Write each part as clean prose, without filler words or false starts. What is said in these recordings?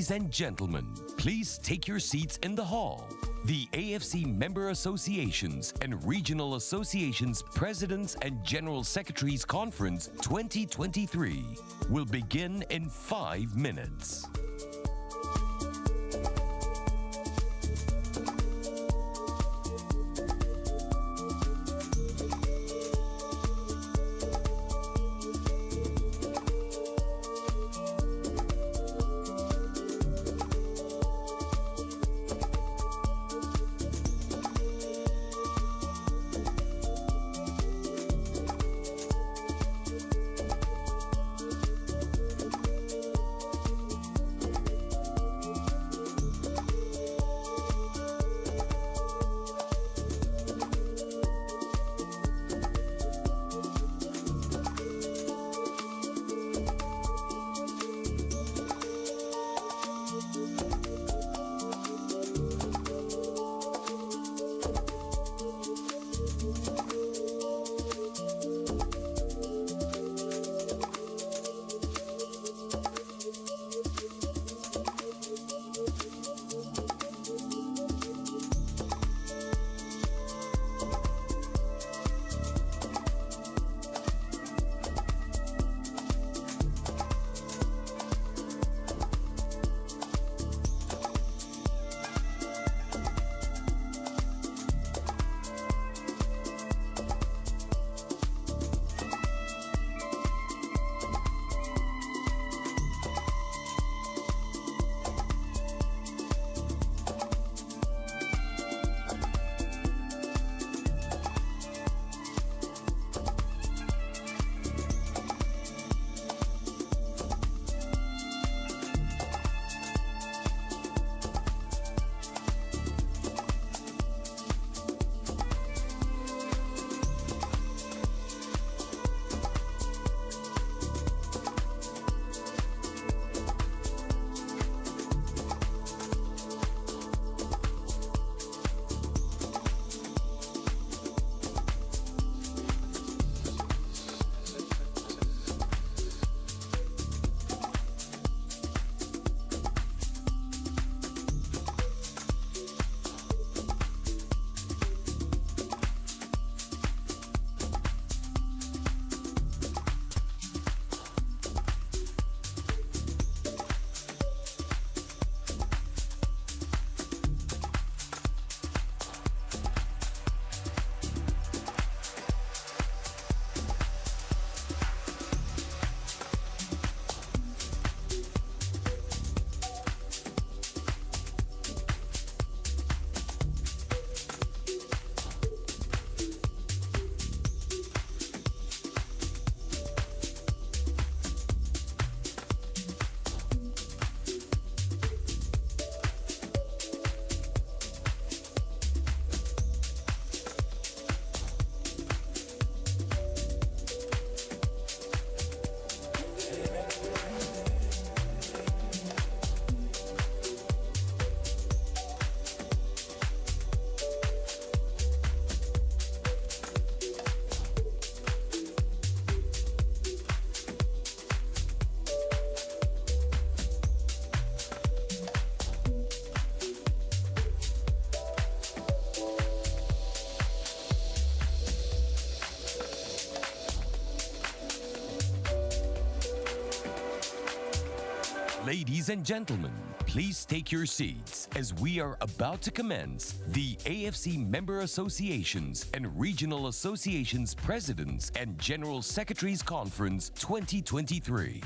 Ladies and gentlemen, please take your seats in the hall. The AFC Member Associations and Regional Associations Presidents and General Secretaries Conference 2023 will begin in 5 minutes. Ladies and gentlemen, please take your seats as we are about to commence the AFC Member Associations and Regional Associations Presidents and General Secretaries Conference 2023.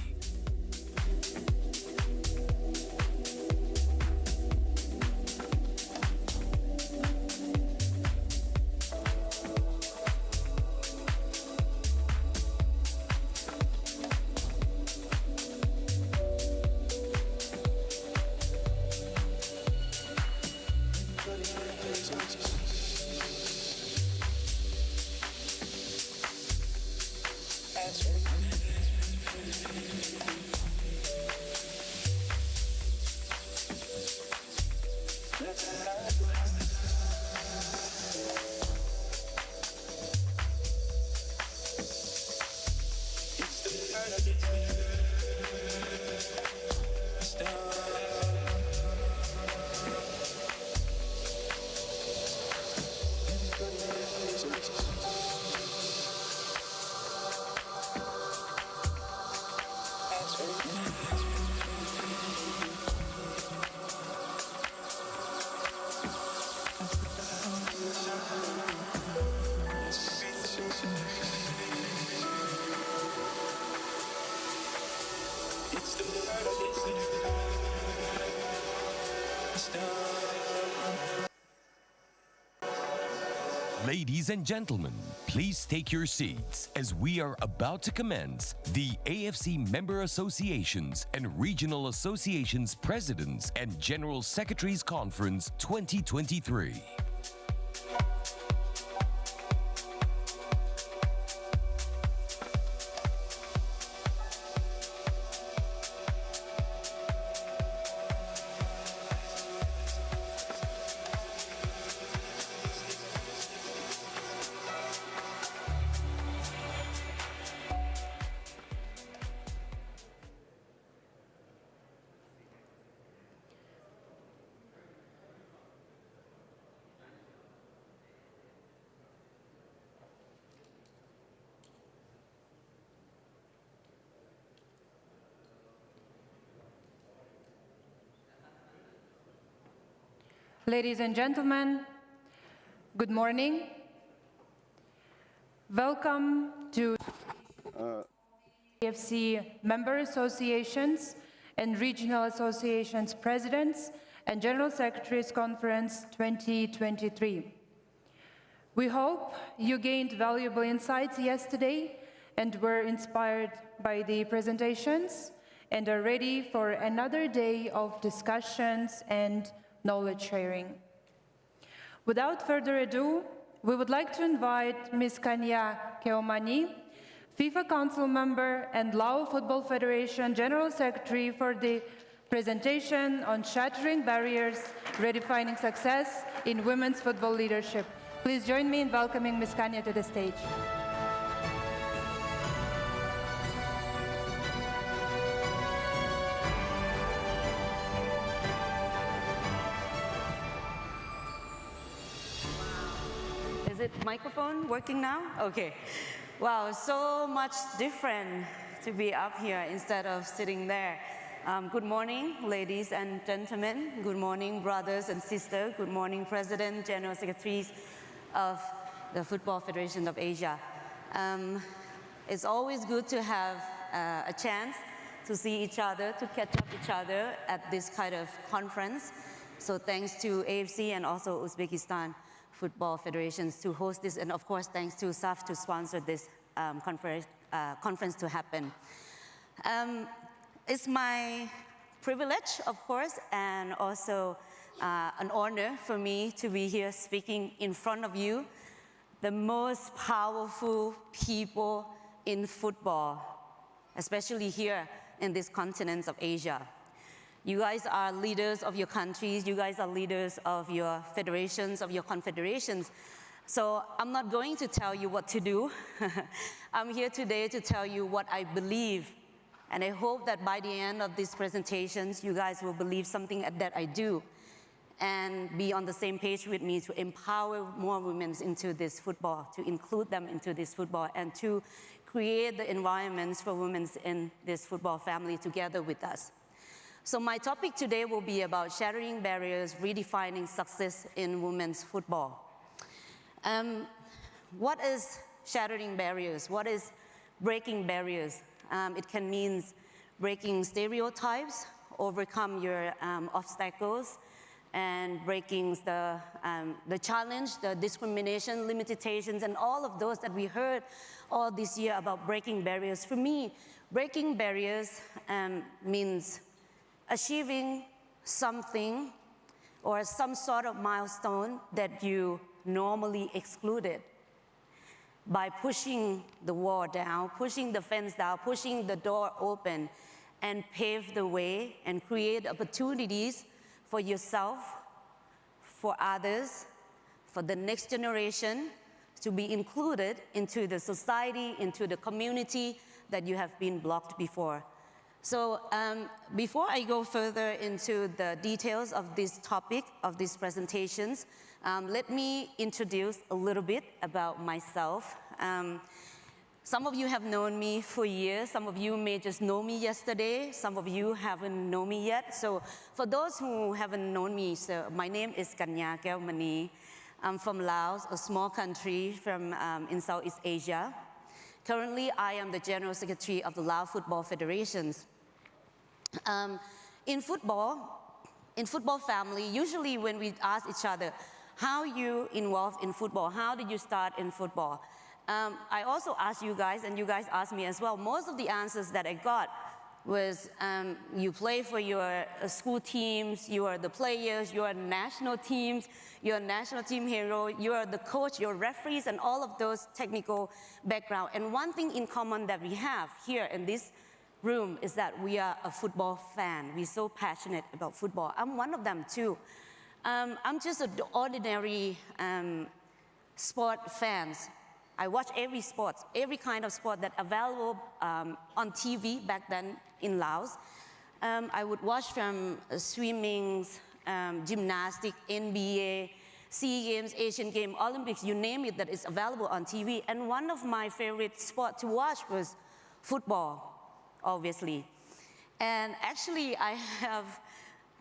Stop. Ladies and gentlemen, please take your seats as we are about to commence the AFC Member Associations and Regional Associations Presidents and General Secretaries Conference 2023. Ladies and gentlemen, good morning. Welcome to AFC Member Associations and Regional Associations Presidents and General Secretaries Conference 2023. We hope you gained valuable insights yesterday and were inspired by the presentations and are ready for another day of discussions and knowledge sharing. Without further ado, we would like to invite Ms. Kanya Keomani, FIFA Council Member and Lao Football Federation General Secretary, for the presentation on shattering barriers, redefining success in women's football leadership. Please join me in welcoming Ms. Kanya to the stage. Is it microphone working now? Okay. Wow, so much different to be up here instead of sitting there. Good morning, ladies and gentlemen. Good morning, brothers and sisters. Good morning, President, General Secretaries of the Football Federation of Asia. It's always good to have a chance to see each other, to catch up each other at this kind of conference. So thanks to AFC and also Uzbekistan Football Federations to host this, and of course thanks to SAF to sponsor this conference to happen. It's my privilege, of course, and also an honor for me to be here speaking in front of you, the most powerful people in football, especially here in this continent of Asia. You guys are leaders of your countries, you guys are leaders of your federations, of your confederations. So I'm not going to tell you what to do. I'm here today to tell you what I believe. And I hope that by the end of these presentations, you guys will believe something that I do and be on the same page with me to empower more women into this football, to include them into this football, and to create the environments for women in this football family together with us. So my topic today will be about shattering barriers, redefining success in women's football. What is shattering barriers? What is breaking barriers? It can mean breaking stereotypes, overcome your obstacles, and breaking the challenge, the discrimination, limitations, and all of those that we heard all this year about breaking barriers. For me, breaking barriers means achieving something or some sort of milestone that you normally excluded by pushing the wall down, pushing the fence down, pushing the door open, and pave the way and create opportunities for yourself, for others, for the next generation to be included into the society, into the community that you have been blocked before. So before I go further into the details of this topic, of these presentations, let me introduce a little bit about myself. Some of you have known me for years. Some of you may just know me yesterday. Some of you haven't known me yet. So for those who haven't known me, so my name is Kanya Keomani. I'm from Laos, a small country from in Southeast Asia. Currently, I am the General Secretary of the Lao Football Federations. In football family, usually when we ask each other, how you involved in football, how did you start in football? I also asked you guys, and you guys asked me as well. Most of the answers that I got was you play for your school teams, you are the players, you are national teams, you're a national team hero, you are the coach, you're referees, and all of those technical background. And one thing in common that we have here in this room is that we are a football fan. We're so passionate about football. I'm one of them too. I'm just an ordinary sport fans. I watch every sport, every kind of sport that's available on TV back then in Laos. I would watch from swimming, gymnastics, NBA, SEA Games, Asian Games, Olympics, you name it, that is available on TV. And one of my favorite sports to watch was football, obviously. And actually, I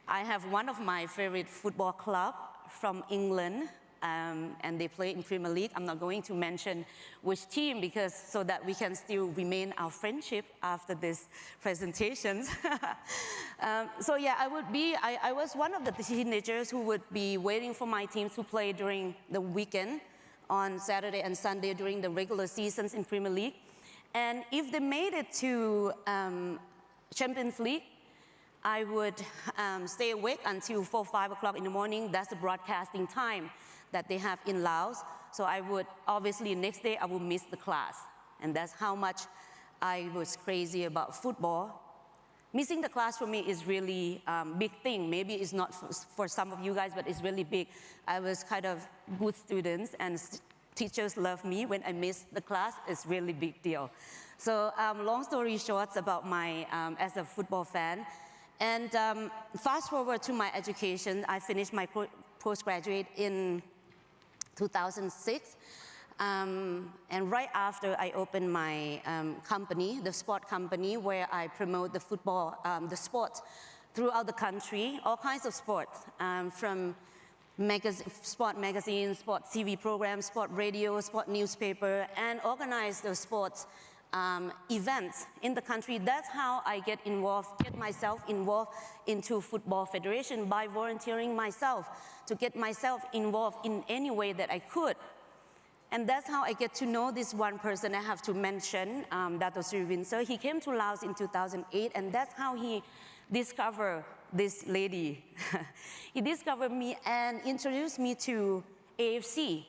have one of my favorite football club from England, and they play in Premier League. I'm not going to mention which team because so that we can still remain our friendship after this presentation. So yeah, I was one of the teenagers who would be waiting for my team to play during the weekend on Saturday and Sunday during the regular seasons in Premier League. And if they made it to Champions League, I would stay awake until 4, 5 o'clock in the morning. That's the broadcasting time that they have in Laos. So I would, obviously, next day I would miss the class. And that's how much I was crazy about football. Missing the class for me is really a big thing. Maybe it's not for some of you guys, but it's really big. I was kind of good students, and teachers love me. When I miss the class, it's really big deal. So long story short about my, as a football fan. And fast forward to my education, I finished my postgraduate in 2006. And right after I opened my company, the sport company, where I promote the football, the sports throughout the country, all kinds of sports, from sport magazines, sport TV programs, sport radio, sport newspaper, and organize the sports events in the country. That's how I get myself involved into Football Federation, by volunteering myself to get myself involved in any way that I could. And that's how I get to know this one person I have to mention, Dato Sri Windsor. He came to Laos in 2008, and that's how he discovered this lady. He discovered me and introduced me to AFC.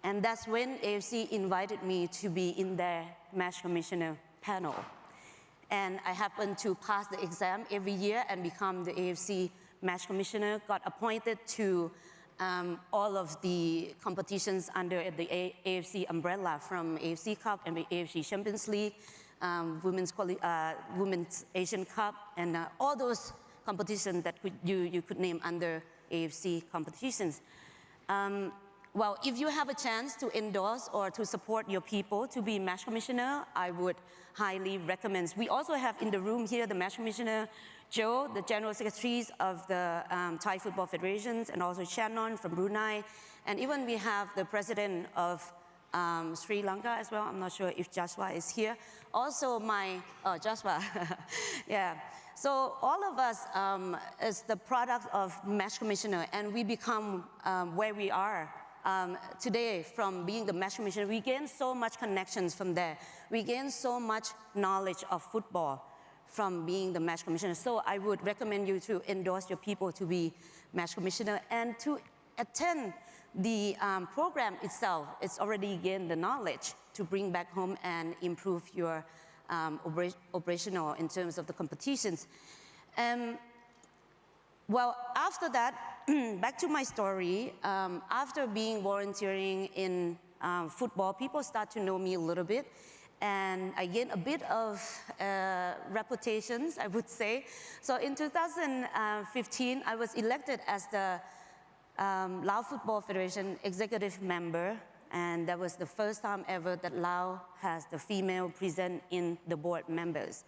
And that's when AFC invited me to be in their match commissioner panel. And I happened to pass the exam every year and become the AFC match commissioner, got appointed to all of the competitions under the AFC umbrella, from AFC Cup and the AFC Champions League, Women's Asian Cup, and all those competitions that you could name under AFC competitions. Well, if you have a chance to endorse or to support your people to be match commissioner, I would highly recommend. We also have in the room here the match commissioner, Joe, the general secretaries of the Thai Football Federations, and also Shannon from Brunei. And even we have the president of Sri Lanka as well. I'm not sure if Joshua is here. Also Joshua, yeah. So all of us is the product of match commissioner, and we become where we are today from being the match commissioner. We gain so much connections from there. We gain so much knowledge of football from being the match commissioner. So I would recommend you to endorse your people to be match commissioner and to attend the program itself. It's already gained the knowledge to bring back home and improve your operational in terms of the competitions. Well, after that, back to my story, after being volunteering in football, people start to know me a little bit, and I gained a bit of reputations, I would say. So in 2015, I was elected as the Lao Football Federation executive member, and that was the first time ever that Lao has the female present in the board members.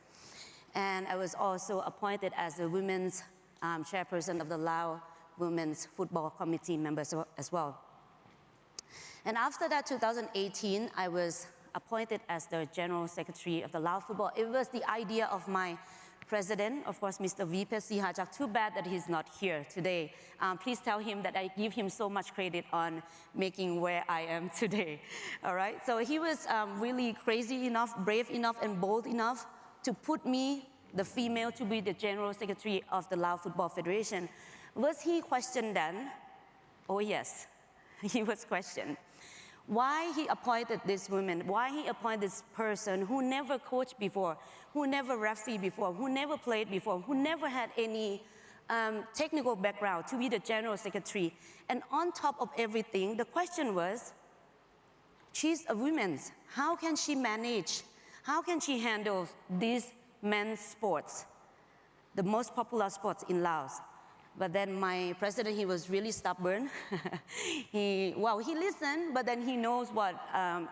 And I was also appointed as the women's chairperson of the Lao Women's Football Committee members as well. And after that, 2018, I was appointed as the General Secretary of the Lao Football. It was the idea of my president, of course, Mr. Vipe Sihajak. Too bad that he's not here today. Please tell him that I give him so much credit on making where I am today. All right, so he was really crazy enough, brave enough, and bold enough to put me, the female, to be the General Secretary of the Lao Football Federation. Was he questioned then? Oh yes, he was questioned. Why he appointed this woman, why he appointed this person who never coached before, who never refereed before, who never played before, who never had any technical background to be the General Secretary. And on top of everything, the question was, she's a woman. How can she manage? How can she handle these men's sports, the most popular sports in Laos? But then my president, he was really stubborn. he listened, but then he knows what,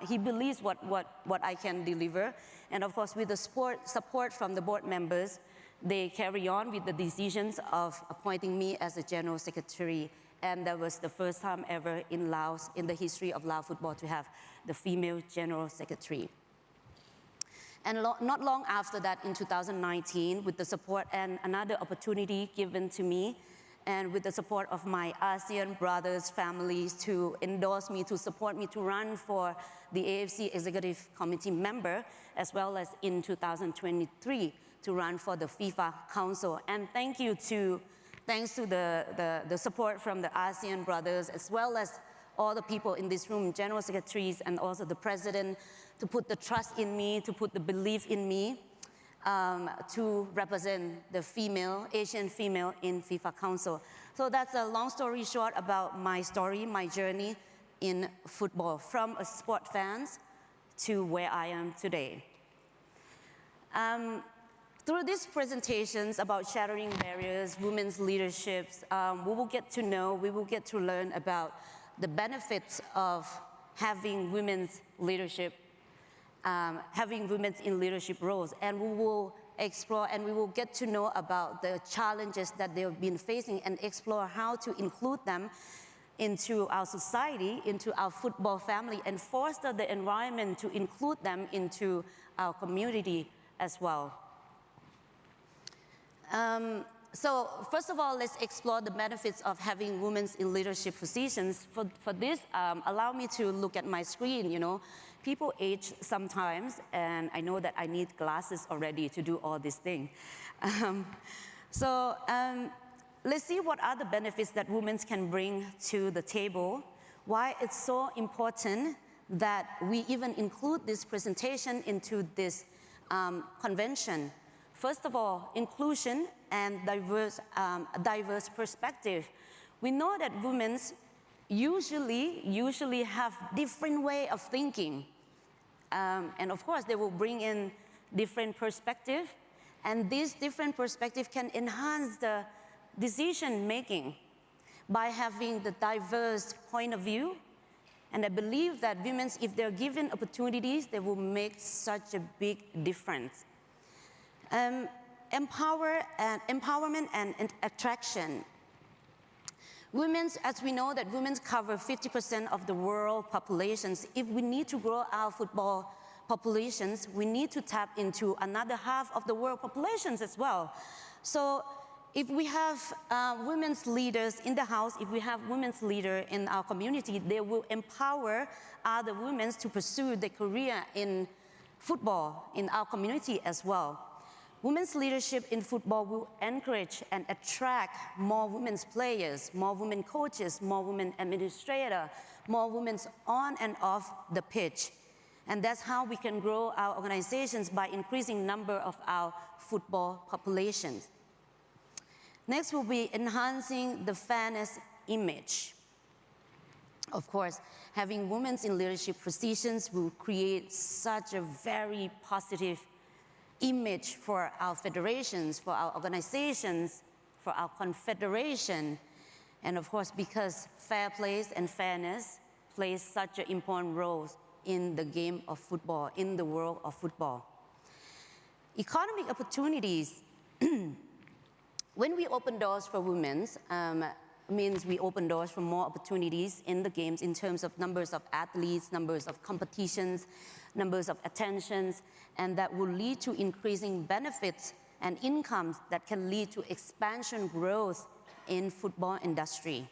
he believes what I can deliver. And of course, with the support from the board members, they carry on with the decisions of appointing me as the General Secretary. And that was the first time ever in Laos, in the history of Lao football, to have the female General Secretary. And not long after that, in 2019, with the support and another opportunity given to me, and with the support of my ASEAN brothers, families, to endorse me, to support me, to run for the AFC Executive Committee member, as well as in 2023, to run for the FIFA Council. And thanks to the support from the ASEAN brothers, as well as all the people in this room, General Secretaries, and also the President, to put the trust in me, to put the belief in me, to represent the female, Asian female in FIFA Council. So that's a long story short about my story, my journey in football, from a sport fan to where I am today. Through these presentations about shattering barriers, women's leaderships, we will get to know, we will get to learn about the benefits of having women's leadership, having women in leadership roles, and we will explore and we will get to know about the challenges that they have been facing and explore how to include them into our society, into our football family, and foster the environment to include them into our community as well. So first of all, let's explore the benefits of having women in leadership positions. For this, allow me to look at my screen, you know. People age sometimes, and I know that I need glasses already to do all these things. Let's see what are the benefits that women can bring to the table, why it's so important that we even include this presentation into this convention. First of all, inclusion and diverse perspective. We know that women usually have different way of thinking. And of course, they will bring in different perspective, and this different perspective can enhance the decision making by having the diverse point of view. And I believe that women, if they're given opportunities, they will make such a big difference. Empowerment and attraction. Women, as we know that women cover 50% of the world populations. If we need to grow our football populations, we need to tap into another half of the world populations as well. So if we have women's leaders in the house, if we have women's leaders in our community, they will empower other women to pursue their career in football in our community as well. Women's leadership in football will encourage and attract more women's players, more women coaches, more women administrators, more women on and off the pitch. And that's how we can grow our organizations, by increasing number of our football populations. Next will be enhancing the fairness image. Of course, having women in leadership positions will create such a very positive image for our federations, for our organizations, for our confederation. And of course, because fair play and fairness plays such an important role in the game of football, in the world of football. Economic opportunities. When we open doors for women, means we open doors for more opportunities in the games in terms of numbers of athletes, numbers of competitions, numbers of attentions, and that will lead to increasing benefits and incomes that can lead to expansion growth in football industry.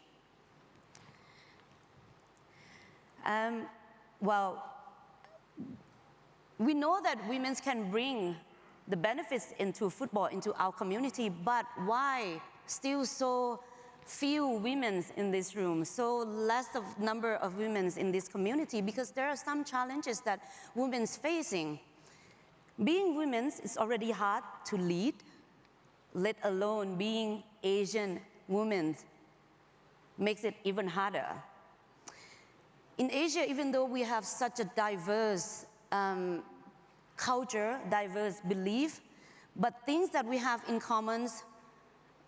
Well, we know that women can bring the benefits into football, into our community, but why still so few women in this room, so less of number of women in this community? Because there are some challenges that women facing. Being women is already hard to lead, let alone being Asian women makes it even harder. In Asia, even though we have such a diverse culture, diverse belief, but things that we have in common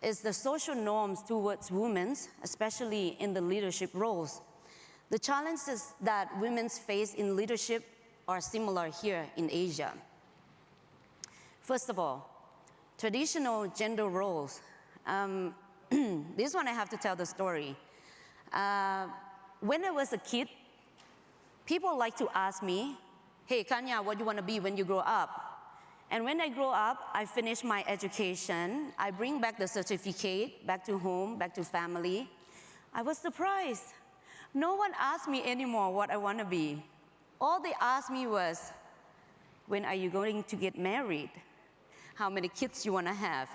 is the social norms towards women, especially in the leadership roles. The challenges that women face in leadership are similar here in Asia. First of all, traditional gender roles. This one I have to tell the story. When I was a kid, people like to ask me, hey, Kanya, what do you want to be when you grow up? And when I grow up, I finish my education, I bring back the certificate, back to home, back to family. I was surprised. No one asked me anymore what I want to be. All they asked me was, when are you going to get married? How many kids you want to have?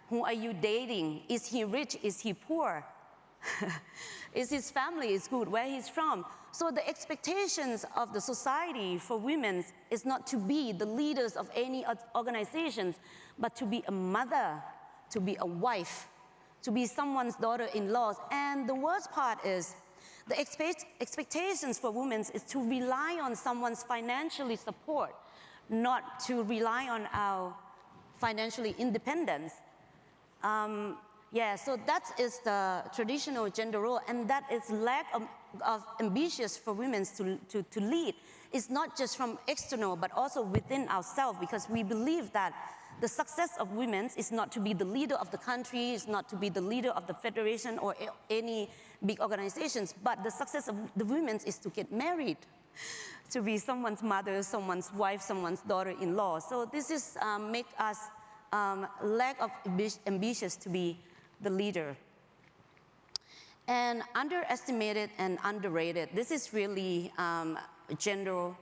Who are you dating? Is he rich? Is he poor? Is his family is good? Where he's from? So the expectations of the society for women is not to be the leaders of any organizations, but to be a mother, to be a wife, to be someone's daughter-in-law. And the worst part is the expectations for women is to rely on someone's financially support, not to rely on our financially independence. So that is the traditional gender role, and that is lack of ambitious for women to lead. It's not just from external, but also within ourselves, because we believe that the success of women is not to be the leader of the country, is not to be the leader of the federation or any big organizations, but the success of the women is to get married, to be someone's mother, someone's wife, someone's daughter-in-law. So this is make us lack of ambitious to be the leader. And underestimated and underrated. This is really gender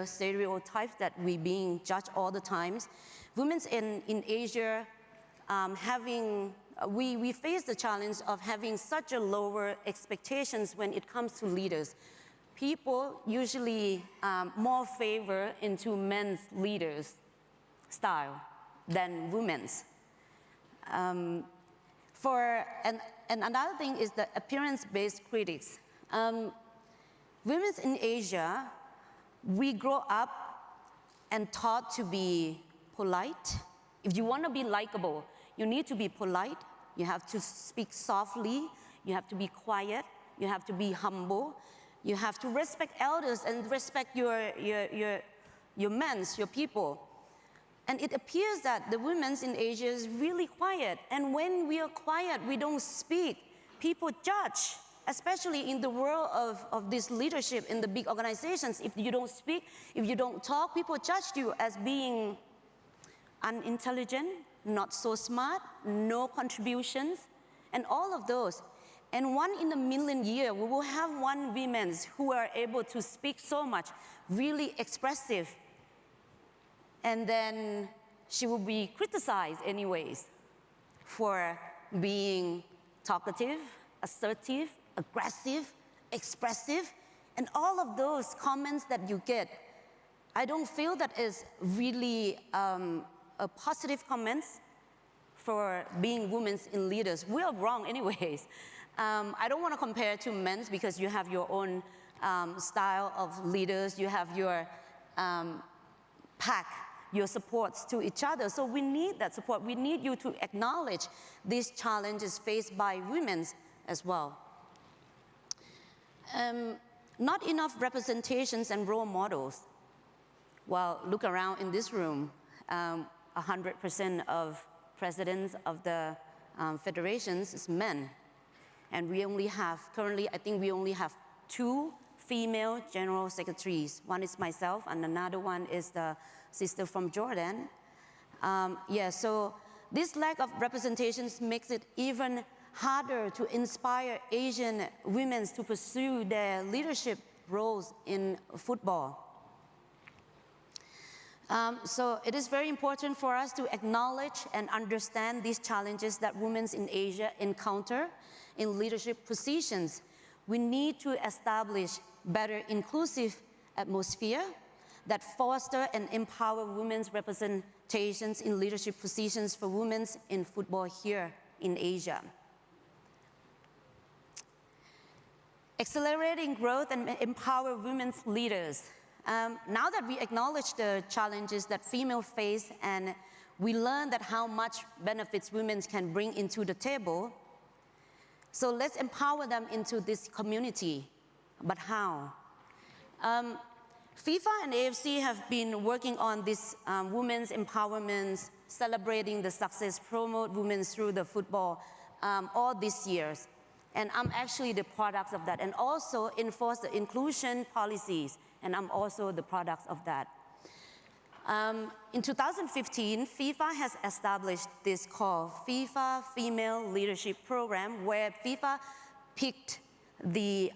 stereotypes that we being judged all the times. Women in Asia we face the challenge of having such a lower expectations when it comes to leaders. People usually more favor into men's leaders style than women's. And another thing is the appearance-based critics. Women in Asia, we grow up and taught to be polite. If you want to be likable, you need to be polite. You have to speak softly. You have to be quiet. You have to be humble. You have to respect elders and respect your men, your people. And it appears that the women in Asia is really quiet. And when we are quiet, we don't speak, people judge, especially in the world of this leadership in the big organizations. If you don't speak, if you don't talk, people judge you as being unintelligent, not so smart, no contributions, and all of those. And 1 in a million years, we will have one woman who are able to speak so much, really expressive, and then she will be criticized anyways for being talkative, assertive, aggressive, expressive, and all of those comments that you get. I don't feel that is really a positive comments for being women in leaders. We are wrong anyways. I don't want to compare to men because you have your own style of leaders, you have your pack, your supports to each other. So we need that support. We need you to acknowledge these challenges faced by women as well. Not enough representations and role models. Well, look around in this room, 100% of presidents of the federations is men. And we only have, currently, I think we only have 2 female general secretaries. One is myself, and another one is the sister from Jordan. So this lack of representations makes it even harder to inspire Asian women to pursue their leadership roles in football. So it is very important for us to acknowledge and understand these challenges that women in Asia encounter in leadership positions. We need to establish better inclusive atmosphere that foster and empower women's representations in leadership positions for women in football here in Asia. Accelerating growth and empower women's leaders. Now that we acknowledge the challenges that females face and we learn that how much benefits women can bring into the table, so let's empower them into this community. But how? FIFA and AFC have been working on this women's empowerment, celebrating the success, promote women through the football all these years. And I'm actually the product of that, and also enforce the inclusion policies, and I'm also the product of that. In 2015, FIFA has established this called FIFA Female Leadership Program, where FIFA picked the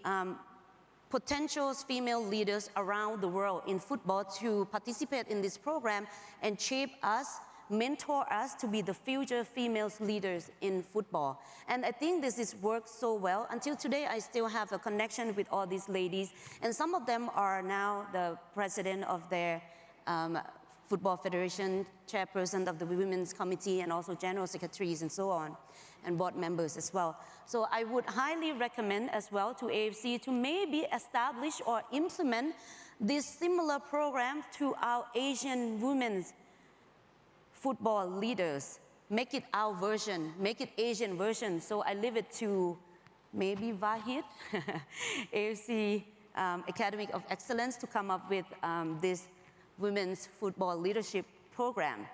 potential female leaders around the world in football to participate in this program and shape us, mentor us to be the future female leaders in football. And I think this has worked so well. Until today, I still have a connection with all these ladies, and some of them are now the president of their football federation, chairperson of the women's committee, and also general secretaries and so on, and board members as well. So I would highly recommend as well to AFC to maybe establish or implement this similar program to our Asian women's football leaders. Make it our version, make it Asian version. So I leave it to maybe Vahid, AFC Academy of Excellence, to come up with this women's football leadership program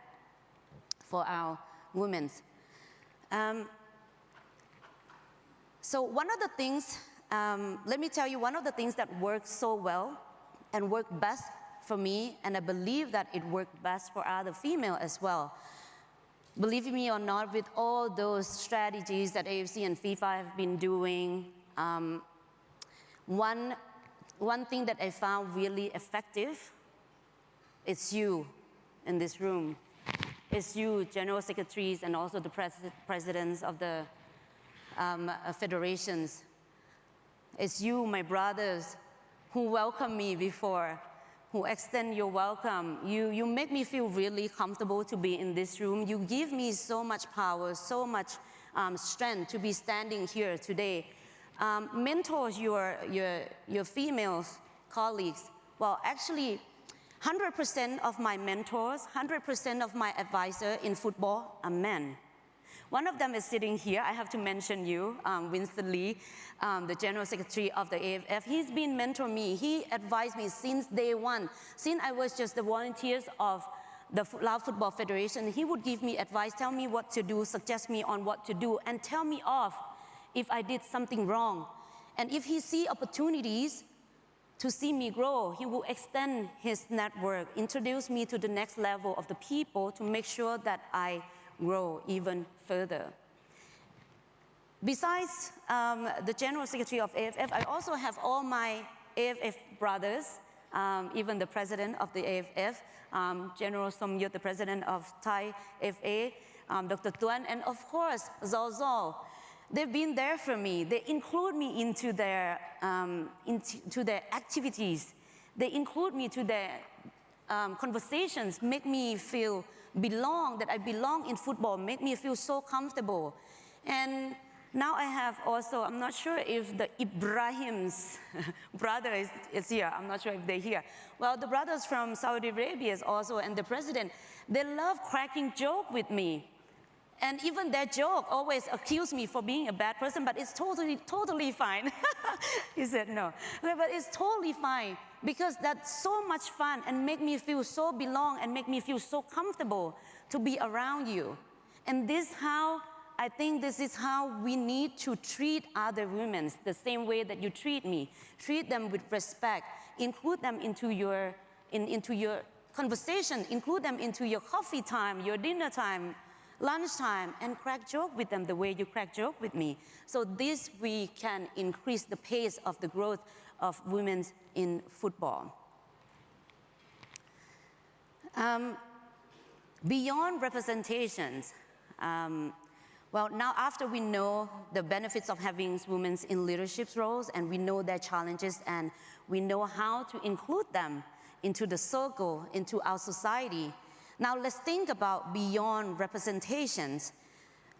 for our women. So one of the things, let me tell you, one of the things that works so well and worked best for me, and I believe that it worked best for other female as well. Believe me or not, with all those strategies that AFC and FIFA have been doing, one thing that I found really effective, it's you in this room. It's you, general secretaries, and also the presidents of the federations. It's you, my brothers, who welcomed me before, who extend your welcome. You make me feel really comfortable to be in this room. You give me so much power, so much strength to be standing here today. Mentors your female colleagues. Well, actually, 100% of my mentors, 100% of my advisors in football are men. One of them is sitting here. I have to mention you, Winston Lee, the General Secretary of the AFF. He's been mentoring me. He advised me since day one. Since I was just the volunteers of the Lao Football Federation, he would give me advice, tell me what to do, suggest me on what to do, and tell me off if I did something wrong. And if he sees opportunities to see me grow, he will extend his network, introduce me to the next level of the people to make sure that I grow even further. Besides the General Secretary of AFF, I also have all my AFF brothers, even the president of the AFF, General Somyut, the president of Thai FA, Dr. Tuan, and of course, Zol. They've been there for me. They include me into their activities. They include me to their conversations, make me feel belong, that I belong in football, make me feel so comfortable. And now I have also, I'm not sure if the Ibrahim's brother is here. I'm not sure if they're here. Well, the brothers from Saudi Arabia is also, and the president, they love cracking joke with me. And even their joke always accuse me for being a bad person, but it's totally fine. He said no. Okay, but it's totally fine because that's so much fun and make me feel so belong and make me feel so comfortable to be around you. And I think this is how we need to treat other women, the same way that you treat me. Treat them with respect. Include them into your conversation, include them into your coffee time, your dinner time, lunchtime, and crack joke with them the way you crack joke with me. So this we can increase the pace of the growth of women in football. Beyond representations, well, now after we know the benefits of having women in leadership roles, and we know their challenges, and we know how to include them into the circle, into our society, now let's think about beyond representations.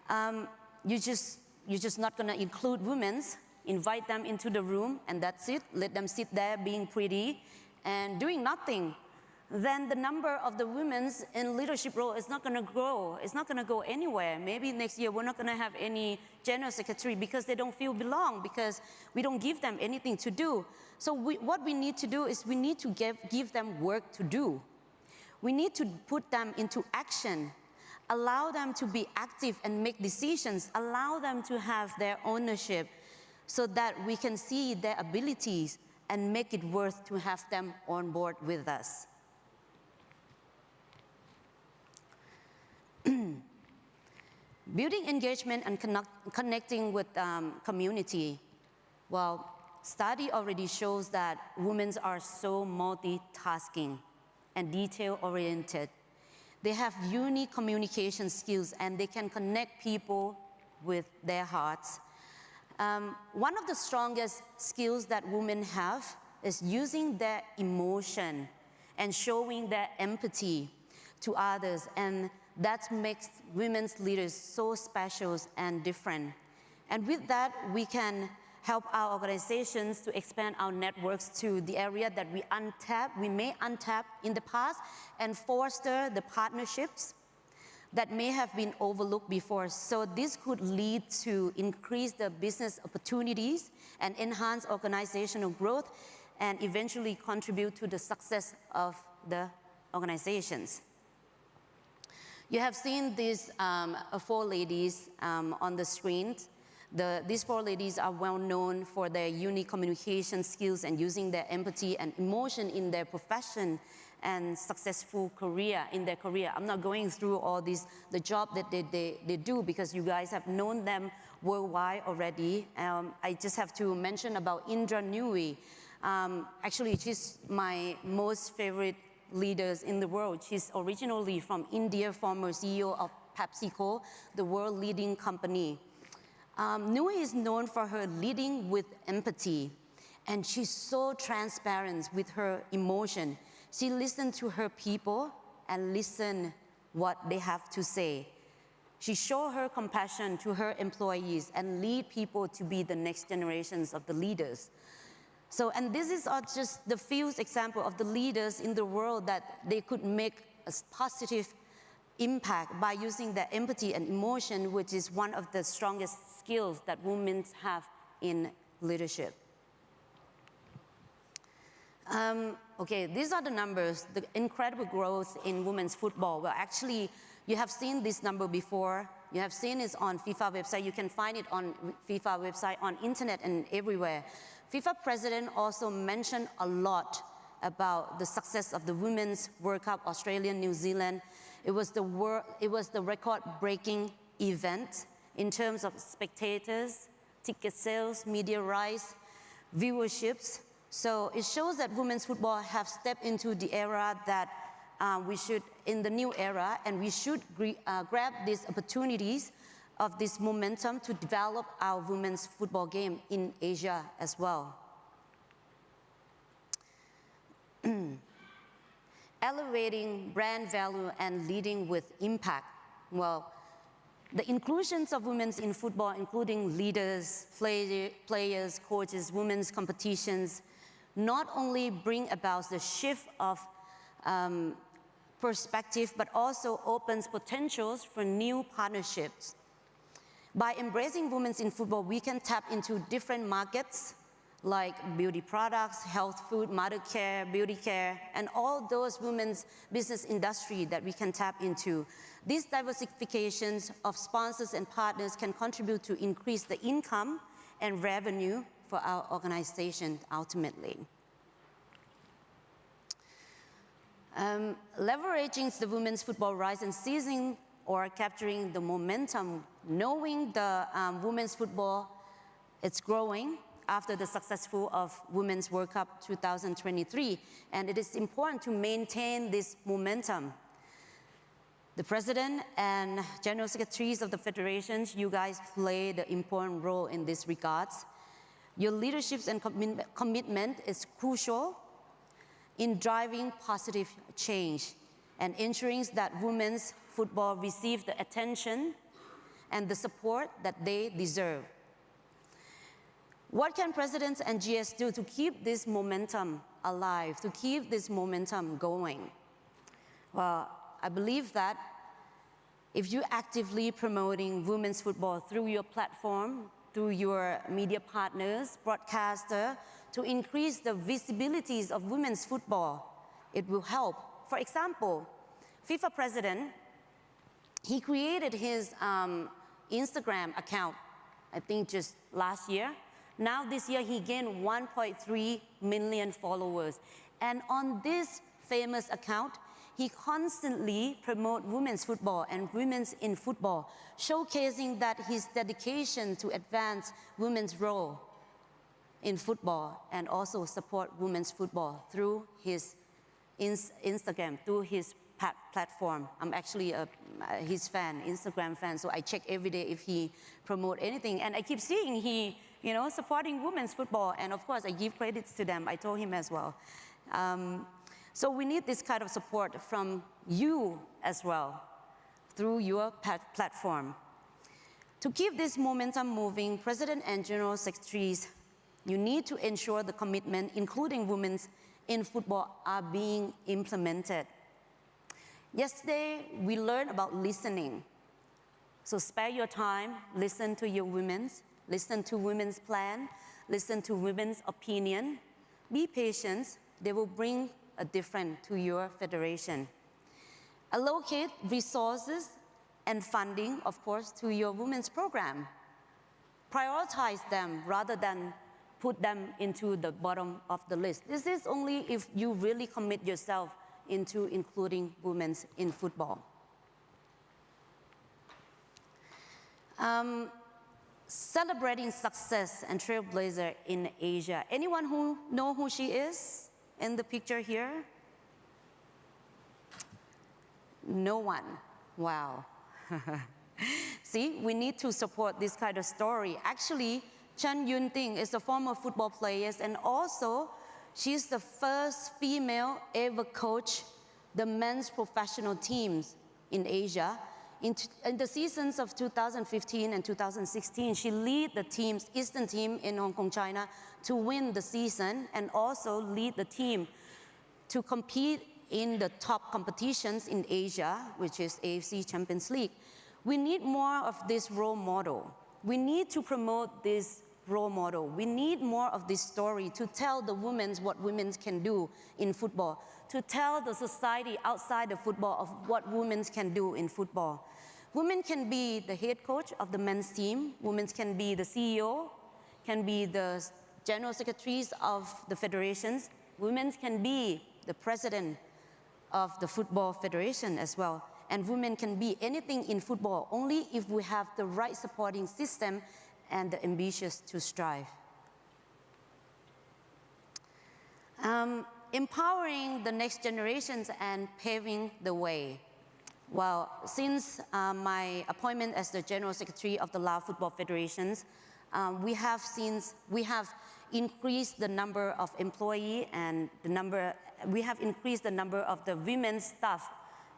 You're just not gonna include women, invite them into the room, and that's it, let them sit there being pretty and doing nothing. Then the number of the women in leadership role is not going to grow. It's not going to go anywhere. Maybe next year we're not going to have any general secretary because they don't feel belong, because we don't give them anything to do. So what we need to do is we need to give them work to do. We need to put them into action, allow them to be active and make decisions, allow them to have their ownership so that we can see their abilities and make it worth to have them on board with us. Building engagement and connecting with community. Well, study already shows that women are so multitasking and detail-oriented. They have unique communication skills and they can connect people with their hearts. One of the strongest skills that women have is using their emotion and showing their empathy to others, and that makes women's leaders so special and different. And with that, we can help our organizations to expand our networks to the area that we may untap in the past, and foster the partnerships that may have been overlooked before. So this could lead to increase the business opportunities and enhance organizational growth, and eventually contribute to the success of the organizations. You have seen these 4 ladies on the screen. These 4 ladies are well known for their unique communication skills and using their empathy and emotion in their profession and successful career, in their career. I'm not going through all these, the job that they do, because you guys have known them worldwide already. I just have to mention about Indra Nooyi. Actually, she's my most favorite leaders in the world. She's originally from India, former CEO of PepsiCo, the world leading company. Nooyi is known for her leading with empathy, and she's so transparent with her emotion. She listens to her people and listens what they have to say. She shows her compassion to her employees and lead people to be the next generations of the leaders. So, and this is just the few examples of the leaders in the world that they could make a positive impact by using their empathy and emotion, which is one of the strongest skills that women have in leadership. Okay, these are the numbers, the incredible growth in women's football. Well, actually, you have seen this number before. You have seen it on FIFA website. You can find it on FIFA website, on internet, and everywhere. FIFA president also mentioned a lot about the success of the Women's World Cup, Australia, New Zealand. It was the record-breaking event in terms of spectators, ticket sales, media rights, viewerships. So it shows that women's football have stepped into the era that we should, in the new era, and we should grab these opportunities of this momentum to develop our women's football game in Asia as well. Elevating brand value and leading with impact. Well, the inclusions of women in football, including leaders, players, coaches, women's competitions, not only bring about the shift of perspective, but also opens potentials for new partnerships. By embracing women in football, we can tap into different markets like beauty products, health food, mother care, beauty care, and all those women's business industry that we can tap into. These diversifications of sponsors and partners can contribute to increase the income and revenue for our organization ultimately. Leveraging the women's football rise and seizing or capturing the momentum, knowing the women's football, it's growing after the successful of Women's World Cup 2023, and it is important to maintain this momentum. The President and General Secretaries of the Federations, you guys play the important role in this regards. Your leadership and commitment is crucial in driving positive change and ensuring that women's football receive the attention and the support that they deserve. What can presidents and GS do to keep this momentum alive, to keep this momentum going? Well, I believe that if you're actively promoting women's football through your platform, through your media partners, broadcaster, to increase the visibilities of women's football, it will help. For example, FIFA president, he created his Instagram account, I think just last year. Now this year he gained 1.3 million followers. And on this famous account, he constantly promotes women's football and women's in football, showcasing that his dedication to advance women's role in football and also support women's football through his Instagram, through his platform. I'm actually his fan, Instagram fan, so I check every day if he promote anything. And I keep seeing he, supporting women's football, and of course I give credits to them. I told him as well. So we need this kind of support from you as well, through your platform. To keep this momentum moving, President and General Secretaries, you need to ensure the commitment, including women in football, are being implemented. Yesterday, we learned about listening. So spare your time, listen to your women, listen to women's plan, listen to women's opinion. Be patient, they will bring a difference to your federation. Allocate resources and funding, of course, to your women's program. Prioritize them rather than put them into the bottom of the list. This is only if you really commit yourself into including women in football. Celebrating success and trailblazer in Asia. Anyone who know who she is in the picture here? No one. Wow. See, we need to support this kind of story. Actually, Chen Yunting is a former football player, and also she's the first female ever coach the men's professional teams in Asia. In the seasons of 2015 and 2016, she led the team's Eastern team in Hong Kong, China, to win the season, and also lead the team to compete in the top competitions in Asia, which is AFC Champions League. We need more of this role model. We need to promote this role model. We need more of this story to tell the women what women can do in football, to tell the society outside of football of what women can do in football. Women can be the head coach of the men's team. Women can be the CEO, can be the general secretaries of the federations. Women can be the president of the football federation as well. And women can be anything in football only if we have the right supporting system and the ambitious to strive. Empowering the next generations and paving the way. Well, since my appointment as the General Secretary of the Laos Football Federations, we have increased the number of employees and we have increased the number of the women staff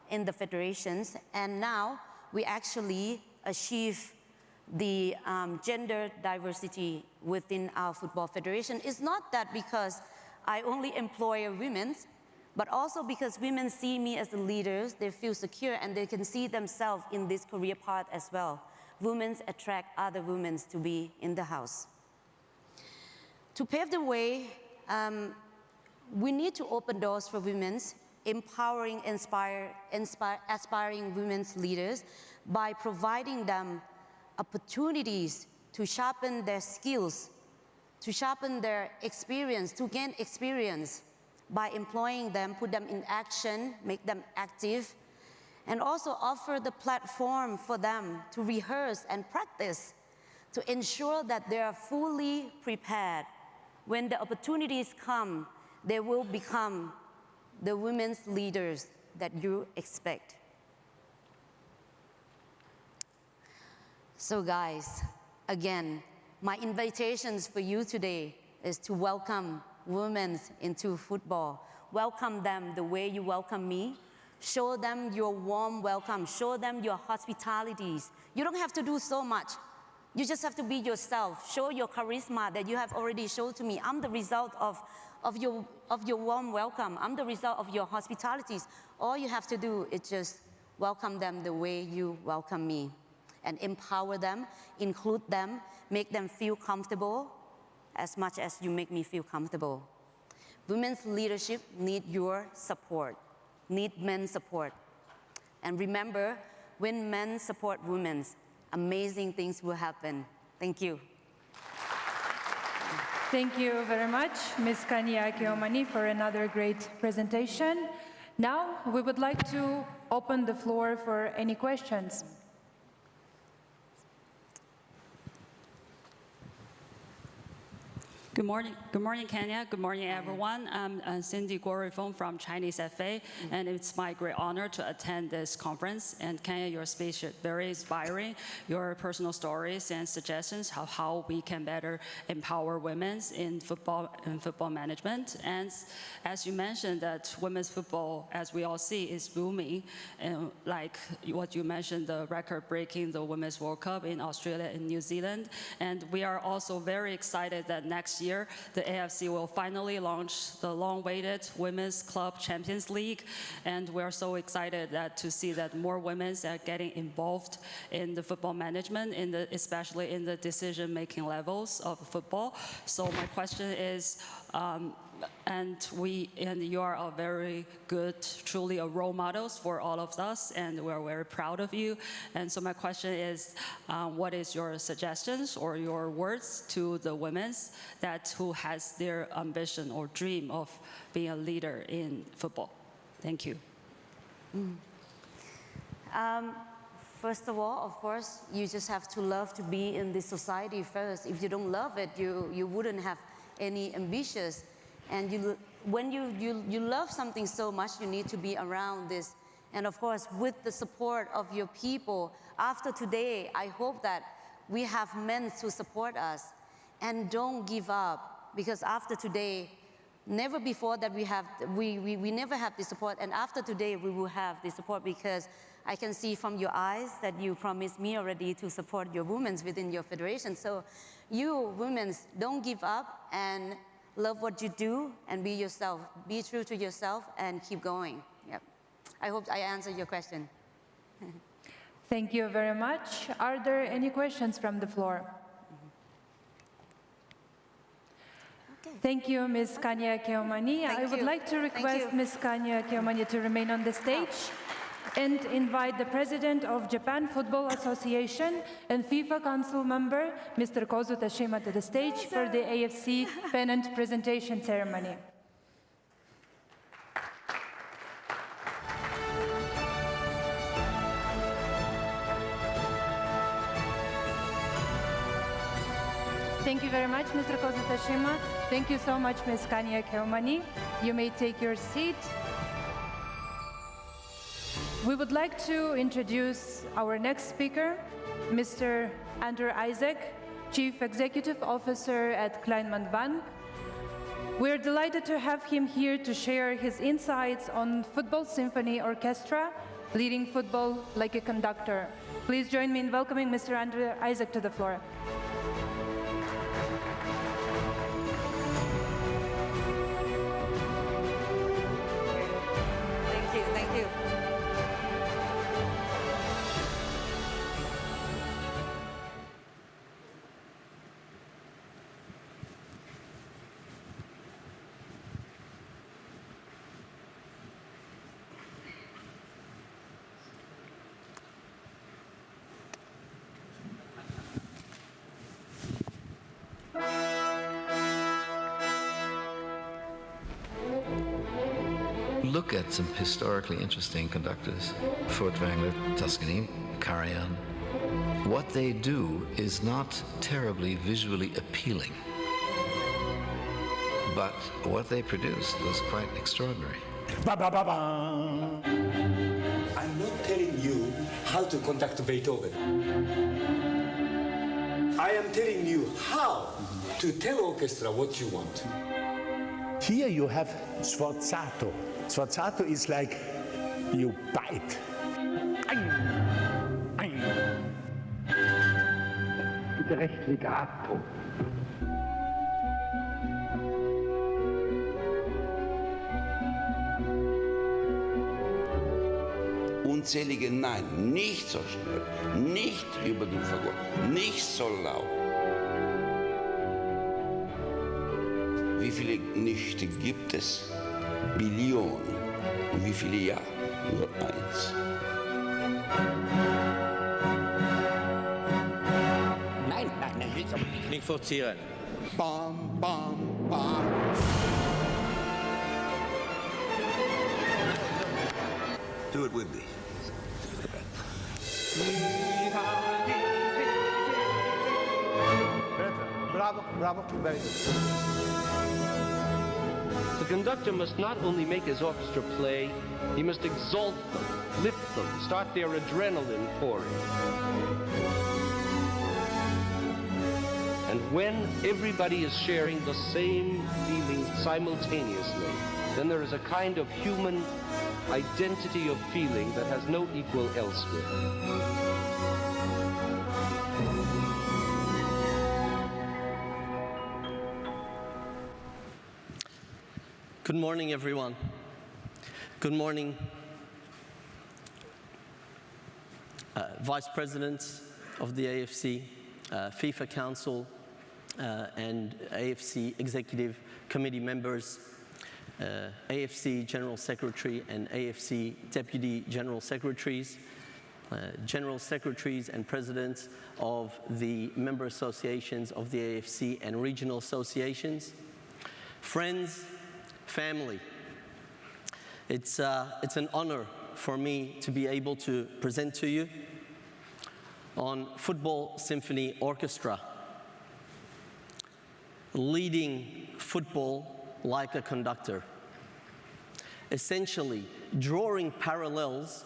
in the federations, and now we actually achieve the gender diversity within our football federation. It's not that because I only employ women, but also because women see me as the leaders, they feel secure and they can see themselves in this career path as well. Women attract other women to be in the house. To pave the way, we need to open doors for women, empowering aspiring women's leaders by providing them opportunities to sharpen their skills, to sharpen their experience, to gain experience by employing them, put them in action, make them active, and also offer the platform for them to rehearse and practice to ensure that they are fully prepared. When the opportunities come, they will become the women's leaders that you expect. So guys, again, my invitations for you today is to welcome women into football. Welcome them the way you welcome me. Show them your warm welcome. Show them your hospitalities. You don't have to do so much. You just have to be yourself. Show your charisma that you have already shown to me. I'm the result of your warm welcome. I'm the result of your hospitalities. All you have to do is just welcome them the way you welcome me. And empower them, include them, make them feel comfortable as much as you make me feel comfortable. Women's leadership need your support, need men's support. And remember, when men support women, amazing things will happen. Thank you. Thank you very much, Ms. Kanya Keomani, for another great presentation. Now, we would like to open the floor for any questions. Good morning, Kenya. Good morning, everyone. I'm Cindy Guorifeng from Chinese FA, and it's my great honor to attend this conference. And Kenya, your speech is very inspiring. Your personal stories and suggestions of how we can better empower women in football and football management. And as you mentioned, that women's football, as we all see, is booming. And like what you mentioned, the record-breaking the Women's World Cup in Australia and New Zealand. And we are also very excited that next year, the AFC will finally launch the long-awaited Women's Club Champions League, and we're so excited to see that more women are getting involved in the football management, especially in the decision-making levels of football. So my question is, and you are a very good, truly a role models for all of us, and we're very proud of you. And so my question is, what is your suggestions or your words to the women who has their ambition or dream of being a leader in football? Thank you. First of all, of course, you just have to love to be in this society first. If you don't love it, you wouldn't have any ambitions. And when you love something so much, you need to be around this. And of course, with the support of your people, after today, I hope that we have men to support us. And don't give up, because after today, never before that we never have the support. And after today, we will have the support, because I can see from your eyes that you promised me already to support your women within your federation. So you women, don't give up and love what you do and be yourself. Be true to yourself and keep going. Yep. I hope I answered your question. Thank you very much. Are there any questions from the floor? Okay. Thank you, Ms. Kanya Keomani. I would like to request Ms. Kanya Keomani to remain on the stage and invite the President of Japan Football Association and FIFA Council member, Mr. Kozu Tashima, to the stage for the AFC pennant presentation ceremony. Thank you very much, Mr. Kozu Tashima. Thank you so much, Ms. Kanya Keomani. You may take your seat. We would like to introduce our next speaker, Mr. Andrew Isaac, Chief Executive Officer at Kleinman Bank. We're delighted to have him here to share his insights on Football Symphony Orchestra, leading football like a conductor. Please join me in welcoming Mr. Andrew Isaac to the floor. Thank you. look at some historically interesting conductors, Furtwängler, Tuscany, Karajan, what they do is not terribly visually appealing, but what they produced was quite extraordinary. I'm not telling you how to conduct Beethoven. I am telling you how to tell orchestra what you want. Here you have sforzato. Sforzato is like you bite. Bitte recht legato. Unzählige Nein, nicht so schnell, nicht über den Fagott, nicht so laut. Wie viele Nichte gibt es? Billionen. Und wie viele Ja? Nur eins. Nein, nicht forcieren. Bam, bam, bam. Do it with me. Bravo, bravo, very good. The conductor must not only make his orchestra play, he must exalt them, lift them, start their adrenaline pouring. And when everybody is sharing the same feelings simultaneously, then there is a kind of human identity of feeling that has no equal elsewhere. Good morning, everyone. Good morning, Vice Presidents of the AFC, FIFA Council, and AFC Executive Committee members, AFC General Secretary and AFC Deputy General Secretaries, General Secretaries and Presidents of the member associations of the AFC and regional associations, friends, family. It's an honor for me to be able to present to you on Football Symphony Orchestra, leading football like a conductor, essentially drawing parallels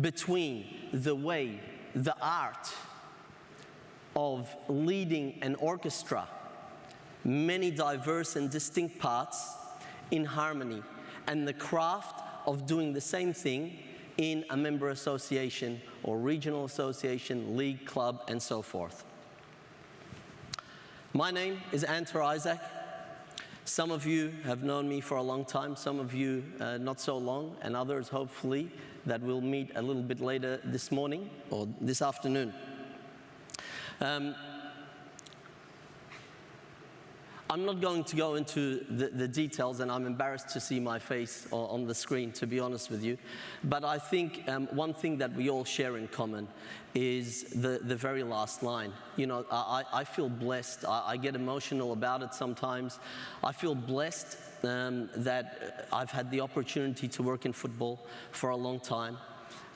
between the way, the art of leading an orchestra, many diverse and distinct parts in harmony, and the craft of doing the same thing in a member association or regional association, league, club, and so forth. My name is Antar Isaac. Some of you have known me for a long time, some of you not so long, and others hopefully that we'll meet a little bit later this morning or this afternoon. I'm not going to go into the details, and I'm embarrassed to see my face on the screen, to be honest with you. But I think one thing that we all share in common is the very last line. You know, I feel blessed. I get emotional about it sometimes. I feel blessed that I've had the opportunity to work in football for a long time.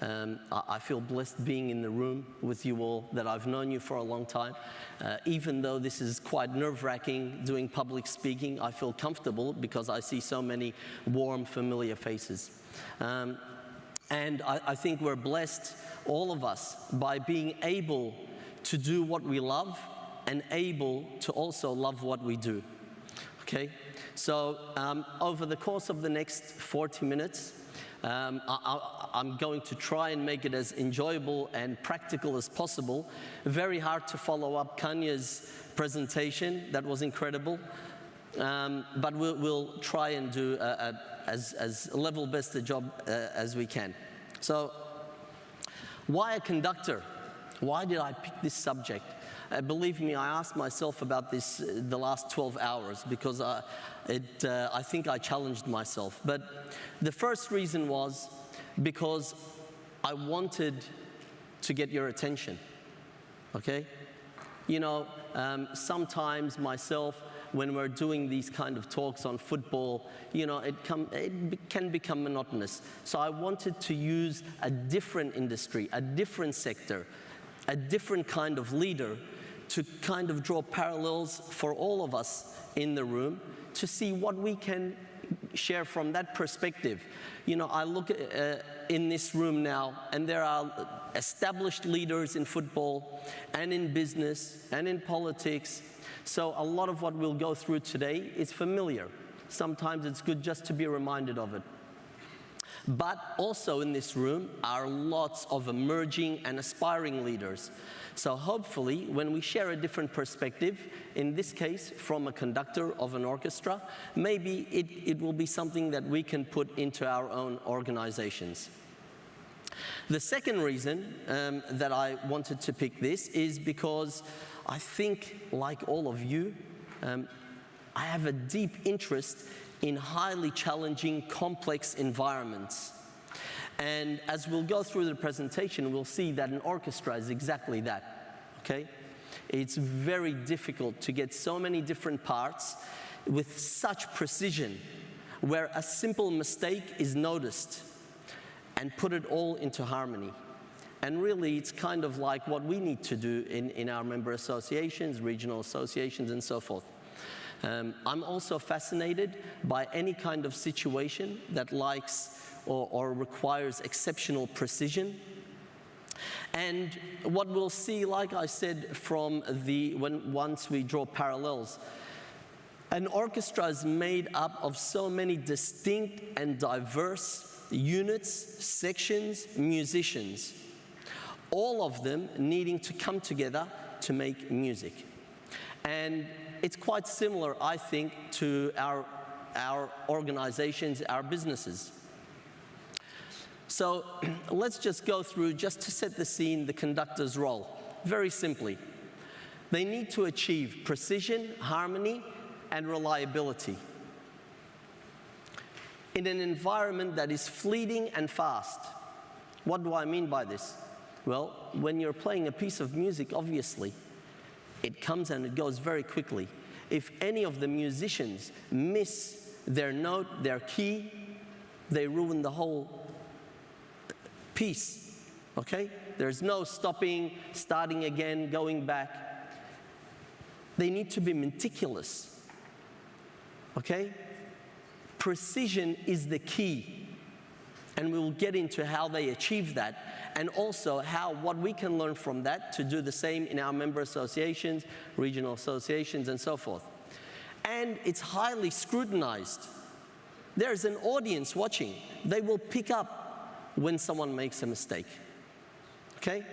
I feel blessed being in the room with you all, that I've known you for a long time. Even though this is quite nerve-wracking doing public speaking, I feel comfortable because I see so many warm, familiar faces. And I think we're blessed, all of us, by being able to do what we love and able to also love what we do. Okay? So over the course of the next 40 minutes, I'm going to try and make it as enjoyable and practical as possible. Very hard to follow up Kanya's presentation. That was incredible. But we'll try and do as level best a job as we can. So, why a conductor? Why did I pick this subject? Believe me, I asked myself about this the last 12 hours because I think I challenged myself. But the first reason was because I wanted to get your attention, okay? You know, sometimes myself, when we're doing these kind of talks on football, you know, it can become monotonous. So I wanted to use a different industry, a different sector, a different kind of leader to kind of draw parallels for all of us in the room to see what we can share from that perspective. You know, I look in this room now, and there are established leaders in football and in business and in politics. So a lot of what we'll go through today is familiar. Sometimes it's good just to be reminded of it. But also in this room are lots of emerging and aspiring leaders. So hopefully, when we share a different perspective, in this case from a conductor of an orchestra, maybe it will be something that we can put into our own organizations. The second reason that I wanted to pick this is because I think, like all of you, I have a deep interest in highly challenging, complex environments. And as we'll go through the presentation, we'll see that an orchestra is exactly that, okay? It's very difficult to get so many different parts with such precision, where a simple mistake is noticed and put it all into harmony. And really, it's kind of like what we need to do in our member associations, regional associations, and so forth. I'm also fascinated by any kind of situation that likes or requires exceptional precision. And what we'll see, like I said, from once we draw parallels, an orchestra is made up of so many distinct and diverse units, sections, musicians, all of them needing to come together to make music. And it's quite similar, I think, to our organizations, our businesses. So let's just go through, just to set the scene, the conductor's role. Very simply, they need to achieve precision, harmony, and reliability in an environment that is fleeting and fast. What do I mean by this? Well, when you're playing a piece of music, obviously, it comes and it goes very quickly. If any of the musicians miss their note, their key, they ruin the whole piece, okay? There's no stopping, starting again, going back. They need to be meticulous, okay? Precision is the key, and we will get into how they achieve that, and also what we can learn from that to do the same in our member associations, regional associations, and so forth. And it's highly scrutinized. There's an audience watching. They will pick up when someone makes a mistake, okay?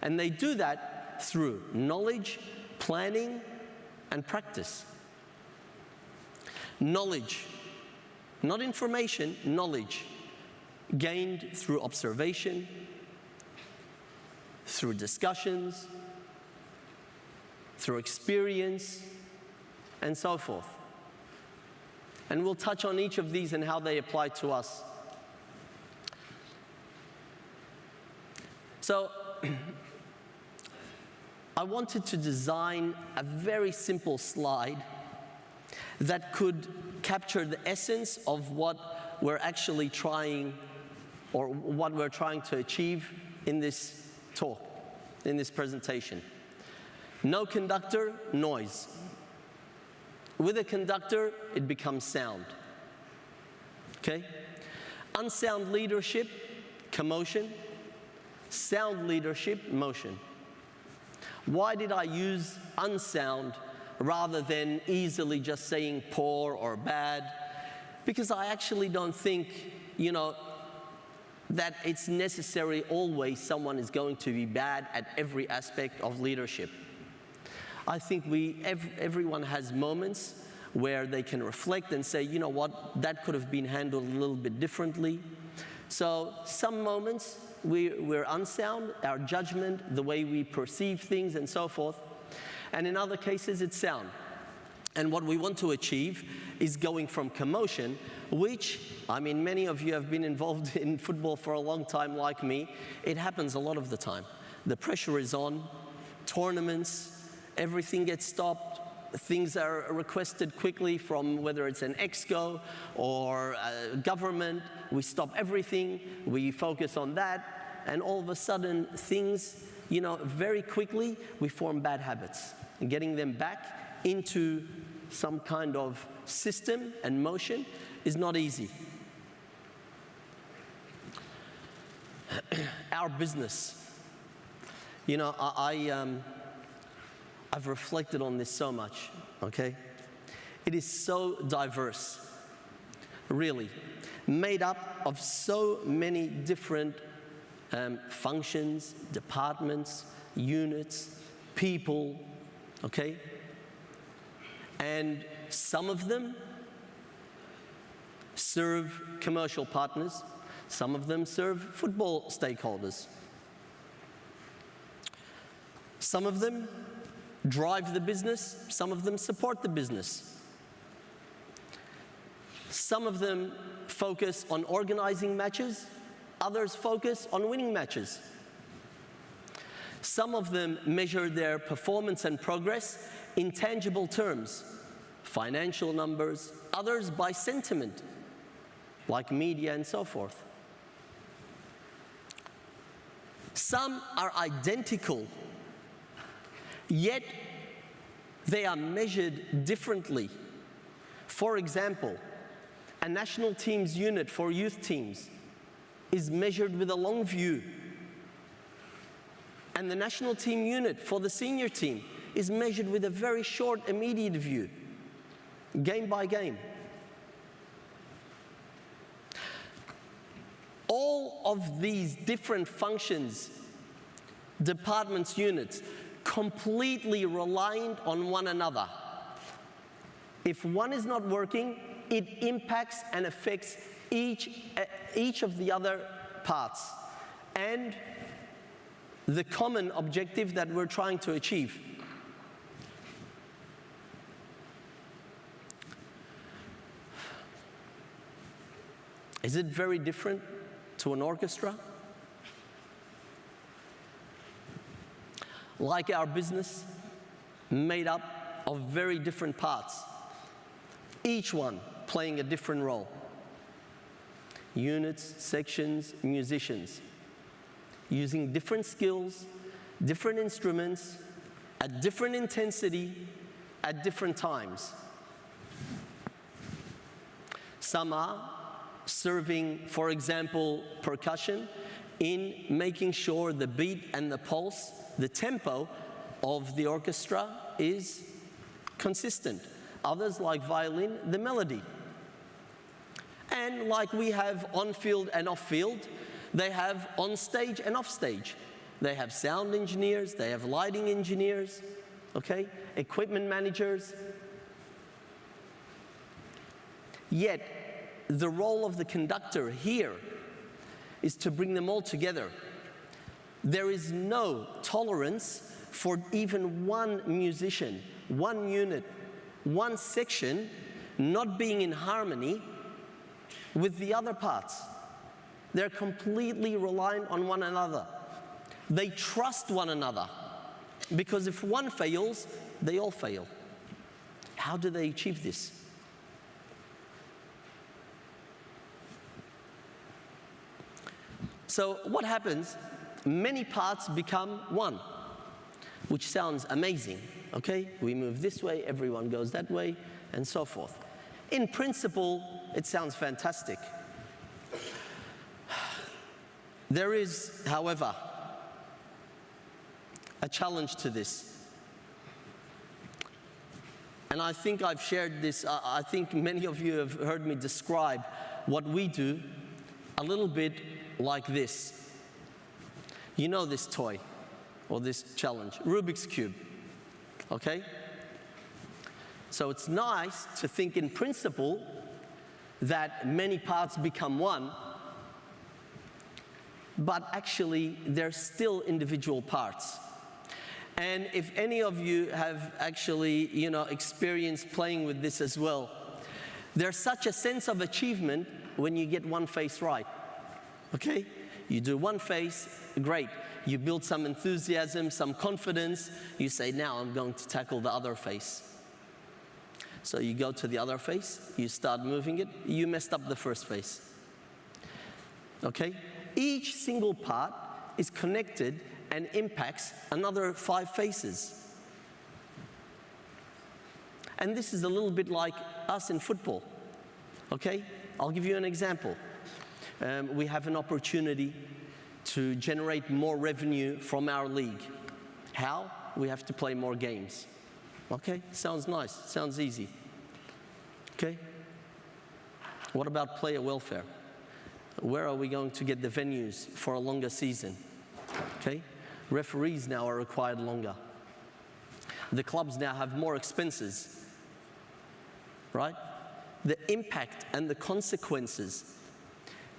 And they do that through knowledge, planning, and practice. Knowledge, not information, knowledge, gained through observation, through discussions, through experience, and so forth. And we'll touch on each of these and how they apply to us. So, I wanted to design a very simple slide that could capture the essence of what we're actually trying, or what we're trying to achieve in this talk, in this presentation. No conductor, noise. With a conductor, it becomes sound, okay? Unsound leadership, commotion. Sound leadership, motion. Why did I use unsound rather than easily just saying poor or bad? Because I actually don't think, you know, that it's necessary always someone is going to be bad at every aspect of leadership. I think everyone has moments where they can reflect and say, you know what, that could have been handled a little bit differently. So some moments we're unsound, our judgment, the way we perceive things, and so forth. And in other cases, it's sound. And what we want to achieve is going from commotion, which, I mean, many of you have been involved in football for a long time like me. It happens a lot of the time. The pressure is on, tournaments, everything gets stopped, things are requested quickly from whether it's an exco or government. We stop everything, we focus on that, and all of a sudden things, very quickly we form bad habits. And getting them back into some kind of system and motion is not easy. Our business. I've reflected on this so much, okay? It is so diverse, really, made up of so many different functions, departments, units, people, okay? And some of them serve commercial partners, some of them serve football stakeholders. Some of them drive the business, some of them support the business. Some of them focus on organizing matches, others focus on winning matches. Some of them measure their performance and progress in tangible terms, financial numbers, others by sentiment, like media and so forth. Some are identical, yet they are measured differently. For example, a national teams unit for youth teams is measured with a long view, and the national team unit for the senior team is measured with a very short, immediate view, game by game. All of these different functions, departments, units, completely reliant on one another. If one is not working, it impacts and affects each of the other parts and the common objective that we're trying to achieve. Is it very different to an orchestra? Like our business, made up of very different parts, each one playing a different role. Units, sections, musicians, using different skills, different instruments, at different intensity, at different times. Some are serving, for example, percussion in making sure the beat and the pulse, the tempo of the orchestra is consistent. Others, like violin, the melody. And like we have on-field and off-field, they have on-stage and off-stage. They have sound engineers, they have lighting engineers, okay? Equipment managers. Yet, the role of the conductor here is to bring them all together. There is no tolerance for even one musician, one unit, one section not being in harmony with the other parts. They're completely reliant on one another. They trust one another, because if one fails, they all fail. How do they achieve this? So what happens? Many parts become one, which sounds amazing, okay? We move this way, everyone goes that way, and so forth. In principle, it sounds fantastic. There is, however, a challenge to this. And I think I've shared this, I think many of you have heard me describe what we do a little bit like this. You know this toy, or this challenge, Rubik's Cube, okay? So it's nice to think in principle that many parts become one, but actually they're still individual parts. And if any of you have actually, experienced playing with this as well, there's such a sense of achievement when you get one face right, okay? You do one face, great. You build some enthusiasm, some confidence. You say, now I'm going to tackle the other face. So you go to the other face, you start moving it, you messed up the first face. Okay? Each single part is connected and impacts another 5 faces. And this is a little bit like us in football. Okay? I'll give you an example. We have an opportunity to generate more revenue from our league. How? We have to play more games. Okay? Sounds nice, sounds easy. Okay? What about player welfare? Where are we going to get the venues for a longer season? Okay? Referees now are required longer. The clubs now have more expenses, right? The impact and the consequences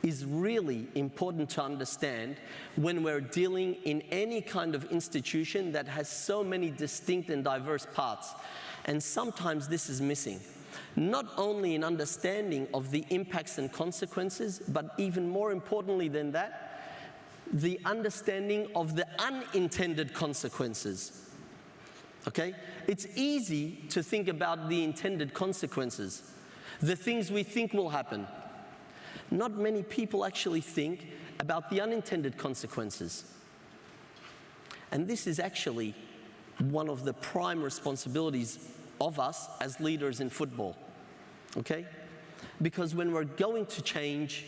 is really important to understand when we're dealing in any kind of institution that has so many distinct and diverse parts. And sometimes this is missing. Not only in understanding of the impacts and consequences, but even more importantly than that, the understanding of the unintended consequences. Okay? It's easy to think about the intended consequences, the things we think will happen. Not many people actually think about the unintended consequences. And this is actually one of the prime responsibilities of us as leaders in football. Okay? Because when we're going to change,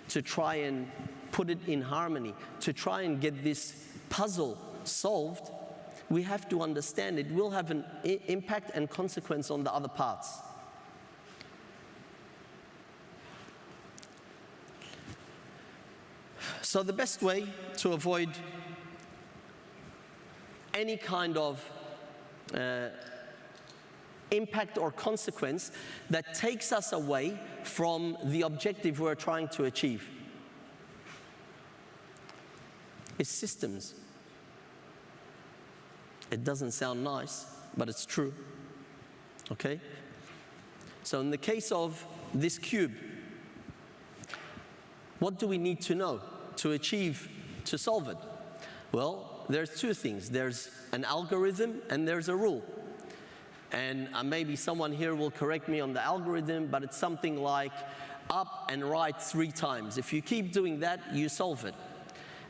to try and put it in harmony, to try and get this puzzle solved, we have to understand it will have an impact and consequence on the other parts. So the best way to avoid any kind of impact or consequence that takes us away from the objective we're trying to achieve is systems. It doesn't sound nice, but it's true. Okay? So in the case of this cube, what do we need to know to achieve, to solve it? Well, there's 2 things. There's an algorithm and there's a rule. And maybe someone here will correct me on the algorithm, but it's something like up and right 3 times. If you keep doing that, you solve it.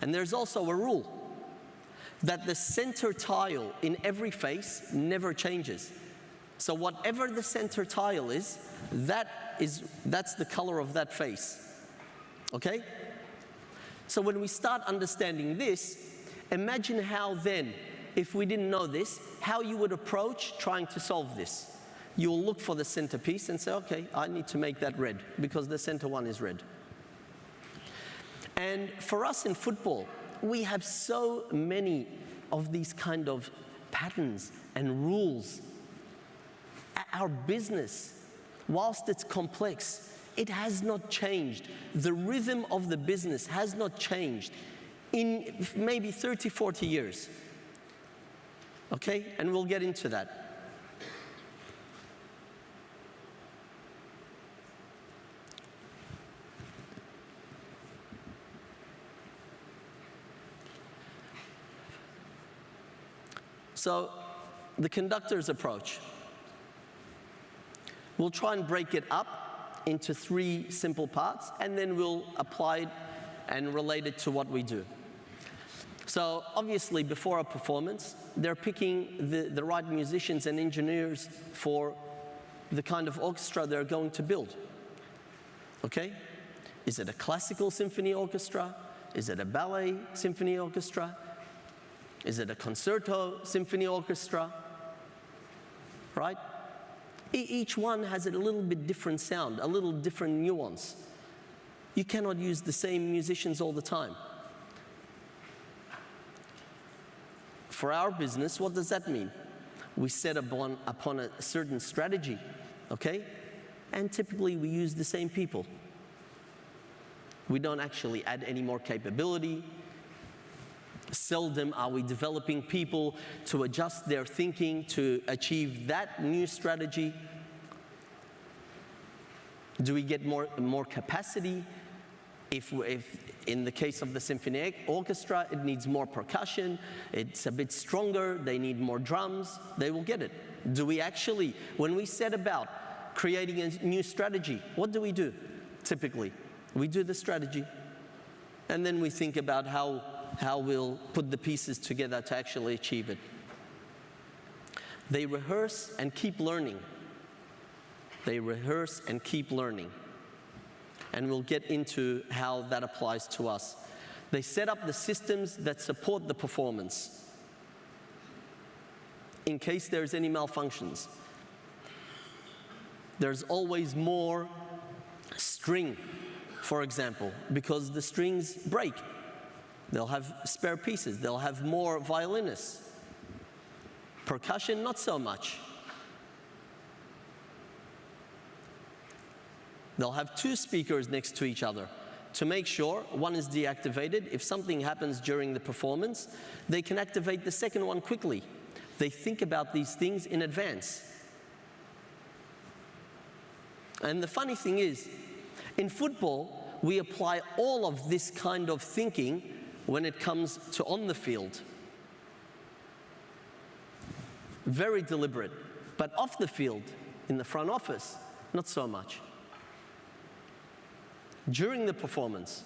And there's also a rule that the center tile in every face never changes. So whatever the center tile is, that's the color of that face. Okay? So when we start understanding this, imagine how then, if we didn't know this, how you would approach trying to solve this. You'll look for the centerpiece and say, okay, I need to make that red because the center one is red. And for us in football, we have so many of these kind of patterns and rules. Our business, whilst it's complex, it has not changed. The rhythm of the business has not changed in maybe 30, 40 years. Okay? And we'll get into that. So, the conductor's approach. We'll try and break it up into 3 simple parts, and then we'll apply it and relate it to what we do. So, obviously, before a performance, they're picking the right musicians and engineers for the kind of orchestra they're going to build. Okay? Is it a classical symphony orchestra? Is it a ballet symphony orchestra? Is it a concerto symphony orchestra? Right? Each one has a little bit different sound, a little different nuance. You cannot use the same musicians all the time. For our business, what does that mean? We set upon a certain strategy, okay? And typically we use the same people. We don't actually add any more capability. Seldom are we developing people to adjust their thinking to achieve that new strategy. Do we get more capacity If in the case of the symphony orchestra, it needs more percussion, it's a bit stronger, they need more drums, they will get it. Do we actually, when we set about creating a new strategy, what do we do typically? We do the strategy, and then we think about how we'll put the pieces together to actually achieve it. They rehearse and keep learning. They rehearse and keep learning. And we'll get into how that applies to us. They set up the systems that support the performance in case there's any malfunctions. There's always more string, for example, because the strings break. They'll have spare pieces. They'll have more violinists. Percussion, not so much. They'll have two speakers next to each other to make sure one is deactivated. If something happens during the performance, they can activate the second one quickly. They think about these things in advance. And the funny thing is, in football, we apply all of this kind of thinking when it comes to on the field. Very deliberate. But off the field, in the front office, not so much. During the performance,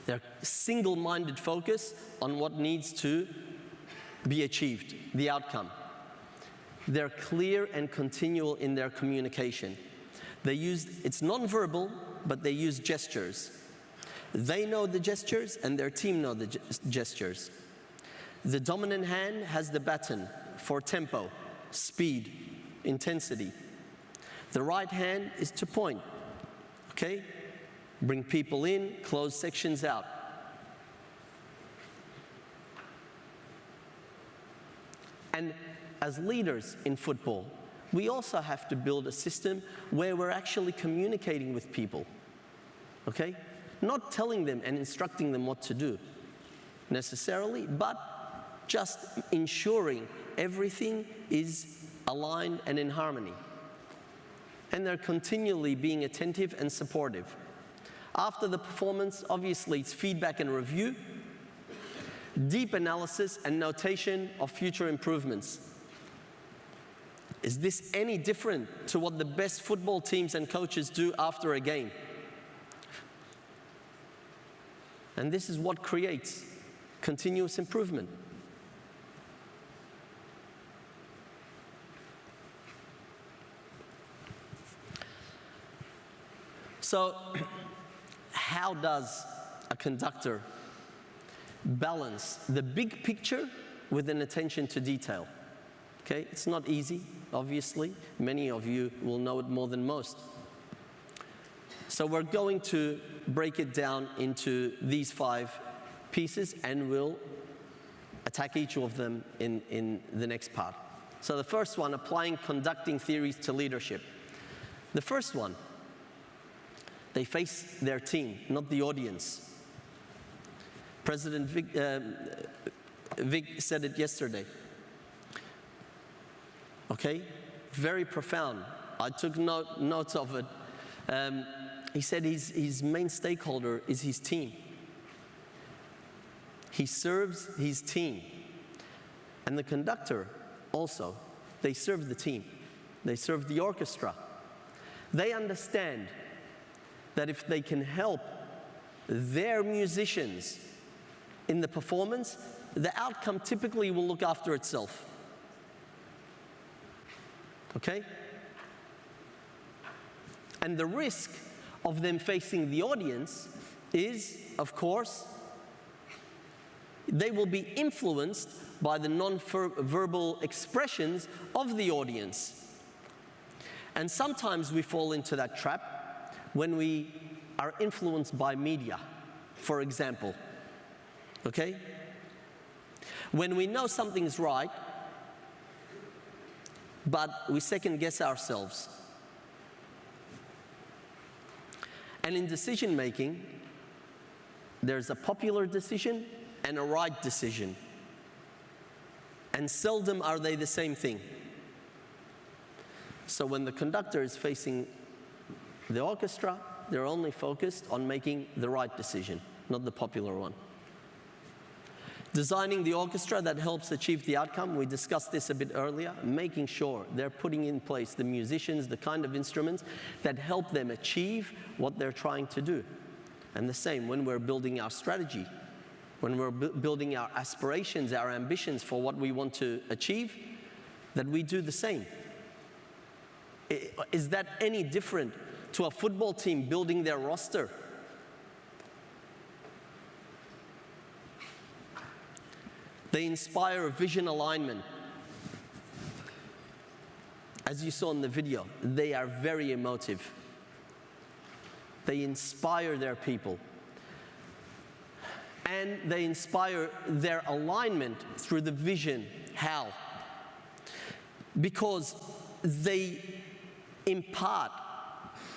their single-minded focus on what needs to be achieved, the outcome. They're clear and continual in their communication. It's non-verbal, but they use gestures. They know the gestures, and their team know the gestures. The dominant hand has the baton for tempo, speed, intensity. The right hand is to point. Okay? Bring people in, close sections out. And as leaders in football, we also have to build a system where we're actually communicating with people. Okay? Not telling them and instructing them what to do necessarily, but just ensuring everything is aligned and in harmony. And they're continually being attentive and supportive. After the performance, obviously it's feedback and review, deep analysis and notation of future improvements. Is this any different to what the best football teams and coaches do after a game? And this is what creates continuous improvement. So, how does a conductor balance the big picture with an attention to detail? Okay, it's not easy, obviously. Many of you will know it more than most. So we're going to break it down into these 5 pieces, and we'll attack each of them in the next part. So the first one, applying conducting theories to leadership. The first one, they face their team, not the audience. President Vic said it yesterday. Okay? Very profound. I took notes of it. He said his main stakeholder is his team. He serves his team. And the conductor also, they serve the team. They serve the orchestra. They understand that if they can help their musicians in the performance, the outcome typically will look after itself. Okay? And the risk of them facing the audience is, of course, they will be influenced by the non-verbal expressions of the audience. And sometimes we fall into that trap when we are influenced by media, for example. Okay? When we know something's right, but we second guess ourselves. And in decision making, there's a popular decision and a right decision. And seldom are they the same thing. So when the conductor is facing the orchestra, They're only focused on making the right decision, not the popular one. Designing the orchestra that helps achieve the outcome, we discussed this a bit earlier, making sure they're putting in place the musicians, the kind of instruments that help them achieve what they're trying to do. And the same when we're building our strategy, when we're building our aspirations, our ambitions for what we want to achieve, that we do the same. Is that any different to a football team building their roster? They inspire a vision alignment. As you saw in the video, they are very emotive. They inspire their people. And they inspire their alignment through the vision. How? Because they impart,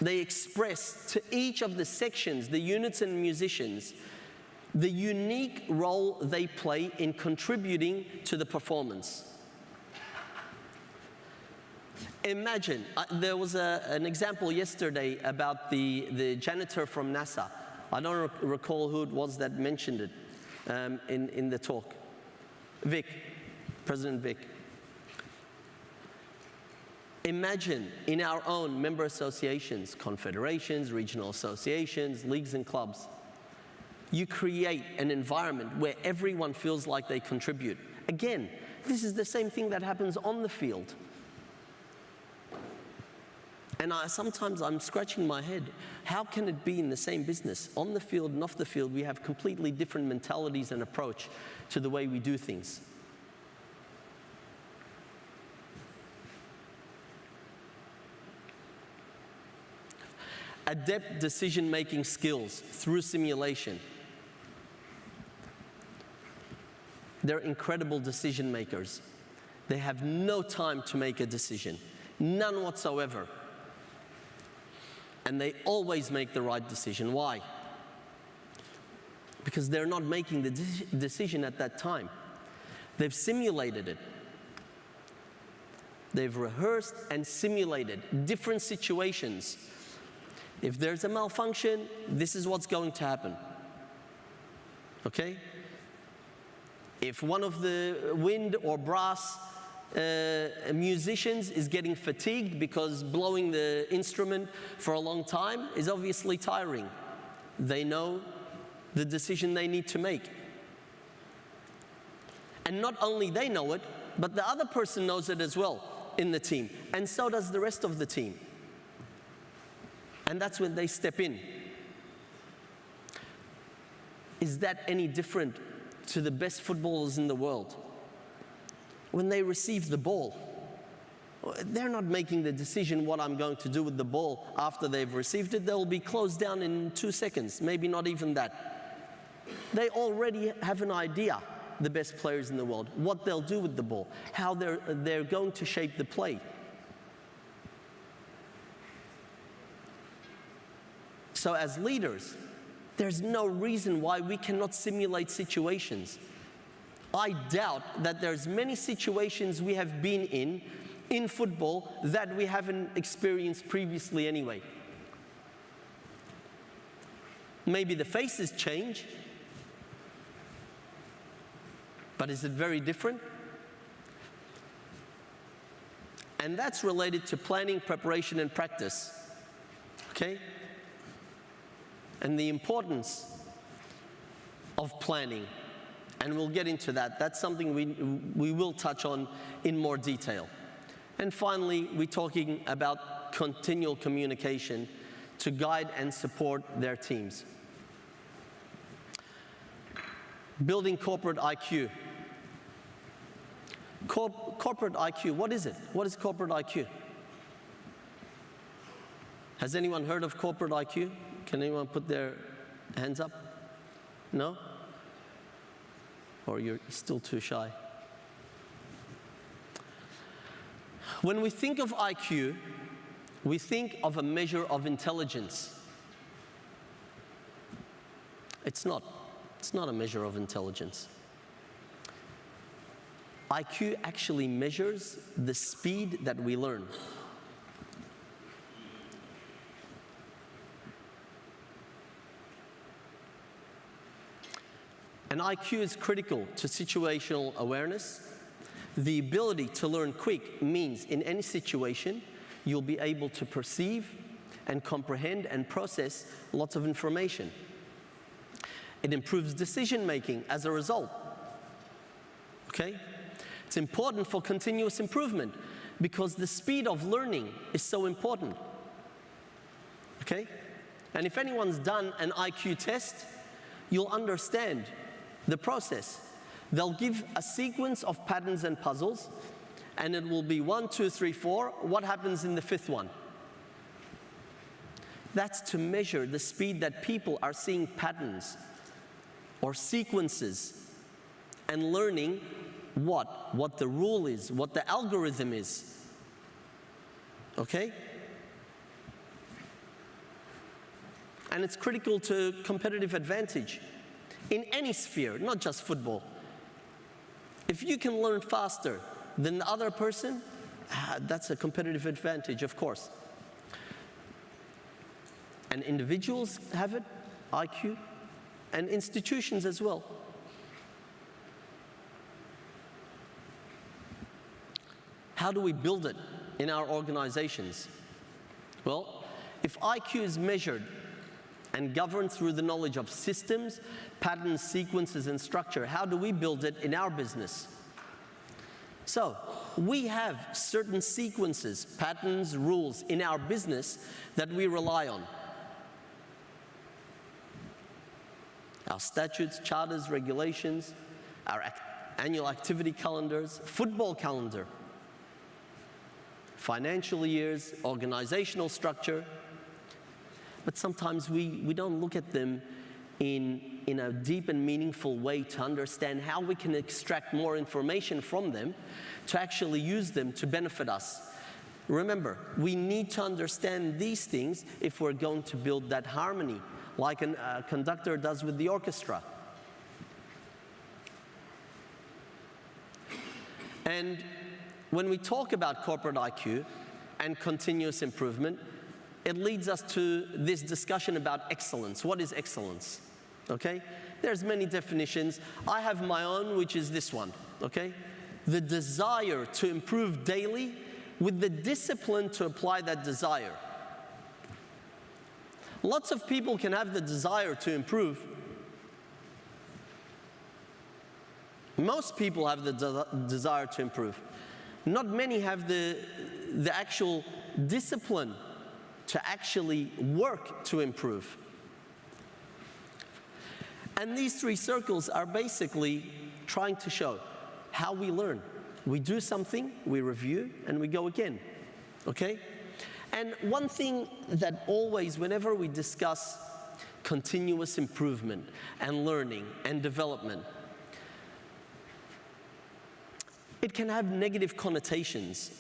they express to each of the sections, the units and musicians, the unique role they play in contributing to the performance. Imagine, there was an example yesterday about the janitor from NASA. I don't recall who it was that mentioned it in the talk. Vic, President Vic. Imagine in our own member associations, confederations, regional associations, leagues and clubs, you create an environment where everyone feels like they contribute. Again, this is the same thing that happens on the field. And sometimes I'm scratching my head. How can it be in the same business? On the field and off the field, we have completely different mentalities and approach to the way we do things. Adept decision-making skills through simulation. They're incredible decision makers. They have no time to make a decision, none whatsoever. And they always make the right decision. Why? Because they're not making the decision at that time. They've simulated it. They've rehearsed and simulated different situations. If there's a malfunction, this is what's going to happen. Okay? If one of the wind or brass musicians is getting fatigued because blowing the instrument for a long time is obviously tiring, they know the decision they need to make. And not only they know it, but the other person knows it as well in the team, and so does the rest of the team. And that's when they step in. Is that any different to the best footballers in the world? When they receive the ball, they're not making the decision what I'm going to do with the ball after they've received it. They'll be closed down in 2 seconds, maybe not even that. They already have an idea, the best players in the world, what they'll do with the ball, how they're going to shape the play. So as leaders, there's no reason why we cannot simulate situations. I doubt that there's many situations we have been in football that we haven't experienced previously anyway. Maybe the faces change, but is it very different? And that's related to planning, preparation, and practice. Okay? And the importance of planning. And we'll get into that. That's something we will touch on in more detail. And finally, we're talking about continual communication to guide and support their teams. Building corporate IQ. Corporate IQ, what is it? What is corporate IQ? Has anyone heard of corporate IQ? Can anyone put their hands up? No? Or you're still too shy? When we think of IQ, we think of a measure of intelligence. It's not. It's not a measure of intelligence. IQ actually measures the speed that we learn. And IQ is critical to situational awareness. The ability to learn quick means in any situation, you'll be able to perceive and comprehend and process lots of information. It improves decision making as a result. Okay? It's important for continuous improvement because the speed of learning is so important. Okay? And if anyone's done an IQ test, you'll understand the process. They'll give a sequence of patterns and puzzles, and it will be 1, 2, 3, 4. What happens in the fifth one? That's to measure the speed that people are seeing patterns or sequences and learning what the rule is, what the algorithm is. Okay? And it's critical to competitive advantage in any sphere, not just football. If you can learn faster than the other person, that's a competitive advantage, of course. And individuals have it, IQ, and institutions as well. How do we build it in our organizations? Well, if IQ is measured and governed through the knowledge of systems, patterns, sequences, and structure, how do we build it in our business? So, we have certain sequences, patterns, rules in our business that we rely on. Our statutes, charters, regulations, our annual activity calendars, football calendar, financial years, organizational structure. But sometimes we don't look at them in a deep and meaningful way to understand how we can extract more information from them to actually use them to benefit us. Remember, we need to understand these things if we're going to build that harmony, like a conductor does with the orchestra. And when we talk about corporate IQ and continuous improvement, it leads us to this discussion about excellence. What is excellence? Okay? There's many definitions. I have my own, which is this one. Okay? The desire to improve daily with the discipline to apply that desire. Lots of people can have the desire to improve. Most people have the desire to improve. Not many have the actual discipline to actually work to improve. And these three circles are basically trying to show how we learn. We do something, we review, and we go again. Okay? And one thing that always, whenever we discuss continuous improvement and learning and development, it can have negative connotations.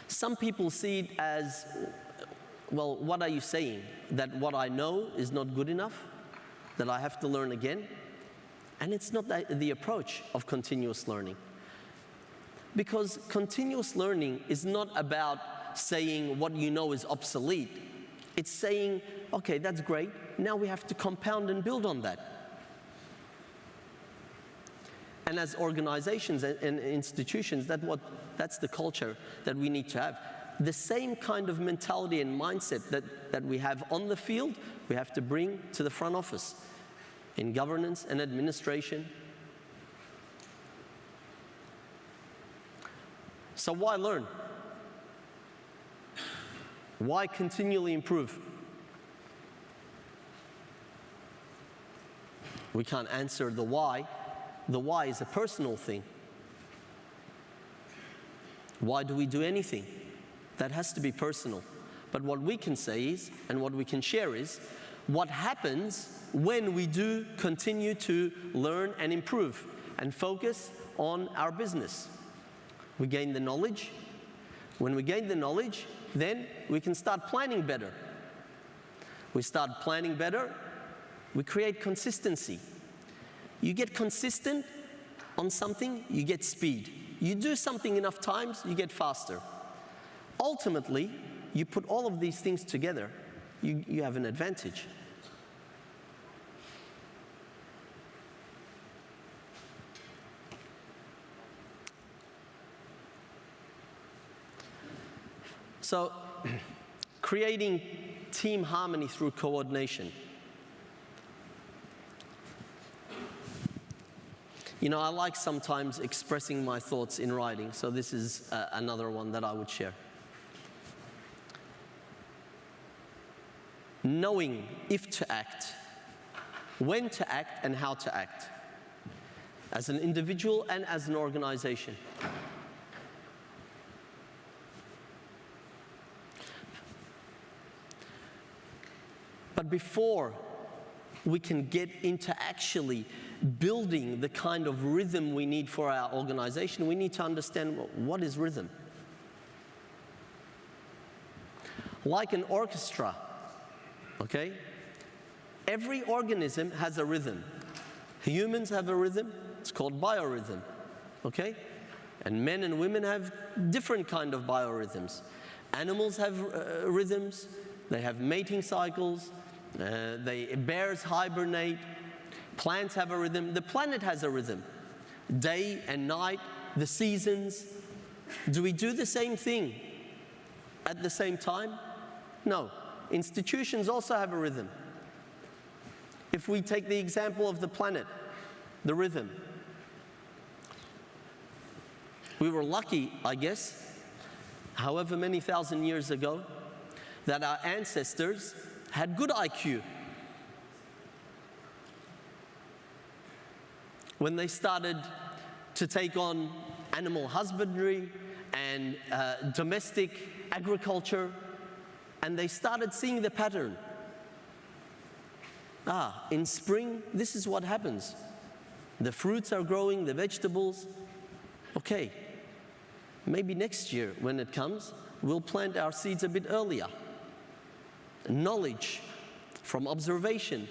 Some people see it as, well, what are you saying? That what I know is not good enough? That I have to learn again? And it's not the approach of continuous learning. Because continuous learning is not about saying what you know is obsolete. It's saying, okay, that's great. Now we have to compound and build on that. And as organizations and institutions, that's the culture that we need to have. The same kind of mentality and mindset that we have on the field, we have to bring to the front office in governance and administration. So why learn? Why continually improve? We can't answer the why. The why is a personal thing. Why do we do anything? That has to be personal. But what we can say is, and what we can share is, what happens when we do continue to learn and improve and focus on our business. We gain the knowledge. When we gain the knowledge, then we can start planning better. We start planning better, we create consistency. You get consistent on something, you get speed. You do something enough times, you get faster. Ultimately, you put all of these things together, you have an advantage. So, creating team harmony through coordination. You know, I like sometimes expressing my thoughts in writing, so this is another one that I would share. Knowing if to act, when to act, and how to act, as an individual and as an organization. But before we can get into actually building the kind of rhythm we need for our organization, we need to understand what is rhythm. Like an orchestra, okay? Every organism has a rhythm. Humans have a rhythm, it's called biorhythm, okay? And men and women have different kind of biorhythms. Animals have rhythms, they have mating cycles, bears hibernate, plants have a rhythm, the planet has a rhythm. Day and night, the seasons. Do we do the same thing at the same time? No. Institutions also have a rhythm. If we take the example of the planet, the rhythm. We were lucky, I guess, however many thousand years ago, that our ancestors had good IQ. When they started to take on animal husbandry and domestic agriculture, and they started seeing the pattern. In spring, this is what happens. The fruits are growing, the vegetables. Okay, maybe next year when it comes, we'll plant our seeds a bit earlier. Knowledge from observation,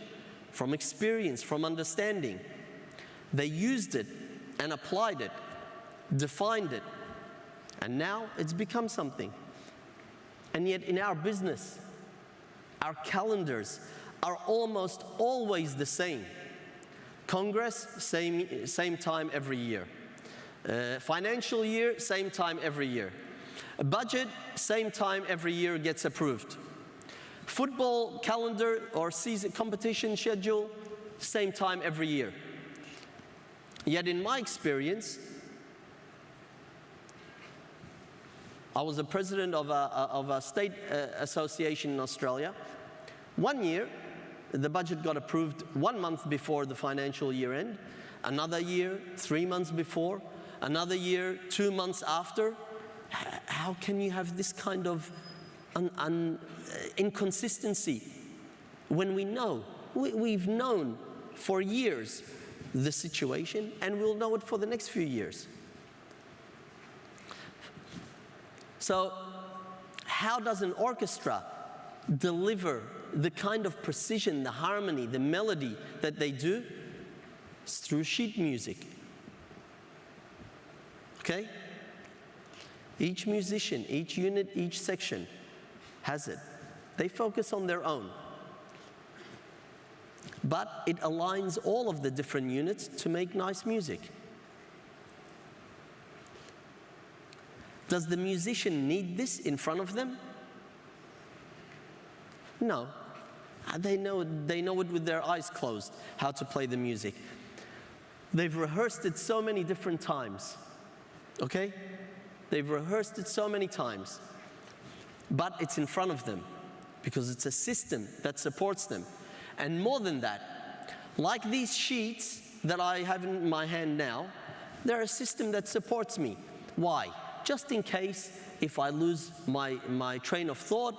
from experience, from understanding. They used it and applied it, defined it, and now it's become something. And yet in our business, our calendars are almost always the same. Congress, same time every year. Financial year, same time every year. A budget, same time every year gets approved. Football calendar or season competition schedule, same time every year. Yet in my experience, I was a president of a state association in Australia. One year, the budget got approved 1 month before the financial year end. Another year, 3 months before. Another year, 2 months after. How can you have this kind of inconsistency when we know, we've known for years the situation, and we'll know it for the next few years. So how does an orchestra deliver the kind of precision, the harmony, the melody that they do? It's through sheet music. Okay? Each musician, each unit, each section has it. They focus on their own. But it aligns all of the different units to make nice music. Does the musician need this in front of them? No. They know it with their eyes closed, how to play the music. They've rehearsed it so many different times. Okay? They've rehearsed it so many times. But it's in front of them because it's a system that supports them. And more than that, like these sheets that I have in my hand now, they're a system that supports me. Why? Just in case if I lose my train of thought,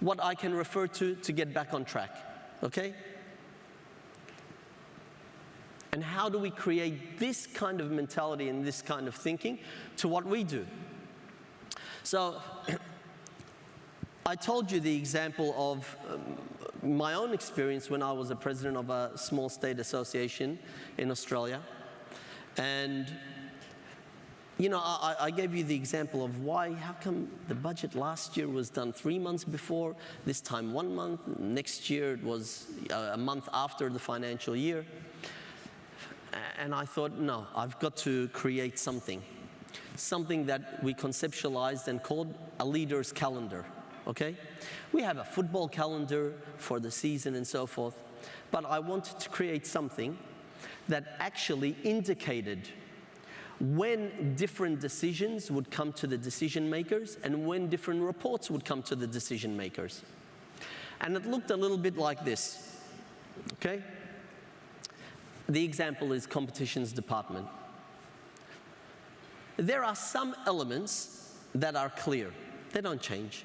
what I can refer to get back on track. Okay? And how do we create this kind of mentality and this kind of thinking to what we do? So, I told you the example of my own experience when I was a president of a small state association in Australia. And, you know, I gave you the example of how come the budget last year was done 3 months before, this time 1 month, next year it was a month after the financial year. And I thought, no, I've got to create something. something that we conceptualized and called a leader's calendar, okay? We have a football calendar for the season and so forth, but I wanted to create something that actually indicated when different decisions would come to the decision makers and when different reports would come to the decision makers. And it looked a little bit like this, okay? The example is competitions department. There are some elements that are clear. They don't change,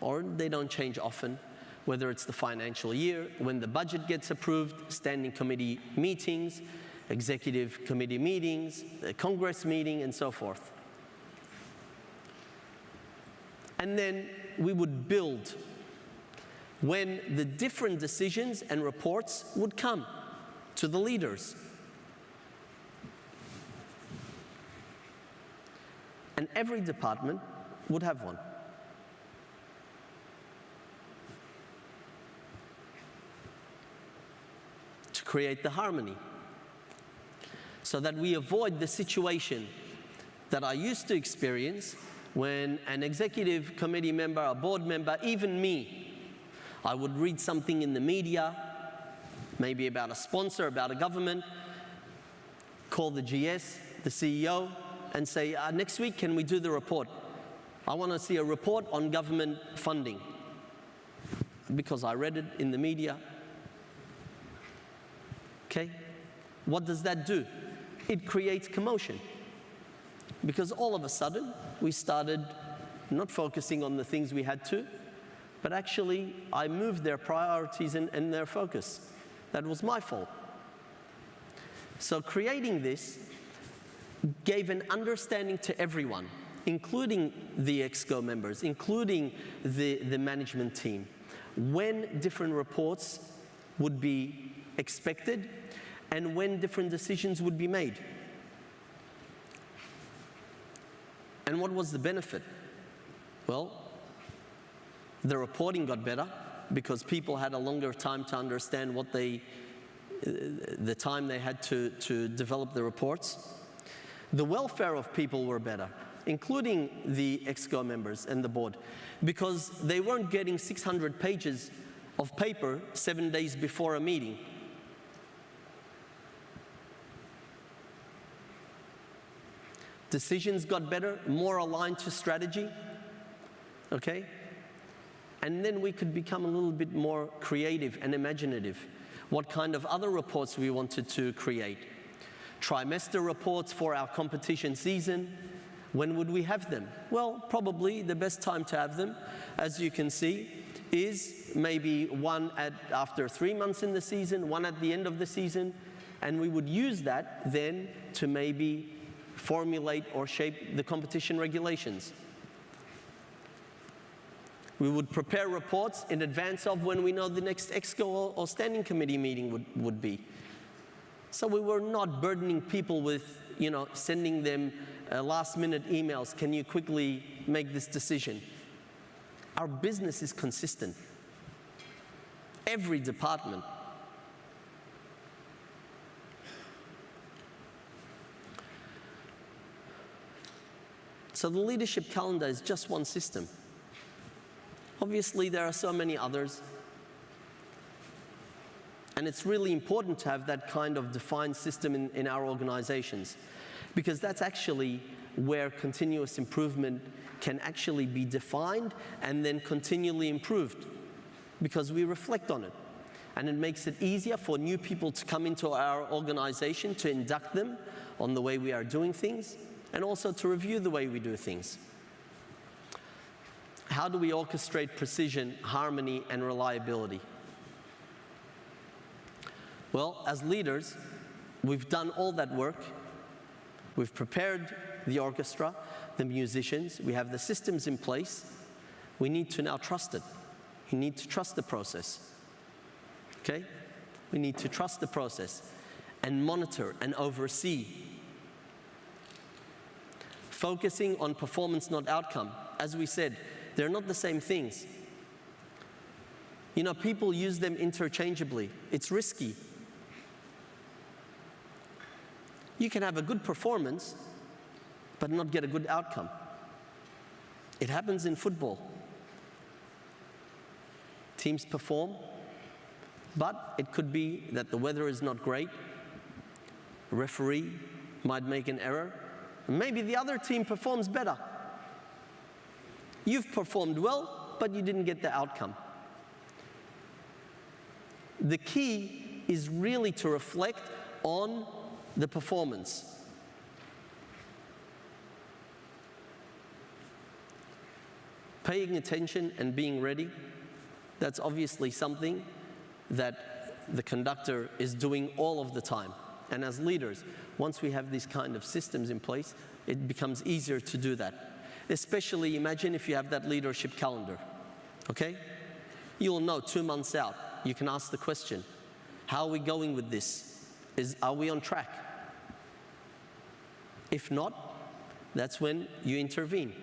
or they don't change often, whether it's the financial year, when the budget gets approved, standing committee meetings, executive committee meetings, the Congress meeting, and so forth. And then we would build when the different decisions and reports would come to the leaders. And every department would have one. To create the harmony, so that we avoid the situation that I used to experience when an executive committee member, a board member, even me, I would read something in the media, maybe about a sponsor, about a government, call the GS, the CEO, and say, next week, can we do the report? I want to see a report on government funding. Because I read it in the media. Okay? What does that do? It creates commotion. Because all of a sudden, we started not focusing on the things we had to, but actually, I moved their priorities and their focus. That was my fault. So creating this gave an understanding to everyone, including the ExCo members, including the management team, when different reports would be expected and when different decisions would be made. And what was the benefit? Well, the reporting got better because people had a longer time to understand what the time they had to develop the reports. The welfare of people were better, including the ExCo members and the board, because they weren't getting 600 pages of paper 7 days before a meeting. Decisions got better, more aligned to strategy, okay? And then we could become a little bit more creative and imaginative. What kind of other reports we wanted to create. Trimester reports for our competition season. When would we have them? Well, probably the best time to have them, as you can see, is maybe one after 3 months in the season, one at the end of the season, and we would use that then to maybe formulate or shape the competition regulations. We would prepare reports in advance of when we know the next ExCo or standing committee meeting would be. So we were not burdening people with, sending them last-minute emails. Can you quickly make this decision? Our business is consistent. Every department. So the leadership calendar is just one system. Obviously, there are so many others. And it's really important to have that kind of defined system in our organizations, because that's actually where continuous improvement can actually be defined and then continually improved, because we reflect on it. And it makes it easier for new people to come into our organization, to induct them on the way we are doing things, and also to review the way we do things. How do we orchestrate precision, harmony, and reliability? Well, as leaders, we've done all that work. We've prepared the orchestra, the musicians. We have the systems in place. We need to now trust it. We need to trust the process. Okay? We need to trust the process and monitor and oversee. Focusing on performance, not outcome. As we said, they're not the same things. People use them interchangeably. It's risky. You can have a good performance but not get a good outcome. It happens in football. Teams perform, but it could be that the weather is not great. A referee might make an error. Maybe the other team performs better. You've performed well, but you didn't get the outcome. The key is really to reflect on the performance. Paying attention and being ready, that's obviously something that the conductor is doing all of the time. And as leaders, once we have these kind of systems in place, it becomes easier to do that. Especially imagine if you have that leadership calendar, okay? You'll know 2 months out, you can ask the question, how are we going with this? Are we on track? If not, that's when you intervene.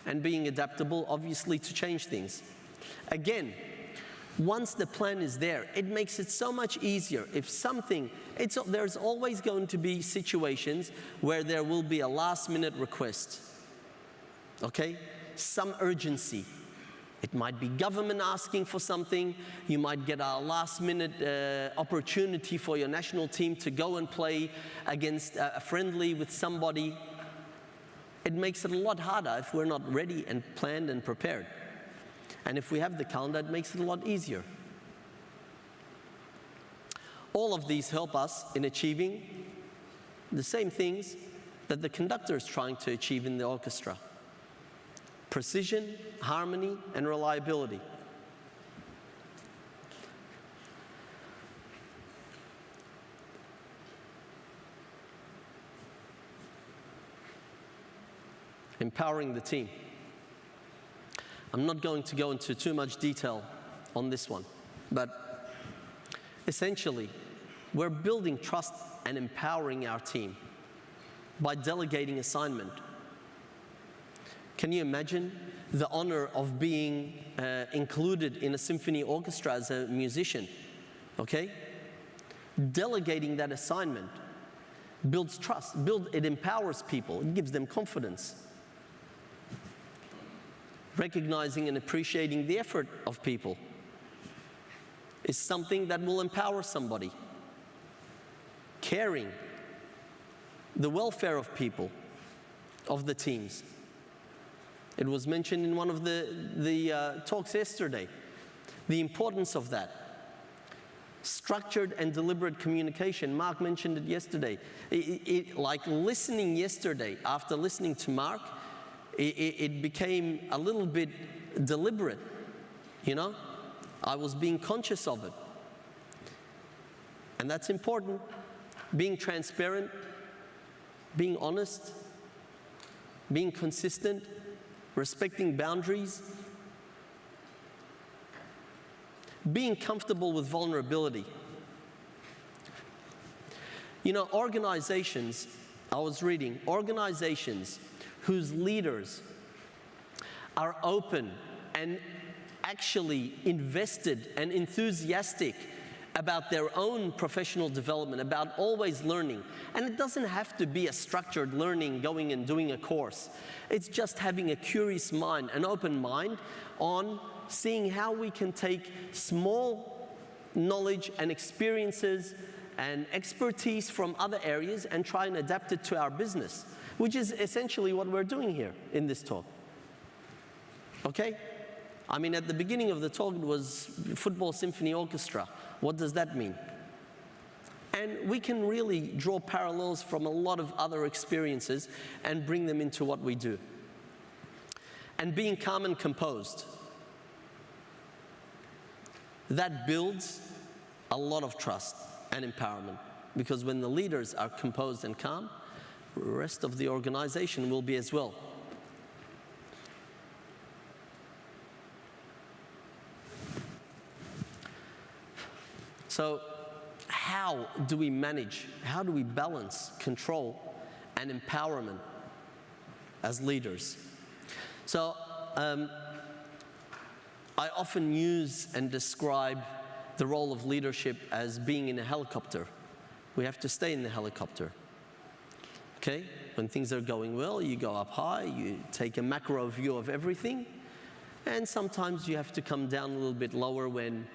And being adaptable, obviously, to change things. Again, once the plan is there, it makes it so much easier. If something, there's always going to be situations where there will be a last-minute request, okay? Some urgency. It might be government asking for something. You might get a last-minute opportunity for your national team to go and play against a friendly with somebody. It makes it a lot harder if we're not ready and planned and prepared. And if we have the calendar, it makes it a lot easier. All of these help us in achieving the same things that the conductor is trying to achieve in the orchestra: precision, harmony, and reliability. Empowering the team. I'm not going to go into too much detail on this one, but essentially, we're building trust and empowering our team by delegating assignment. Can you imagine the honor of being included in a symphony orchestra as a musician? Okay? Delegating that assignment builds trust, it empowers people, it gives them confidence. Recognizing and appreciating the effort of people is something that will empower somebody. Caring the welfare of people, of the teams. It was mentioned in one of the talks yesterday, the importance of that. Structured and deliberate communication. Mark mentioned it yesterday. Like listening yesterday, after listening to Mark, it became a little bit deliberate, you know? I was being conscious of it. And that's important. Being transparent, being honest, being consistent, respecting boundaries, being comfortable with vulnerability. You know, organizations, I was reading, organizations whose leaders are open and actually invested and enthusiastic about their own professional development, about always learning. And it doesn't have to be a structured learning, going and doing a course. It's just having a curious mind, an open mind on seeing how we can take small knowledge and experiences and expertise from other areas and try and adapt it to our business, which is essentially what we're doing here in this talk. Okay? I mean, at the beginning of the talk, it was Football Symphony Orchestra. What does that mean? And we can really draw parallels from a lot of other experiences and bring them into what we do. And being calm and composed. That builds a lot of trust and empowerment, because when the leaders are composed and calm, the rest of the organization will be as well. So how do we manage, how do we balance control and empowerment as leaders? So I often use and describe the role of leadership as being in a helicopter. We have to stay in the helicopter. Okay? When things are going well, you go up high, you take a macro view of everything, and sometimes you have to come down a little bit lower when,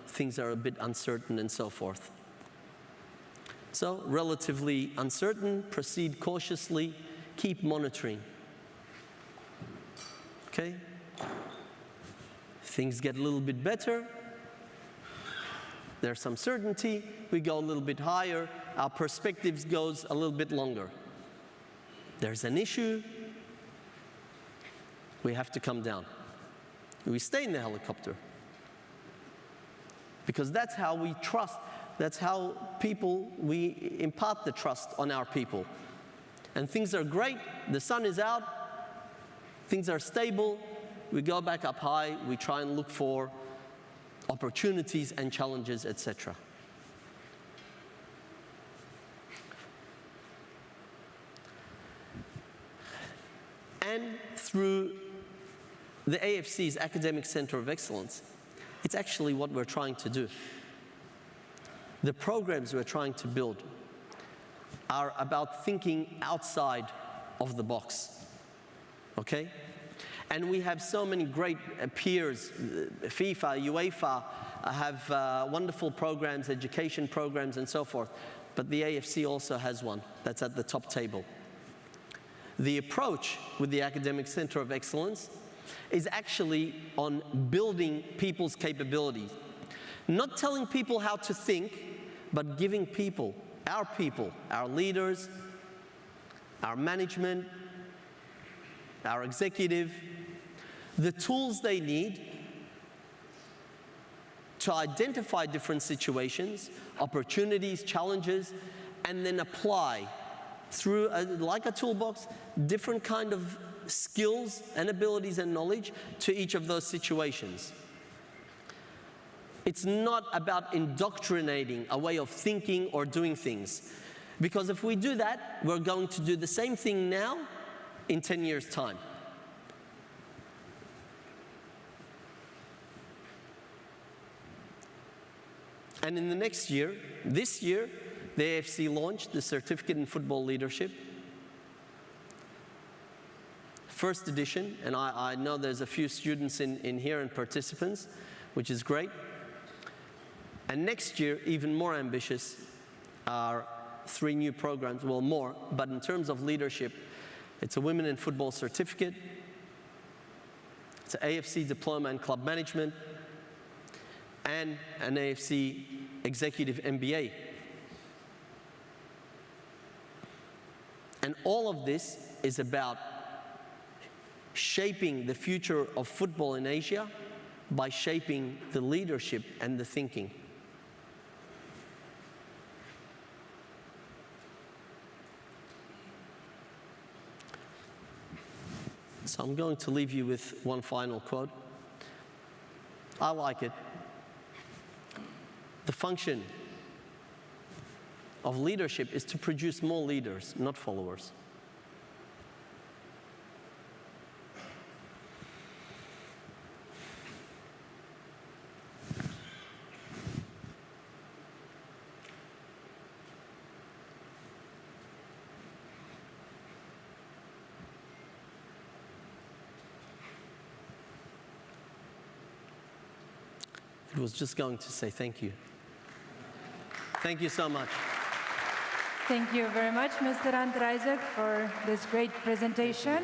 things are a bit uncertain and so forth. So, relatively uncertain, proceed cautiously, keep monitoring. Okay? Things get a little bit better. There's some certainty. We go a little bit higher. Our perspectives goes a little bit longer. There's an issue. We have to come down. We stay in the helicopter. Because that's how we trust. That's how we impart the trust on our people. And things are great. The sun is out. Things are stable. We go back up high. We try and look for opportunities and challenges, etc. And through the AFC's Academic Center of Excellence, it's actually what we're trying to do. The programs we're trying to build are about thinking outside of the box, okay? And we have so many great peers, FIFA, UEFA, have wonderful programs, education programs, and so forth. But the AFC also has one that's at the top table. The approach with the Academic Center of Excellence is actually on building people's capabilities. Not telling people how to think, but giving people, our leaders, our management, our executive, the tools they need to identify different situations, opportunities, challenges, and then apply through, like a toolbox, different kind of skills and abilities and knowledge to each of those situations. It's not about indoctrinating a way of thinking or doing things. Because if we do that, we're going to do the same thing now in 10 years' time. And in the next year, this year, the AFC launched the Certificate in Football Leadership. First edition, and I know there's a few students in here and participants, which is great. And next year, even more ambitious, are 3 new programs, well more, but in terms of leadership, it's a Women in Football Certificate, it's an AFC Diploma in Club Management, and an AFC Executive MBA. And all of this is about shaping the future of football in Asia by shaping the leadership and the thinking. So I'm going to leave you with one final quote. I like it. The function of leadership is to produce more leaders, not followers. I was just going to say thank you. Thank you so much. Thank you very much, Mr. Andrijsek, for this great presentation.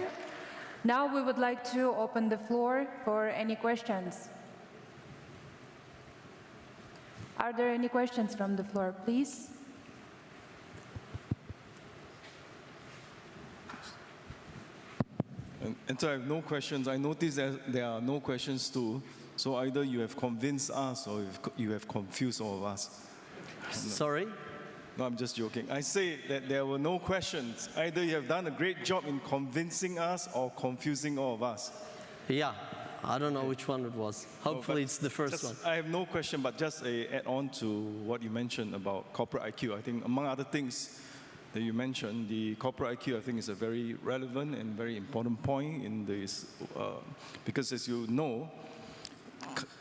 Now we would like to open the floor for any questions. Are there any questions from the floor, please? And so I have no questions. I noticed that there are no questions too. So either you have convinced us or you have confused all of us. Sorry? No, I'm just joking. I say that there were no questions. Either you have done a great job in convincing us or confusing all of us. Yeah, I don't know which one it was. Hopefully it's the first one. I have no question, but just a add-on to what you mentioned about corporate IQ. I think among other things that you mentioned, the corporate IQ, I think, is a very relevant and very important point in this, because as you know,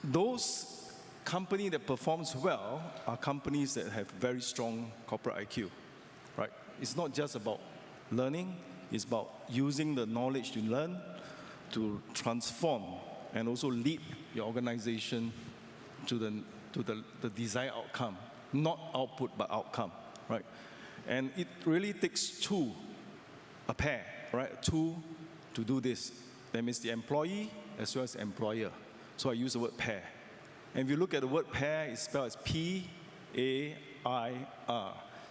those companies that performs well are companies that have very strong corporate IQ, right? It's not just about learning, it's about using the knowledge you learn to transform and also lead your organization to the desired outcome, not output but outcome, right? And it really takes a pair, right? Two to do this. That means the employee as well as the employer. So I use the word pair. And if you look at the word pair, it's spelled as P-A-I-R.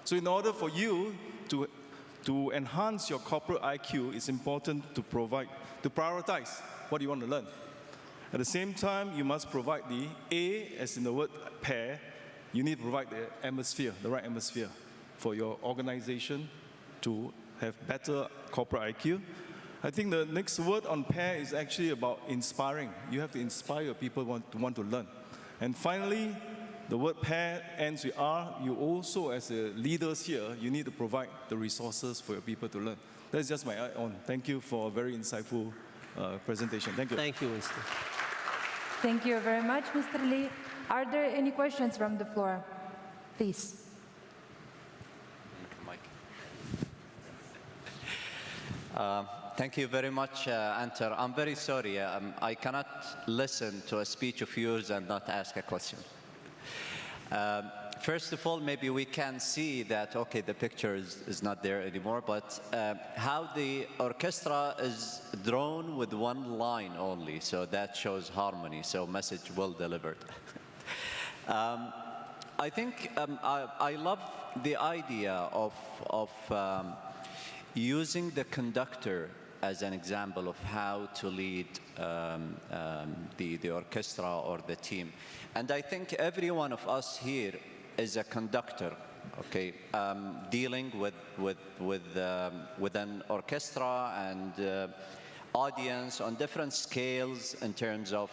So in order for you to enhance your corporate IQ, it's important to prioritize what you want to learn. At the same time, you must provide the A, as in the word pair, you need to provide the atmosphere, the right atmosphere for your organization to have better corporate IQ. I think the next word on pair is actually about inspiring. You have to inspire your people to want to learn. And finally, the word pair ends with R. You also, as leaders here, you need to provide the resources for your people to learn. That's just my eye on. Thank you for a very insightful presentation. Thank you. Thank you, Winston. Thank you very much, Mr. Lee. Are there any questions from the floor? Please. Thank you very much, Antar. I'm very sorry. I cannot listen to a speech of yours and not ask a question. First of all, maybe we can see that, okay, the picture is not there anymore, but how the orchestra is drawn with one line only, so that shows harmony, so message well delivered. I think I love the idea of using the conductor as an example of how to lead the orchestra or the team. And I think every one of us here is a conductor, okay, dealing with an orchestra and audience on different scales in terms of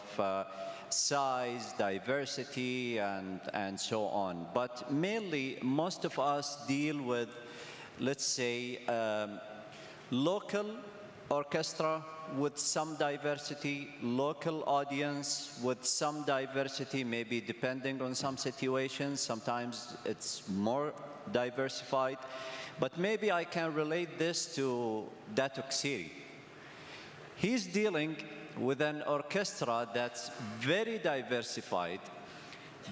size, diversity, and so on. But mainly, most of us deal with, let's say, local orchestra with some diversity, local audience with some diversity, maybe depending on some situations. Sometimes it's more diversified. But maybe I can relate this to Datuk Siri. He's dealing with an orchestra that's very diversified.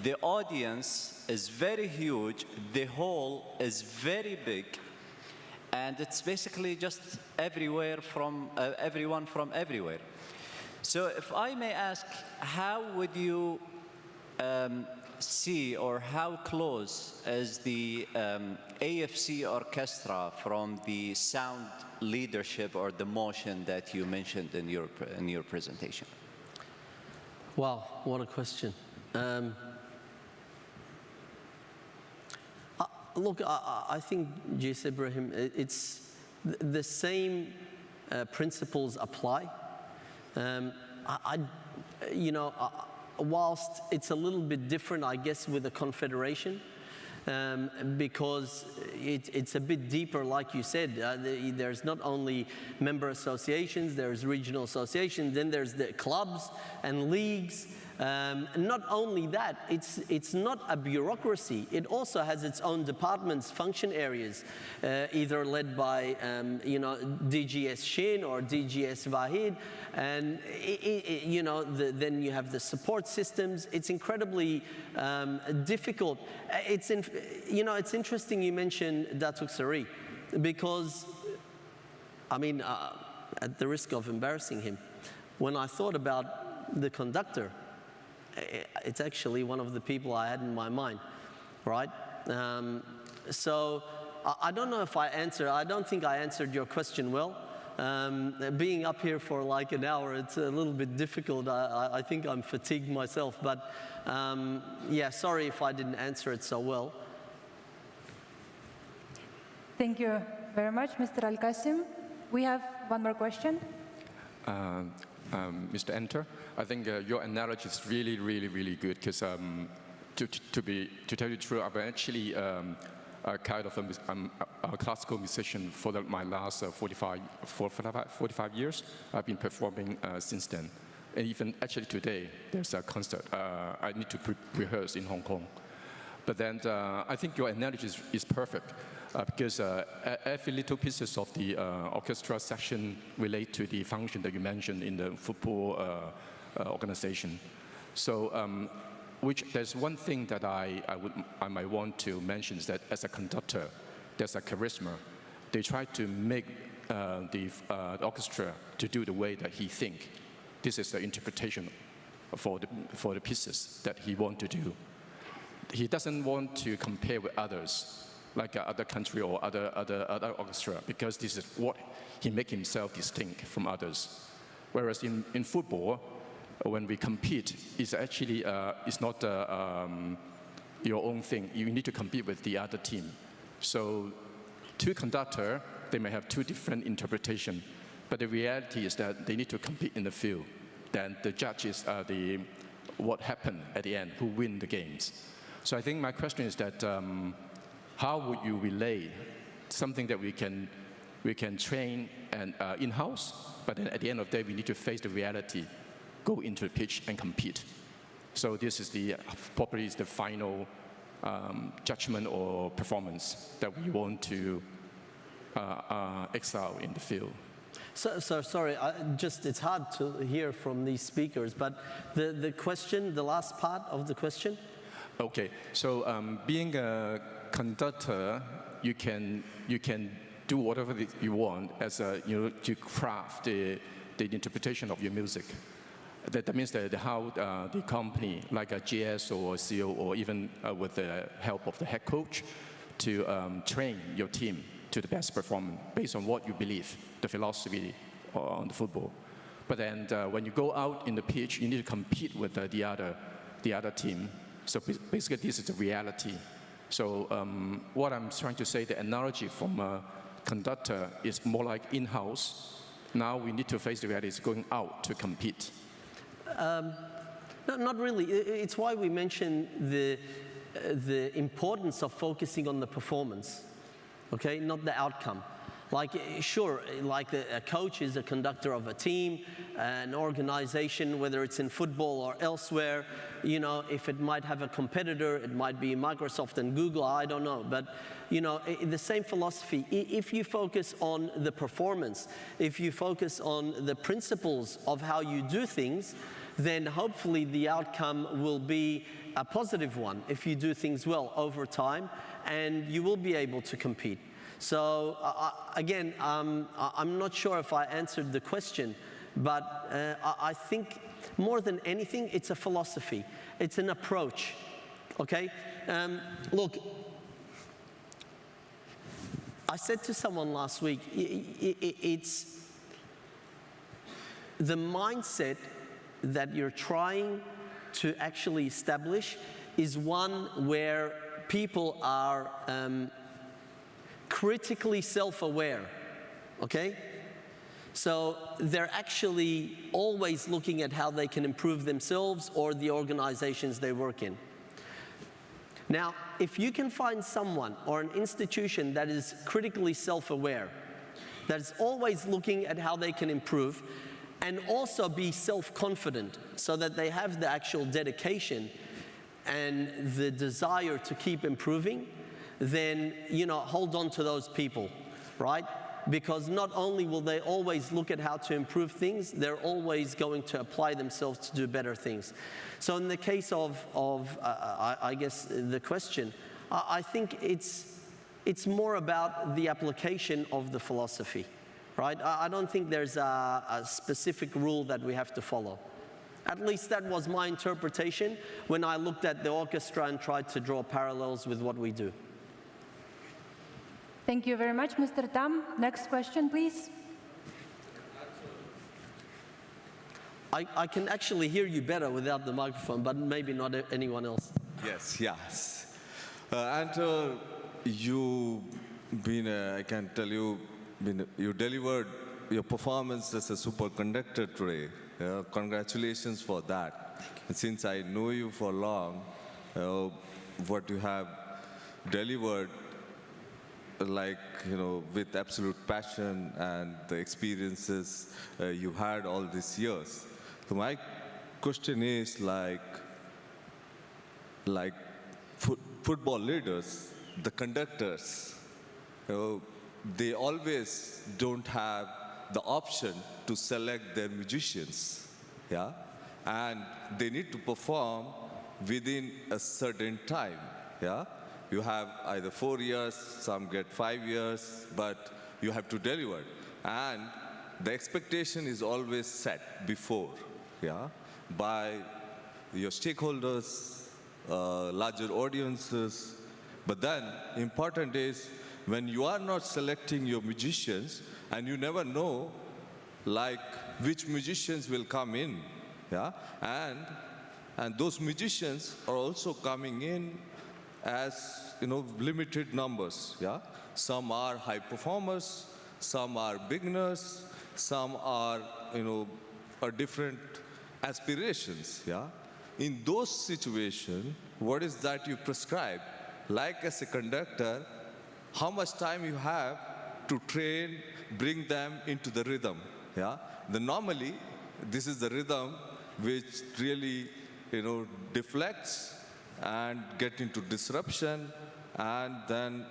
The audience is very huge. The hall is very big. And it's basically just everywhere from everyone from everywhere. So if I may ask, how would you see, or how close is the AFC orchestra from the sound leadership or the motion that you mentioned in your presentation? Wow, what a question. Look, I think, J.S. Ibrahim, it's the same principles apply. Whilst it's a little bit different, I guess, with the Confederation, because it's a bit deeper, like you said. There's not only member associations, there's regional associations, then there's the clubs and leagues. Not only that, it's not a bureaucracy. It also has its own departments, function areas, either led by DGS Shin or DGS Vahid, and then you have the support systems. It's incredibly difficult. It's interesting you mentioned Datuk Seri, because I mean, at the risk of embarrassing him, when I thought about the conductor, it's actually one of the people I had in my mind, right? So I don't know if I don't think I answered your question well. Being up here for like an hour, it's a little bit difficult. I think I'm fatigued myself, but yeah, sorry if I didn't answer it so well. Thank you very much, Mr. Al-Qasim. We have one more question. Mr. Enter, I think your analogy is really, really, really good, because to tell you the truth, I'm actually a kind of a classical musician for my last 45 years. I've been performing since then. And even actually today, there's a concert I need to rehearse in Hong Kong. But then I think your analogy is perfect. because every little pieces of the orchestra section relate to the function that you mentioned in the football organization. So, there's one thing that I might want to mention is that as a conductor, there's a charisma. They try to make the orchestra to do the way that he think. This is the interpretation for the pieces that he want to do. He doesn't want to compare with others, like other country or other orchestra, because this is what he make himself distinct from others. Whereas in football, when we compete, it's actually it's not your own thing. You need to compete with the other team. So, two conductors, they may have two different interpretations, but the reality is that they need to compete in the field. Then the judges are what happened at the end, who win the games. So I think my question is that how would you relay something that we can train and in-house, but then at the end of the day we need to face the reality, go into the pitch and compete. So this is probably is the final judgment or performance that we want to excel in the field. So sorry, it's hard to hear from these speakers, but the question, the last part of the question? Okay, so being a conductor, you can do whatever you want as to craft the interpretation of your music. That means that how the company, like a GS or a CEO, or even with the help of the head coach, to train your team to the best performance based on what you believe, the philosophy on the football. But then when you go out in the pitch, you need to compete with the other team. So basically, this is the reality. So what I'm trying to say, the analogy from a conductor is more like in-house. Now we need to face the reality, it's going out to compete. No, not really. It's why we mention the importance of focusing on the performance, okay, not the outcome. Like, sure, like a coach is a conductor of a team, an organization, whether it's in football or elsewhere. You know, if it might have a competitor, it might be Microsoft and Google, I don't know. But, you know, the same philosophy. If you focus on the performance, if you focus on the principles of how you do things, then hopefully the outcome will be a positive one if you do things well over time, and you will be able to compete. So again, I'm not sure if I answered the question, but I think more than anything, it's a philosophy. It's an approach, okay? Look, I said to someone last week, it's the mindset that you're trying to actually establish is one where people are critically self-aware, okay? So they're actually always looking at how they can improve themselves or the organizations they work in. Now, if you can find someone or an institution that is critically self-aware, that is always looking at how they can improve, and also be self-confident so that they have the actual dedication and the desire to keep improving, then, you know, hold on to those people, right? Because not only will they always look at how to improve things, they're always going to apply themselves to do better things. So in the case of I guess, the question, I think it's more about the application of the philosophy, right? I don't think there's a specific rule that we have to follow. At least that was my interpretation when I looked at the orchestra and tried to draw parallels with what we do. Thank you very much, Mr. Tam. Next question, please. I can actually hear you better without the microphone, but maybe not anyone else. Yes. And you've been, I can tell you, you delivered your performance as a superconductor today. Congratulations for that. And since I know you for long, what you have delivered, like, you know, with absolute passion and the experiences you had all these years. So my question is, like football leaders, the conductors, they always don't have the option to select their musicians, yeah? And they need to perform within a certain time, yeah? You have either 4 years, some get 5 years, but you have to deliver. And the expectation is always set before, yeah? By your stakeholders, larger audiences. But then, important is, when you are not selecting your musicians, and you never know, like, which musicians will come in, yeah? And those musicians are also coming in as, limited numbers, yeah? Some are high performers, some are beginners, some are, are different aspirations, yeah? In those situations, what is that you prescribe? Like as a conductor, how much time you have to train, bring them into the rhythm, yeah? Normally, this is the rhythm which really, deflects and get into disruption, and then,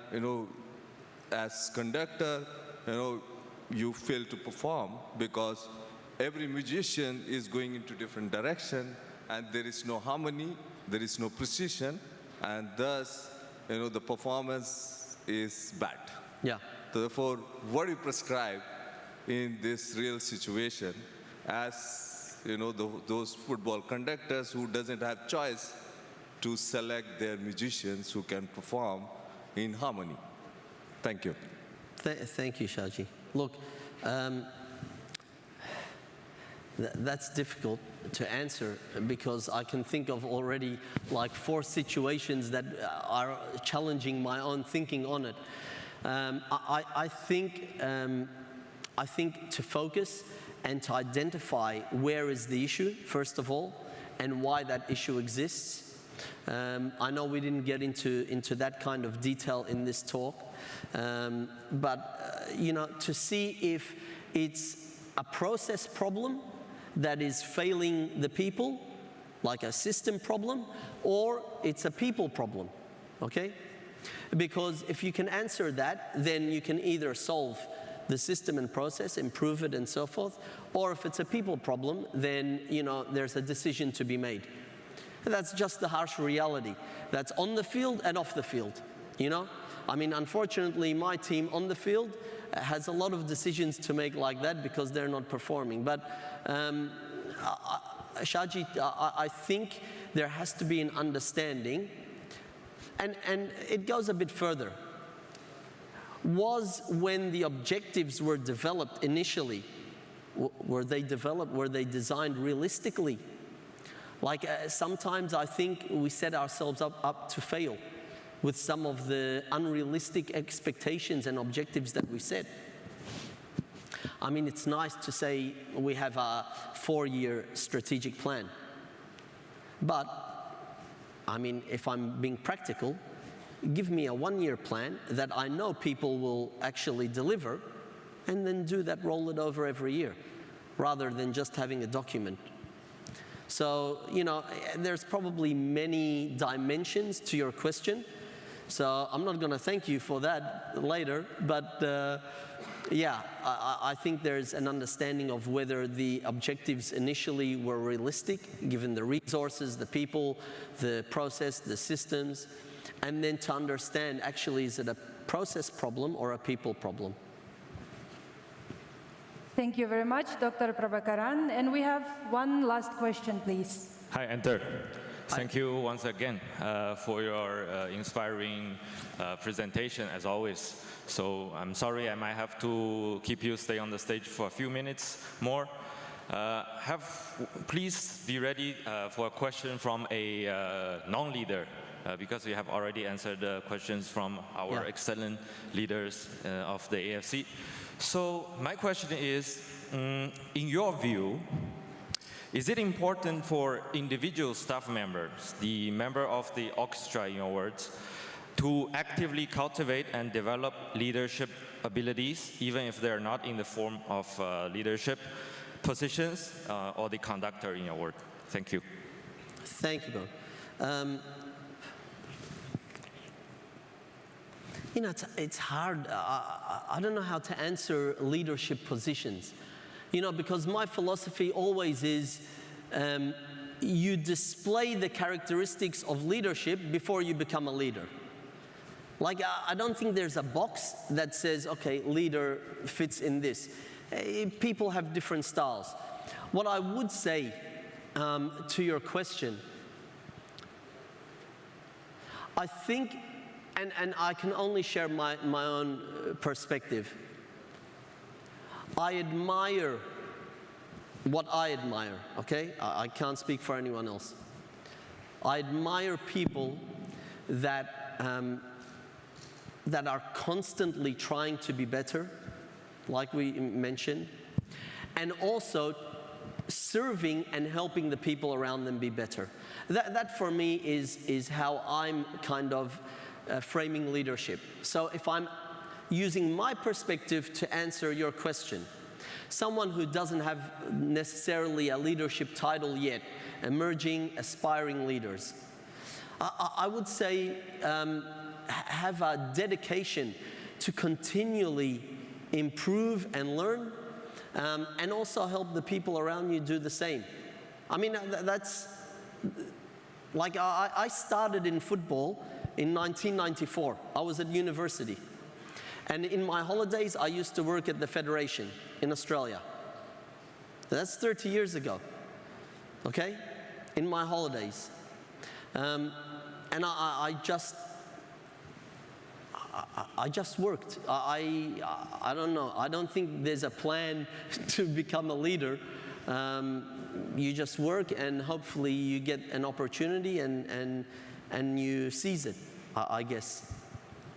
as conductor, you fail to perform because every musician is going into different direction, and there is no harmony, there is no precision, and thus, the performance is bad. Yeah. So therefore, what do you prescribe in this real situation as, those football conductors who doesn't have choice to select their musicians who can perform in harmony? Thank you. Thank you, Shaji. Look, that's difficult to answer because I can think of already like 4 situations that are challenging my own thinking on it. I think to focus and to identify where is the issue, first of all, and why that issue exists. I know we didn't get into that kind of detail in this talk, but to see if it's a process problem that is failing the people, like a system problem, or it's a people problem, okay? Because if you can answer that, then you can either solve the system and process, improve it and so forth, or if it's a people problem, then, there's a decision to be made. That's just the harsh reality. That's on the field and off the field, I mean, unfortunately, my team on the field has a lot of decisions to make like that because they're not performing. But Shaji, I think there has to be an understanding, and it goes a bit further. Was when the objectives were developed initially, were they designed realistically? Like sometimes I think we set ourselves up to fail with some of the unrealistic expectations and objectives that we set. I mean, it's nice to say we have a 4-year strategic plan. But, I mean, if I'm being practical, give me a 1-year plan that I know people will actually deliver, and then do that, roll it over every year, rather than just having a document. So, there's probably many dimensions to your question. So I'm not going to thank you for that later, but yeah, I think there's an understanding of whether the objectives initially were realistic, given the resources, the people, the process, the systems, and then to understand actually is it a process problem or a people problem. Thank you very much, Dr. Prabhakaran. And we have one last question, please. Hi, Enter. Thank you once again for your inspiring presentation, as always. So I'm sorry I might have to keep you stay on the stage for a few minutes more. Please be ready for a question from a non-leader, because we have already answered the questions from our excellent leaders of the AFC. So my question is, in your view, is it important for individual staff members, the member of the orchestra in your words, to actively cultivate and develop leadership abilities, even if they're not in the form of leadership positions, or the conductor in your work? Thank you. Thank you, Bob. You know, it's hard. I don't know how to answer leadership positions. You know, because my philosophy always is you display the characteristics of leadership before you become a leader. Like, I don't think there's a box that says, okay, leader fits in this. People have different styles. What I would say to your question, I think, and I can only share my own perspective. I admire what I admire, okay? I can't speak for anyone else. I admire people that are constantly trying to be better, like we mentioned, and also serving and helping the people around them be better. That for me is how I'm kind of framing leadership. So if I'm using my perspective to answer your question, someone who doesn't have necessarily a leadership title yet, emerging, aspiring leaders, I would say have a dedication to continually improve and learn, and also help the people around you do the same. I mean, that's, like, I started in football in 1994. I was at university. And in my holidays, I used to work at the Federation in Australia. That's 30 years ago, okay? In my holidays. And I just worked. I don't know. I don't think there's a plan to become a leader. You just work, and hopefully you get an opportunity and you seize it, I guess.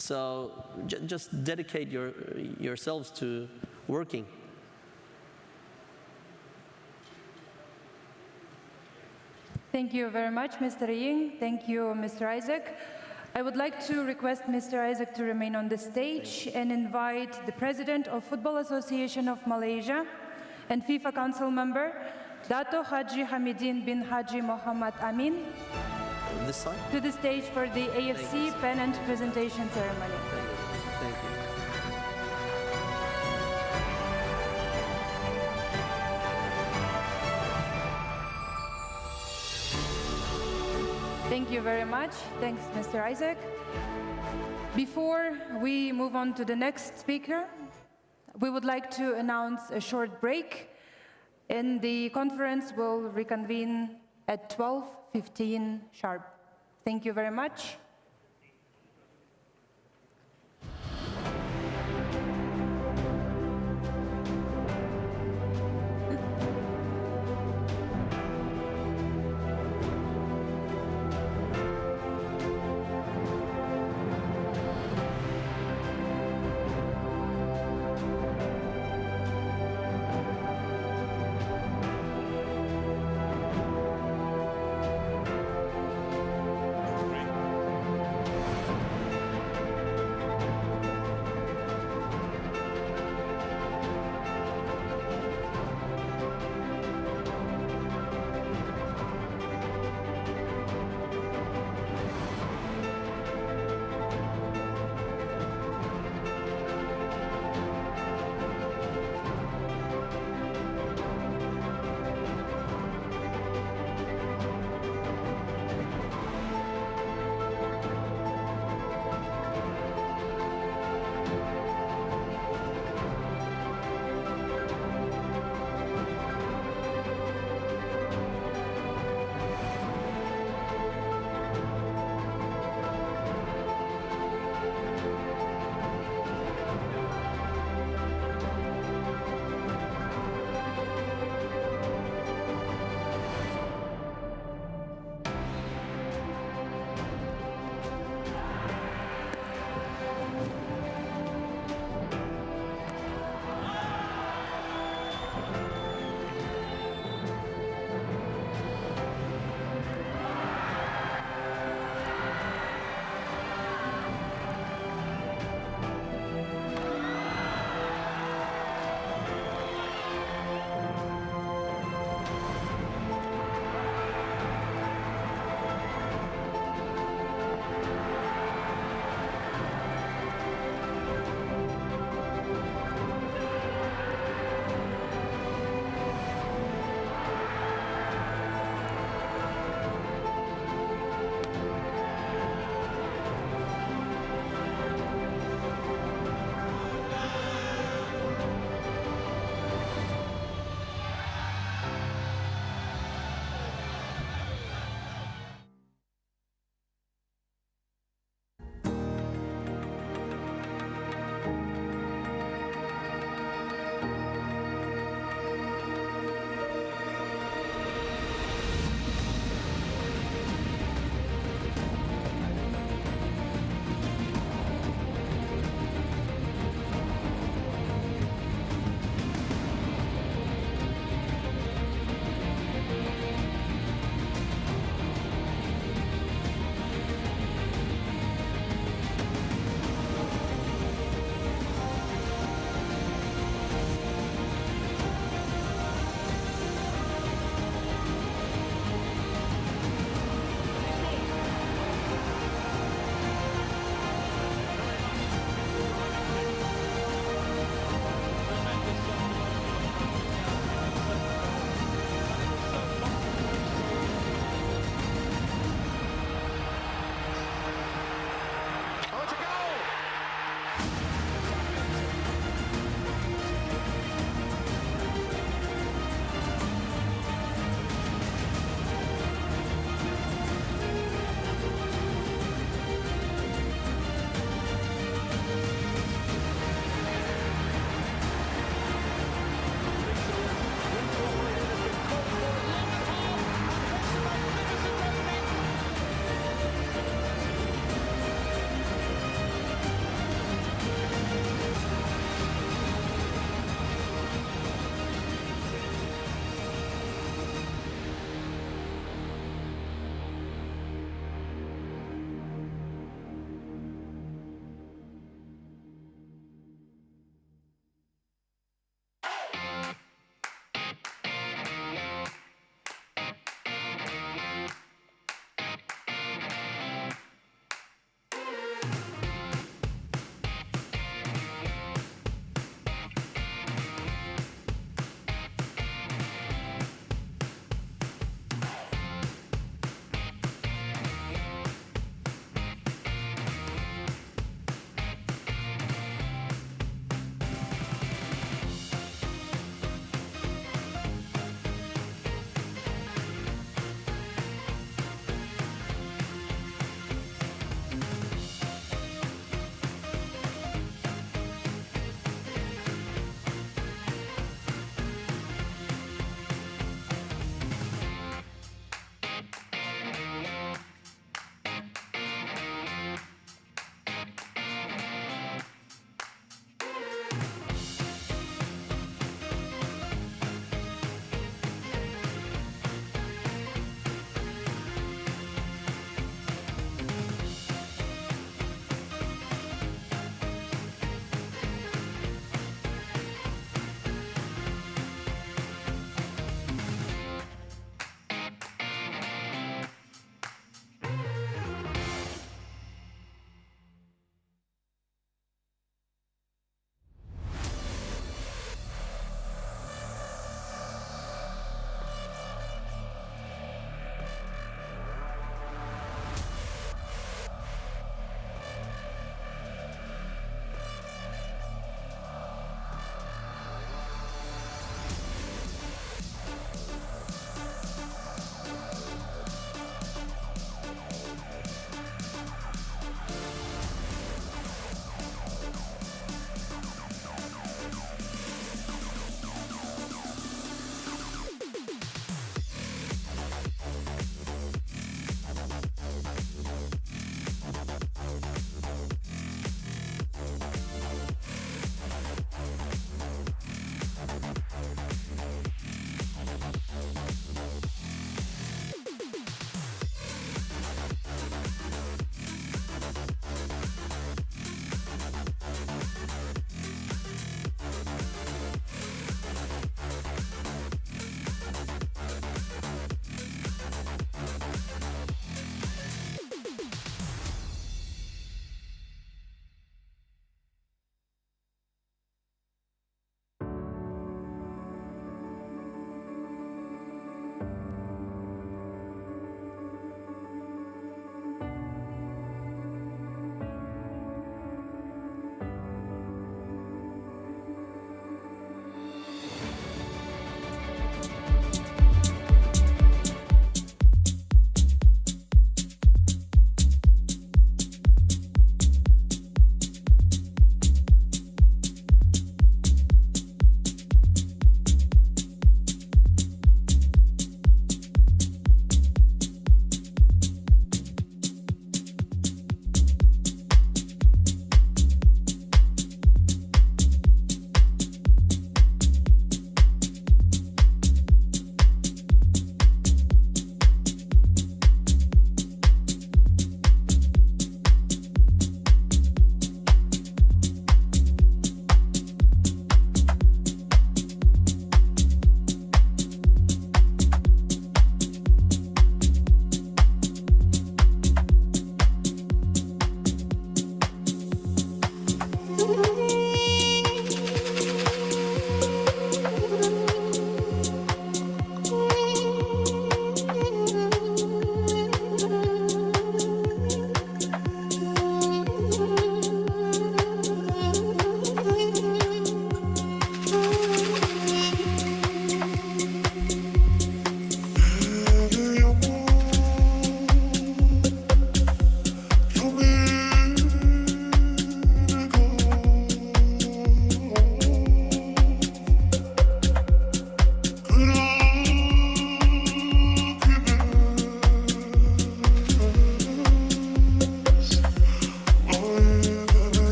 So just dedicate yourselves to working. Thank you very much, Mr. Ying. Thank you, Mr. Isaac. I would like to request Mr. Isaac to remain on the stage and invite the President of Football Association of Malaysia and FIFA Council member, Dato Haji Hamidin bin Haji Muhammad Amin, This side? to the stage for the AFC pennant presentation ceremony. Thank you. Thank you very much. Thanks, Mr. Isaac. Before we move on to the next speaker, we would like to announce a short break, and the conference will reconvene at 12:15 sharp. Thank you very much.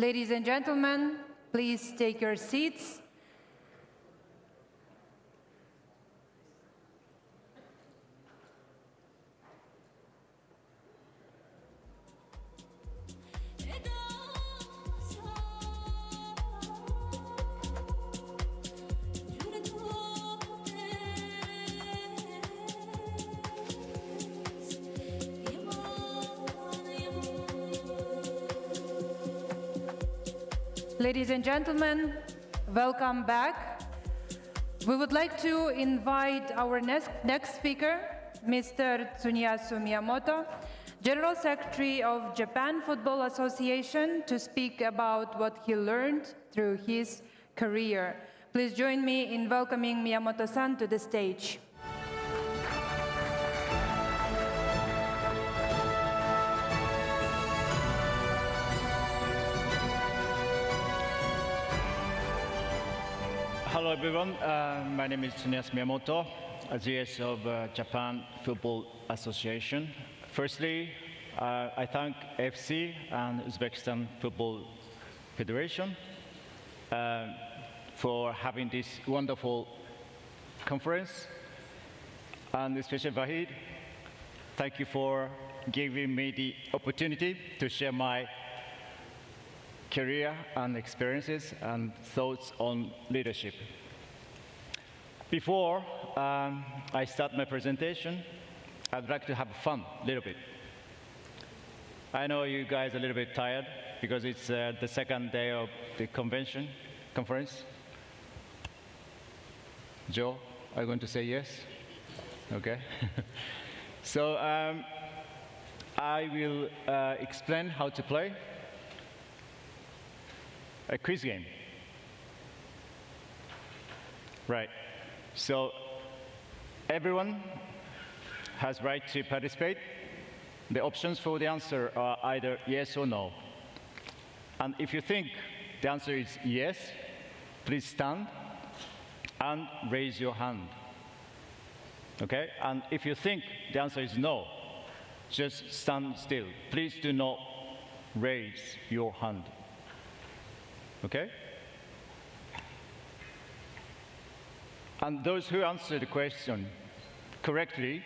Ladies and gentlemen, please take your seats. Ladies and gentlemen, welcome back. We would like to invite our next speaker, Mr. Tsuneyasu Miyamoto, General Secretary of Japan Football Association, to speak about what he learned through his career. Please join me in welcoming Miyamoto-san to the stage. Hello everyone, my name is Tsuneyasu Miyamoto, GS of Japan Football Association. Firstly, I thank AFC and Uzbekistan Football Federation for having this wonderful conference. And especially Vahid, thank you for giving me the opportunity to share my career and experiences and thoughts on leadership. Before I start my presentation, I'd like to have fun a little bit. I know you guys are a little bit tired because it's the second day of the conference. Joe, are you going to say yes? Okay. So I will explain how to play a quiz game. Right. So everyone has right to participate. The options for the answer are either yes or no. And if you think the answer is yes, please stand and raise your hand. Okay? And if you think the answer is no, just stand still. Please do not raise your hand. Okay? And those who answer the question correctly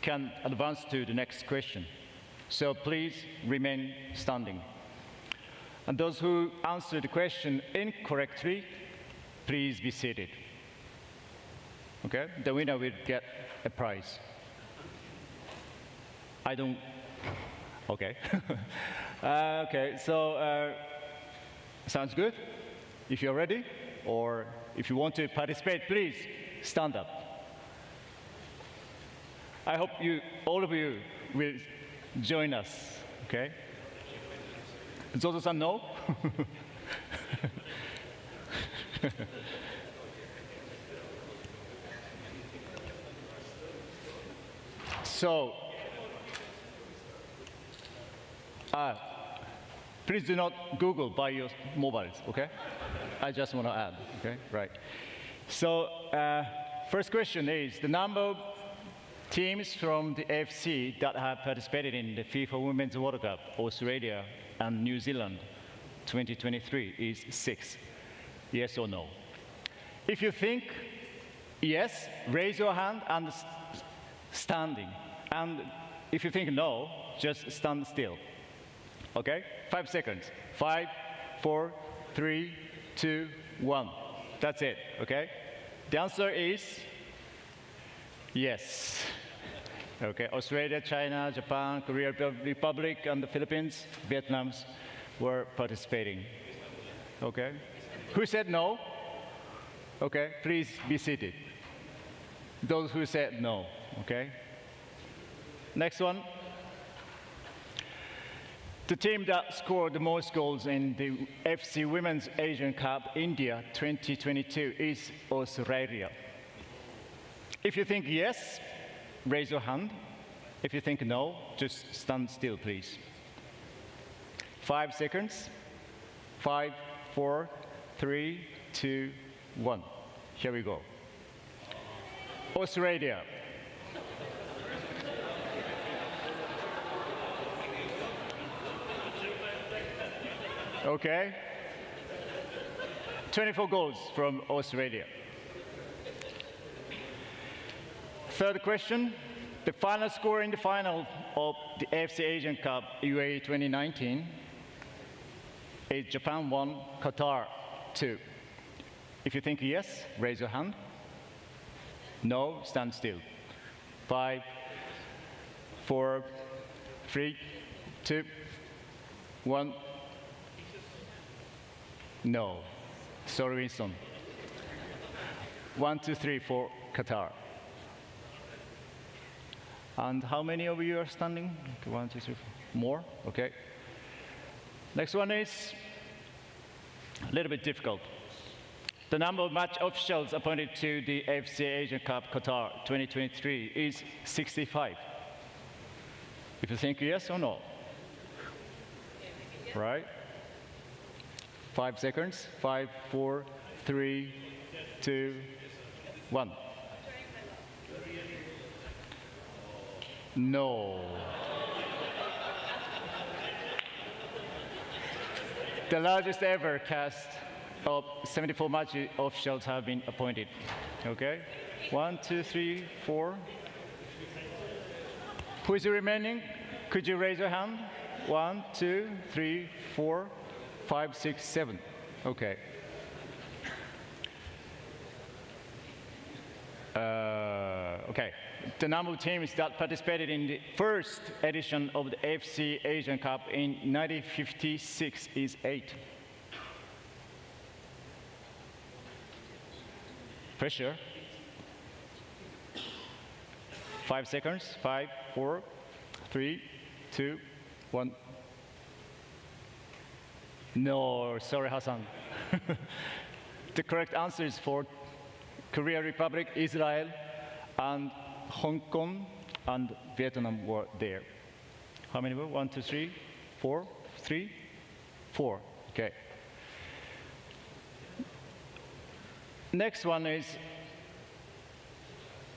can advance to the next question. So please remain standing. And those who answer the question incorrectly, please be seated. Okay? The winner will get a prize. I don't. Okay. Okay, so sounds good? If you're ready, or if you want to participate, please stand up. I hope all of you will join us, okay? Zozo-san, no? So, please do not Google by your mobiles, okay? I just want to add, okay? Right. So, first question is, the number of teams from the AFC that have participated in the FIFA Women's World Cup, Australia and New Zealand 2023 is 6. Yes or no? If you think yes, raise your hand and standing. And if you think no, just stand still. Okay? 5 seconds. 5, 4, 3, 2, 1. That's it, okay? The answer is yes. Okay, Australia, China, Japan, Korea Republic, and the Philippines, Vietnam were participating. Okay? Who said no? Okay, please be seated. Those who said no, okay? Next one. The team that scored the most goals in the AFC Women's Asian Cup India 2022 is Australia. If you think yes, raise your hand. If you think no, just stand still, please. 5 seconds. 5, 4, 3, 2, 1. Here we go. Australia. Okay. 24 goals from Australia. Third question. The final score in the final of the AFC Asian Cup UAE 2019 is Japan 1, Qatar 2. If you think yes, raise your hand. No, stand still. 5, 4, 3, 2, 1. No. Sorry, Winston. 1, 2, 3 for Qatar. And how many of you are standing? 1, 2, 3, 4. More? Okay. Next one is a little bit difficult. The number of match officials appointed to the AFC Asian Cup Qatar 2023 is 65. If you think yes or no. Right? 5 seconds. 5, 4, 3, 2, 1. No. The largest ever cast of 74 match officials have been appointed. Okay? 1, 2, 3, 4. Who is remaining? Could you raise your hand? 1, 2, 3, 4, 5, 6, 7. Okay. Okay. The number of teams that participated in the first edition of the AFC Asian Cup in 1956 is 8. Pressure. 5 seconds. 5, 4, 3, 2, 1. No, sorry, Hassan. The correct answer is for Korea Republic, Israel, and Hong Kong and Vietnam were there. How many were? 1, 2, 3, 4, 3, 4. Okay. Next one is,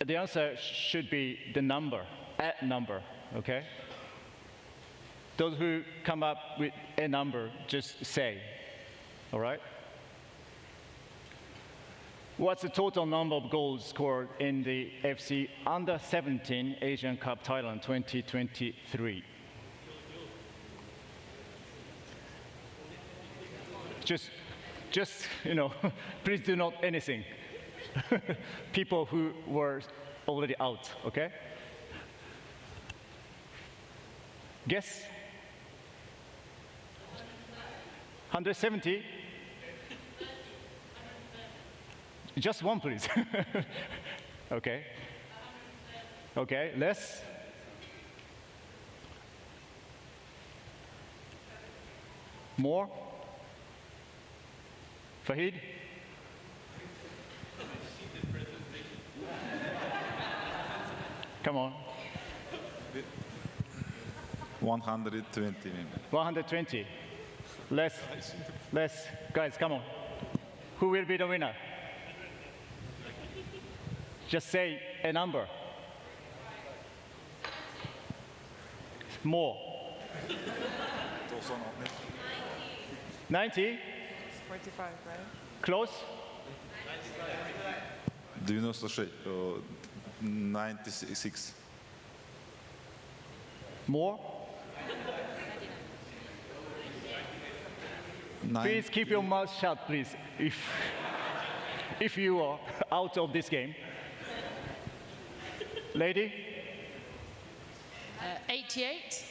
the answer should be the number, a number, okay? Those who come up with a number, just say, all right? What's the total number of goals scored in the FC Under-17 Asian Cup Thailand 2023? Just, you know, please do not anything. People who were already out, okay? Guess? 170? Just one, please. Okay. Okay, less? More? Fahid? Come on. 120 maybe. 120. Less. Guys, come on. Who will be the winner? Just say a number. More. 90? 45, right? Close? 96, 96. More? Please keep your mouth shut, please, if you are out of this game. Lady? 88.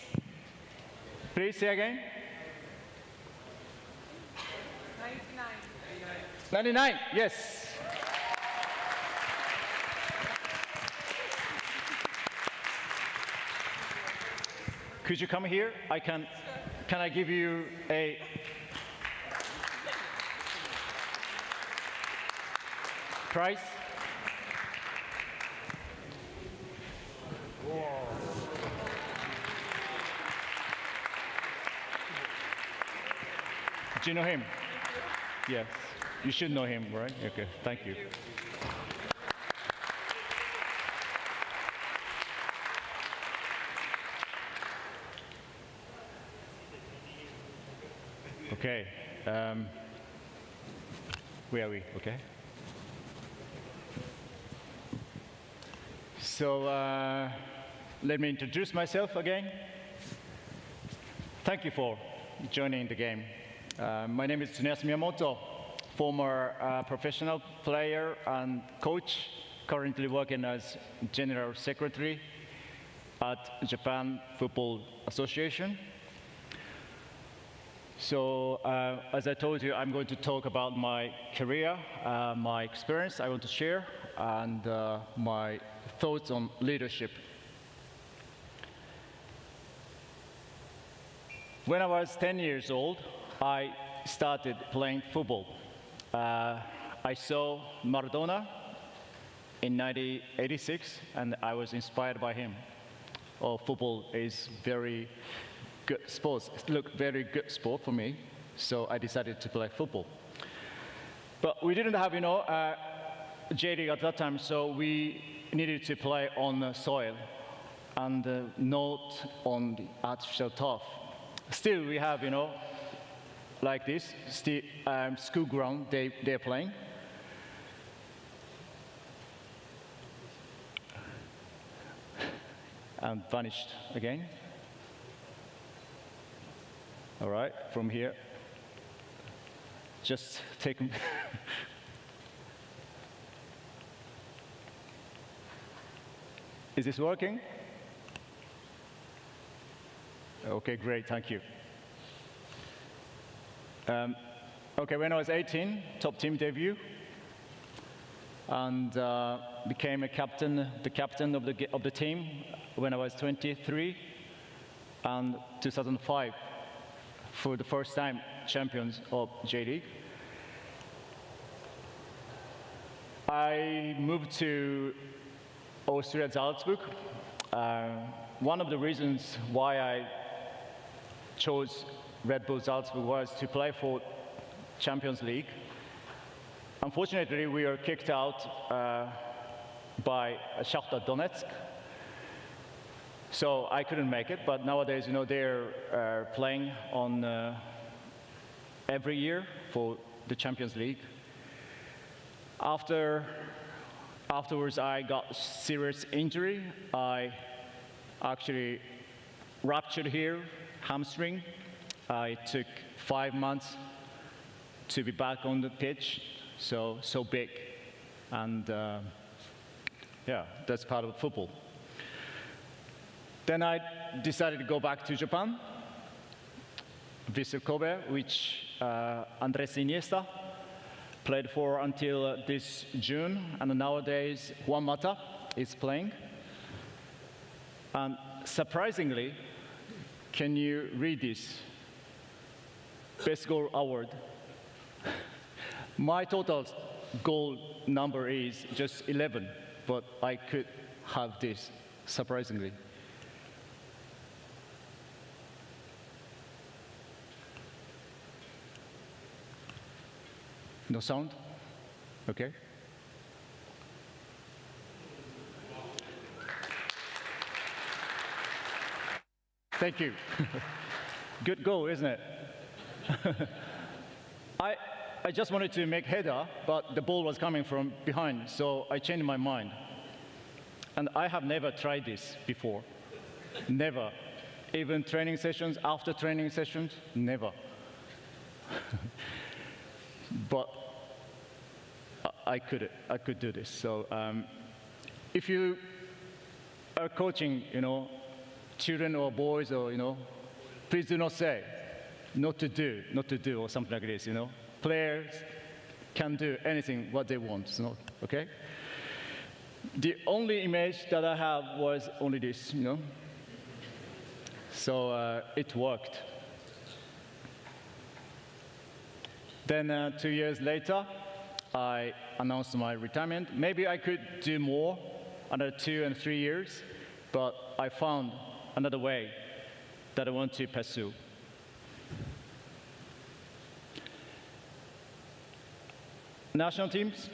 Please say again. 99. 99, yes. Could you come here? Can I give you a prize? Do you know him? Yes. You should know him, right? Okay, thank you. Okay. Where are we? Okay. So let me introduce myself again. Thank you for joining the game. My name is Tsuneyasu Miyamoto, former professional player and coach, currently working as General Secretary at Japan Football Association. So as I told you, I'm going to talk about my career, my experience I want to share, and my thoughts on leadership. When I was 10 years old, I started playing football. I saw Maradona in 1986, and I was inspired by him. Oh, football is very good sport. It looked very good sport for me, so I decided to play football. But we didn't have, J League at that time, so we needed to play on the soil and not on the artificial turf. Still, we have, like this, school ground they're playing. And vanished again. All right, from here, just take. Is this working? Okay, great, thank you. Okay, when I was 18, top team debut, and became the captain of the team when I was 23, and 2005, for the first time, champions of J League. I moved to Austria, Salzburg. One of the reasons why I chose Red Bull Salzburg was to play for Champions League. Unfortunately, we were kicked out by Shakhtar Donetsk, so I couldn't make it. But nowadays, they're playing on every year for the Champions League. Afterwards, I got serious injury. I actually ruptured here, hamstring. I took 5 months to be back on the pitch, so big. And yeah, that's part of football. Then I decided to go back to Japan, Vissel Kobe, which Andres Iniesta played for until this June, and nowadays Juan Mata is playing. And surprisingly, can you read this? Best goal award. My total goal number is just 11, but I could have this, surprisingly. No sound? Okay. Thank you. Good goal, isn't it? I just wanted to make header, but the ball was coming from behind, so I changed my mind. And I have never tried this before. Never. Even training sessions, after training sessions, never. But I could do this. So if you are coaching, children or boys, or please do not say not to do, or something like this. Players can do anything what they want. Okay. The only image that I have was only this. So it worked. Then 2 years later, I announced my retirement. Maybe I could do more, another 2 and 3 years, but I found another way that I want to pursue. National teams,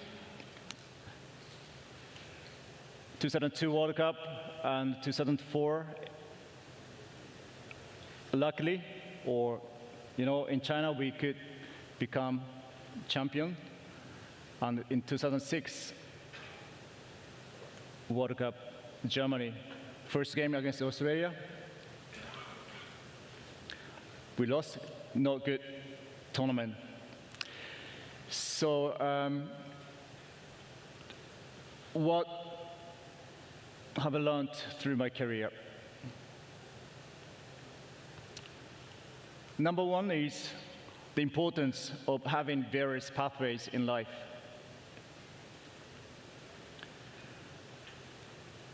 2002 World Cup and 2004, luckily, or in China we could become champion, and in 2006 World Cup, Germany, first game against Australia, we lost, not good tournament. So what have I learned through my career? Number one is the importance of having various pathways in life.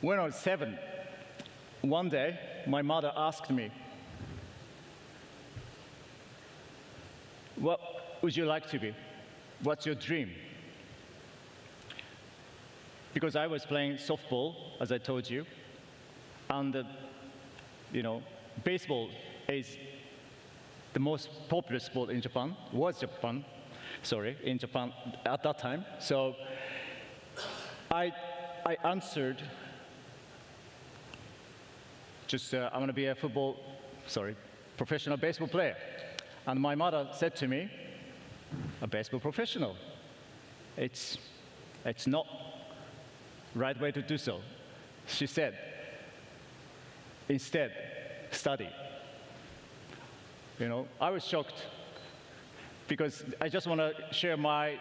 When I was 7, one day my mother asked me, "What would you like to be? What's your dream?" Because I was playing softball, as I told you, and baseball is the most popular sport in Japan, in Japan at that time. So I answered, I want to be a professional baseball player. And my mother said to me, "A baseball professional, it's not right way to do so." She said, "Instead, study." I was shocked because I just want to share my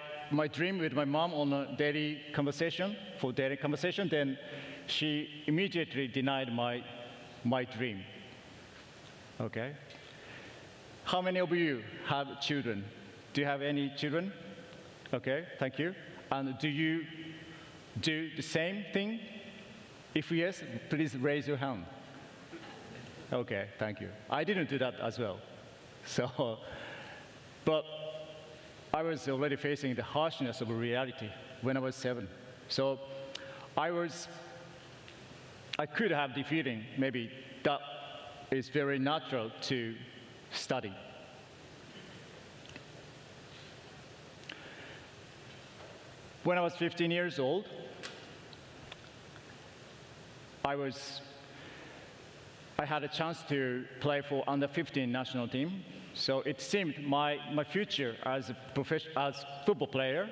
dream with my mom on a daily conversation. Then she immediately denied my dream. Okay? How many of you have children? Do you have any children? Okay, thank you. And do you do the same thing? If yes, please raise your hand. Okay, thank you. I didn't do that as well. So, but I was already facing the harshness of reality when I was 7. So I could have the feeling maybe that is very natural to study. When I was 15 years old, I had a chance to play for under 15 national team. So it seemed my future as a football player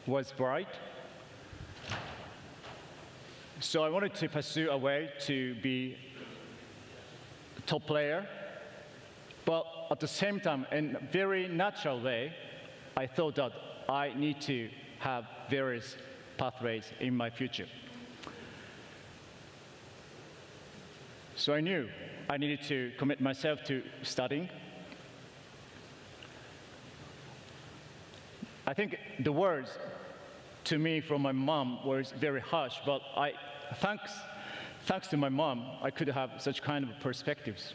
was bright. So I wanted to pursue a way to be a top player. But at the same time, in a very natural way, I thought that I need to have various pathways in my future. So I knew I needed to commit myself to studying. I think the words to me from my mom were very harsh, but thanks to my mom, I could have such kind of perspectives.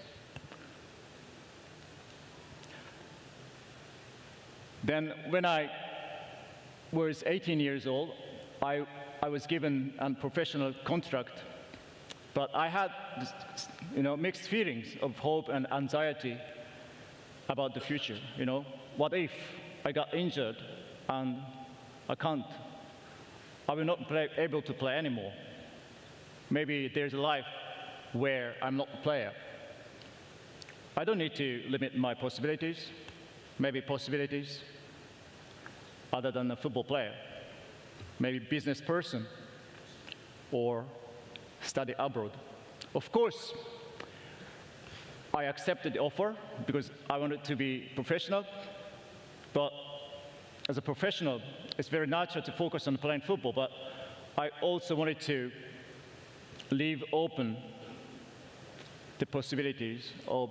Then when I was 18 years old, I was given a professional contract, but I had mixed feelings of hope and anxiety about the future. What if I got injured and I will not be able to play anymore? Maybe there's a life where I'm not a player. I don't need to limit my possibilities, maybe possibilities other than a football player, maybe business person, or study abroad. Of course, I accepted the offer because I wanted to be professional, but as a professional, it's very natural to focus on playing football, but I also wanted to leave open the possibilities of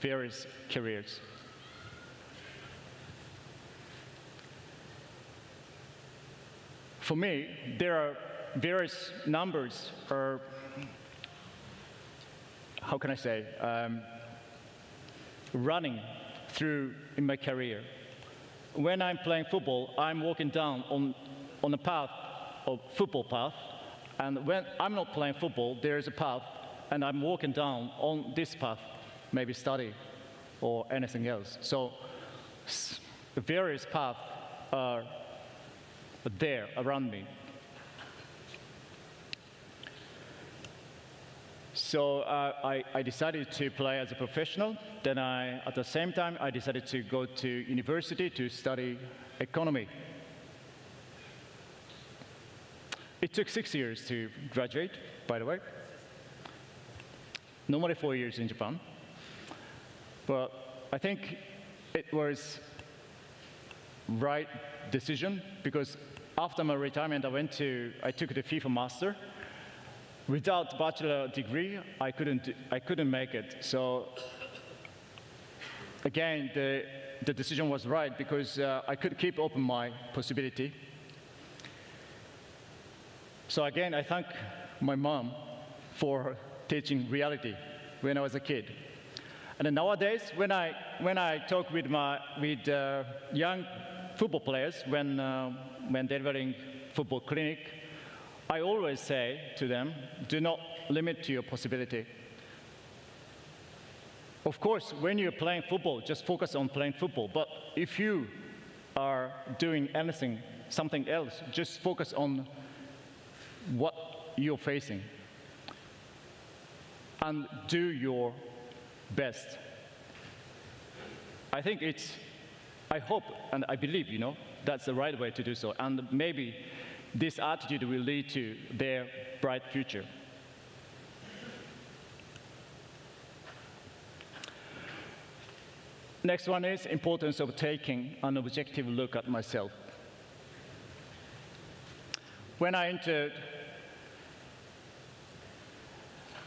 various careers. For me, there are various numbers, or how can I say, running through in my career. When I'm playing football, I'm walking down on a path, of football path, and when I'm not playing football, there's a path, and I'm walking down on this path, maybe study or anything else. So the various paths are there around me. So I decided to play as a professional. Then at the same time, I decided to go to university to study economy. It took 6 years to graduate, by the way. Normally 4 years in Japan. But I think it was right decision because after my retirement, I took the FIFA Master. Without bachelor degree, I couldn't make it. So again, the decision was right because I could keep open my possibility. So again, I thank my mom for teaching reality when I was a kid. And then nowadays, when I talk with young football players when delivering football clinic, I always say to them, do not limit to your possibility. Of course, when you're playing football, just focus on playing football. But if you are doing anything, something else, just focus on what you're facing and do your best. I think I hope and I believe, that's the right way to do so. And maybe this attitude will lead to their bright future. Next one is importance of taking an objective look at myself. When I entered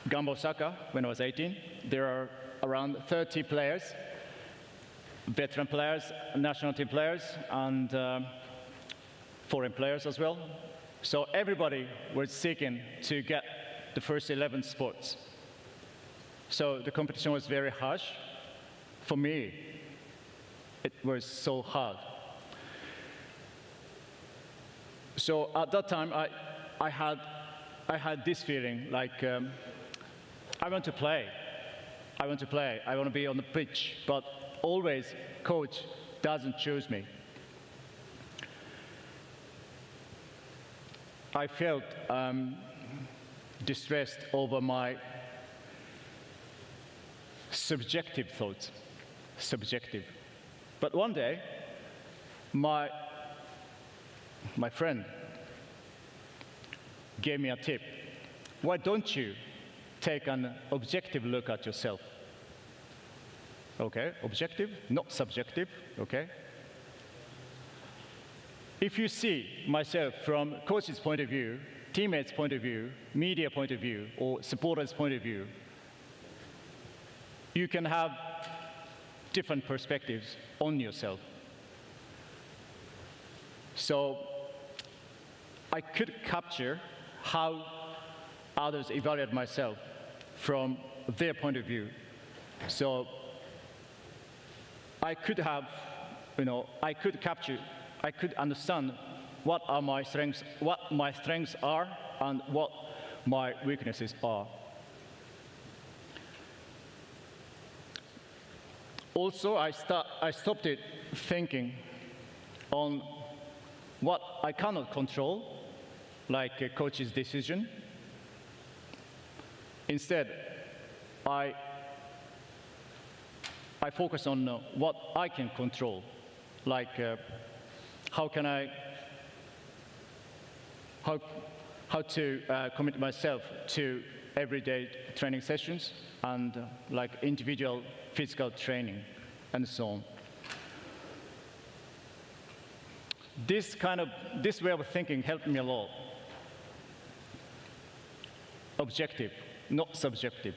Gamba Osaka when I was 18, there are around 30 players, veteran players, national team players, and foreign players as well. So everybody was seeking to get the first 11 spots. So the competition was very harsh. For me, it was so hard. So at that time, I had this feeling like I want to play. I want to be on the pitch, but always coach doesn't choose me. I felt distressed over my subjective thoughts, But one day, my friend gave me a tip. Why don't you take an objective look at yourself? Okay, objective, not subjective, okay? If you see myself from coach's point of view, teammates' point of view, media point of view, or supporters' point of view, you can have different perspectives on yourself. So I could capture how others evaluate myself from their point of view. So I could have, I could understand what are my strengths, what my strengths are, and what my weaknesses are. Also, I stopped it thinking on what I cannot control, like a coach's decision. Instead, I focus on what I can control, like how to commit myself to everyday training sessions and like individual physical training and so on. This way of thinking helped me a lot. Objective, not subjective.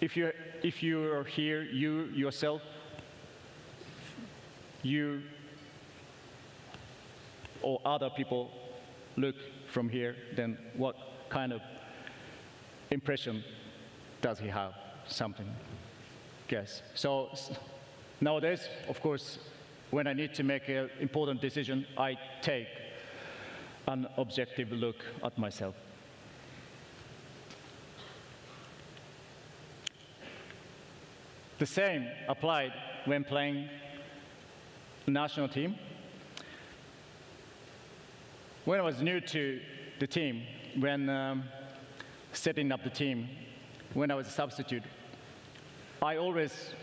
If you're here, you yourself, you or other people look from here, then what kind of impression does he have? Something, guess. So nowadays, of course, when I need to make an important decision, I take an objective look at myself. The same applied when playing national team. When I was new to the team, when setting up the team, when I was a substitute, I always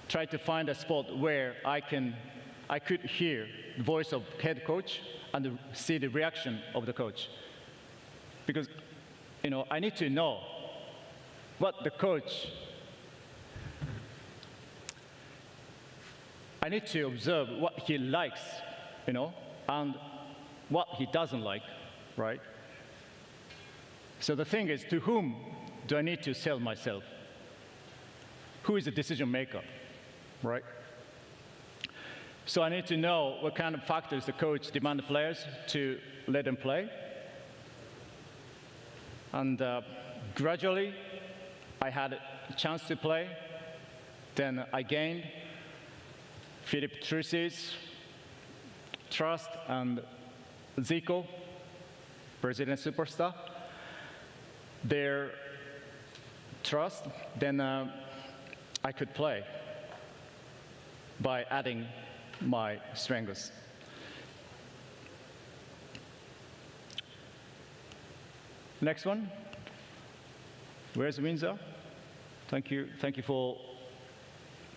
tried to find a spot where I could hear the voice of head coach and see the reaction of the coach. Because, I need to know what the coach, I need to observe what he likes, and what he doesn't like, right? So the thing is, to whom do I need to sell myself? Who is the decision maker, right? So I need to know what kind of factors the coach demands the players to let them play. And gradually, I had a chance to play. Then I gained Philip Trussi's trust and Zico, Brazilian superstar, their trust. Then I could play by adding my strengths. Next one. Where's Windsor? Thank you for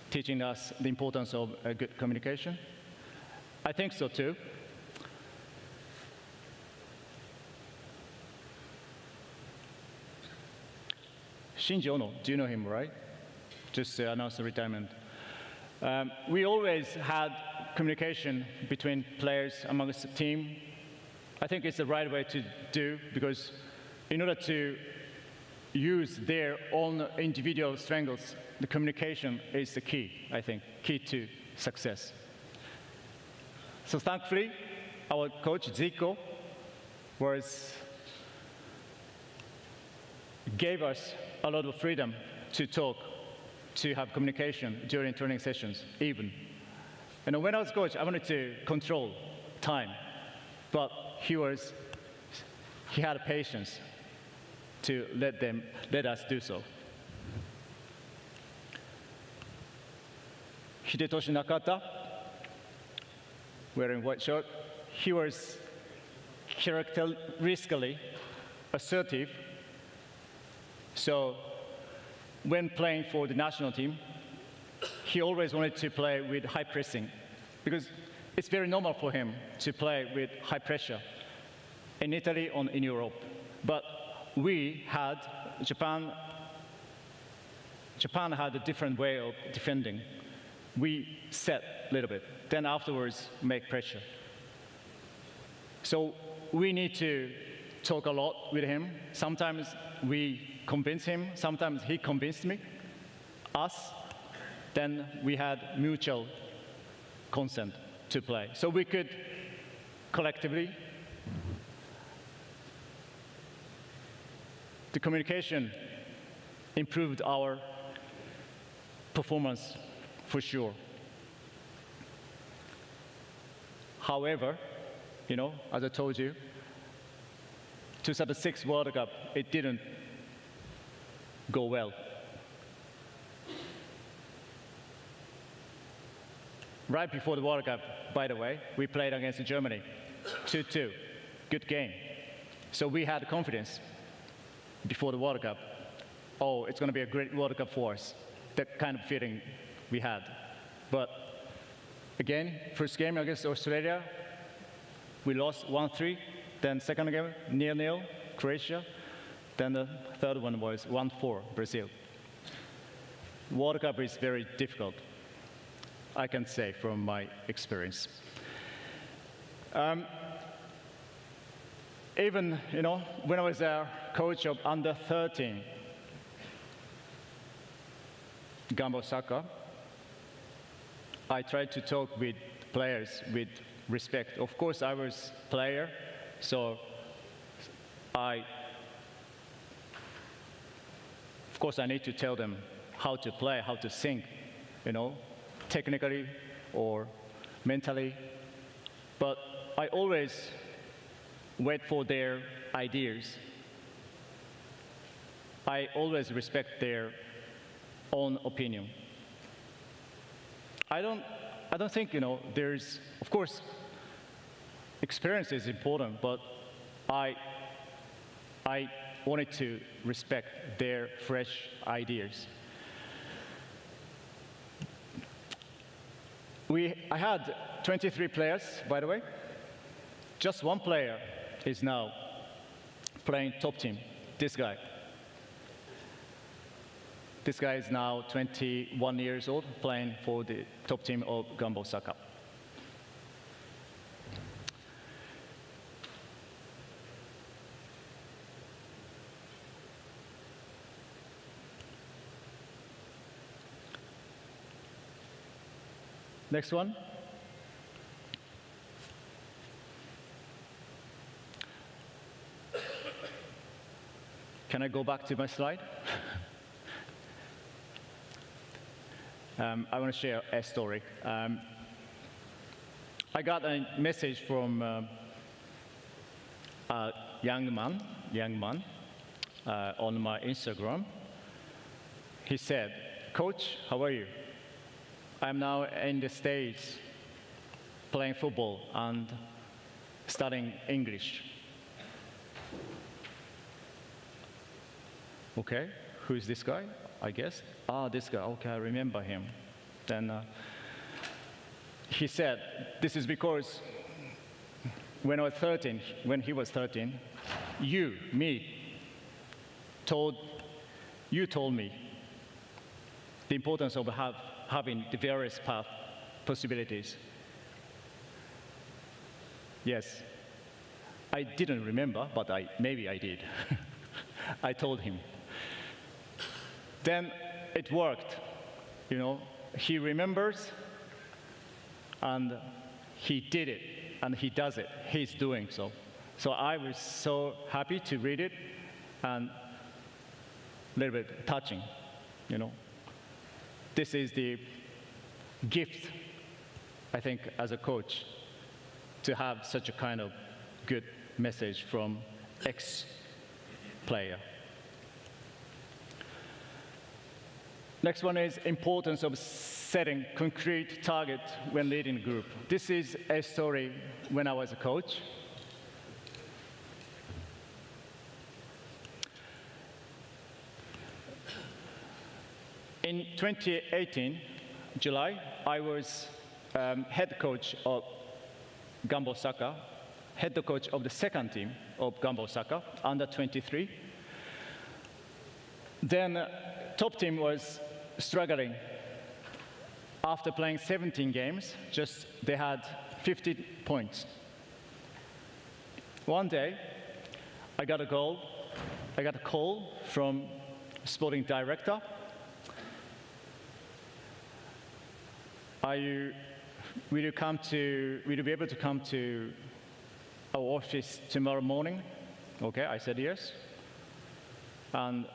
teaching us the importance of good communication. I think so too. Shinji Ono, do you know him, right? Just announced the retirement. We always had communication between players amongst the team. I think it's the right way to do, because in order to use their own individual strengths, the communication is the key, I think, key to success. So thankfully, our coach, Zico, gave us a lot of freedom to talk, to have communication during training sessions, even. And when I was coach, I wanted to control time, but he had patience to let us do so. Hidetoshi Nakata, wearing white shirt, he was characteristically assertive. So when playing for the national team, he always wanted to play with high pressing, because it's very normal for him to play with high pressure in Italy or in Europe. But Japan had a different way of defending. We set a little bit, then afterwards make pressure. So we need to talk a lot with him. Sometimes we convince him, sometimes he convinced us. Then we had mutual consent to play. So we could collectively, the communication improved our performance for sure. However, as I told you, 2006 World Cup, it didn't go well. Right before the World Cup, by the way, we played against Germany, 2-2, good game. So we had confidence before the World Cup. Oh, it's going to be a great World Cup for us. That kind of feeling we had. But again, first game against Australia, we lost 1-3. Then second game, 0-0, Croatia. Then the third one was 1-4, Brazil. World Cup is very difficult, I can say from my experience. Even, when I was a coach of under 13, Gamba Osaka, I tried to talk with players with respect. Of course, I was a player, so I need to tell them how to play, how to think, technically or mentally. But I always wait for their ideas. I always respect their own opinion. I don't think, there's, of course, experience is important, but I wanted to respect their fresh ideas. I had 23 players, by the way. Just one player is now playing top team, this guy. This guy is now 21 years old, playing for the top team of Gamba Osaka. Next one. Can I go back to my slide? I want to share a story. I got a message from a young man on my Instagram. He said, "Coach, how are you? I'm now in the States playing football and studying English." Okay, who is this guy? I guess. This guy, okay, I remember him. Then he said, "This is because when he was 13, you told me the importance of having the various possibilities." Yes, I didn't remember, but maybe I did. I told him. Then it worked, you know. He remembers, and he did it, and he does it. He's doing so. So I was so happy to read it, and a little bit touching, you know. This is the gift, I think, as a coach, to have such a kind of good message from ex-player. Next one is importance of setting concrete target when leading a group. This is a story when I was a coach. In 2018, July, I was head coach of Gamba Osaka, head coach of the second team of Gamba Osaka, under 23. Then top team was struggling. After playing 17 games, they had 50 points. One day, I got a call from sporting director. Will you be able to come to our office tomorrow morning? Okay, I said yes. And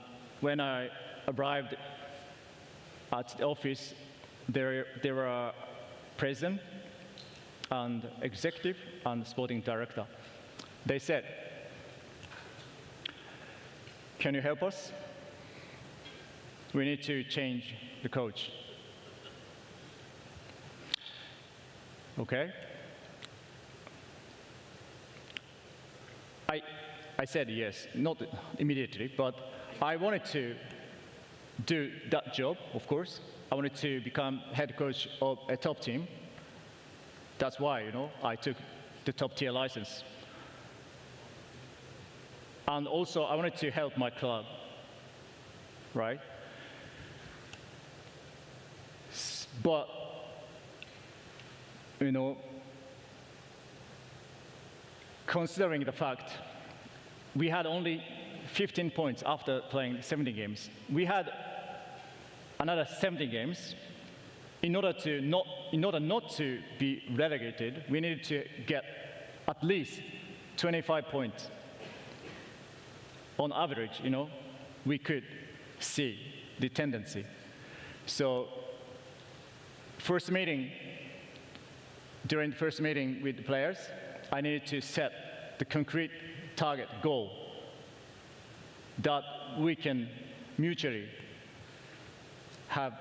when I arrived at the office, there were president and executive and sporting director. They said, "Can you help us? We need to change the coach." Okay. I said yes, not immediately, but I wanted to do that job, of course. I wanted to become head coach of a top team. That's why, you know, I took the top tier license. And also, I wanted to help my club, right? But, you know, considering the fact we had only 15 points after playing 70 games, we had another 70 games. In order not to be relegated, we needed to get at least 25 points. On average, you know, we could see the tendency. So, during the first meeting with the players, I needed to set the concrete target goal that we can mutually have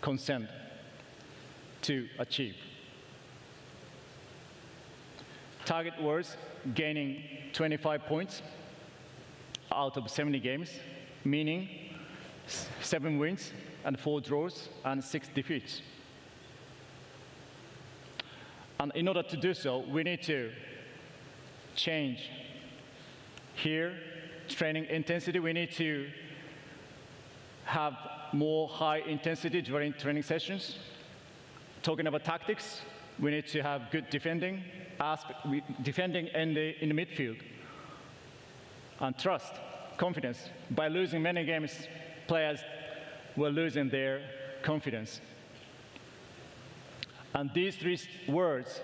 consent to achieve. Target was gaining 25 points out of 70 games, meaning 7 wins and 4 draws and 6 defeats. And in order to do so, we need to change here, training intensity. We need to have more high intensity during training sessions. Talking about tactics, we need to have good defending in the midfield. And trust, confidence. By losing many games, players were losing their confidence. And these 3 words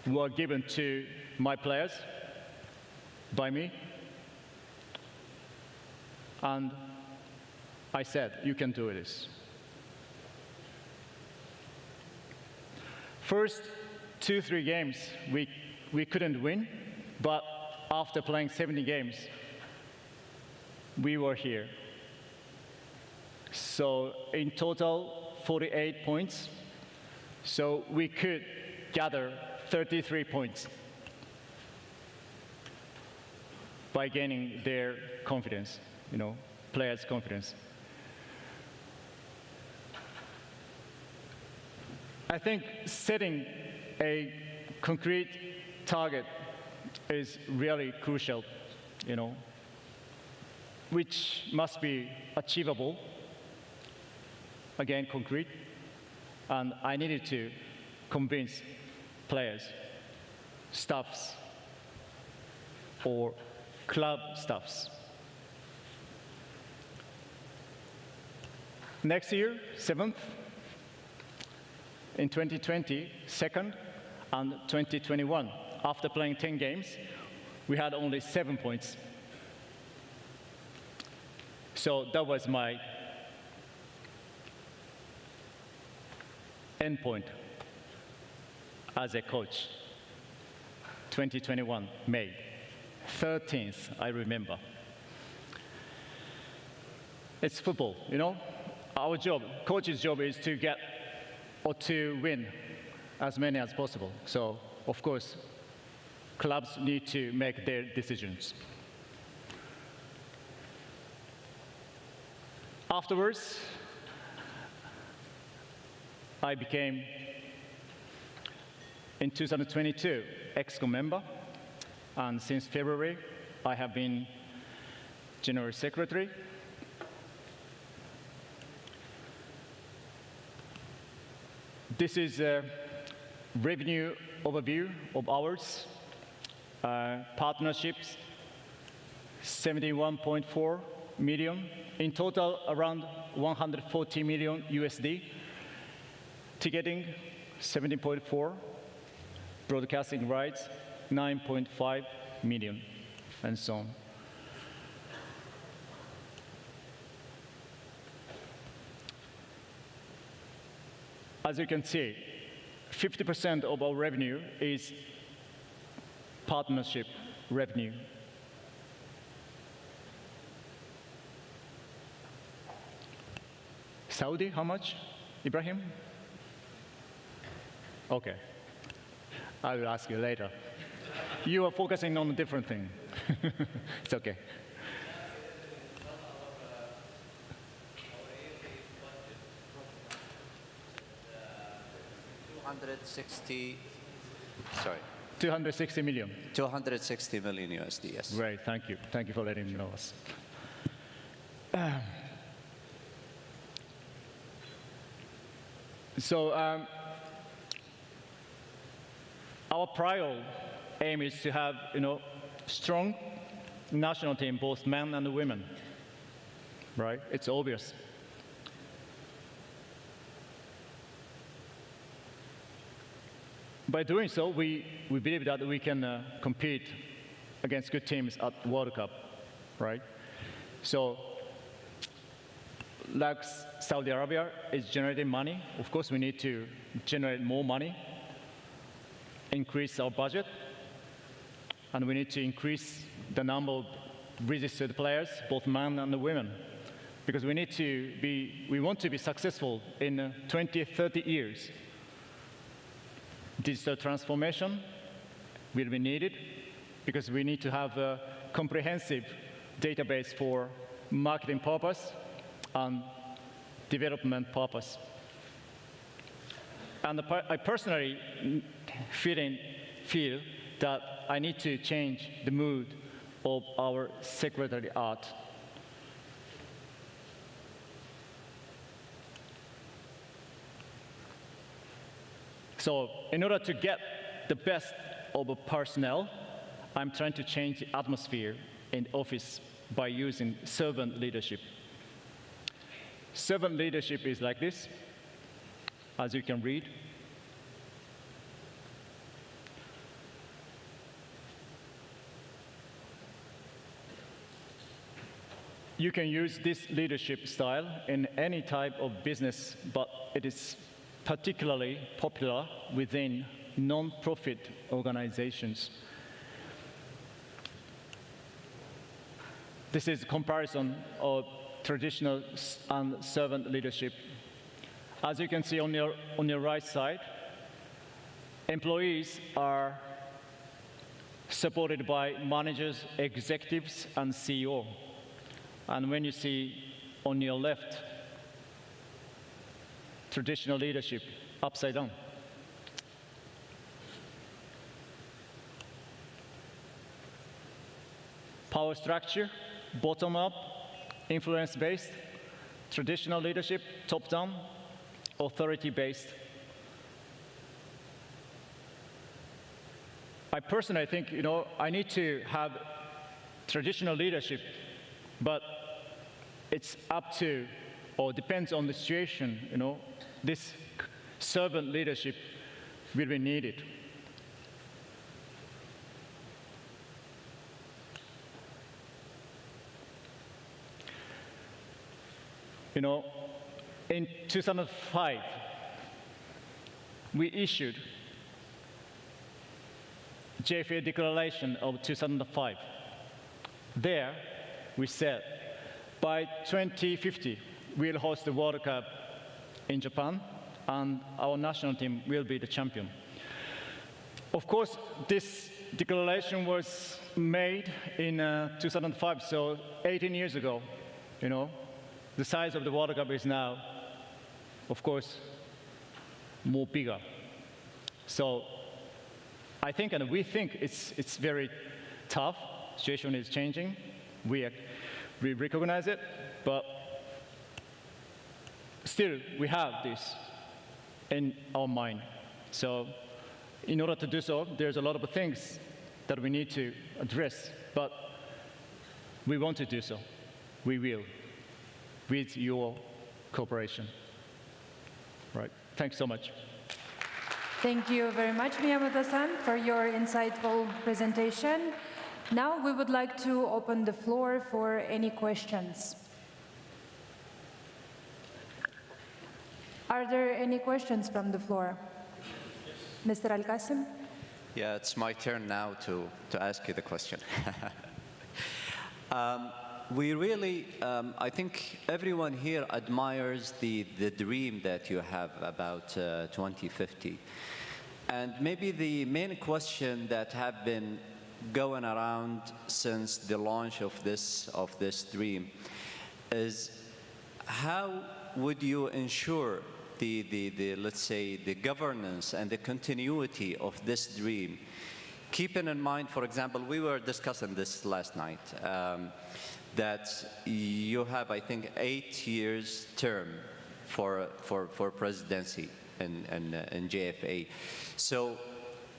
were given to my players by me. And I said, you can do this. First 2-3 games, we couldn't win, but after playing 70 games, we were here. So in total, 48 points. So we could gather 33 points by gaining their confidence, players' confidence. I think setting a concrete target is really crucial, which must be achievable, again, concrete, and I needed to convince players, staffs, or club staffs. Next year, 7th, in 2020, 2nd, and 2021, after playing 10 games, we had only 7 points. So that was my end point as a coach. 2021, May 13th, I remember. It's football, Our job, coach's job, is to get or to win as many as possible. So, of course, clubs need to make their decisions. Afterwards, I became, in 2022, EXCO member, and since February, I have been General Secretary. This is a revenue overview of ours. Partnerships, 71.4 million. In total, around 140 million USD. Ticketing, 17.4. Broadcasting rights, 9.5 million, and so on. As you can see, 50% of our revenue is partnership revenue. Saudi, how much? Ibrahim? Okay. I will ask you later. You are focusing on a different thing. It's okay. Sorry. 260 million. 260 million USD, yes. Great, thank you. Thank you for letting me know us. Our prior aim is to have, strong national team, both men and women, right? It's obvious. By doing so, we believe that we can compete against good teams at World Cup, right? So, like Saudi Arabia is generating money, of course we need to generate more money, increase our budget, and we need to increase the number of registered players, both men and women, because we want to be successful in 20, 30 years. Digital transformation will be needed, because we need to have a comprehensive database for marketing purpose and development purpose. And I personally feel that I need to change the mood of our secretariat. So in order to get the best of the personnel, I'm trying to change the atmosphere in the office by using servant leadership. Servant leadership is like this, as you can read. You can use this leadership style in any type of business, but it is particularly popular within non-profit organizations. This is a comparison of traditional and servant leadership. As you can see on your right side, employees are supported by managers, executives, and CEO. And when you see on your left, traditional leadership, upside down. Power structure, bottom up, influence-based, traditional leadership, top-down, authority-based. I personally think, I need to have traditional leadership, but it's up to, or depends on the situation, this servant leadership will be needed. In 2005, we issued JFA Declaration of 2005. There, we said, by 2050, we'll host the World Cup in Japan, and our national team will be the champion. Of course, this declaration was made in 2005, so 18 years ago, The size of the World Cup is now, of course, more bigger. So I think, and we think it's very tough. Situation is changing. We recognize it, but still we have this in our mind. So in order to do so, there's a lot of things that we need to address, but we want to do so. We will, with your cooperation. Right. Thanks so much. Thank you very much, Miyamoto-san, for your insightful presentation. Now we would like to open the floor for any questions. Are there any questions from the floor? Mr. Al-Qasim? Yeah, it's my turn now to ask you the question. We really, I think everyone here admires the dream that you have about 2050. And maybe the main question that have been going around since the launch of this dream is, how would you ensure let's say, the governance and the continuity of this dream? Keeping in mind, for example, we were discussing this last night, that you have, I think, 8 years term for presidency in JFA. So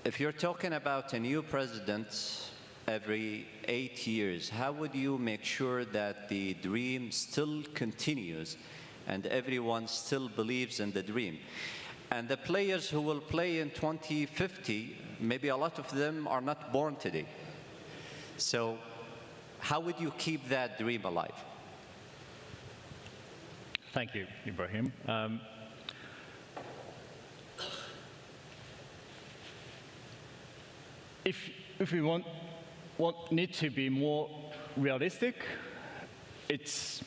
if you're talking about a new president every 8 years, how would you make sure that the dream still continues and everyone still believes in the dream? And the players who will play in 2050, maybe a lot of them are not born today. So how would you keep that dream alive? Thank you, Ibrahim. If we need to be more realistic, it's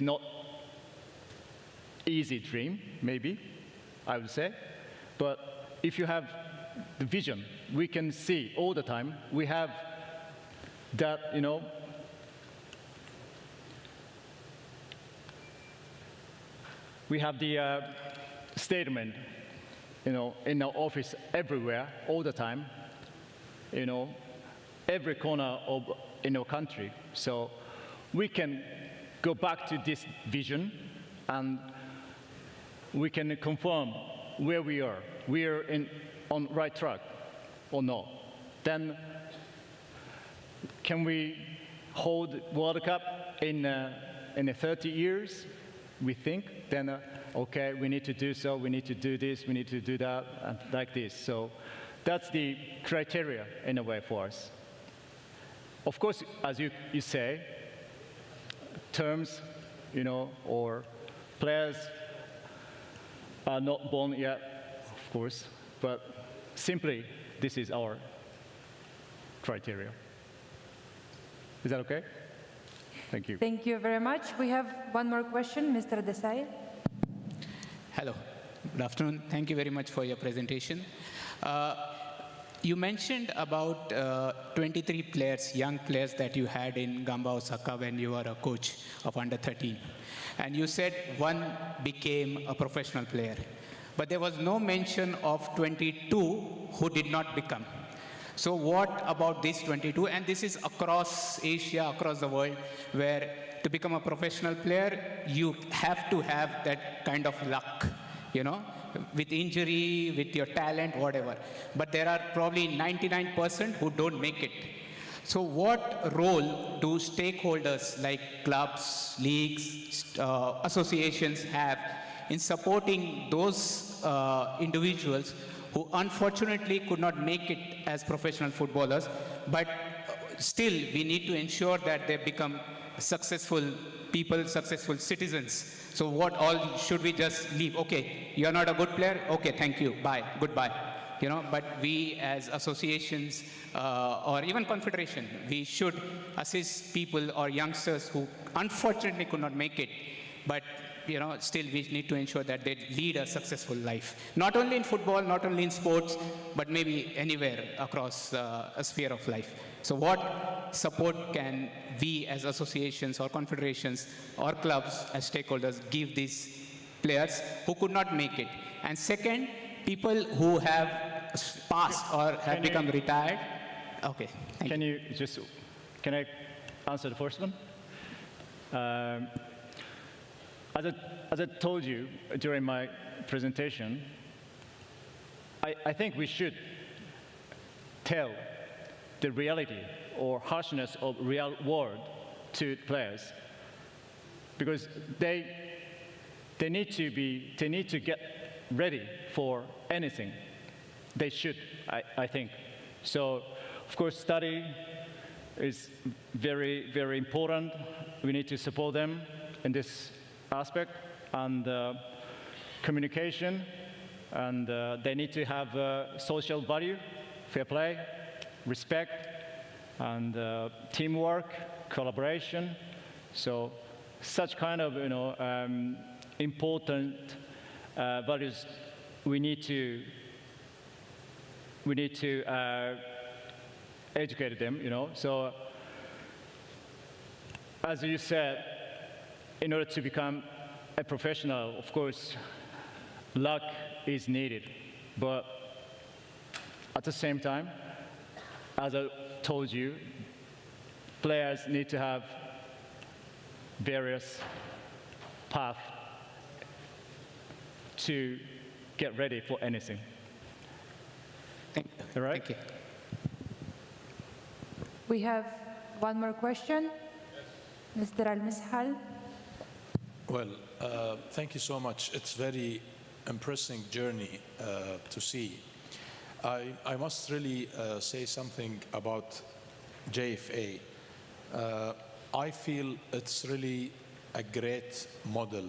not easy dream, maybe, I would say. But if you have the vision. We can see all the time. We have that, we have the statement, in our office everywhere, all the time, every corner of in our country. So we can go back to this vision and we can confirm where we are. We are on right track or not. Then can we hold World Cup in 30 years? We think then, okay, we need to do so, we need to do this, we need to do that, and like this. So that's the criteria in a way for us. Of course, as you say, terms, or players are not born yet, of course, but simply this is our criteria. Is that okay? Thank you. Thank you very much. We have one more question, Mr. Desai. Hello, good afternoon. Thank you very much for your presentation. You mentioned about 23 players, young players that you had in Gamba Osaka when you were a coach of under 13. And you said one became a professional player. But there was no mention of 22 who did not become. So what about these 22? And this is across Asia, across the world, where to become a professional player, you have to have that kind of luck, with injury, with your talent, whatever. But there are probably 99% who don't make it. So what role do stakeholders like clubs, leagues, associations have in supporting those individuals who unfortunately could not make it as professional footballers, but still we need to ensure that they become successful people, successful citizens? So what all should we just leave? Okay, you're not a good player? Okay, thank you, bye, goodbye. But we as associations or even confederation, we should assist people or youngsters who unfortunately could not make it, but still we need to ensure that they lead a successful life. Not only in football, not only in sports, but maybe anywhere across a sphere of life. So what support can we as associations or confederations or clubs as stakeholders give these players who could not make it? And second, people who have passed or have become retired. Okay, thank you. Can I answer the first one? As I told you during my presentation, I think we should tell the reality or harshness of real world to players, because they need to get ready for anything. They should, I think. So, of course, study is very, very important. We need to support them in this aspect, and communication, and they need to have social value, fair play, respect, and teamwork, collaboration. So such kind of important values we need to educate them. So as you said, in order to become a professional, of course, luck is needed. But at the same time, as I told you, players need to have various paths to get ready for anything. Thank you. All right? Thank you. We have one more question. Mr. Al-Mishal. Well, thank you so much. It's very impressive journey to see. I must really say something about JFA. I feel it's really a great model.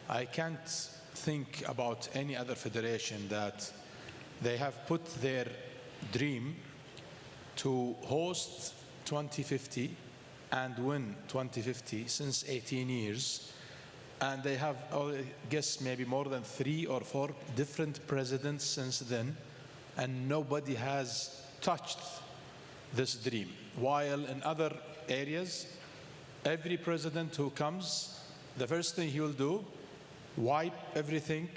I can't think about any other federation that they have put their dream to host 2050 and win 2050 since 18 years. And they have, I guess, maybe more than 3 or 4 different presidents since then. and nobody has touched this dream. While in other areas, every president who comes, the first thing he will do, wipe everything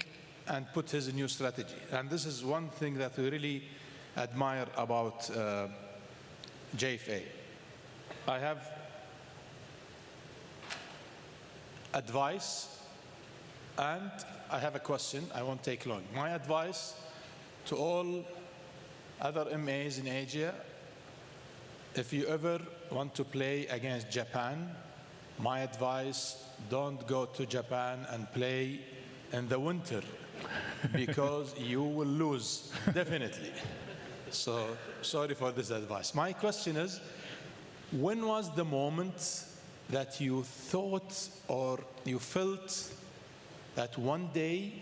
and put his new strategy. And this is one thing that we really admire about JFA. I have advice and I have a question. I won't take long. My advice to all other MAs in Asia, if you ever want to play against Japan, my advice, don't go to Japan and play in the winter because you will lose, definitely. So sorry for this advice. My question is, when was the moment that you thought or you felt that one day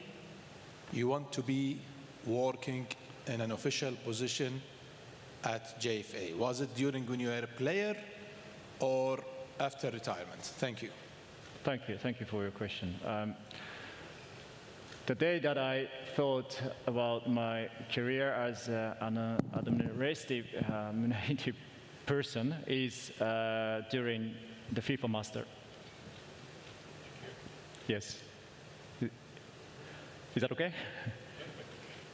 you want to be working in an official position at JFA? Was it during when you were a player or after retirement? Thank you. Thank you for your question. The day that I thought about my career as an administrative person is during the FIFA Master. Yes. Is that okay?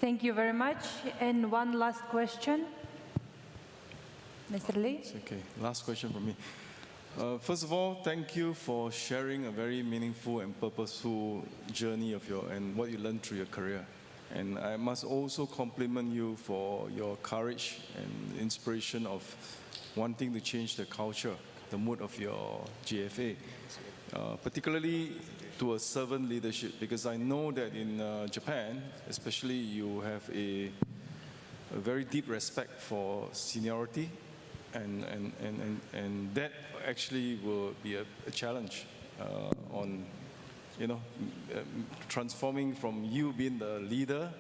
Thank you very much. And one last question. Mr. Lee? It's okay. Last question from me. First of all, thank you for sharing a very meaningful and purposeful journey of and what you learned through your career. And I must also compliment you for your courage and inspiration of wanting to change the culture, the mood of your GFA, particularly to a servant leadership, because I know that in Japan, especially, you have a very deep respect for seniority, and that actually will be a challenge on, transforming from you being the leader,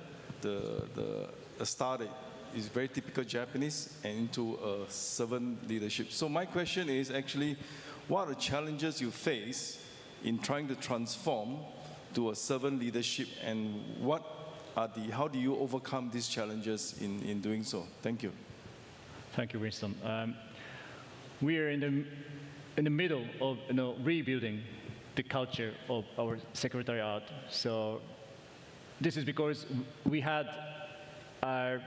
the star that is very typical Japanese, and into a servant leadership. So my question is actually, what are the challenges you face in trying to transform to a servant leadership, and how do you overcome these challenges in doing so? Thank you. Thank you, Winston. We are in the middle of rebuilding the culture of our secretariat. So this is because we had our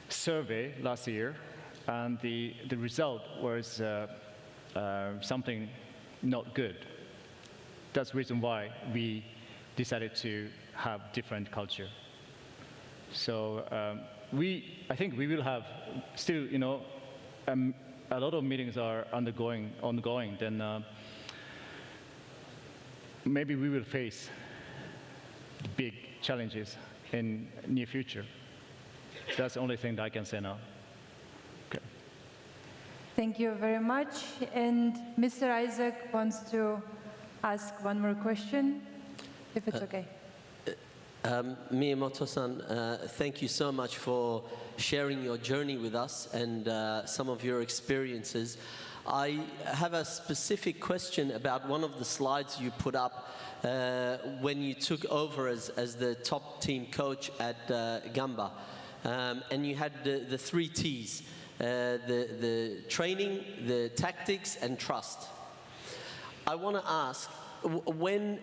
survey last year, and the result was something not good. That's the reason why we decided to have different culture. So I think we will have still, a lot of meetings are ongoing. Then maybe we will face big challenges in near future. That's the only thing that I can say now. Okay. Thank you very much. And Mr. Isaac wants to ask one more question, if it's okay. Miyamoto-san, thank you so much for sharing your journey with us and some of your experiences. I have a specific question about one of the slides you put up when you took over as the top team coach at Gamba. And you had the 3 T's, the training, the tactics, and trust. I want to ask, when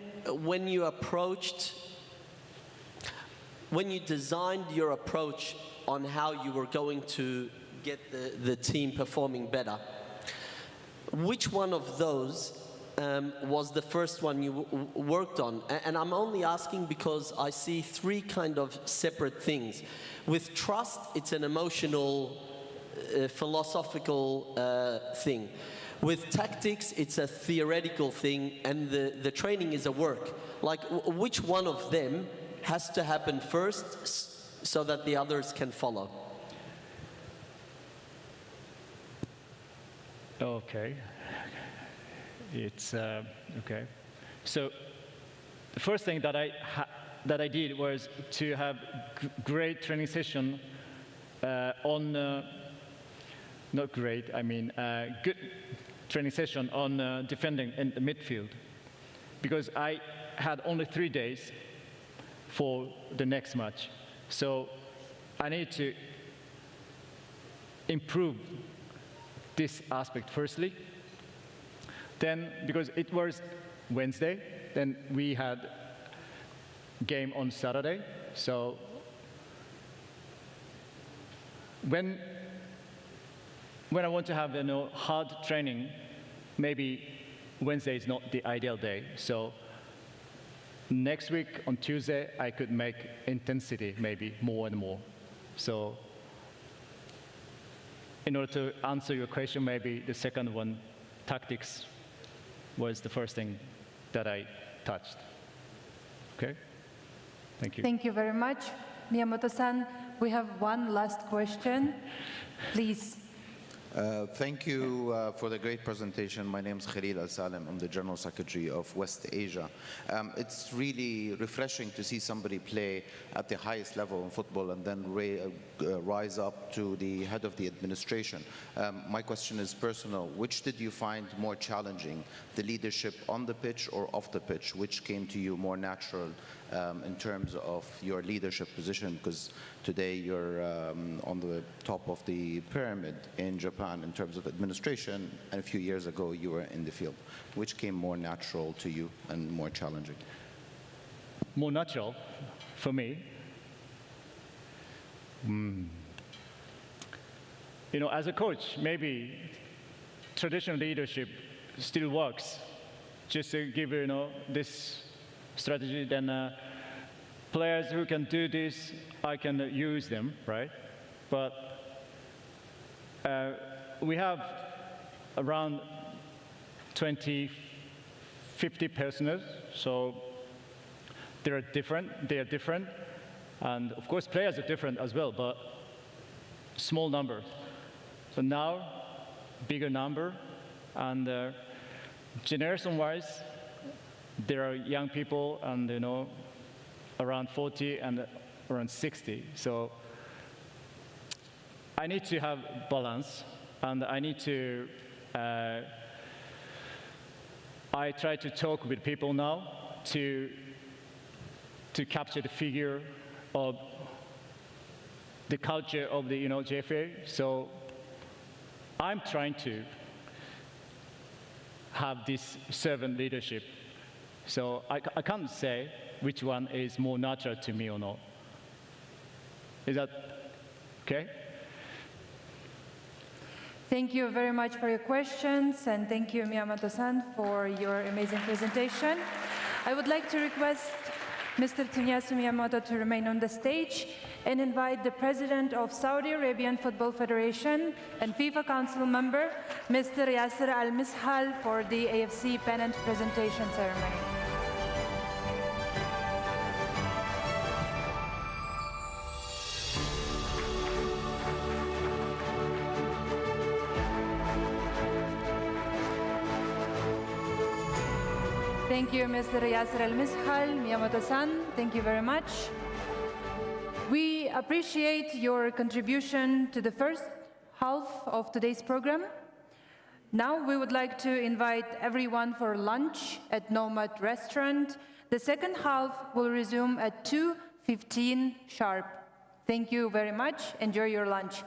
you designed your approach on how you were going to get the team performing better, which one of those was the first one you worked on? And I'm only asking because I see 3 kind of separate things. With trust, it's an emotional, philosophical thing. With tactics, it's a theoretical thing, and the training is a work. Like, which one of them has to happen first so that the others can follow? Okay. It's okay. So the first thing that I did was to have great training session on not great. I mean good training session on defending in the midfield, because I had only 3 days for the next match. So I need to improve this aspect firstly. Then, because it was Wednesday, then we had game on Saturday. So when I want to have hard training, maybe Wednesday is not the ideal day. So next week on Tuesday, I could make intensity maybe more and more. So in order to answer your question, maybe the second one, tactics, was the first thing that I touched. Okay? Thank you. Thank you very much. Miyamoto-san, we have one last question. Please. Thank you for the great presentation. My name is Khalil Al-Salem. I'm the General Secretary of West Asia. It's really refreshing to see somebody play at the highest level in football and then rise up to the head of the administration. My question is personal. Which did you find more challenging, the leadership on the pitch or off the pitch? Which came to you more natural in terms of your leadership position? Because today you're on the top of the pyramid in Japan in terms of administration, and a few years ago you were in the field. Which came more natural to you and more challenging? More natural for me? As a coach, maybe traditional leadership still works. Just to give this strategy, then players who can do this, I can use them, right? But we have around 50 personnel, so they are different, and of course players are different as well, but small number. So now, bigger number, and generation-wise, there are young people and around 40 and around 60. So I need to have balance, and I need to. I try to talk with people now to capture the figure of the culture of the JFA. So I'm trying to have this servant leadership. So I can't say which one is more natural to me or not. Is that okay? Thank you very much for your questions, and thank you, Miyamoto-san, for your amazing presentation. I would like to request Mr. Tsunyasu Miyamoto to remain on the stage and invite the President of Saudi Arabian Football Federation and FIFA Council member, Mr. Yasser Al-Mishal, for the AFC pennant presentation ceremony. Thank you, Mr. Yasser Al-Mishal, Miyamoto-san. Thank you very much. We appreciate your contribution to the first half of today's program. Now we would like to invite everyone for lunch at Nomad Restaurant. The second half will resume at 2:15 sharp. Thank you very much. Enjoy your lunch.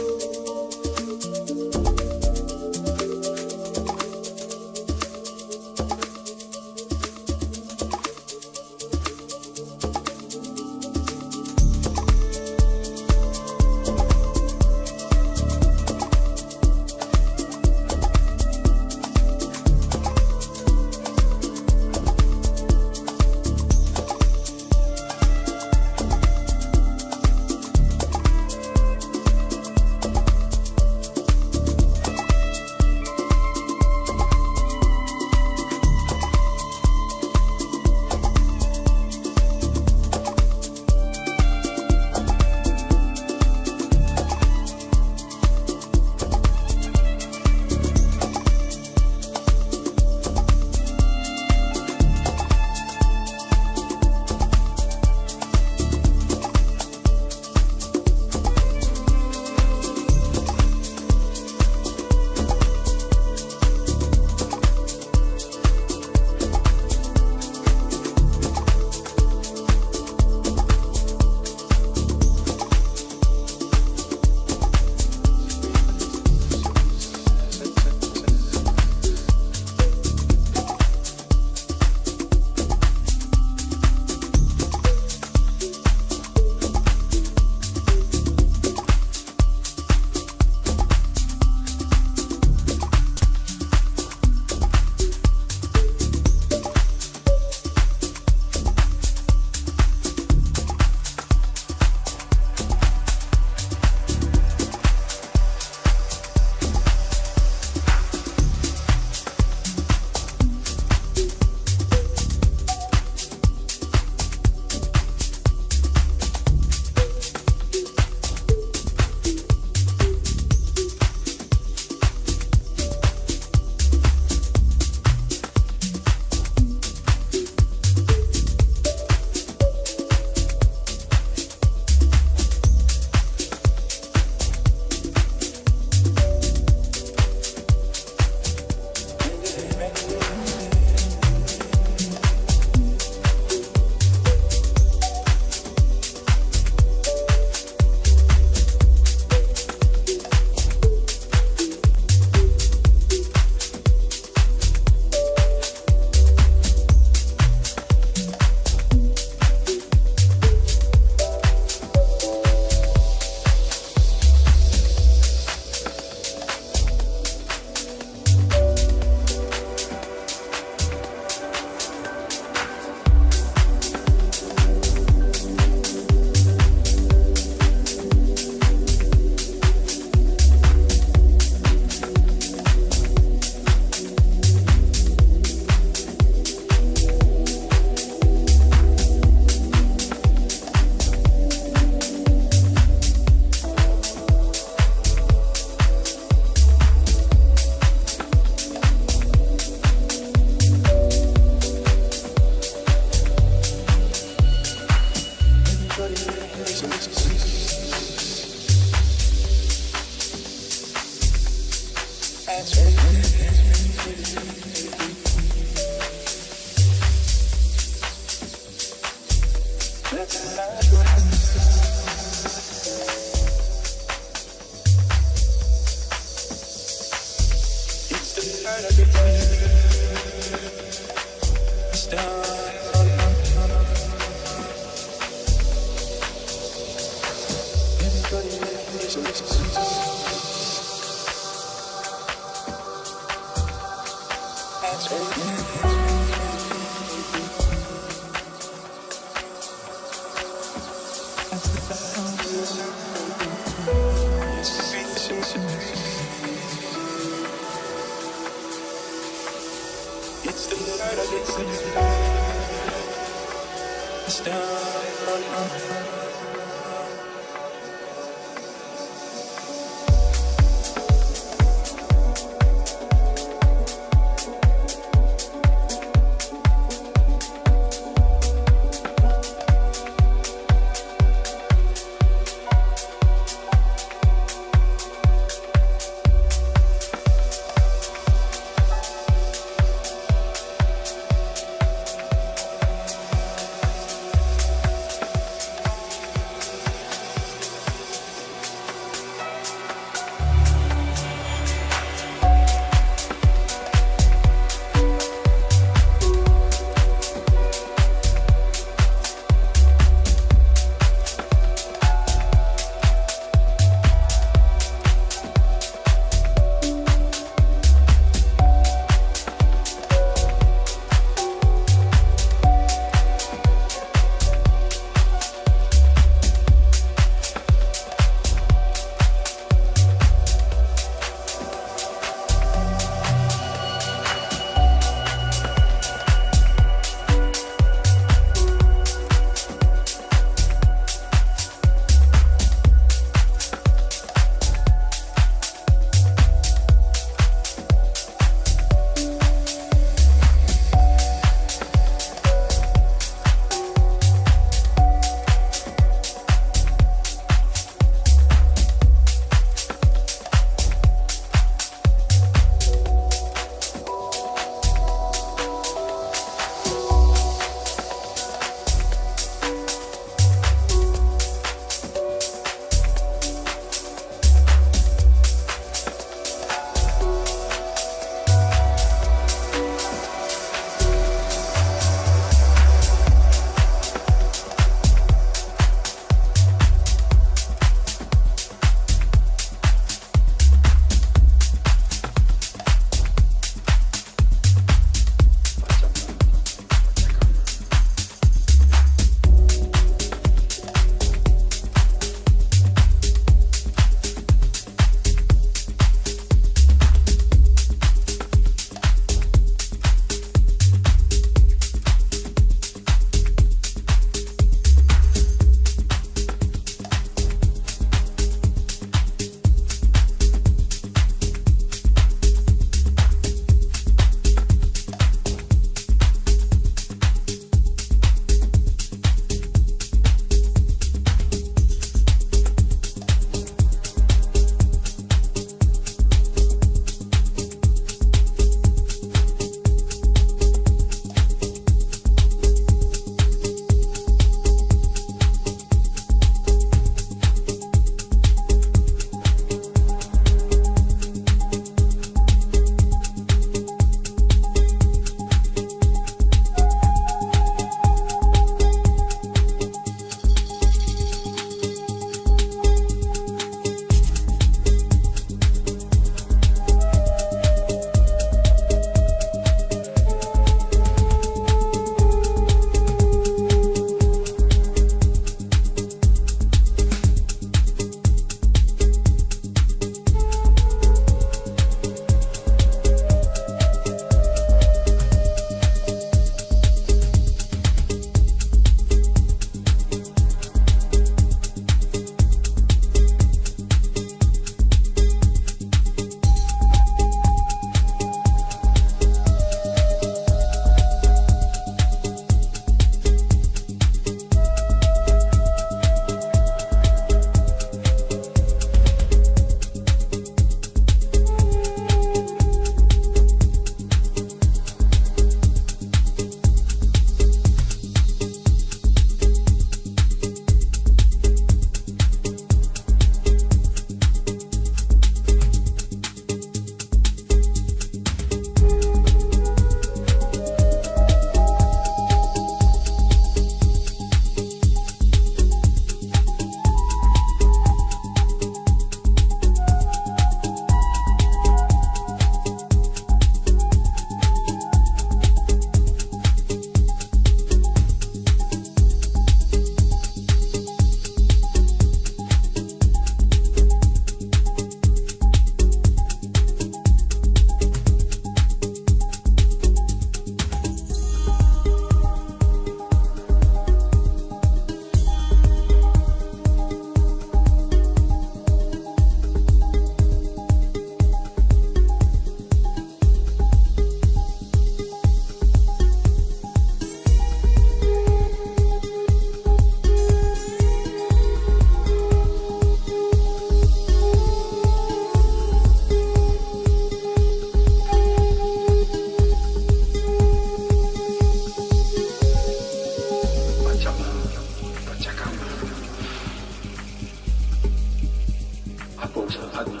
hadi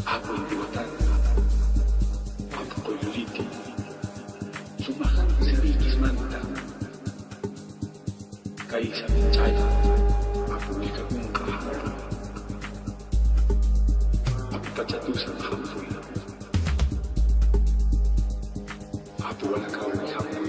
ako ibiwatan. Ako ko'y ulitin. Sumakan si Rikis Manta. Kaisa Pinchaya. Ako ikagong kahara. Ako pachatusan hamful. Ako wala kawin hamful.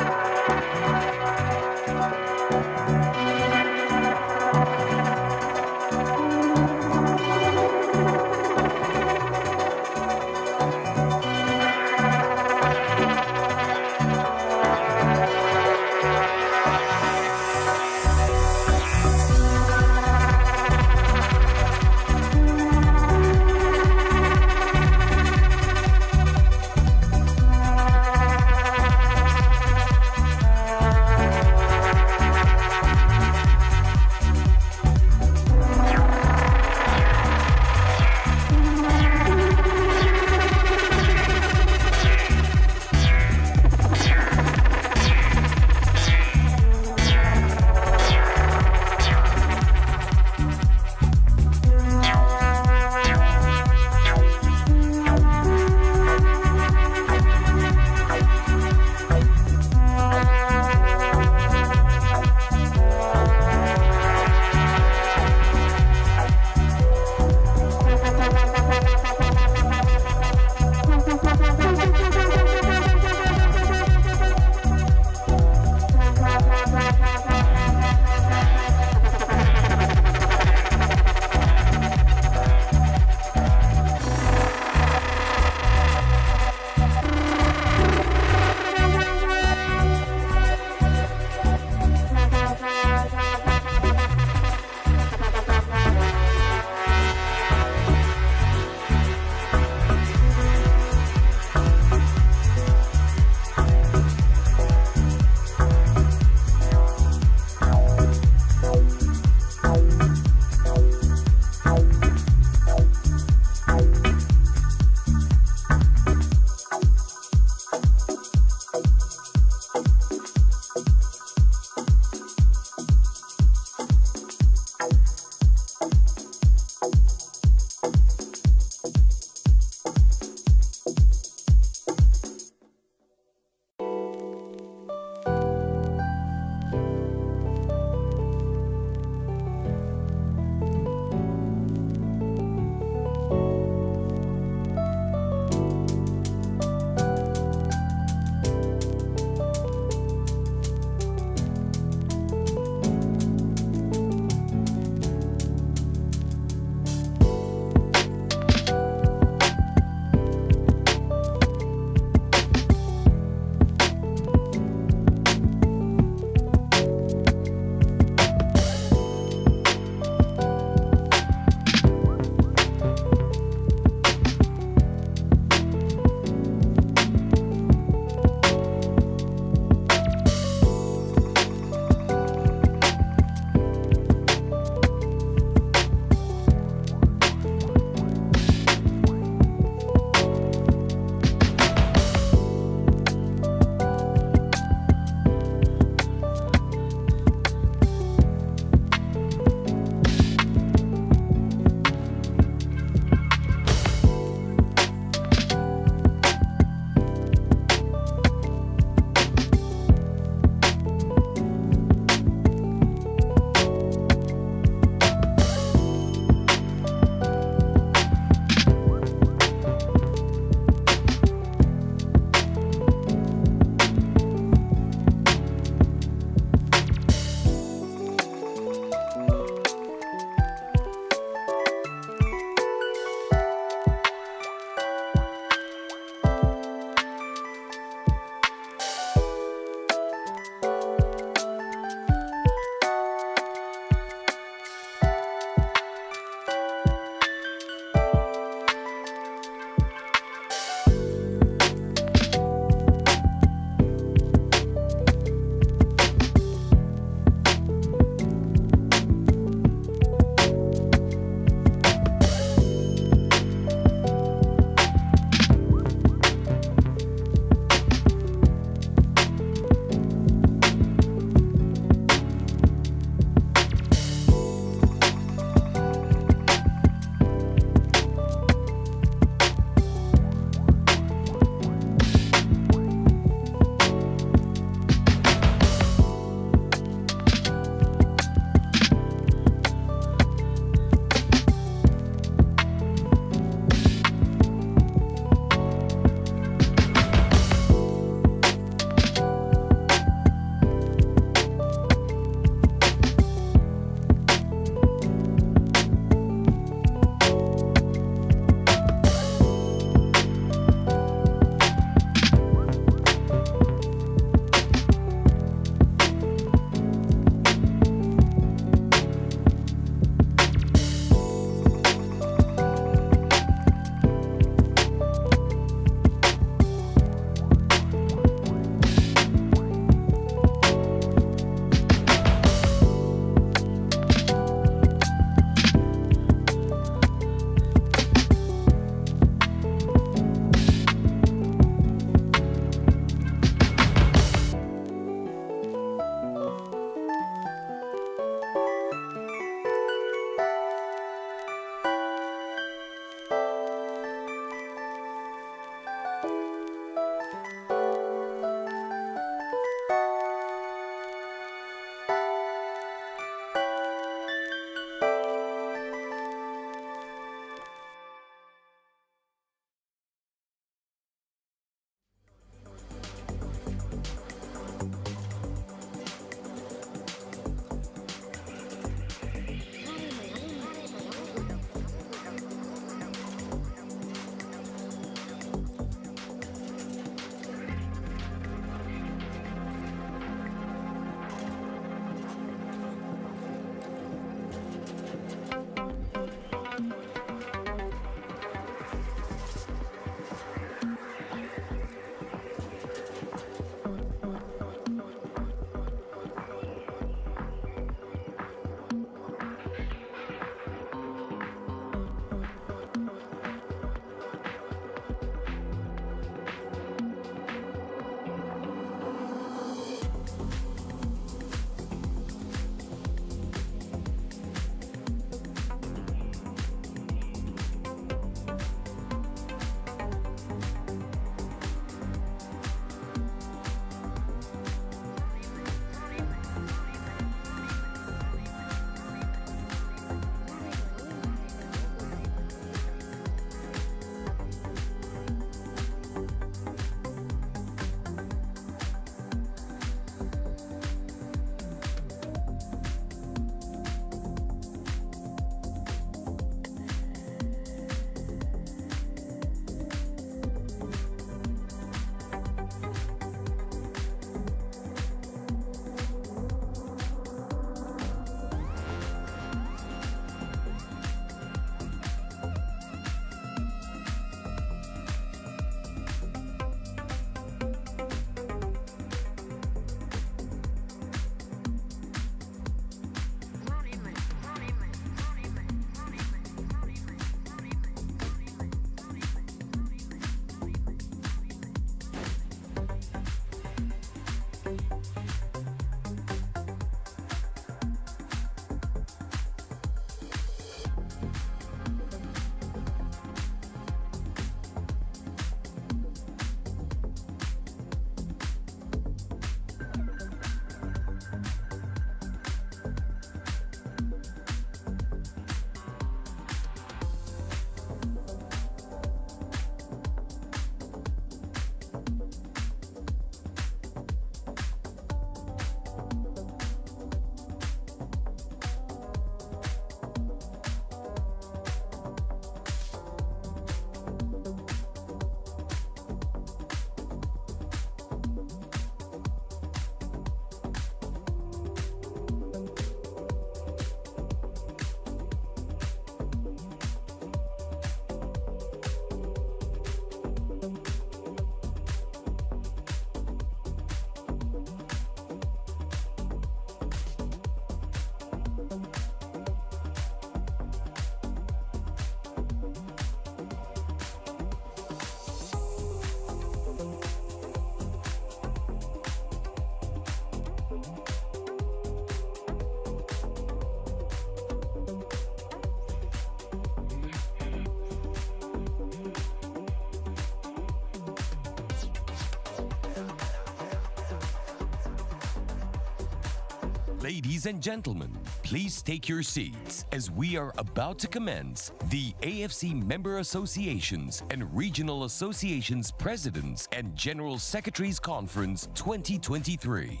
Ladies and gentlemen, please take your seats as we are about to commence the AFC Member Associations and Regional Associations Presidents and General Secretaries Conference 2023.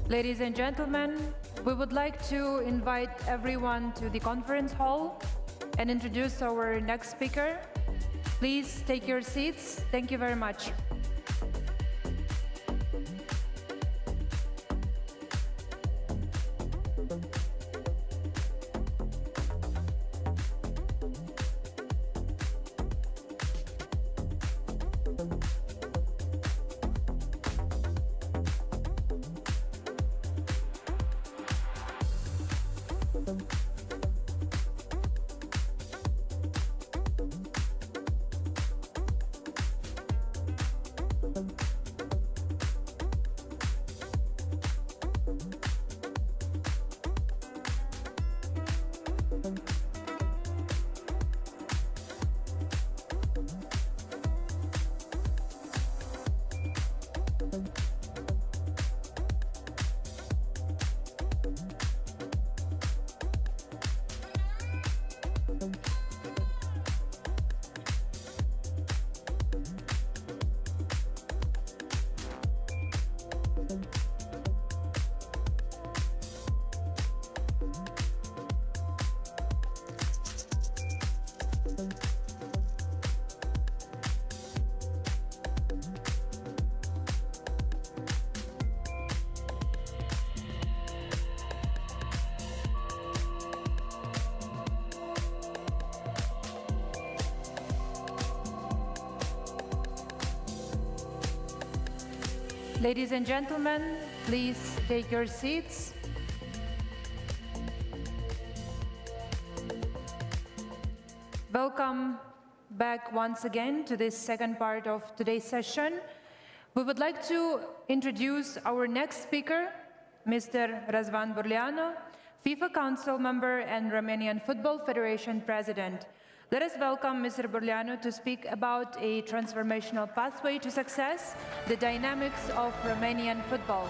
Ladies and gentlemen, we would like to invite everyone to the conference hall and introduce our next speaker. Please take your seats. Thank you very much. Ladies and gentlemen, please take your seats. Welcome back once again to this second part of today's session. We would like to introduce our next speaker, Mr. Razvan Burlianu, FIFA Council member and Romanian Football Federation president. Let us welcome Mr. Burlianu to speak about a transformational pathway to success, the dynamics of Romanian football.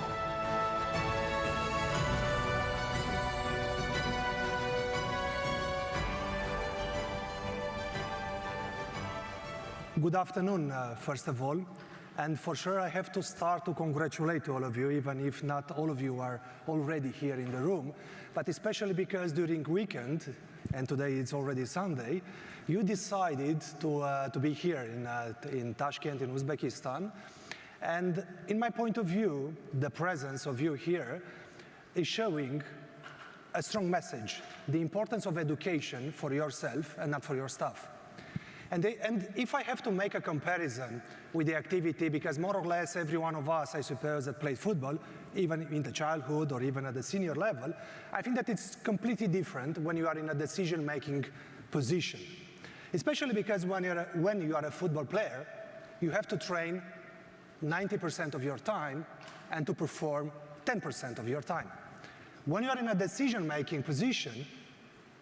Good afternoon, first of all. And for sure, I have to start to congratulate all of you, even if not all of you are already here in the room, but especially because during weekend, and today it's already Sunday, you decided to be here in Tashkent, in Uzbekistan. And in my point of view, the presence of you here is showing a strong message, the importance of education for yourself and not for your staff. And if I have to make a comparison with the activity, because more or less every one of us, I suppose, that played football, even in the childhood or even at the senior level, I think that it's completely different when you are in a decision-making position. Especially because when you are a football player, you have to train 90% of your time and to perform 10% of your time. When you are in a decision-making position,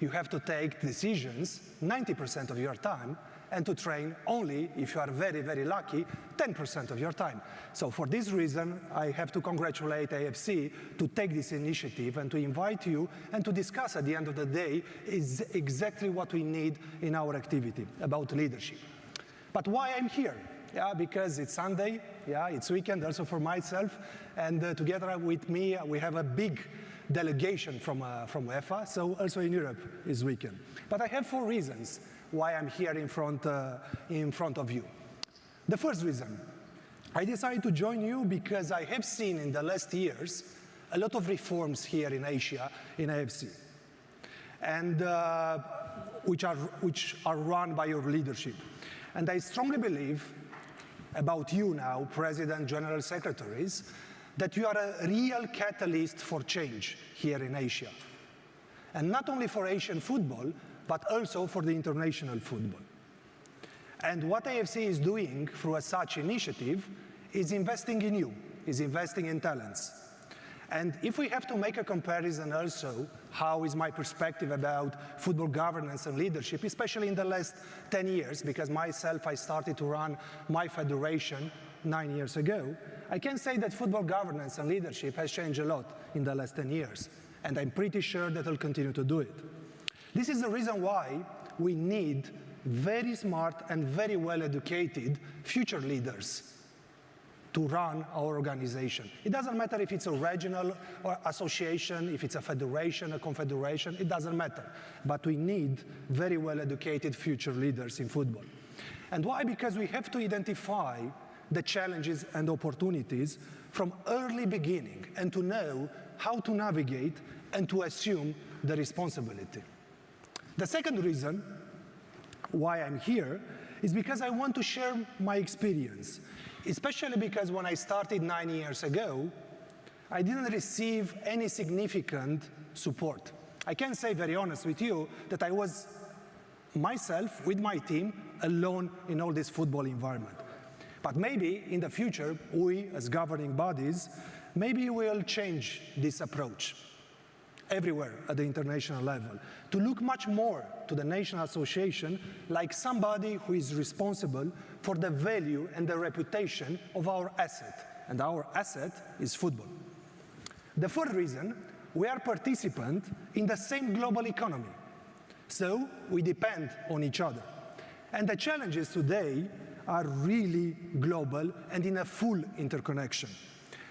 you have to take decisions 90% of your time and to train only, if you are very, very lucky, 10% of your time. So for this reason, I have to congratulate AFC to take this initiative and to invite you and to discuss at the end of the day is exactly what we need in our activity about leadership. But why I'm here? Yeah, because it's Sunday, yeah, it's weekend also for myself, and together with me, we have a big delegation from UEFA, so also in Europe is weekend. But I have 4 reasons why I'm here in front of you. The first reason, I decided to join you because I have seen in the last years a lot of reforms here in Asia, in AFC, and which are run by your leadership. And I strongly believe about you now, President, General Secretaries, that you are a real catalyst for change here in Asia. And not only for Asian football, but also for the international football. And what AFC is doing through such initiative is investing in you, is investing in talents. And if we have to make a comparison also, how is my perspective about football governance and leadership, especially in the last 10 years, because myself, I started to run my federation 9 years ago, I can say that football governance and leadership has changed a lot in the last 10 years, and I'm pretty sure that I'll continue to do it. This is the reason why we need very smart and very well-educated future leaders to run our organization. It doesn't matter if it's a regional or association, if it's a federation, a confederation, it doesn't matter. But we need very well-educated future leaders in football. And why? Because we have to identify the challenges and opportunities from early beginning and to know how to navigate and to assume the responsibility. The second reason why I'm here is because I want to share my experience, especially because when I started 9 years ago, I didn't receive any significant support. I can say very honest with you that I was myself with my team alone in all this football environment. But maybe in the future, we as governing bodies, maybe we'll change this approach everywhere at the international level, to look much more to the national association like somebody who is responsible for the value and the reputation of our asset. And our asset is football. The third reason, we are participants in the same global economy. So we depend on each other. And the challenges today are really global and in a full interconnection.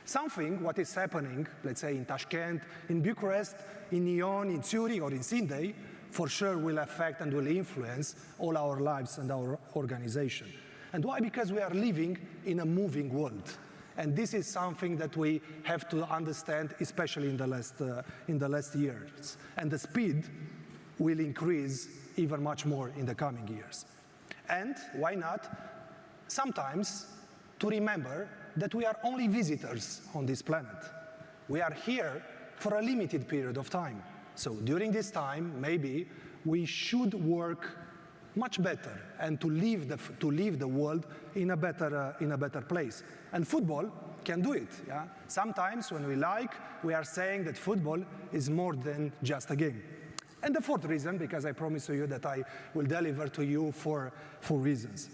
Something what is happening, let's say in Tashkent, in Bucharest, in Lyon, in Zurich, or in Sydney, for sure will affect and will influence all our lives and our organization. And why? Because we are living in a moving world. And this is something that we have to understand, especially in the last years. And the speed will increase even much more in the coming years. And why not? Sometimes to remember that we are only visitors on this planet. We are here for a limited period of time. So during this time, maybe we should work much better and to leave the world in a better place. And football can do it. Yeah? Sometimes when we are saying that football is more than just a game. And the fourth reason, because I promised to you that I will deliver to you four reasons.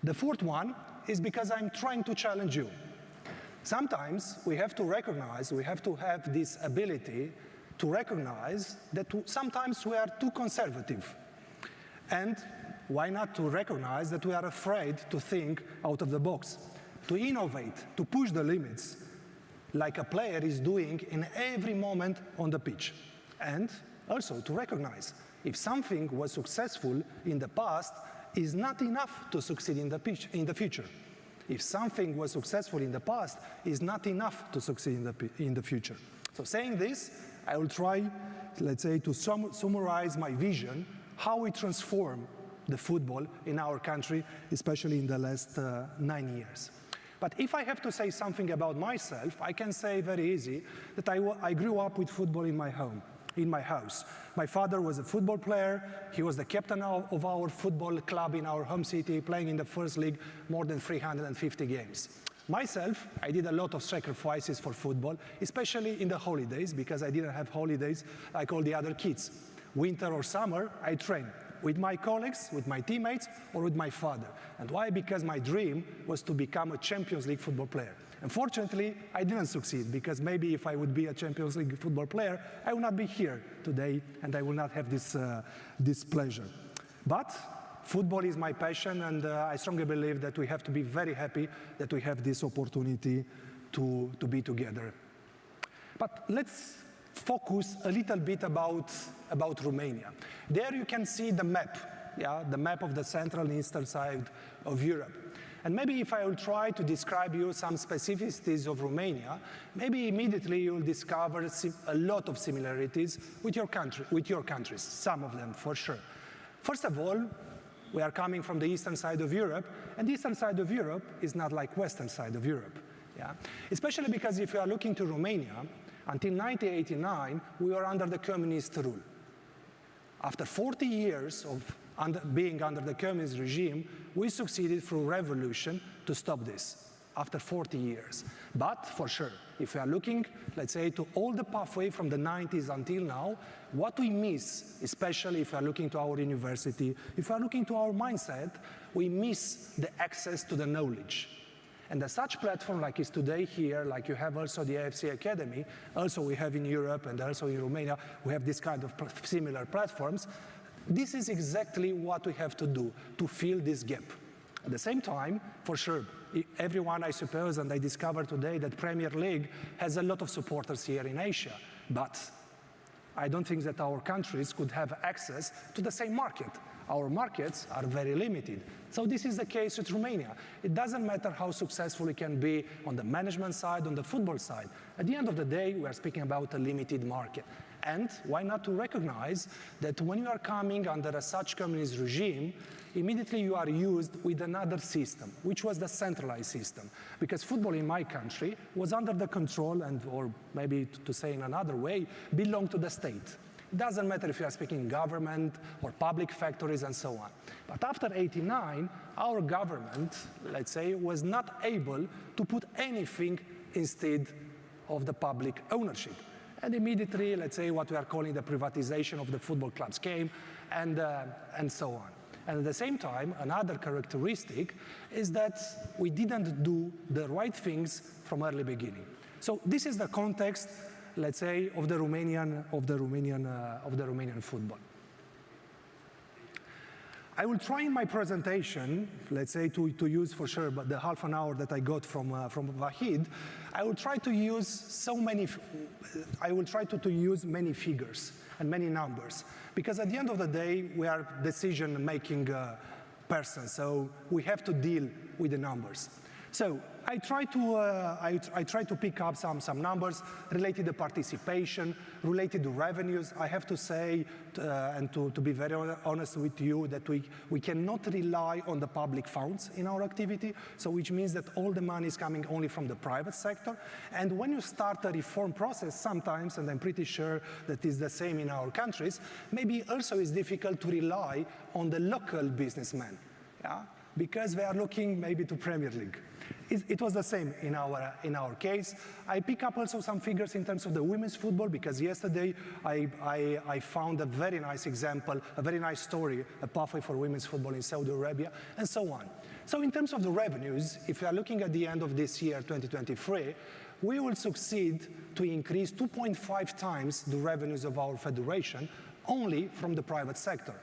The fourth one is because I'm trying to challenge you. Sometimes we have to recognize, we have to have this ability to recognize that sometimes we are too conservative. And why not to recognize that we are afraid to think out of the box, to innovate, to push the limits, like a player is doing in every moment on the pitch. And also to recognize if something was successful in the past is not enough to succeed in the future. If something was successful in the past is not enough to succeed in the future. So saying this, I will try, let's say, to summarize my vision, how we transform the football in our country, especially in the last 9 years. But if I have to say something about myself, I can say very easy that I grew up with football in my home, in my house. My father was a football player. He was the captain of our football club in our home city, playing in the first league more than 350 games. Myself, I did a lot of sacrifices for football, especially in the holidays, because I didn't have holidays like all the other kids. Winter or summer, I trained with my colleagues, with my teammates, or with my father. And why? Because my dream was to become a Champions League football player. Unfortunately, I didn't succeed, because maybe if I would be a Champions League football player, I would not be here today, and I will not have this pleasure. But football is my passion, and I strongly believe that we have to be very happy that we have this opportunity to be together. But let's focus a little bit about Romania. There you can see the map, the map of the central and eastern side of Europe. And maybe if I will try to describe you some specificities of Romania, maybe immediately you will discover a lot of similarities with your countries, some of them for sure. First of all, we are coming from the eastern side of Europe, and the eastern side of Europe is not like western side of Europe. Yeah? Especially because if you are looking to Romania, until 1989, we were under the communist rule. After 40 years of being under the communist regime, we succeeded through revolution to stop this, after 40 years. But for sure, if we are looking, let's say, to all the pathway from the 90s until now, what we miss, especially if we are looking to our university, if we are looking to our mindset, we miss the access to the knowledge. And as such platform like is today here, like you have also the AFC Academy, also we have in Europe and also in Romania, we have this kind of similar platforms. This is exactly what we have to do to fill this gap. At the same time, for sure, everyone, I suppose, and I discovered today that Premier League has a lot of supporters here in Asia, but I don't think that our countries could have access to the same market. Our markets are very limited. So this is the case with Romania. It doesn't matter how successful it can be on the management side, on the football side. At the end of the day, we are speaking about a limited market. And why not to recognize that when you are coming under such communist regime, immediately you are used with another system, which was the centralized system. Because football in my country was under the control and, or maybe to say in another way, belonged to the state. It doesn't matter if you are speaking government or public factories and so on. But after '89, our government, let's say, was not able to put anything instead of the public ownership. And immediately, let's say, what we are calling the privatization of the football clubs came, and so on. And at the same time, another characteristic is that we didn't do the right things from early beginning. So this is the context, let's say, of the Romanian football. I will try in my presentation, let's say, to use for sure, but the half an hour that I got from Vahid, I will try to use to use many figures and many numbers, because at the end of the day, we are decision-making persons, so we have to deal with the numbers. So I try to pick up some numbers related to participation, related to revenues. I have to say, and to be very honest with you, that we cannot rely on the public funds in our activity, so which means that all the money is coming only from the private sector. And when you start a reform process, sometimes, and I'm pretty sure that is the same in our countries, maybe also it's difficult to rely on the local businessmen, yeah? Because they are looking maybe to Premier League. It was the same in our case. I pick up also some figures in terms of the women's football, because yesterday I found a very nice example, a very nice story, a pathway for women's football in Saudi Arabia, and so on. So in terms of the revenues, if we are looking at the end of this year, 2023, we will succeed to increase 2.5 times the revenues of our federation only from the private sector.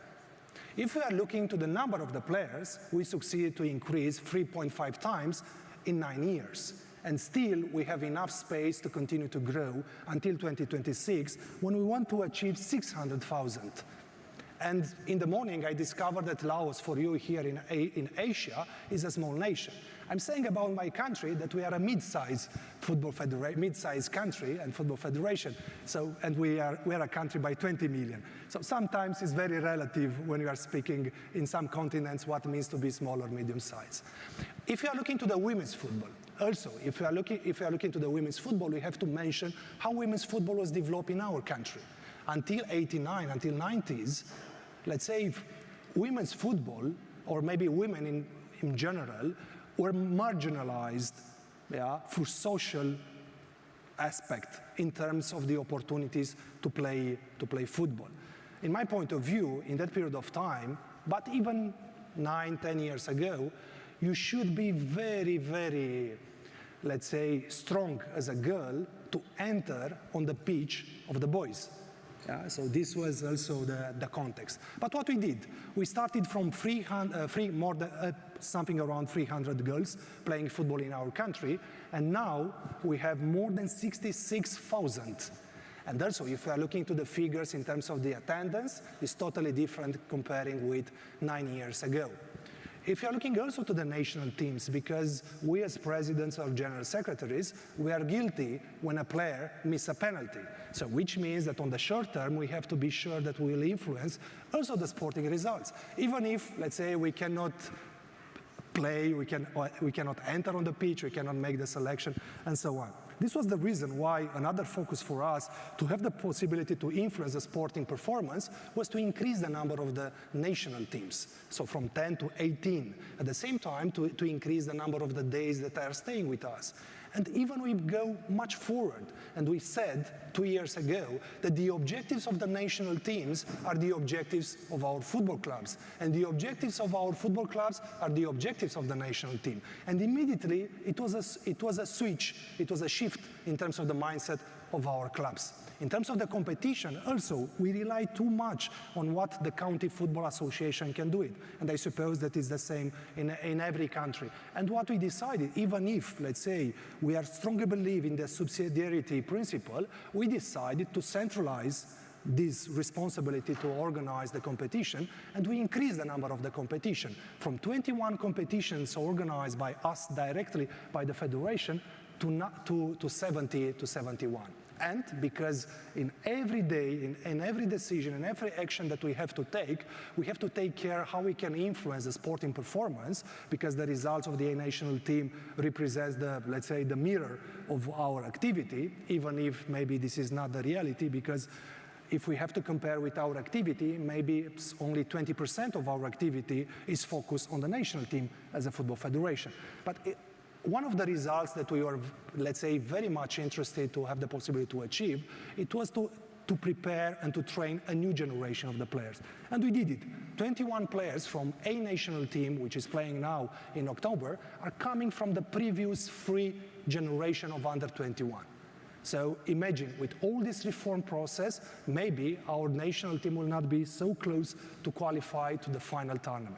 If we are looking to the number of the players, we succeeded to increase 3.5 times in 9 years. And still, we have enough space to continue to grow until 2026, when we want to achieve 600,000. And in the morning, I discovered that Laos, for you here in Asia, is a small nation. I'm saying about my country that we are a mid-sized country and football federation. So, and we are a country by 20 million. So sometimes it's very relative when you are speaking in some continents what it means to be small or medium sized. If you are looking to the women's football, also, if you are looking to the women's football, we have to mention how women's football was developed in our country. Until 89, until 90s, let's say women's football, or maybe women in general, were marginalized, yeah, for social aspect in terms of the opportunities to play football. In my point of view, in that period of time, but even 9, 10 years ago, you should be very, very, let's say, strong as a girl to enter on the pitch of the boys. Yeah, so this was also the context. But what we did, we started from something around 300 girls playing football in our country, and now we have more than 66,000. And also, if we are looking to the figures in terms of the attendance, it's totally different comparing with 9 years ago. If you're looking also to the national teams, because we as presidents or general secretaries, we are guilty when a player misses a penalty. So which means that on the short term, we have to be sure that we will influence also the sporting results. Even if, let's say, we cannot play, we cannot enter on the pitch, we cannot make the selection, and so on. This was the reason why another focus for us to have the possibility to influence the sporting performance was to increase the number of the national teams, so from 10 to 18. At the same time, to increase the number of the days that are staying with us. And even we go much forward, and we said 2 years ago that the objectives of the national teams are the objectives of our football clubs, and the objectives of our football clubs are the objectives of the national team. And immediately, it was a switch, it was a shift in terms of the mindset of our clubs. In terms of the competition, also, we rely too much on what the county football association can do it. And I suppose that is the same in every country. And what we decided, even if, let's say, we are strongly believe in the subsidiarity principle, we decided to centralize this responsibility to organize the competition, and we increased the number of the competition from 21 competitions organized by us directly by the federation to 70 to 71. And because in every day, in every decision, in every action that we have to take care how we can influence the sporting performance, because the results of the national team represents the, let's say, the mirror of our activity, even if maybe this is not the reality, because if we have to compare with our activity, maybe only 20% of our activity is focused on the national team as a football federation. But one of the results that we were, let's say, very much interested to have the possibility to achieve, it was to prepare and to train a new generation of the players. And we did it. 21 players from a national team, which is playing now in October, are coming from the previous 3 generation of under 21. So imagine, with all this reform process, maybe our national team will not be so close to qualify to the final tournament.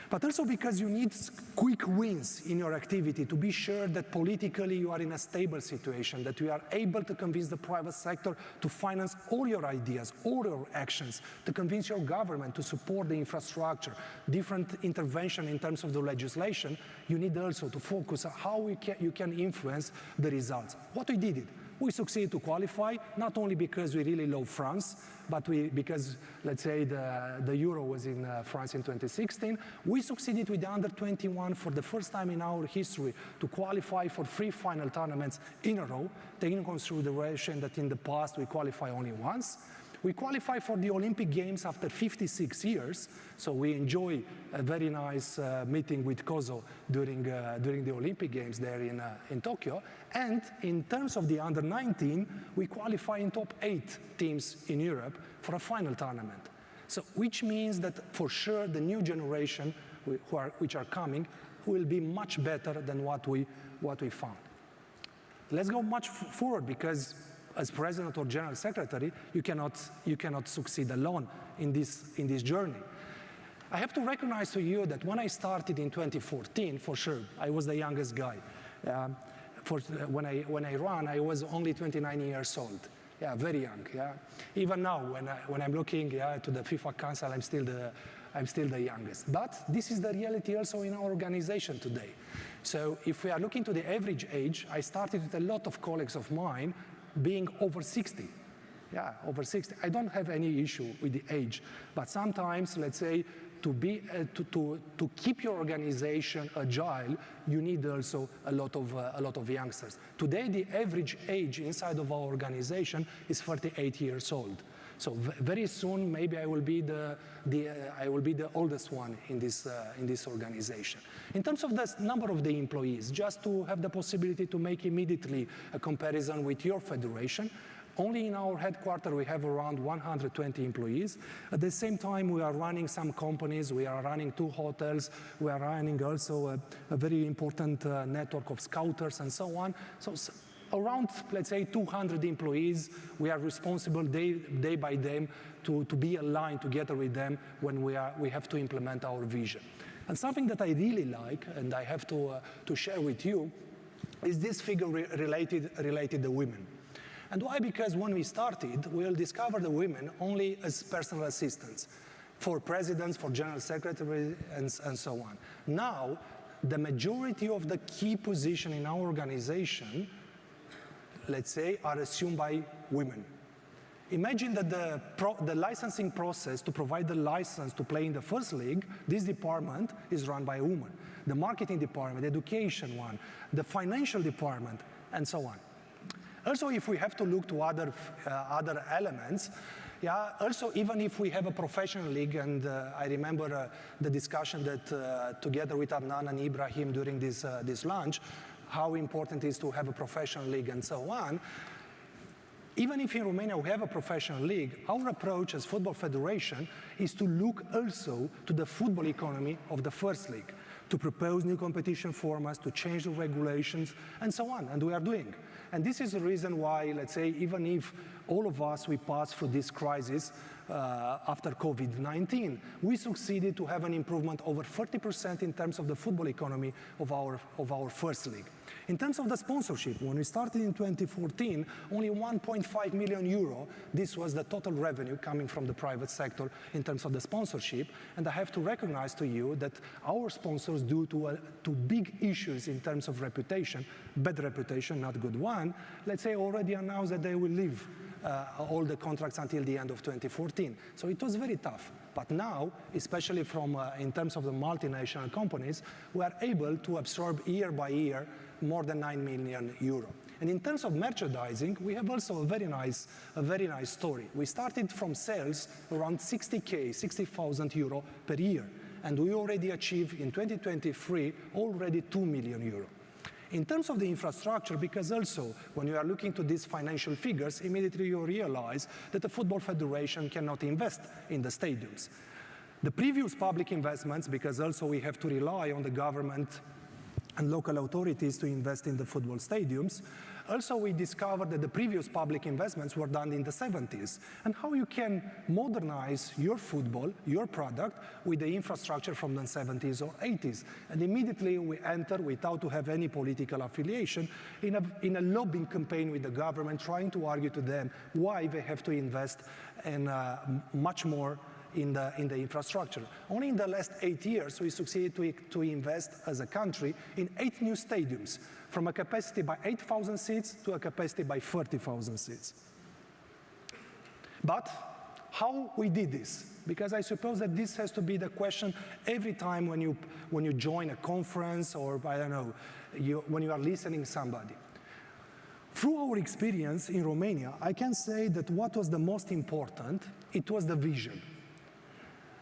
but also because you need quick wins in your activity to be sure that politically you are in a stable situation, that you are able to convince the private sector to finance all your ideas, all your actions, to convince your government to support the infrastructure, different intervention in terms of the legislation. You need also to focus on how you can influence the results. What we did, we succeeded to qualify, not only because we really love France, but because, let's say, the Euro was in France in 2016. We succeeded with the under-21 for the first time in our history to qualify for 3 final tournaments in a row, taking into consideration that in the past we qualified only once. We qualified for the Olympic Games after 56 years, so we enjoy a very nice meeting with Kozo during the Olympic Games there in Tokyo. And in terms of the under-19, we qualify in top 8 teams in Europe for a final tournament. So, which means that for sure the new generation which are coming will be much better than what we found. Let's go much forward, because as president or general secretary, you cannot succeed alone in this journey. I have to recognize to you that when I started in 2014, for sure, I was the youngest guy. When I ran, I was only 29 years old. Yeah, very young. Yeah, even now, when I'm looking to the FIFA Council, I'm still the youngest. But this is the reality also in our organization today. So if we are looking to the average age, I started with a lot of colleagues of mine being over 60. Yeah, over 60. I don't have any issue with the age, but sometimes, let's say, to keep your organization agile, you need also a lot of youngsters. Today, the average age inside of our organization is 38 years old. So very soon, maybe I will be the oldest one in this organization. In terms of the number of the employees, just to have the possibility to make immediately a comparison with your federation, only in our headquarters we have around 120 employees. At the same time, we are running some companies, we are running 2 hotels, we are running also a very important network of scouters and so on. So around, let's say, 200 employees, we are responsible day by day to be aligned together with them when we have to implement our vision. And something that I really like, and I have to share with you, is this figure related to women. And why? Because when we started, we'll discover the women only as personal assistants for presidents, for general secretaries, and so on. Now, the majority of the key positions in our organization, let's say, are assumed by women. Imagine that the licensing process to provide the license to play in the first league, this department is run by a woman. The marketing department, the education one, the financial department, and so on. Also, if we have to look to other elements, yeah, also even if we have a professional league, and I remember the discussion that together with Adnan and Ibrahim during this lunch, how important it is to have a professional league and so on. Even if in Romania we have a professional league, our approach as Football Federation is to look also to the football economy of the first league, to propose new competition formats, to change the regulations, and so on, and we are doing. And this is the reason why, let's say, even if all of us, we passed through this crisis after COVID-19, we succeeded to have an improvement over 30% in terms of the football economy of our first league. In terms of the sponsorship, when we started in 2014, only 1.5 million euro, this was the total revenue coming from the private sector in terms of the sponsorship. And I have to recognize to you that our sponsors, due to big issues in terms of reputation, bad reputation, not good one, let's say already announced that they will leave all the contracts until the end of 2014. So it was very tough. But now, especially in terms of the multinational companies, we are able to absorb year by year more than 9 million euro. And in terms of merchandising, we have also a very nice story. We started from sales around 60,000 euro per year, and we already achieved in 2023 already 2 million euro. In terms of the infrastructure, because also when you are looking to these financial figures, immediately you realize that the Football Federation cannot invest in the stadiums. The previous public investments, because also we have to rely on the government and local authorities to invest in the football stadiums. Also, we discovered that the previous public investments were done in the 70s, and how you can modernize your football, your product, with the infrastructure from the 70s or 80s. And immediately we enter, without to have any political affiliation, in a lobbying campaign with the government, trying to argue to them why they have to invest in much more in the infrastructure. Only in the last 8 years, we succeeded to invest as a country in 8 new stadiums, from a capacity by 8,000 seats to a capacity by 30,000 seats. But how we did this? Because I suppose that this has to be the question every time when you join a conference, or I don't know, when you are listening to somebody. Through our experience in Romania, I can say that what was the most important, it was the vision.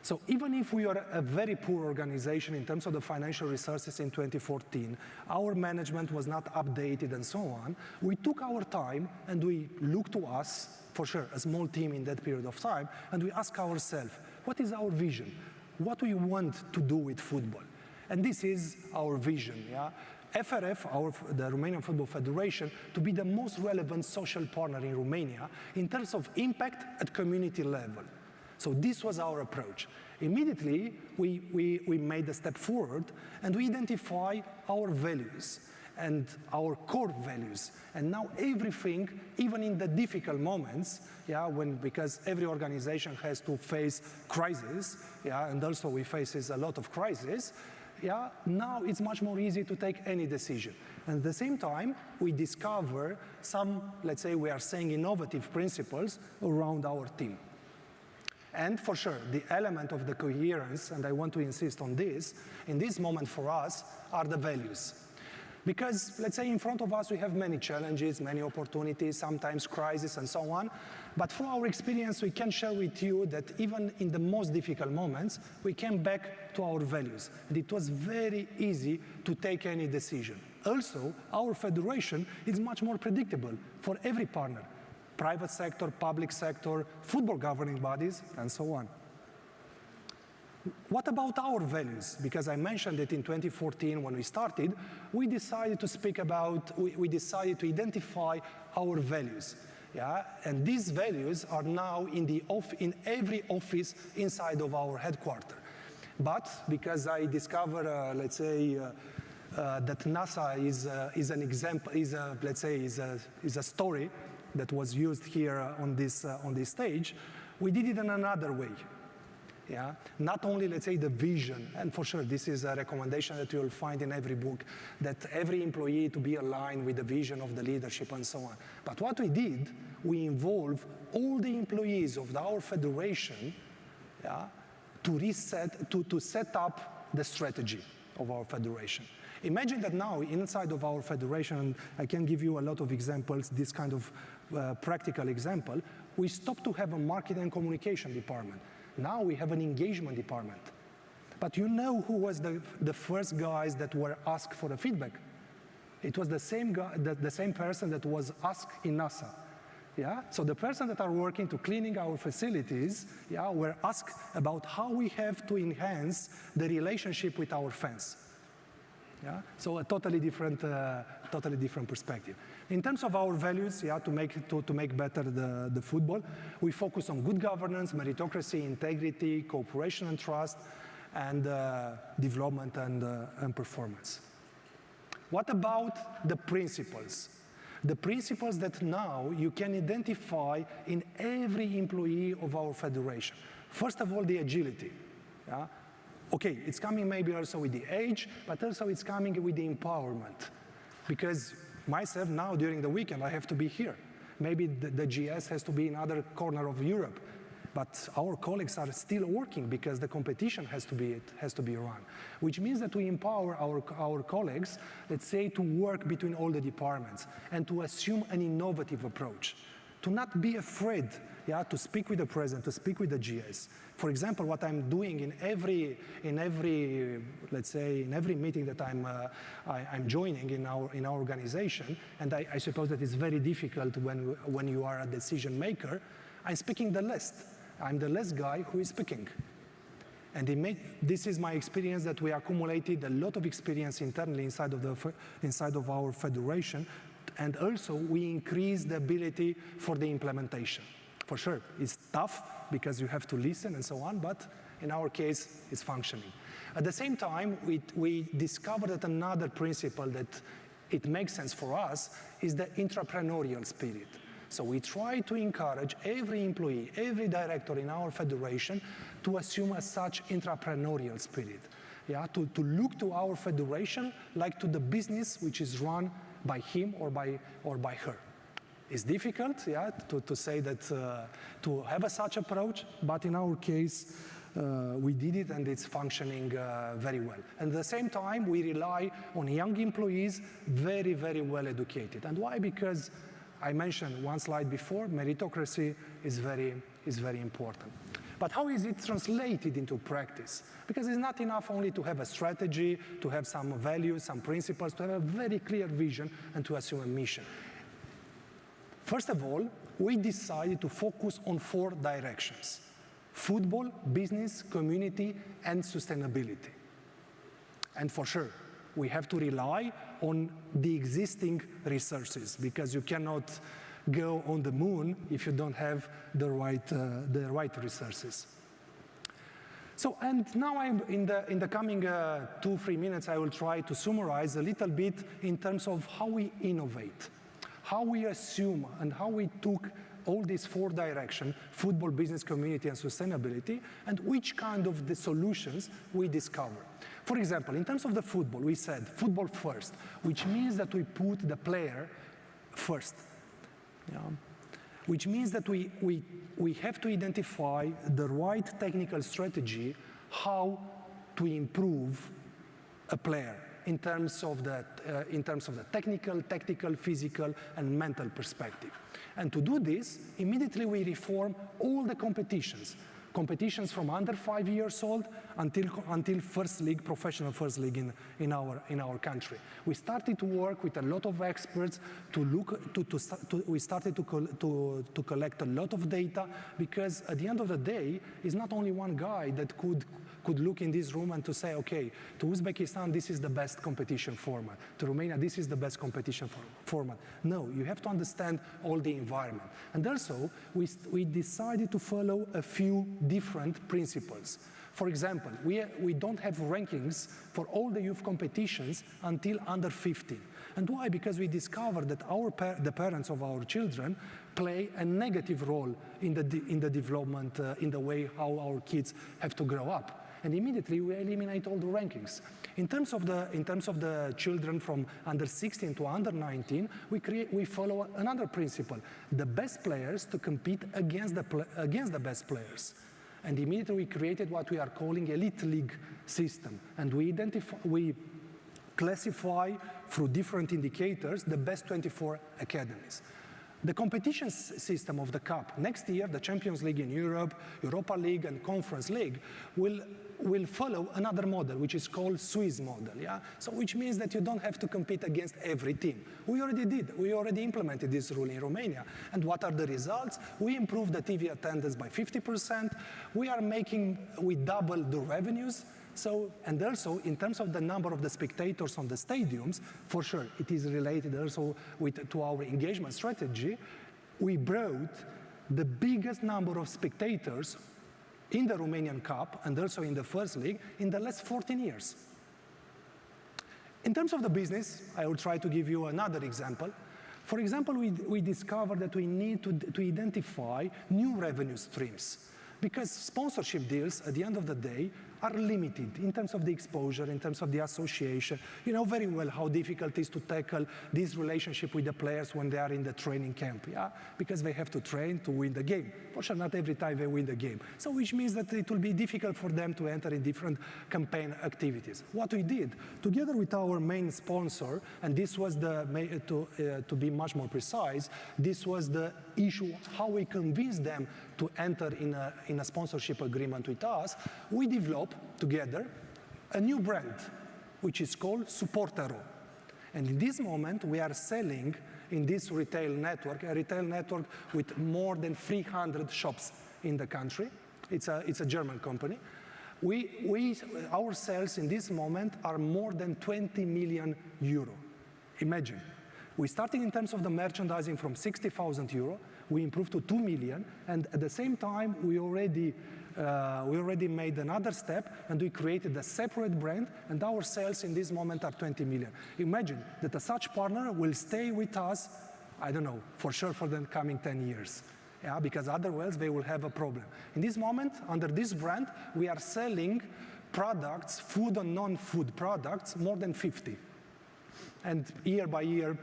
So even if we are a very poor organization in terms of the financial resources in 2014, our management was not updated and so on, we took our time and we looked to us, for sure, a small team in that period of time, and we asked ourselves, what is our vision? What do we want to do with football? And this is our vision, yeah? FRF, the Romanian Football Federation, to be the most relevant social partner in Romania in terms of impact at community level. So this was our approach. Immediately, we made a step forward and we identify our values and our core values. And now everything, even in the difficult moments, yeah, because every organization has to face crisis, yeah, and also we face a lot of crisis, yeah, now it's much more easy to take any decision. And at the same time, we discover some, let's say we are saying innovative principles around our team. And for sure, the element of the coherence, and I want to insist on this, in this moment for us, are the values. Because, let's say, in front of us we have many challenges, many opportunities, sometimes crises and so on, but through our experience we can share with you that even in the most difficult moments, we came back to our values. And it was very easy to take any decision. Also, our federation is much more predictable for every partner. Private sector, public sector, football governing bodies, and so on. What about our values? Because I mentioned that in 2014 when we started, we decided to speak about, we decided to identify our values. Yeah? And these values are now in every office inside of our headquarters. But because I discovered, let's say, that NASA is an example, let's say, is a story that was used here on this stage, we did it in another way. Yeah? Not only, let's say, the vision, and for sure this is a recommendation that you will find in every book, that every employee to be aligned with the vision of the leadership and so on. But what we did, we involved all the employees of our federation, yeah, to set up the strategy of our federation. Imagine that now inside of our federation, and I can give you a lot of examples, this kind of practical example, we stopped to have a marketing and communication department. Now we have an engagement department. But you know who was the first guys that were asked for the feedback? It was the same guy, the same person that was asked in NASA. Yeah? So the person that are working to cleaning our facilities, yeah, were asked about how we have to enhance the relationship with our fans. Yeah? So a totally different perspective. In terms of our values, yeah, to make better the football, we focus on good governance, meritocracy, integrity, cooperation and trust, and development and performance. What about the principles? The principles that now you can identify in every employee of our federation. First of all, the agility. Yeah? Okay, it's coming maybe also with the age, but also it's coming with the empowerment. Because myself now during the weekend, I have to be here. Maybe the GS has to be in another corner of Europe. But our colleagues are still working because the competition has to be run. Which means that we empower our colleagues, let's say, to work between all the departments and to assume an innovative approach. To not be afraid, yeah, to speak with the president, to speak with the GS. For example, what I'm doing in every meeting that I'm joining in our organization, and I suppose that it's very difficult when you are a decision maker, I'm speaking the least. I'm the last guy who is speaking. And this is my experience, that we accumulated a lot of experience internally inside of our federation, and also we increased the ability for the implementation. For sure, it's tough because you have to listen and so on, but in our case, it's functioning. At the same time, we discovered that another principle that it makes sense for us is the entrepreneurial spirit. So we try to encourage every employee, every director in our federation to assume such entrepreneurial spirit. Yeah, to look to our federation like to the business which is run by him or by her. It's difficult, yeah, to say that, to have such approach, but in our case, we did it and it's functioning very well. And at the same time, we rely on young employees, very, very well educated. And why? Because I mentioned one slide before, meritocracy is very important. But how is it translated into practice? Because it's not enough only to have a strategy, to have some values, some principles, to have a very clear vision and to assume a mission. First of all, we decided to focus on 4 directions: football, business, community, and sustainability. And for sure, we have to rely on the existing resources, because you cannot go on the moon if you don't have the right resources. So, and now in the coming 2-3 minutes, I will try to summarize a little bit in terms of how we innovate, how we assume, and how we took all these 4 directions: football, business, community, and sustainability, and which kind of the solutions we discover. For example, in terms of the football, we said football first, which means that we put the player first. Yeah. Which means that we have to identify the right technical strategy how to improve a player in terms of the technical, tactical, physical, and mental perspective. And to do this, immediately we reform all the competitions from under 5 years old until first league, professional first league in our country. We started to work with a lot of experts we started to collect a lot of data, because at the end of the day, it's not only one guy that could look in this room and to say, okay, to Uzbekistan, this is the best competition format. To Romania, this is the best competition format. No, you have to understand all the environment. And also, we decided to follow a few different principles. For example, we don't have rankings for all the youth competitions until under 15. And why? Because we discovered that the parents of our children play a negative role in the development, in the way how our kids have to grow up. And immediately we eliminate all the rankings. In terms of the children from under 16 to under 19, we follow another principle: the best players to compete against the best players. And immediately we created what we are calling elite league system, and we classify through different indicators the best 24 academies. The competition system of the Cup next year, the Champions League in Europe, Europa League, and Conference League will follow another model, which is called Swiss model. Yeah, so which means that you don't have to compete against every team. We already did. We already implemented this rule in Romania. And what are the results? We improved the TV attendance by 50%. We double the revenues. So, and also, in terms of the number of the spectators on the stadiums, for sure, it is related also to our engagement strategy. We brought the biggest number of spectators in the Romanian Cup and also in the First League in the last 14 years. In terms of the business, I will try to give you another example. For example, we discovered that we need to identify new revenue streams, because sponsorship deals, at the end of the day, are limited in terms of the exposure, in terms of the association. You know very well how difficult it is to tackle this relationship with the players when they are in the training camp, yeah? Because they have to train to win the game. For sure, not every time they win the game. So which means that it will be difficult for them to enter in different campaign activities. What we did, together with our main sponsor, and this was to be much more precise, this was the issue, how we convinced them to enter in a sponsorship agreement with us. We developed together a new brand, which is called Supportero. And in this moment, we are selling in this retail network, a retail network with more than 300 shops in the country. It's a German company. Our sales in this moment are more than 20 million euro. Imagine. We started in terms of the merchandising from 60,000 euro, we improved to 2 million, and at the same time, we already made another step, and we created a separate brand, and our sales in this moment are 20 million. Imagine that such partner will stay with us, I don't know, for sure for the coming 10 years. Yeah, because otherwise they will have a problem. In this moment, under this brand, we are selling products, food and non-food products, more than 50. And year by year,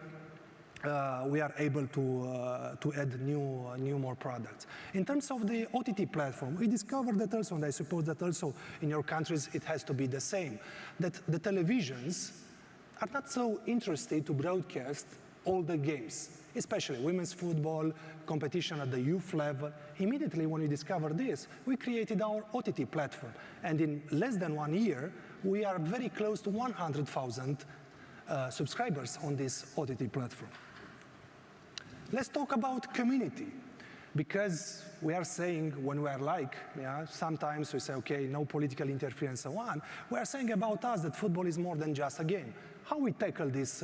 we are able to add new more products. In terms of the OTT platform, we discovered that also, and I suppose that also in your countries it has to be the same, that the televisions are not so interested to broadcast all the games, especially women's football, competition at the youth level. Immediately when we discovered this, we created our OTT platform. And in less than 1 year, we are very close to 100,000 subscribers on this OTT platform. Let's talk about community, because we are saying when we are like, sometimes we say, okay, no political interference and so on. We are saying about us that football is more than just a game. How we tackle this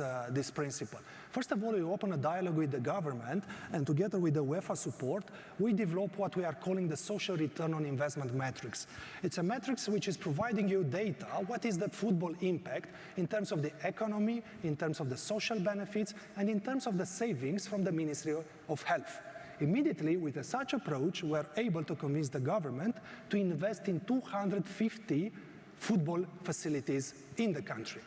principle? First of all, we open a dialogue with the government, and together with the UEFA support, we develop what we are calling the social return on investment matrix. It's a matrix which is providing you data, what is the football impact in terms of the economy, in terms of the social benefits, and in terms of the savings from the Ministry of Health. Immediately, with such approach, we are able to convince the government to invest in 250 football facilities in the country.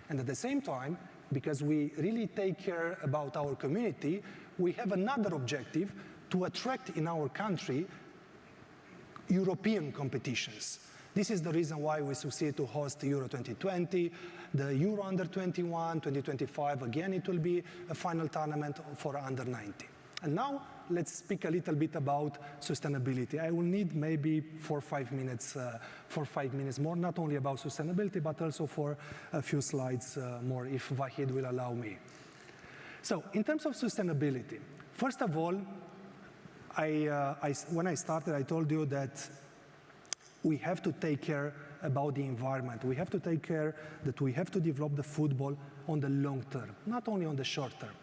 And at the same time, because we really take care about our community, we have another objective to attract in our country European competitions. This is the reason why we succeed to host Euro 2020, the Euro Under 21, 2025, again it will be a final tournament for Under 19. And now, let's speak a little bit about sustainability. I will need maybe 4 or 5 minutes more, not only about sustainability, but also for a few slides more, if Vahid will allow me. So, in terms of sustainability, first of all, when I started, I told you that we have to take care about the environment. We have to take care that we have to develop the football on the long term, not only on the short term.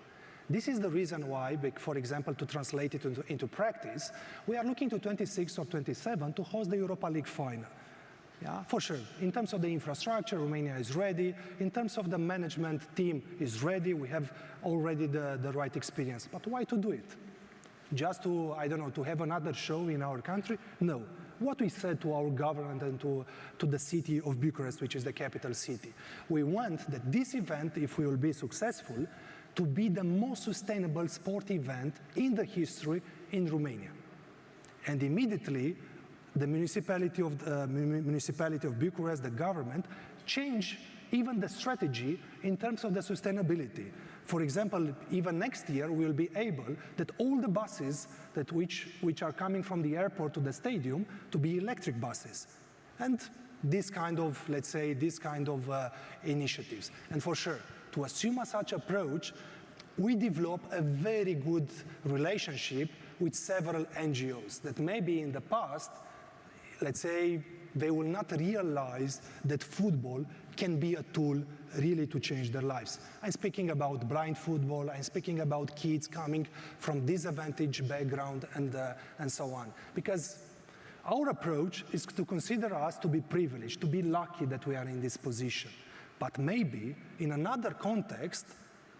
This is the reason why, for example, to translate it into practice, we are looking to 26 or 27 to host the Europa League final. Yeah, for sure. In terms of the infrastructure, Romania is ready. In terms of the management team is ready. We have already the right experience. But why to do it? Just to, I don't know, to have another show in our country? No. What we said to our government and to the city of Bucharest, which is the capital city, we want that this event, if we will be successful, to be the most sustainable sport event in the history in Romania. And immediately, the municipality of Bucharest, the government, changed even the strategy in terms of the sustainability. For example, even next year, we will be able that all the buses which are coming from the airport to the stadium to be electric buses. And this kind of, let's say, initiatives. And for sure, to assume such approach, we develop a very good relationship with several NGOs that maybe in the past, let's say, they will not realize that football can be a tool really to change their lives. I'm speaking about blind football, I'm speaking about kids coming from disadvantaged background and so on. Because our approach is to consider us to be privileged, to be lucky that we are in this position. But maybe in another context,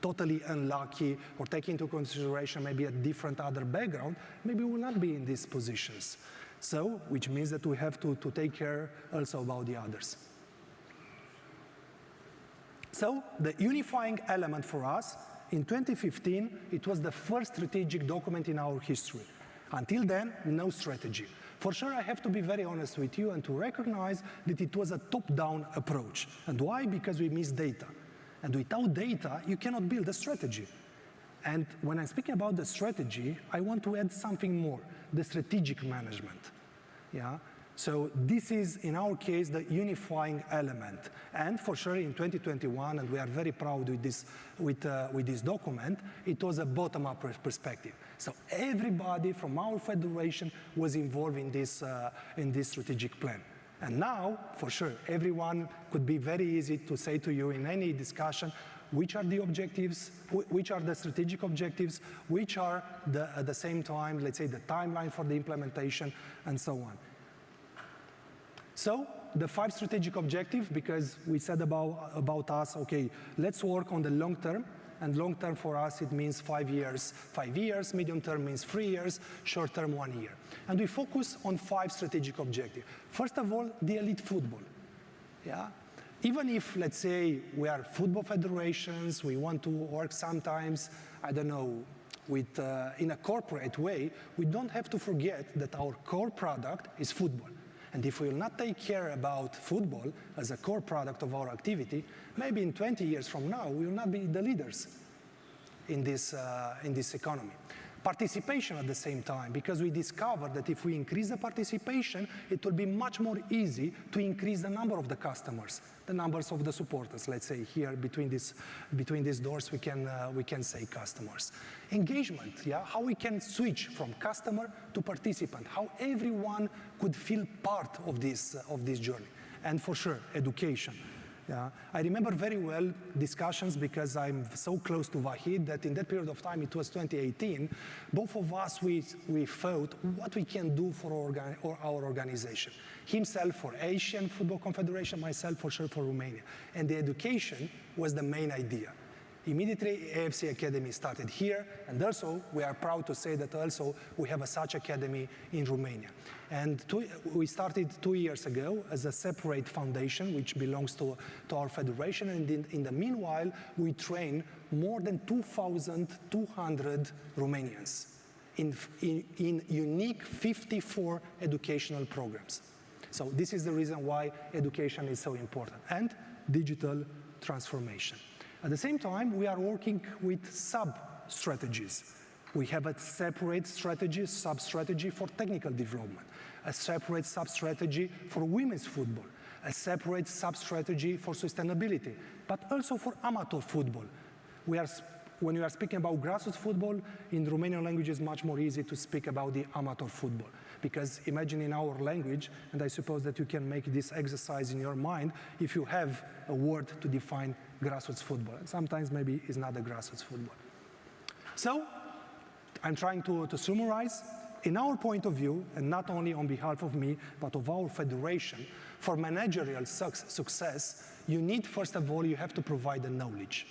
totally unlucky or take into consideration maybe a different other background, maybe we will not be in these positions. So, which means that we have to take care also about the others. So, the unifying element for us, in 2015, it was the first strategic document in our history. Until then, no strategy. For sure, I have to be very honest with you and to recognize that it was a top-down approach. And why? Because we miss data. And without data, you cannot build a strategy. And when I'm speaking about the strategy, I want to add something more, the strategic management. Yeah? So this is, in our case, the unifying element. And for sure, in 2021, and we are very proud with this document, it was a bottom-up perspective. So everybody from our federation was involved in this strategic plan. And now, for sure, everyone could be very easy to say to you in any discussion, which are the objectives, which are the strategic objectives, which are at the same time, let's say, the timeline for the implementation, and so on. So, the 5 strategic objectives, because we said about us, okay, let's work on the long term, and long term for us, it means 5 years. 5 years, medium term means 3 years, short term 1 year. And we focus on 5 strategic objectives. First of all, the elite football. Yeah? Even if, let's say, we are football federations, we want to work sometimes, I don't know, with, in a corporate way, we don't have to forget that our core product is football. And if we will not take care about football as a core product of our activity, maybe in 20 years from now, we will not be the leaders in this economy. Participation at the same time, because we discovered that if we increase the participation, it will be much more easy to increase the number of the customers, the numbers of the supporters. Let's say here between these doors we can say customers. Engagement, yeah, how we can switch from customer to participant, how everyone could feel part of this journey, and for sure education. Yeah. I remember very well discussions, because I'm so close to Vahid, that in that period of time, it was 2018, both of us, we thought what we can do for our organization. Himself for Asian Football Confederation, myself for sure for Romania. And the education was the main idea. Immediately, AFC Academy started here, and also we are proud to say that also we have such academy in Romania. And we started 2 years ago as a separate foundation, which belongs to our federation, and in the meanwhile, we train more than 2,200 Romanians in unique 54 educational programs. So this is the reason why education is so important, and digital transformation. At the same time, we are working with sub-strategies. We have a separate strategy, sub-strategy for technical development, a separate sub-strategy for women's football, a separate sub-strategy for sustainability, but also for amateur football. When you are speaking about grassroots football, in Romanian language it's much more easy to speak about the amateur football. Because imagine in our language, and I suppose that you can make this exercise in your mind, if you have a word to define grassroots football. And sometimes maybe it's not a grassroots football. So, I'm trying to summarize. In our point of view, and not only on behalf of me, but of our federation, for managerial success, you need, first of all, you have to provide the knowledge.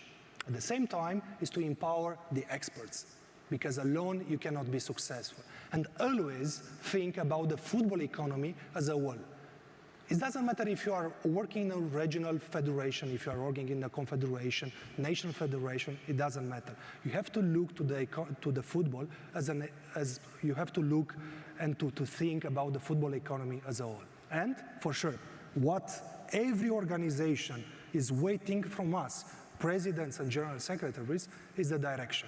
At the same time, is to empower the experts, because alone you cannot be successful. And always think about the football economy as a whole. It doesn't matter if you are working in a regional federation, if you are working in a confederation, national federation, it doesn't matter. You have to look to the football as you have to look and to think about the football economy as a whole. And for sure, what every organization is waiting from us, presidents and general secretaries, is the direction.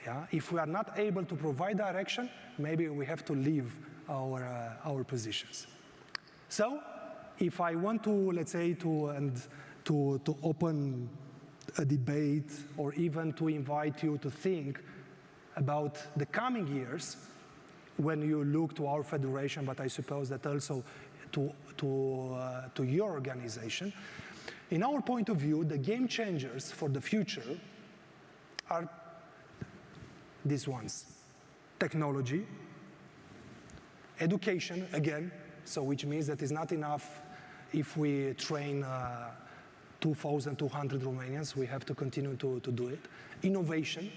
Yeah? If we are not able to provide direction, maybe we have to leave our positions. So, if I want to, let's say, to open a debate, or even to invite you to think about the coming years, when you look to our federation, but I suppose that also to your organization, in our point of view, the game changers for the future are these ones: technology, education, again, so which means that it's not enough if we train 2,200 Romanians, we have to continue to do it. Innovation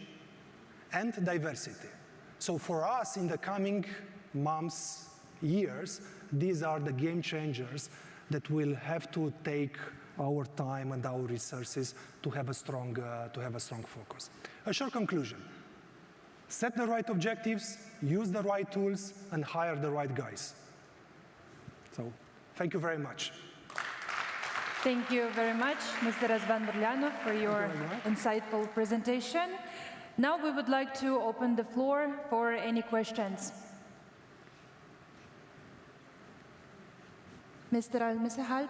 and diversity. So for us in the coming months, years, these are the game changers that will have to take our time and our resources to have a strong focus. A short conclusion. Set the right objectives, use the right tools, and hire the right guys. So, thank you very much. Thank you very much, Mr. Razvan Burlianov, for your insightful presentation. Now we would like to open the floor for any questions. Mr. Al-Misahal.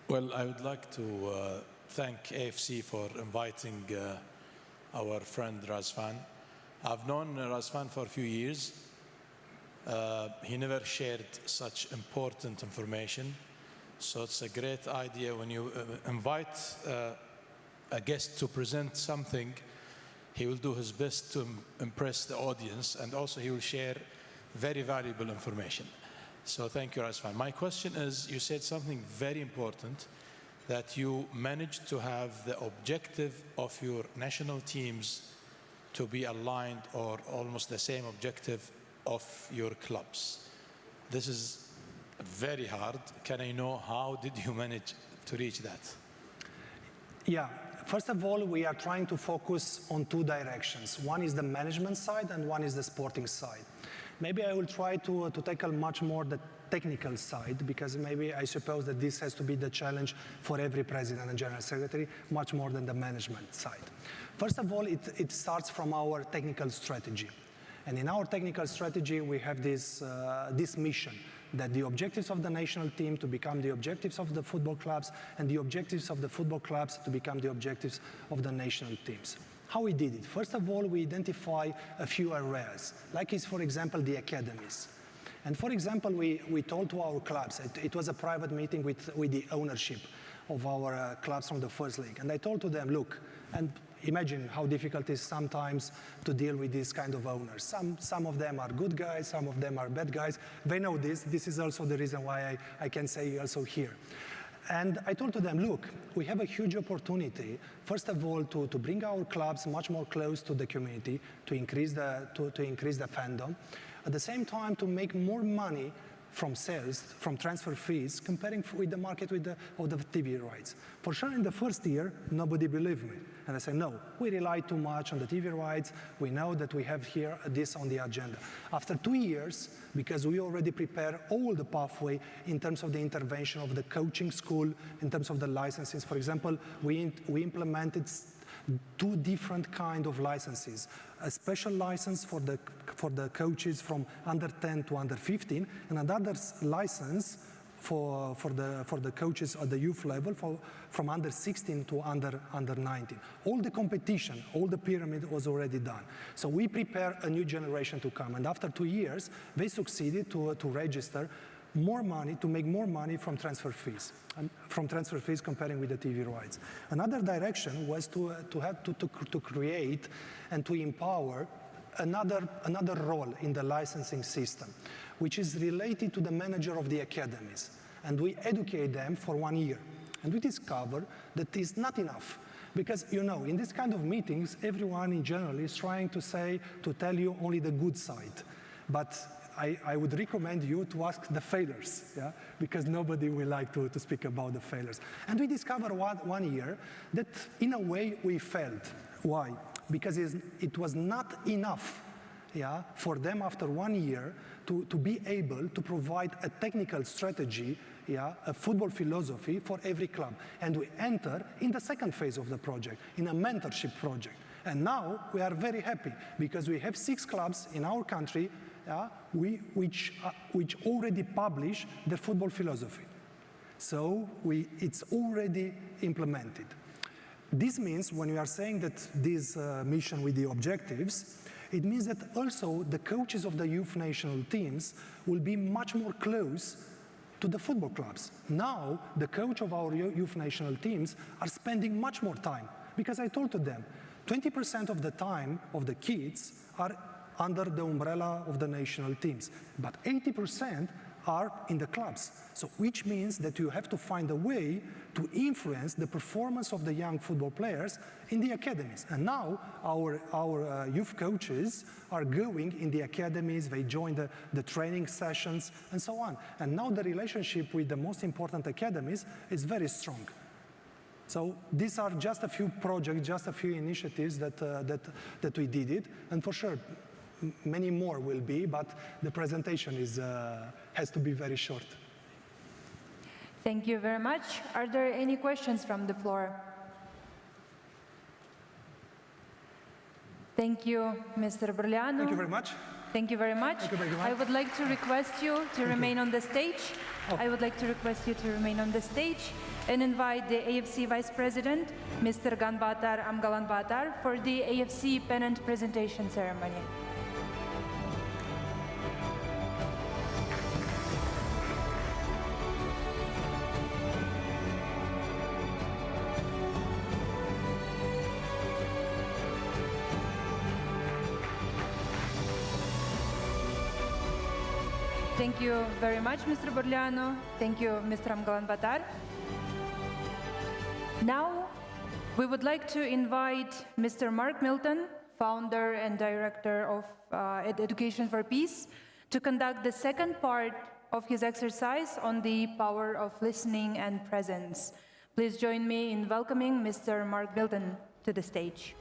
Well, I would like to thank AFC for inviting our friend Razvan. I've known Razvan for a few years. He never shared such important information. So it's a great idea when you invite a guest to present something, he will do his best to impress the audience, and also he will share very valuable information. So thank you, Razvan. My question is, you said something very important, that you managed to have the objective of your national teams to be aligned or almost the same objective of your clubs. This is very hard. Can I know how did you manage to reach that? Yeah, first of all, we are trying to focus on two directions. One is the management side and one is the sporting side. Maybe I will try to tackle much more the technical side, because maybe I suppose that this has to be the challenge for every president and general secretary, much more than the management side. First of all, it starts from our technical strategy. And in our technical strategy, we have this mission, that the objectives of the national team to become the objectives of the football clubs, and the objectives of the football clubs to become the objectives of the national teams. How we did it? First of all, we identify a few areas, like is, for example, the academies. And for example, we told to our clubs, it was a private meeting with the ownership of our clubs from the first league, and I told to them, look, and imagine how difficult it is sometimes to deal with these kind of owners. Some of them are good guys, some of them are bad guys. They know this. This is also the reason why I can say also here. And I told to them, look, we have a huge opportunity, first of all, to bring our clubs much more close to the community, to increase the fandom. At the same time, to make more money from sales, from transfer fees, comparing with the market with the TV rights. For sure, in the first year, nobody believed me. And I said, no, we rely too much on the TV rights. We know that we have here this on the agenda. After 2 years, because we already prepare all the pathway in terms of the intervention of the coaching school, in terms of the licenses. For example, we implemented 2 different kind of licenses. A special license for the coaches from under 10 to under 15, and another license for the coaches at the youth level from under 16 to under 19. All the competition, all the pyramid was already done. So we prepare a new generation to come, and after 2 years, they succeeded to register more money, to make more money from transfer fees, comparing with the TV rights. Another direction was to create and to empower another role in the licensing system, which is related to the manager of the academies. And we educate them for 1 year. And we discover that it's not enough. Because, you know, in this kind of meetings, everyone in general is trying to tell you only the good side. But I would recommend you to ask the failures, yeah? Because nobody will like to speak about the failures. And we discovered 1 year that, in a way, we failed. Why? Because it was not enough, yeah, for them after 1 year to be able to provide a technical strategy, yeah, a football philosophy for every club. And we enter in the second phase of the project, in a mentorship project. And now we are very happy because we have 6 clubs in our country, yeah, which already publish their football philosophy. So it's already implemented. This means when we are saying that this mission with the objectives, it means that also the coaches of the youth national teams will be much more close to the football clubs. Now, the coach of our youth national teams are spending much more time, because I told to them, 20% of the time of the kids are under the umbrella of the national teams, but 80% are in the clubs. So which means that you have to find a way to influence the performance of the young football players in the academies. And now our youth coaches are going in the academies, they join the training sessions and so on. And now the relationship with the most important academies is very strong. So these are just a few projects, just a few initiatives that we did it, and for sure many more will be, but the presentation has to be very short. Thank you very much. Are there any questions from the floor? Thank you, Mr. Burlianu. Thank you very much. Thank you very much. Thank you very much. I would like to request you to remain on the stage. I would like to request you to remain on the stage and invite the AFC Vice President, Mr. Ganbatar Amgalanbatar, for the AFC pennant presentation ceremony. Thank you very much, Mr. Borliano. Thank you, Mr. Amgalanbatar. Now, we would like to invite Mr. Mark Milton, founder and director of Education for Peace, to conduct the second part of his exercise on the power of listening and presence. Please join me in welcoming Mr. Mark Milton to the stage.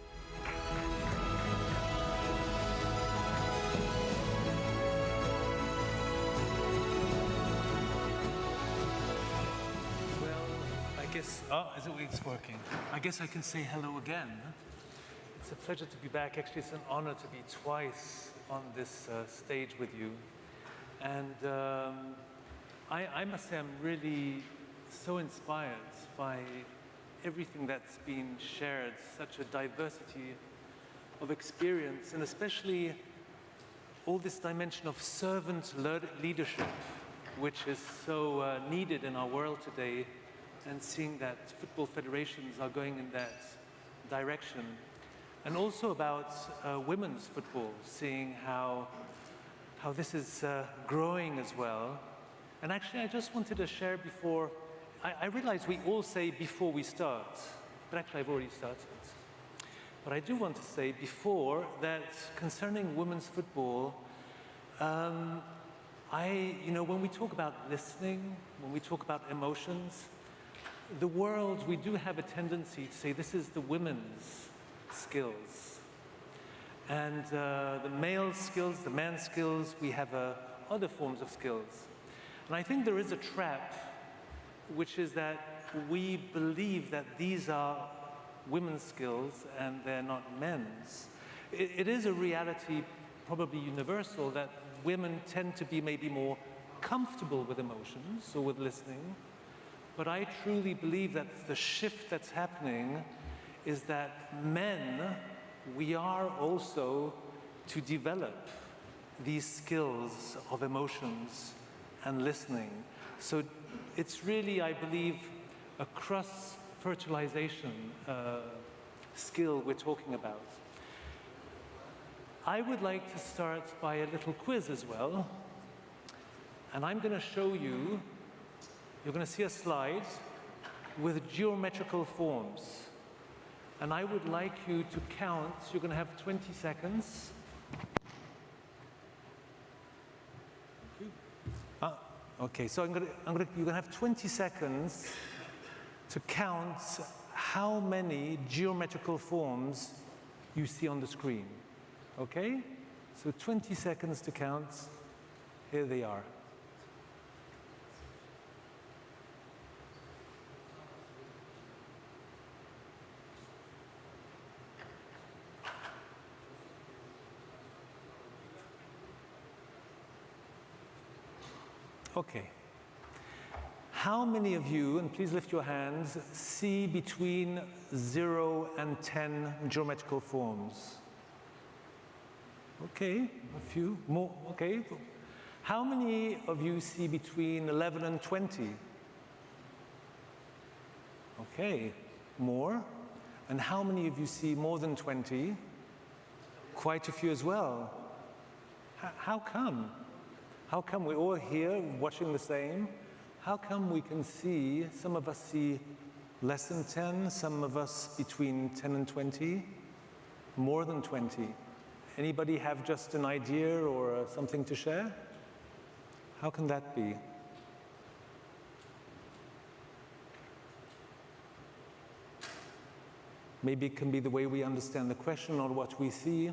It's working. I guess I can say hello again. It's a pleasure to be back. Actually, it's an honor to be twice on this stage with you. And I must say I'm really so inspired by everything that's been shared, such a diversity of experience, and especially all this dimension of servant leadership, which is so needed in our world today, and seeing that football federations are going in that direction. And also about women's football, seeing how this is growing as well. And actually, I just wanted to share before, I realize we all say before we start, but actually I've already started. But I do want to say before that concerning women's football, when we talk about listening, when we talk about emotions, the world, we do have a tendency to say this is the women's skills. And the male skills, the man's skills, we have other forms of skills. And I think there is a trap, which is that we believe that these are women's skills and they're not men's. It is a reality, probably universal, that women tend to be maybe more comfortable with emotions or with listening. But I truly believe that the shift that's happening is that men, we are also to develop these skills of emotions and listening. So it's really, I believe, a cross-fertilization skill we're talking about. I would like to start by a little quiz as well. And I'm going to show you. You're going to see a slide with geometrical forms. And I would like you to count. You're going to have 20 seconds. Okay, so you're going to have 20 seconds to count how many geometrical forms you see on the screen. Okay? So 20 seconds to count. Here they are. Okay. How many of you, and please lift your hands, see between 0 and 10 geometrical forms? Okay, a few more, okay. How many of you see between 11 and 20? Okay, more. And how many of you see more than 20? Quite a few as well. How come? How come we're all here watching the same? How come we can see, some of us see less than 10, some of us between 10 and 20, more than 20? Anybody have just an idea or something to share? How can that be? Maybe it can be the way we understand the question or what we see.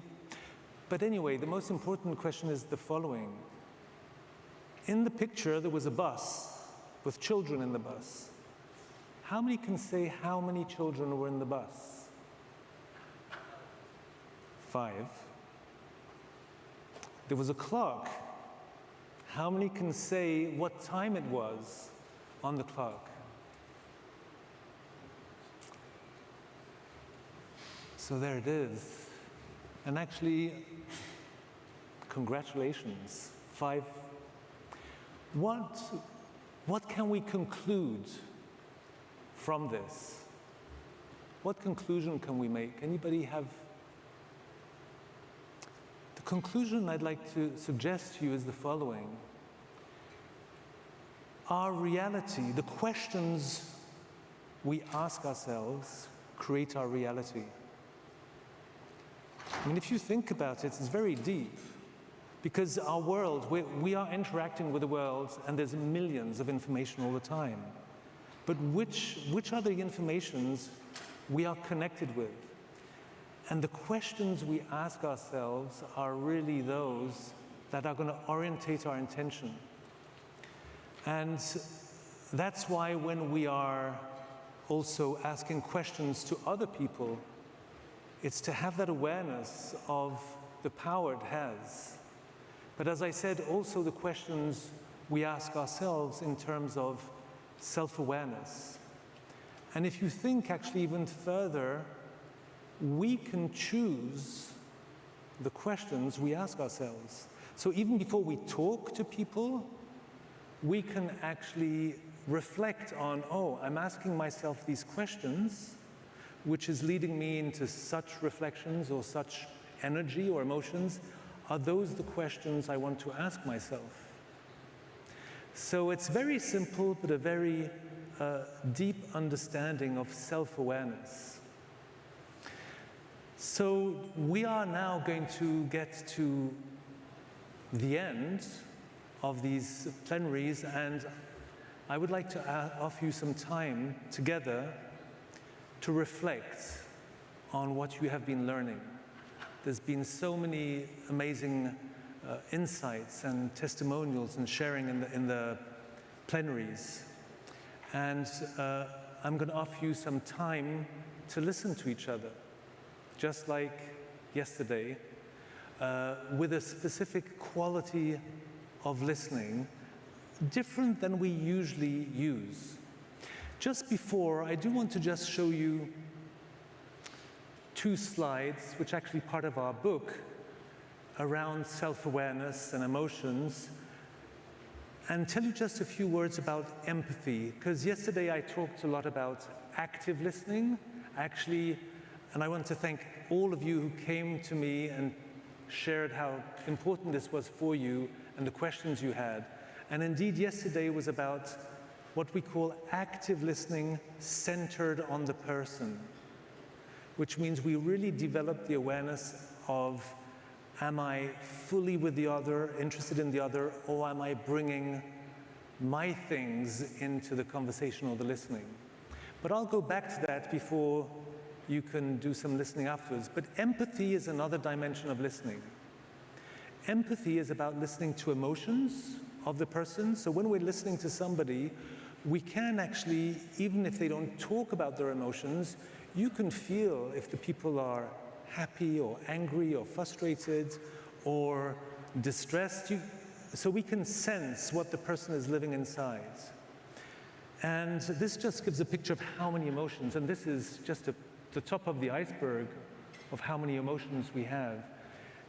But anyway, the most important question is the following. In the picture, there was a bus with children in the bus. How many can say how many children were in the bus? 5. there was a clock. How many can say what time it was on the clock? So there it is. And actually, congratulations, 5. What can we conclude from this? What conclusion can we make? Anybody have? The conclusion I'd like to suggest to you is the following. Our reality, the questions we ask ourselves, create our reality. I mean, if you think about it, it's very deep. Because our world, we are interacting with the world, and there's millions of information all the time. But which are the informations we are connected with? And the questions we ask ourselves are really those that are going to orientate our intention. And that's why when we are also asking questions to other people, it's to have that awareness of the power it has. But as I said, also the questions we ask ourselves in terms of self-awareness. And if you think actually even further, we can choose the questions we ask ourselves. So even before we talk to people, we can actually reflect on, oh, I'm asking myself these questions, which is leading me into such reflections or such energy or emotions. Are those the questions I want to ask myself? So it's very simple, but a very deep understanding of self-awareness. So we are now going to get to the end of these plenaries, and I would like to offer you some time together to reflect on what you have been learning. There's been so many amazing insights and testimonials and sharing in the plenaries. And I'm going to offer you some time to listen to each other, just like yesterday, with a specific quality of listening, different than we usually use. Just before, I do want to just show you 2 slides, which are actually part of our book, around self-awareness and emotions, and tell you just a few words about empathy. Because yesterday I talked a lot about active listening, actually, and I want to thank all of you who came to me and shared how important this was for you and the questions you had. And indeed, yesterday was about what we call active listening centered on the person, which means we really develop the awareness of, am I fully with the other, interested in the other, or am I bringing my things into the conversation or the listening? But I'll go back to that before you can do some listening afterwards. But empathy is another dimension of listening. Empathy is about listening to emotions of the person. So when we're listening to somebody, we can actually, even if they don't talk about their emotions, you can feel if the people are happy or angry or frustrated or distressed. So we can sense what the person is living inside. And this just gives a picture of how many emotions, and this is just the top of the iceberg of how many emotions we have.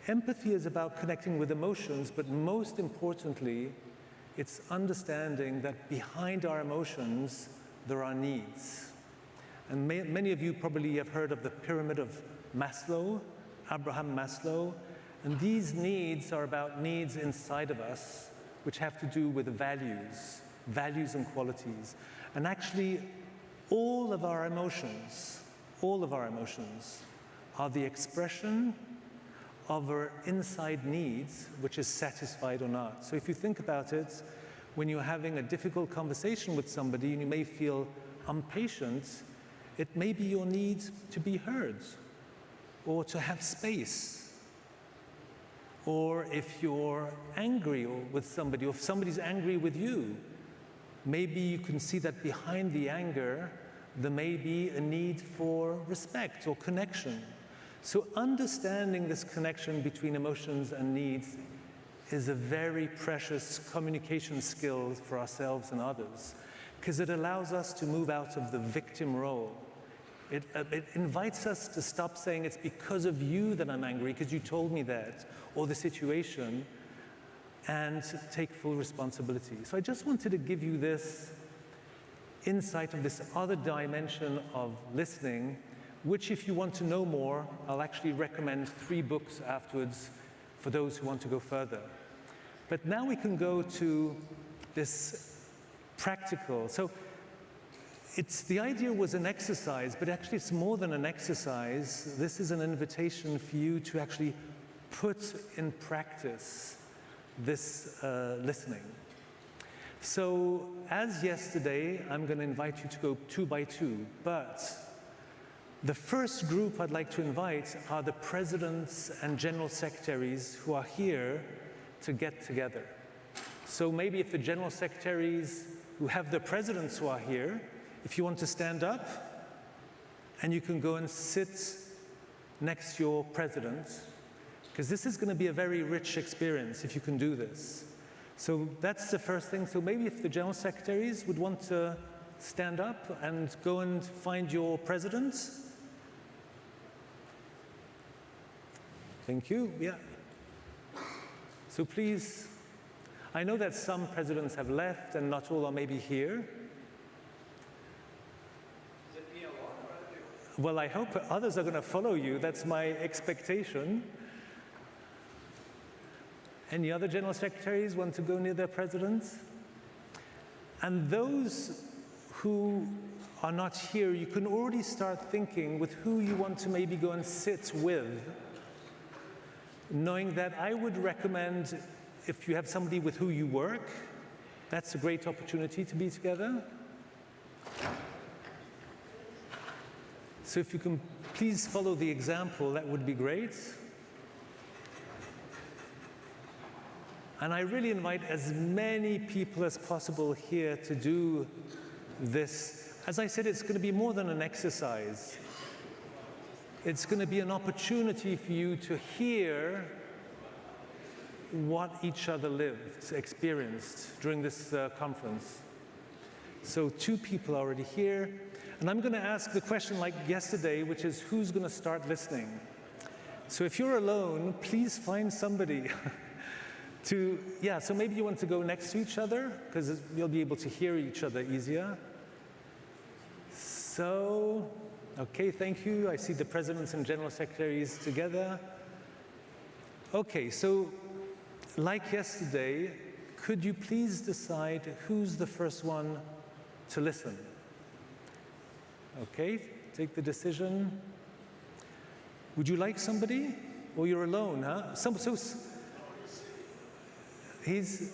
Empathy is about connecting with emotions, but most importantly, it's understanding that behind our emotions, there are needs. And many of you probably have heard of the pyramid of Maslow, Abraham Maslow, and these needs are about needs inside of us, which have to do with values and qualities. And actually, all of our emotions are the expression of our inside needs, which is satisfied or not. So if you think about it, when you're having a difficult conversation with somebody and you may feel impatient, it may be your need to be heard or to have space. Or if you're angry with somebody, or if somebody's angry with you, maybe you can see that behind the anger, there may be a need for respect or connection. So understanding this connection between emotions and needs is a very precious communication skill for ourselves and others, because it allows us to move out of the victim role. It invites us to stop saying it's because of you that I'm angry, because you told me that, or the situation, and take full responsibility. So I just wanted to give you this insight of this other dimension of listening, which, if you want to know more, I'll actually recommend 3 books afterwards for those who want to go further. But now we can go to this practical. So the idea was an exercise, but actually it's more than an exercise. This is an invitation for you to actually put in practice this listening. So as yesterday, I'm going to invite you to go 2 by 2, but the first group I'd like to invite are the presidents and general secretaries who are here to get together. So maybe if the general secretaries who have the presidents who are here, if you want to stand up, and you can go and sit next to your president, because this is going to be a very rich experience if you can do this. So that's the first thing. So maybe if the general secretaries would want to stand up and go and find your presidents. Thank you. Yeah. So please, I know that some presidents have left and not all are maybe here. Well, I hope others are going to follow you. That's my expectation. Any other general secretaries want to go near their presidents? And those who are not here, you can already start thinking with who you want to maybe go and sit with, knowing that I would recommend, if you have somebody with who you work, that's a great opportunity to be together. So if you can please follow the example, that would be great. And I really invite as many people as possible here to do this. As I said, it's going to be more than an exercise. It's going to be an opportunity for you to hear what each other lived, experienced during this conference. So 2 people are already here. And I'm going to ask the question like yesterday, which is, who's going to start listening? So if you're alone, please find somebody. So maybe you want to go next to each other, because you'll be able to hear each other easier. So, okay, thank you. I see the presidents and general secretaries together. Okay, so like yesterday, could you please decide who's the first one to listen? Okay, take the decision. Would you like somebody? Or you're alone, huh? He's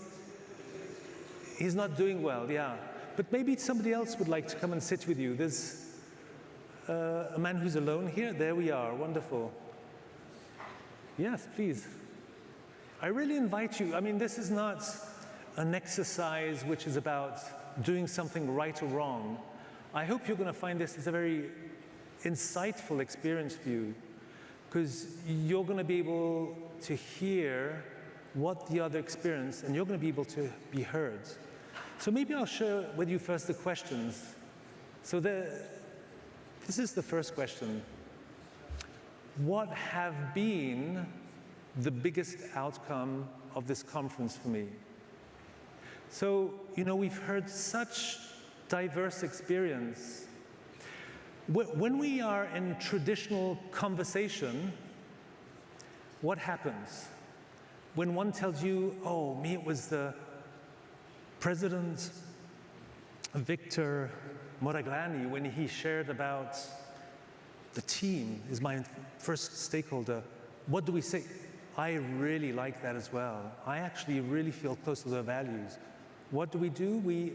not doing well, yeah. But maybe somebody else would like to come and sit with you. There's a man who's alone here. There we are, wonderful. Yes, please. I really invite you. I mean, this is not an exercise which is about doing something right or wrong. I hope you're going to find this as a very insightful experience for you, because you're going to be able to hear what the other experienced, and you're going to be able to be heard. So maybe I'll share with you first the questions. So this is the first question. What have been the biggest outcome of this conference for me? So, we've heard such diverse experience. When we are in traditional conversation, what happens? When one tells you, oh, me, it was the President Victor Moraglani when he shared about the team, is my first stakeholder. What do we say? I really like that as well. I actually really feel close to their values. What do?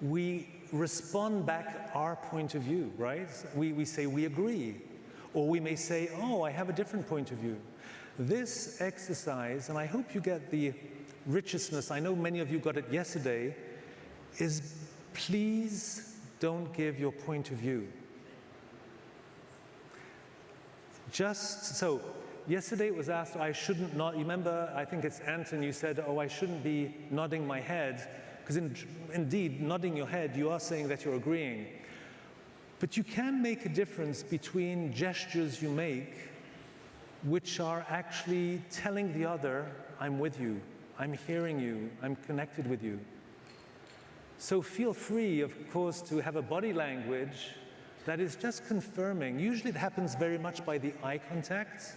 We respond back our point of view, right? We say we agree. Or we may say, oh, I have a different point of view. This exercise, and I hope you get the richness, I know many of you got it yesterday, is please don't give your point of view. Just so, yesterday it was asked, I shouldn't nod. You remember, I think it's Anton, you said, oh, I shouldn't be nodding my head. Because indeed, nodding your head, you are saying that you're agreeing. But you can make a difference between gestures you make, which are actually telling the other, I'm with you, I'm hearing you, I'm connected with you. So feel free, of course, to have a body language that is just confirming. Usually it happens very much by the eye contact.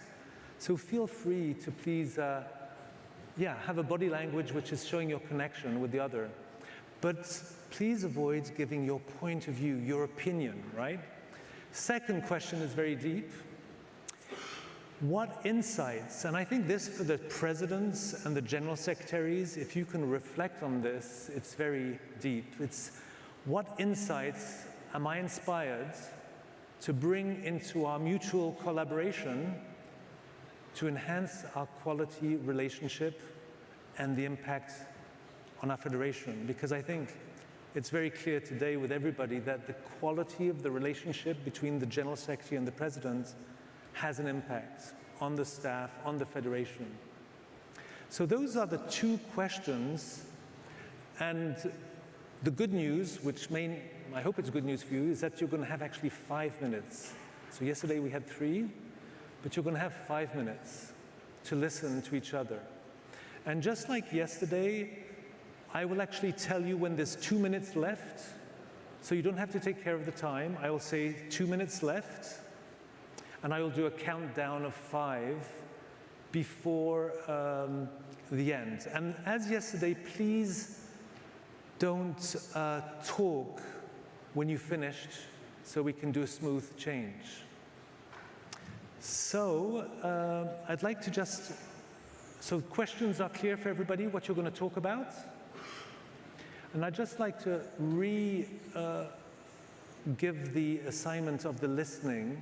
So feel free to please, have a body language which is showing your connection with the other. But please avoid giving your point of view, your opinion, right? Second question is very deep. What insights, and I think this for the presidents and the general secretaries, if you can reflect on this, it's very deep. It's what insights am I inspired to bring into our mutual collaboration to enhance our quality relationship and the impact on our federation? Because I think it's very clear today with everybody that the quality of the relationship between the General Secretary and the President has an impact on the staff, on the federation. So those are the two questions, and the good news, I hope it's good news for you, is that you're going to have actually 5 minutes. So yesterday we had 3, but you're going to have 5 minutes to listen to each other. And just like yesterday, I will actually tell you when there's 2 minutes left, so you don't have to take care of the time. I will say 2 minutes left, and I will do a countdown of 5 before the end. And as yesterday, please don't talk when you finished, so we can do a smooth change. So I'd like to so questions are clear for everybody, what you're going to talk about? And I'd just like to give the assignment of the listening.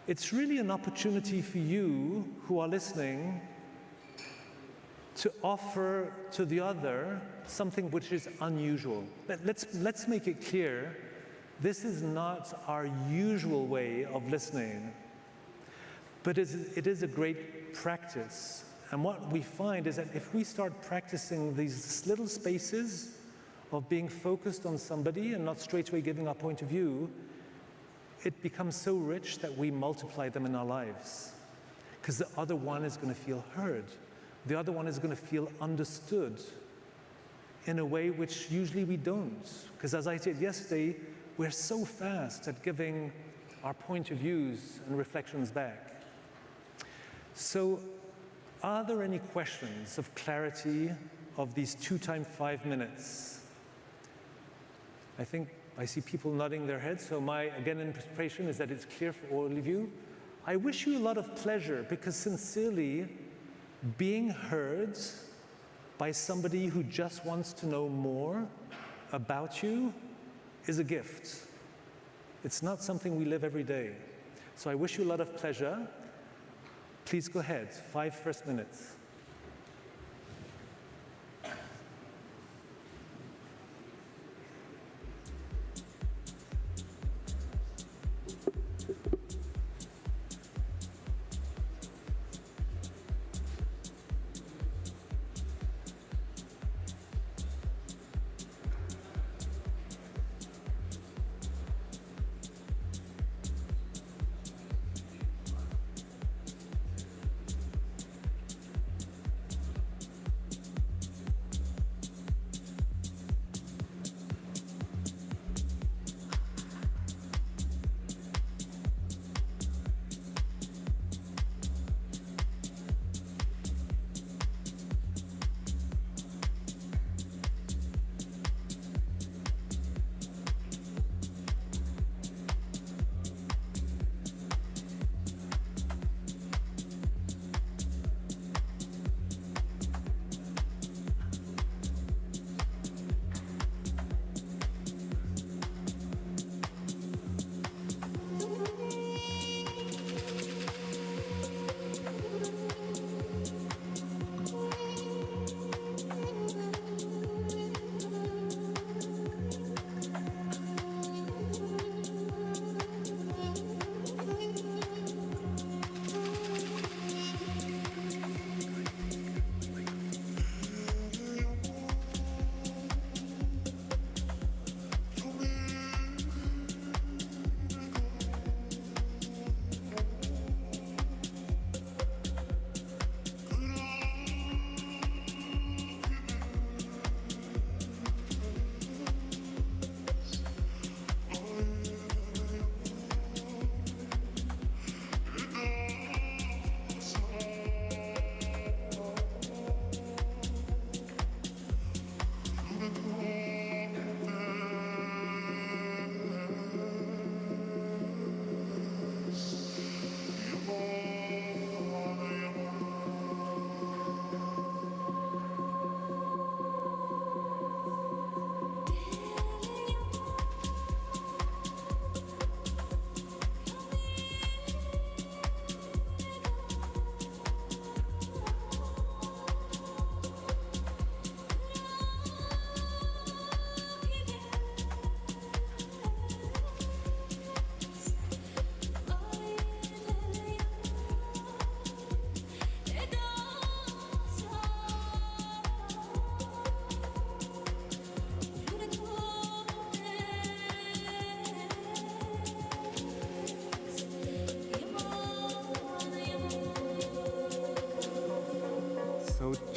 It's really an opportunity for you who are listening to offer to the other something which is unusual. Let's make it clear, this is not our usual way of listening, but it is a great practice. And what we find is that if we start practicing these little spaces of being focused on somebody and not straight away giving our point of view, it becomes so rich that we multiply them in our lives. Because the other one is going to feel heard. The other one is going to feel understood in a way which usually we don't. Because as I said yesterday, we're so fast at giving our point of views and reflections back. So are there any questions of clarity of these 2 times 5 minutes? I think I see people nodding their heads, so my, again, interpretation is that it's clear for all of you. I wish you a lot of pleasure, because sincerely, being heard by somebody who just wants to know more about you is a gift. It's not something we live every day. So I wish you a lot of pleasure. Please go ahead, 5 first minutes.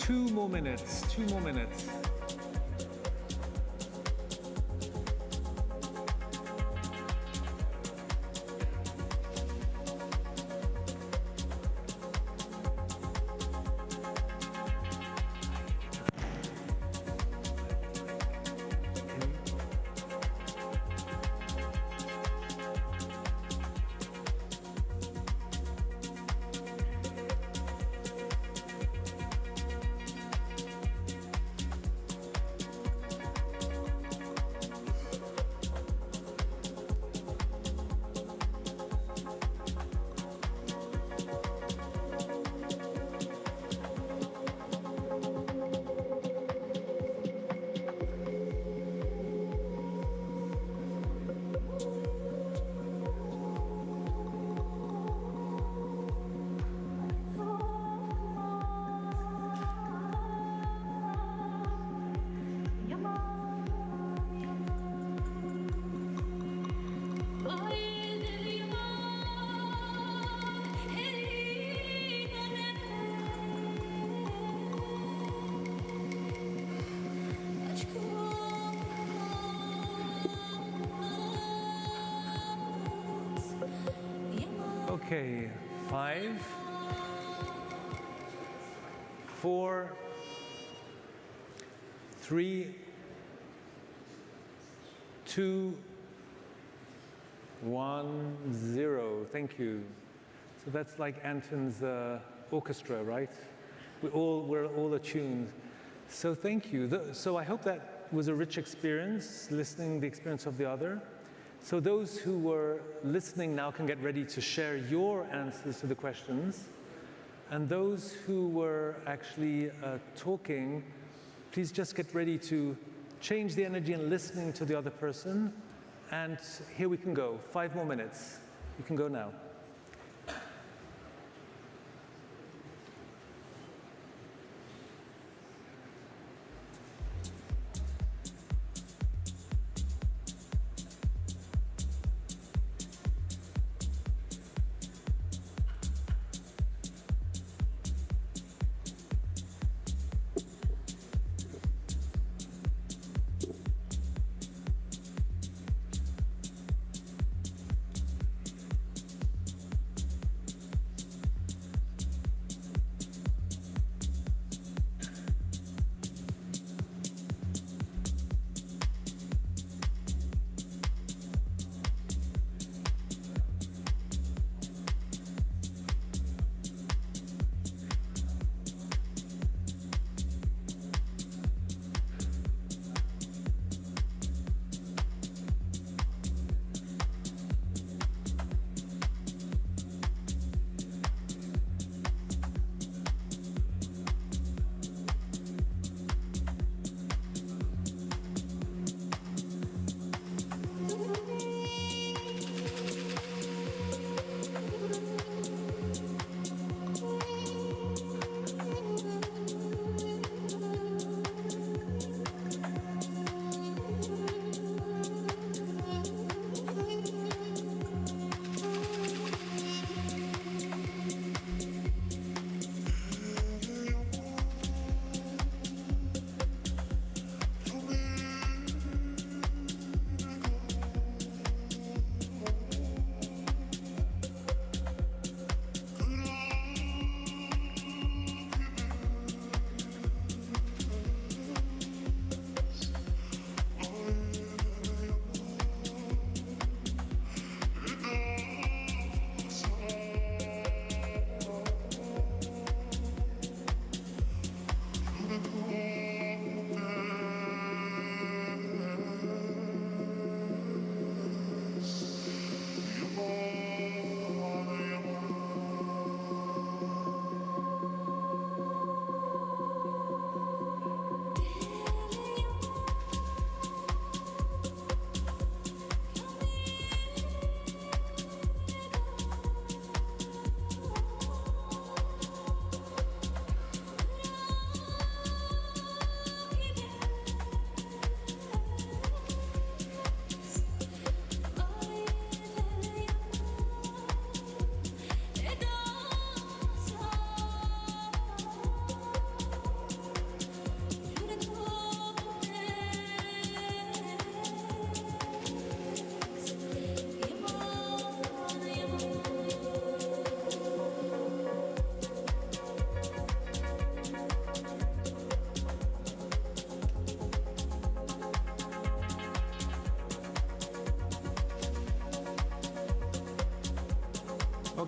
2 more minutes, 2 more minutes. Okay, 5, 4, 3, 2, 1, 0. Thank you. So that's like Anton's orchestra, right? We're all attuned. So thank you. So I hope that was a rich experience, listening the experience of the other. So those who were listening now can get ready to share your answers to the questions. And those who were actually talking, please just get ready to change the energy and listening to the other person. And here we can go. 5 more minutes. You can go now.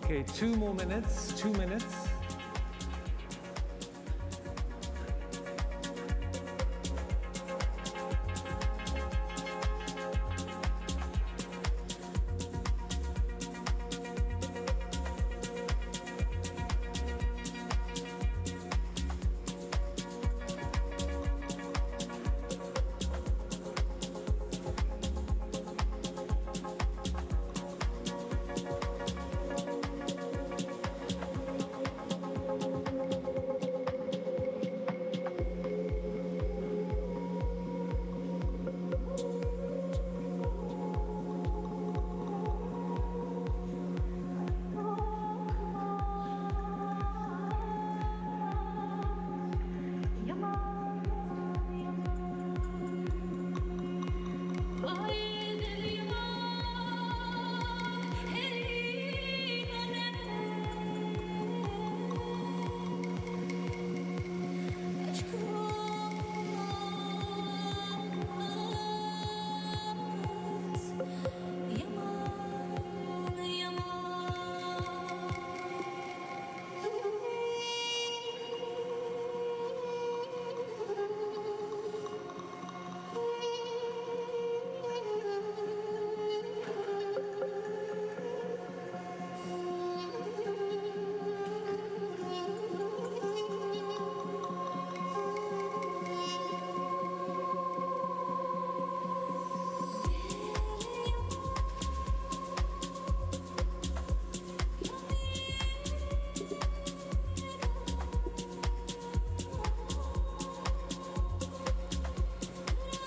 Okay, 2 more minutes, 2 minutes.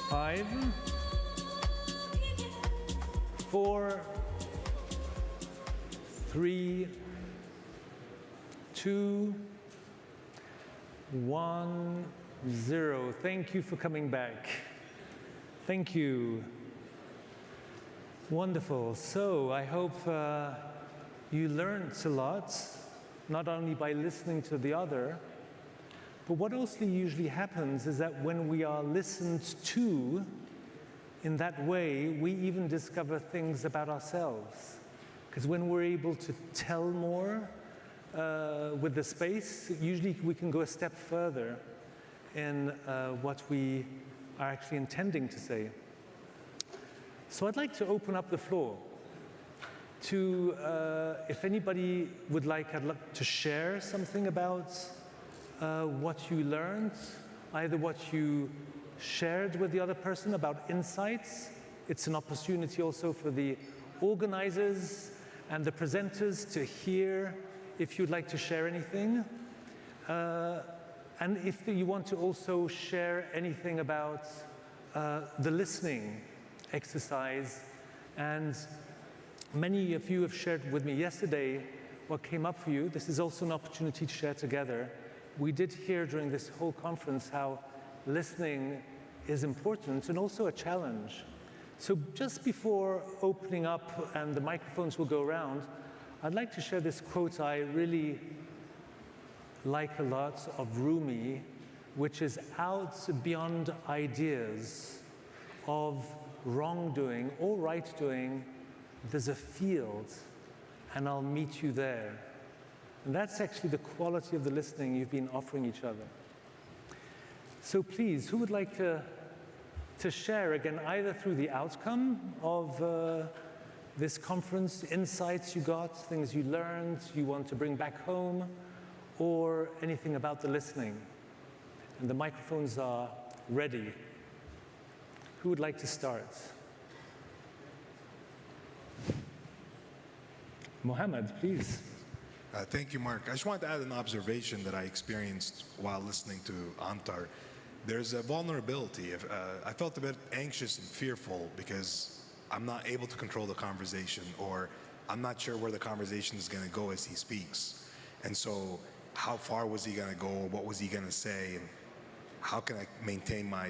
Five, 4, 3, 2, 1, 0. Thank you for coming back. Thank you. Wonderful. So I hope you learned a lot, not only by listening to the other, but what also usually happens is that when we are listened to in that way, we even discover things about ourselves. Because when we're able to tell more with the space, usually we can go a step further in what we are actually intending to say. So I'd like to open up the floor to, if anybody would like, I'd like to share something about what you learned, either what you shared with the other person about insights. It's an opportunity also for the organizers and the presenters to hear if you'd like to share anything. And if you want to also share anything about the listening exercise. And many of you have shared with me yesterday what came up for you. This is also an opportunity to share together. We did hear during this whole conference how listening is important and also a challenge. So just before opening up and the microphones will go around, I'd like to share this quote I really like a lot of Rumi, which is out beyond ideas of wrongdoing or right doing, there's a field and I'll meet you there. And that's actually the quality of the listening you've been offering each other. So please, who would like to share again, either through the outcome of this conference, insights you got, things you learned, you want to bring back home, or anything about the listening? And the microphones are ready. Who would like to start? Mohammed, please. Thank you, Mark. I just wanted to add an observation that I experienced while listening to Antar. There's a vulnerability. I felt a bit anxious and fearful because I'm not able to control the conversation, or I'm not sure where the conversation is going to go as he speaks. And so how far was he going to go? What was he going to say? And how can I maintain my,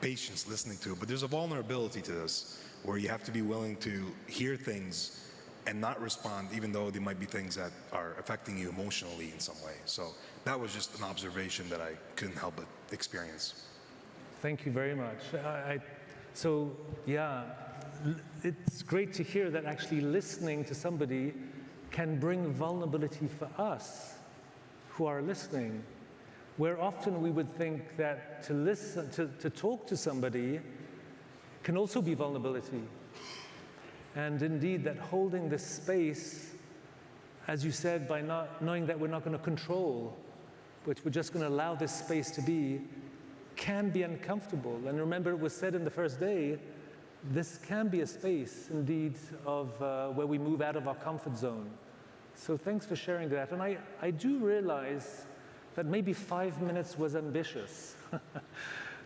patience listening to it? But there's a vulnerability to this where you have to be willing to hear things and not respond, even though there might be things that are affecting you emotionally in some way. So that was just an observation that I couldn't help but experience. Thank you very much. So yeah, it's great to hear that actually listening to somebody can bring vulnerability for us who are listening, where often we would think that to listen, to talk to somebody can also be vulnerability. And indeed, that holding this space, as you said, by not knowing that we're not going to control, but we're just going to allow this space to be, can be uncomfortable. And remember, it was said in the first day, this can be a space, indeed, of where we move out of our comfort zone. So thanks for sharing that. And I do realize that maybe 5 minutes was ambitious.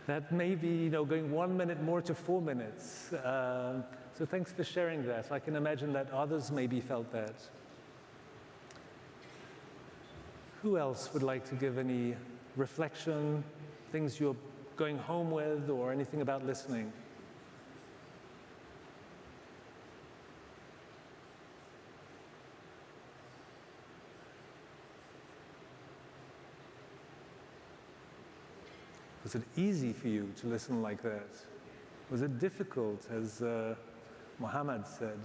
That maybe, going 1 minute more to 4 minutes. So thanks for sharing that. I can imagine that others maybe felt that. Who else would like to give any reflection, things you're going home with, or anything about listening? Was it easy for you to listen like that? Was it difficult, as Muhammad said?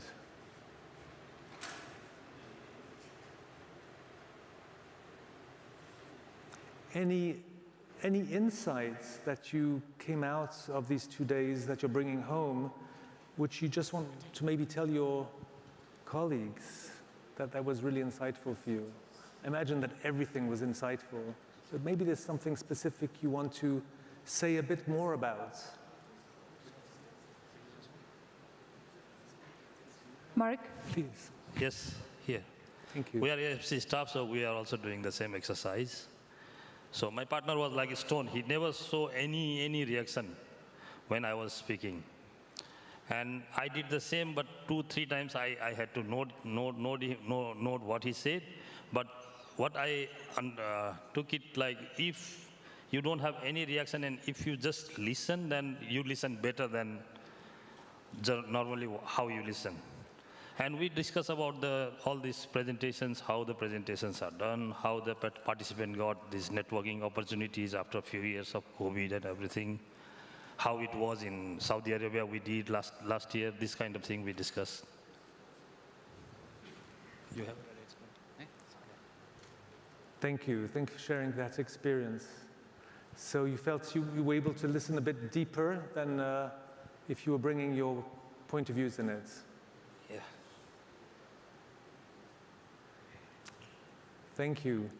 Any insights that you came out of these 2 days that you're bringing home, which you just want to maybe tell your colleagues that was really insightful for you? I imagine that everything was insightful, but maybe there's something specific you want to say a bit more about. Mark? Please. Yes, here. Thank you. We are AFC staff, so we are also doing the same exercise. So my partner was like a stone. He never saw any reaction when I was speaking. And I did the same, but 2-3 times I had to note what he said. But what I took it like, if you don't have any reaction and if you just listen, then you listen better than normally how you listen. And we discuss about all these presentations, how the presentations are done, how the participant got these networking opportunities after a few years of COVID and everything, how it was in Saudi Arabia we did last year, this kind of thing we discussed. You have Thank you. Thank you for sharing that experience. So you felt you were able to listen a bit deeper than if you were bringing your point of views in it. Yeah. Thank you.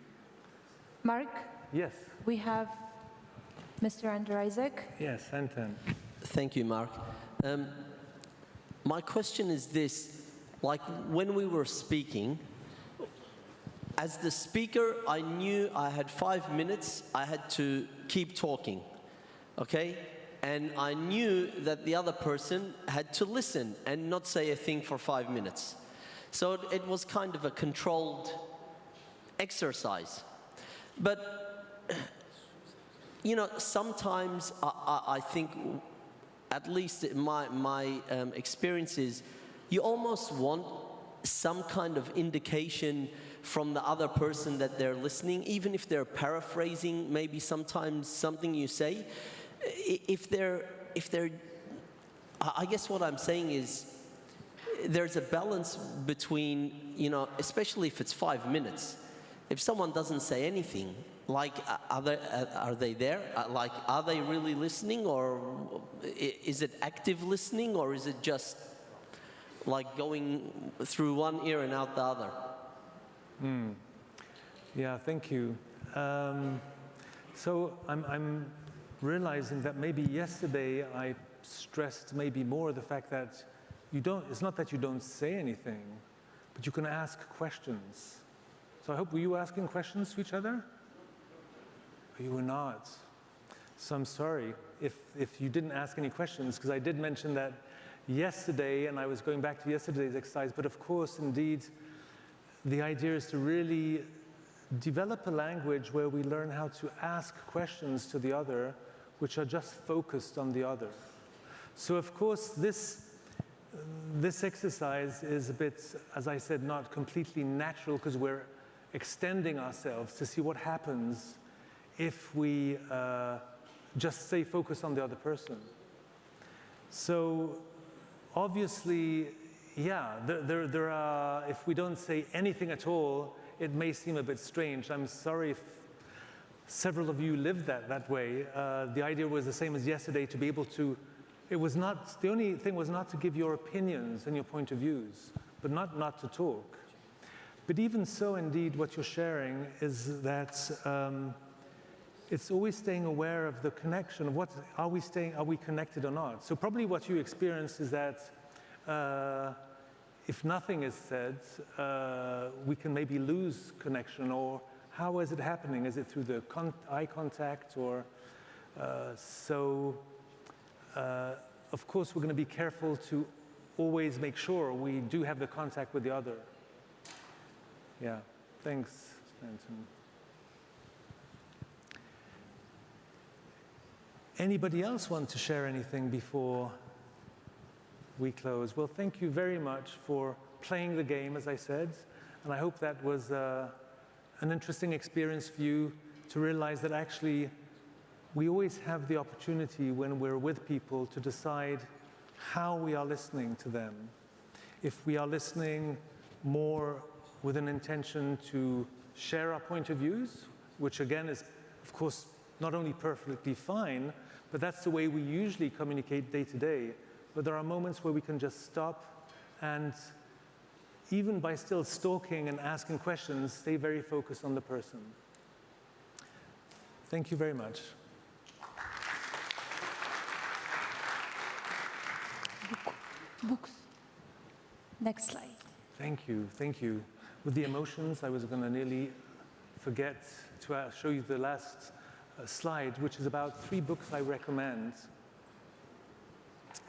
Mark? Yes. We have Mr. Andrew Isaac. Yes, Anton. Thank you, Mark. My question is this, like when we were speaking, as the speaker, I knew I had 5 minutes, I had to keep talking, okay? And I knew that the other person had to listen and not say a thing for 5 minutes. So it was kind of a controlled exercise. But, sometimes I think, at least in my experience is, you almost want some kind of indication from the other person that they're listening, even if they're paraphrasing maybe sometimes something you say. I guess what I'm saying is, there's a balance between, especially if it's 5 minutes. If someone doesn't say anything, like, are they there? Like, are they really listening, or is it active listening, or is it just like going through one ear and out the other? Yeah, thank you. So I'm realizing that maybe yesterday I stressed maybe more the fact that it's not that you don't say anything, but you can ask questions. So I hope, were you asking questions to each other? Or you were not. So I'm sorry if you didn't ask any questions, because I did mention that yesterday, and I was going back to yesterday's exercise, but of course, indeed, the idea is to really develop a language where we learn how to ask questions to the other, which are just focused on the other. So of course, this exercise is a bit, as I said, not completely natural, because we're extending ourselves to see what happens if we just stay focused on the other person. So obviously, yeah, there are, if we don't say anything at all, it may seem a bit strange. I'm sorry if several of you lived that way. The idea was the same as yesterday, to be able to, it was not, the only thing was not to give your opinions and your point of views, but not to talk. But even so, indeed, what you're sharing is that it's always staying aware of the connection of what, are we connected or not? So probably what you experience is that if nothing is said, we can maybe lose connection, or how is it happening? Is it through the eye contact, or of course, we're going to be careful to always make sure we do have the contact with the other. Yeah, thanks, Anton. Anybody else want to share anything before we close? Well, thank you very much for playing the game, as I said, and I hope that was an interesting experience for you to realize that actually we always have the opportunity when we're with people to decide how we are listening to them. If we are listening more with an intention to share our point of views, which again is, of course, not only perfectly fine, but that's the way we usually communicate day to day. But there are moments where we can just stop and, even by still stalking and asking questions, stay very focused on the person. Thank you very much. Books. Next slide. Thank you, thank you. With the emotions, I was going to nearly forget to show you the last slide, which is about 3 books I recommend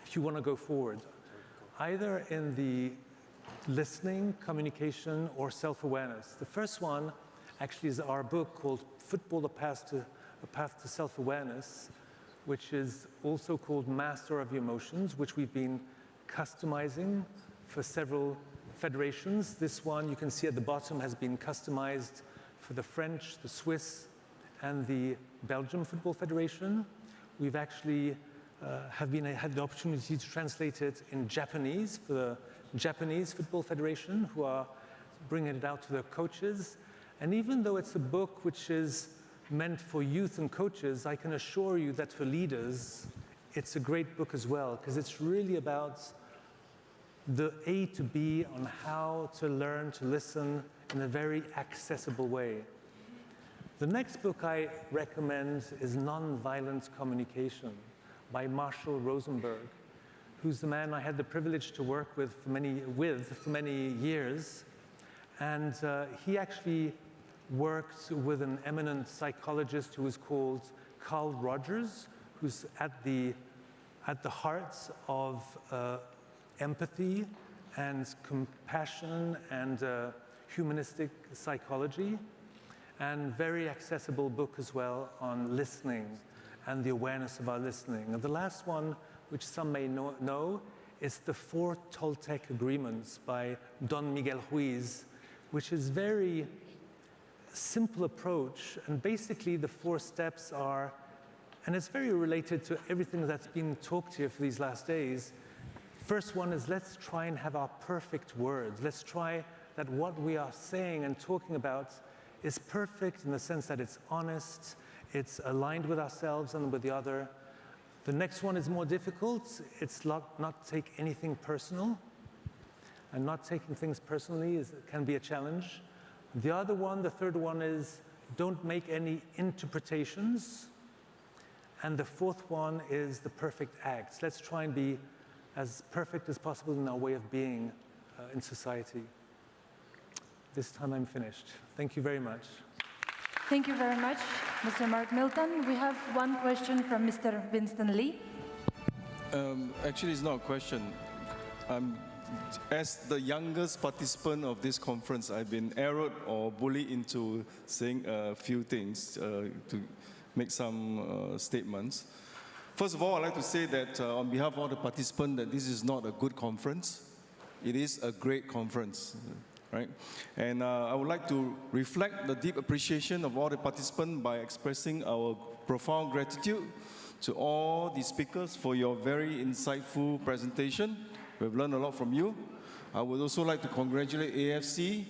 if you want to go forward, either in the listening, communication, or self-awareness. The first one actually is our book called Football, A Path to Self-Awareness, which is also called Master of Your Emotions, which we've been customizing for several federations. This one, you can see at the bottom, has been customized for the French, the Swiss, and the Belgium Football Federation. We've actually had the opportunity to translate it in Japanese for the Japanese Football Federation, who are bringing it out to their coaches. And even though it's a book which is meant for youth and coaches, I can assure you that for leaders, it's a great book as well, because it's really about the A to B on how to learn to listen in a very accessible way. The next book I recommend is Nonviolent Communication by Marshall Rosenberg, who's the man I had the privilege to work with for many years. And he actually worked with an eminent psychologist who is called Carl Rogers, who's at the heart of empathy and compassion and humanistic psychology, and very accessible book as well on listening and the awareness of our listening. And the last one, which some may know, is the 4 Toltec Agreements by Don Miguel Ruiz, which is very simple approach. And basically the 4 steps are, and it's very related to everything that's been talked here for these last days. First one is, let's try and have our perfect words. Let's try that what we are saying and talking about is perfect in the sense that it's honest, it's aligned with ourselves and with the other. The next one is more difficult. It's not take anything personal. And not taking things personally can be a challenge. The other one, the third one, is don't make any interpretations. And the fourth one is the perfect acts. Let's try and be as perfect as possible in our way of being in society. This time I'm finished. Thank you very much. Thank you very much, Mr. Mark Milton. We have one question from Mr. Winston Lee. Actually, it's not a question. As the youngest participant of this conference, I've been arrowed or bullied into saying a few things to make some statements. First of all, I'd like to say that on behalf of all the participants, that this is not a good conference. It is a great conference, right? And I would like to reflect the deep appreciation of all the participants by expressing our profound gratitude to all the speakers for your very insightful presentation. We've learned a lot from you. I would also like to congratulate AFC,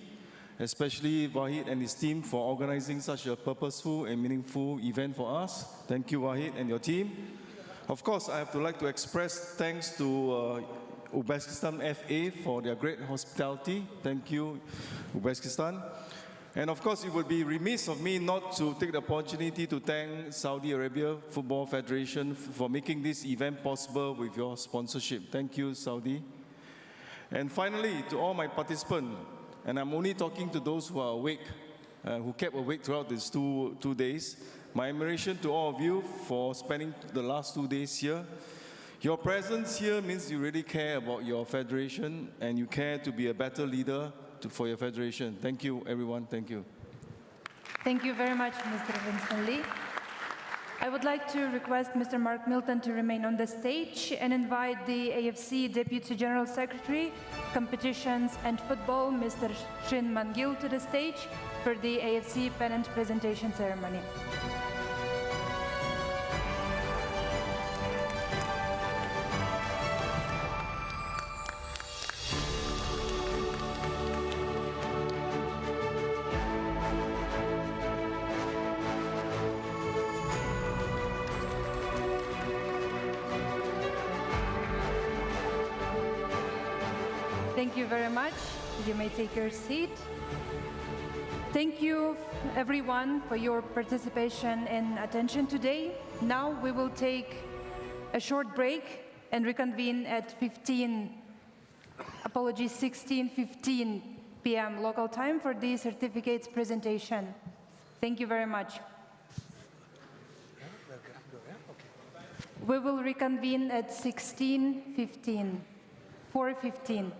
especially Wahid and his team for organizing such a purposeful and meaningful event for us. Thank you, Wahid and your team. Of course, I have to like to express thanks to Uzbekistan FA for their great hospitality. Thank you, Uzbekistan. And of course, it would be remiss of me not to take the opportunity to thank Saudi Arabia Football Federation for making this event possible with your sponsorship. Thank you, Saudi. And finally, to all my participants, and I'm only talking to those who are awake, who kept awake throughout these two days, my admiration to all of you for spending the last 2 days here. Your presence here means you really care about your federation and you care to be a better leader for your federation. Thank you, everyone. Thank you. Thank you very much, Mr. Winston Lee. I would like to request Mr. Mark Milton to remain on the stage and invite the AFC Deputy General Secretary, Competitions and Football, Mr. Shin Mangil, to the stage for the AFC pennant presentation ceremony. Thank you very much. You may take your seat. Thank you, everyone, for your participation and attention today. Now we will take a short break and reconvene at 16:15 p.m. local time for the certificates presentation. Thank you very much. We will reconvene at 16:15, 4:15.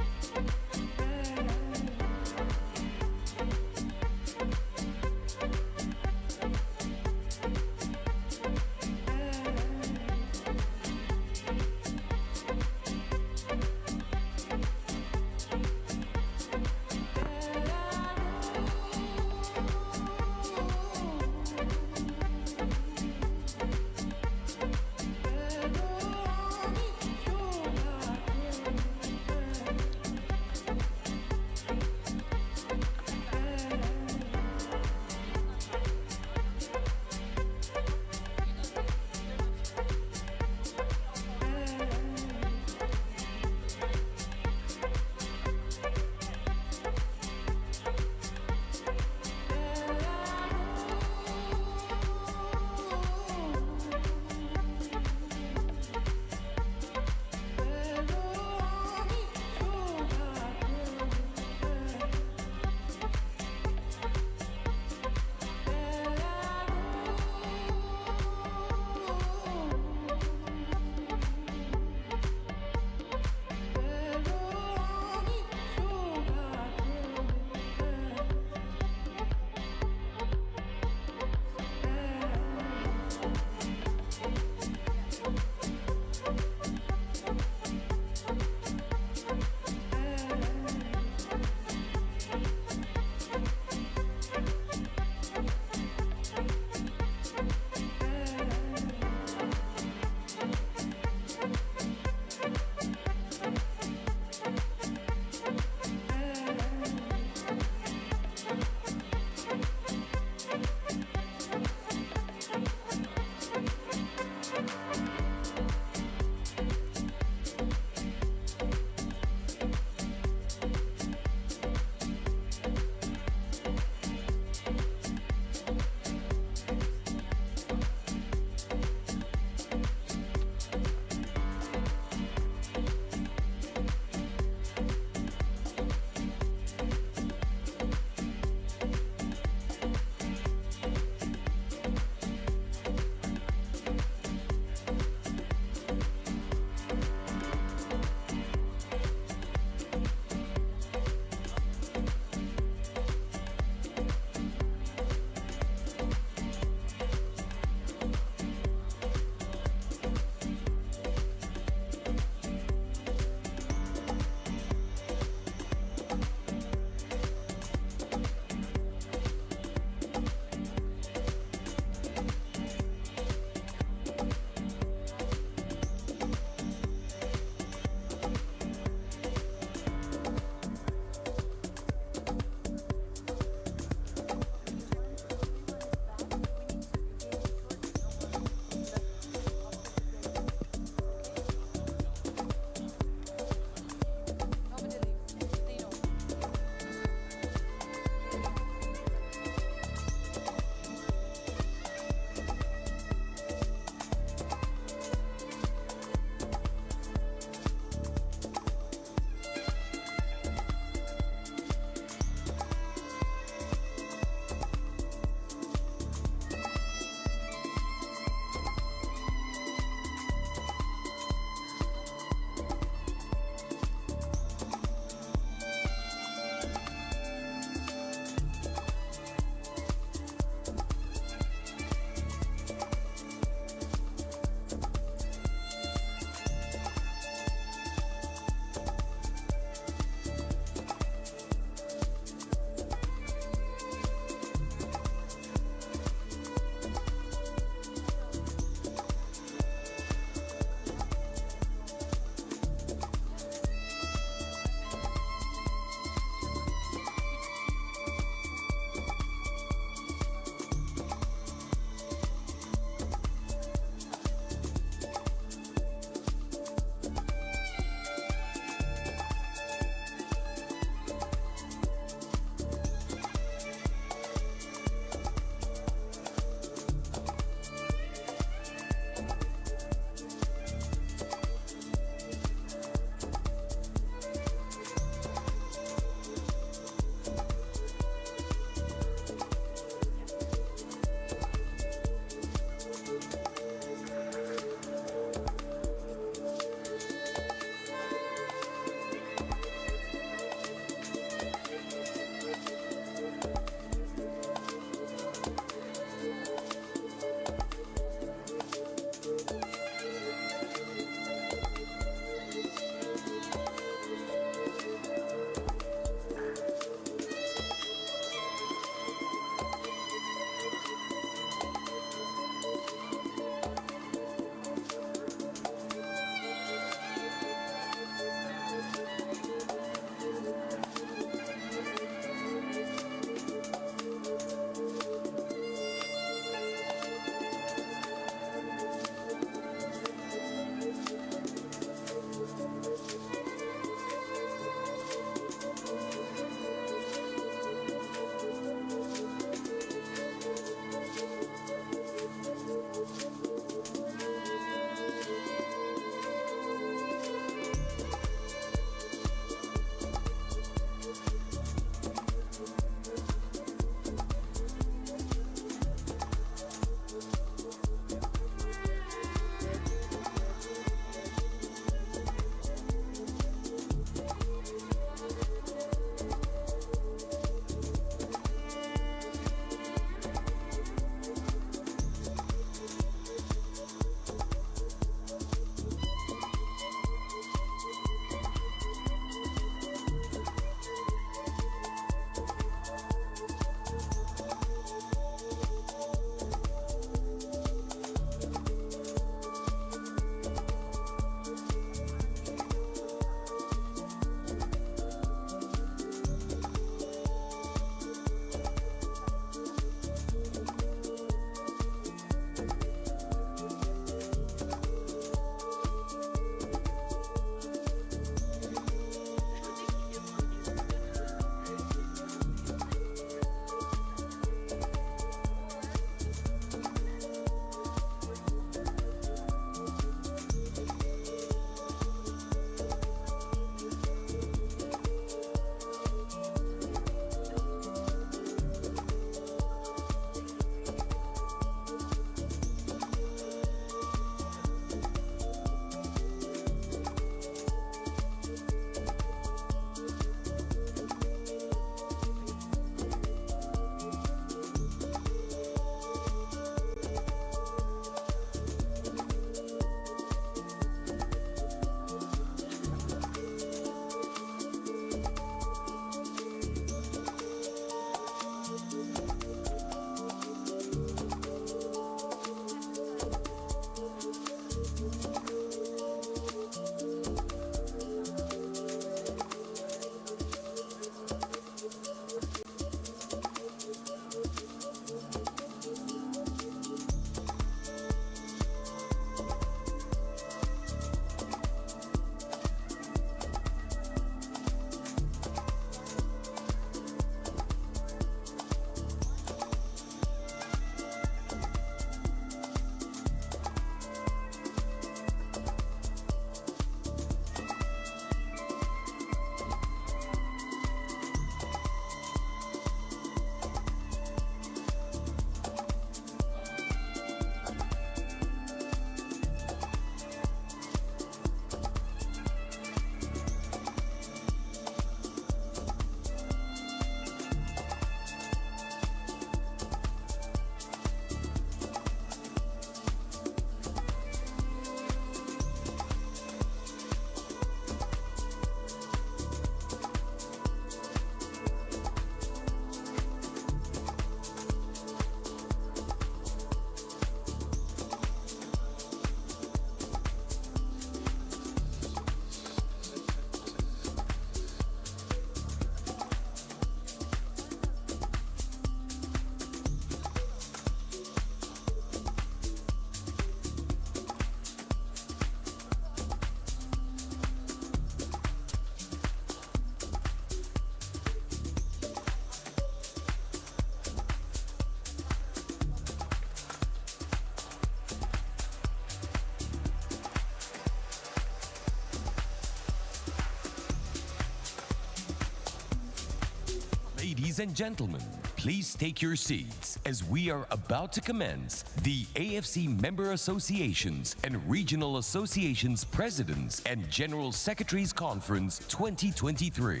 Ladies and gentlemen, please take your seats as we are about to commence the AFC Member Associations and Regional Associations Presidents and General Secretaries Conference 2023.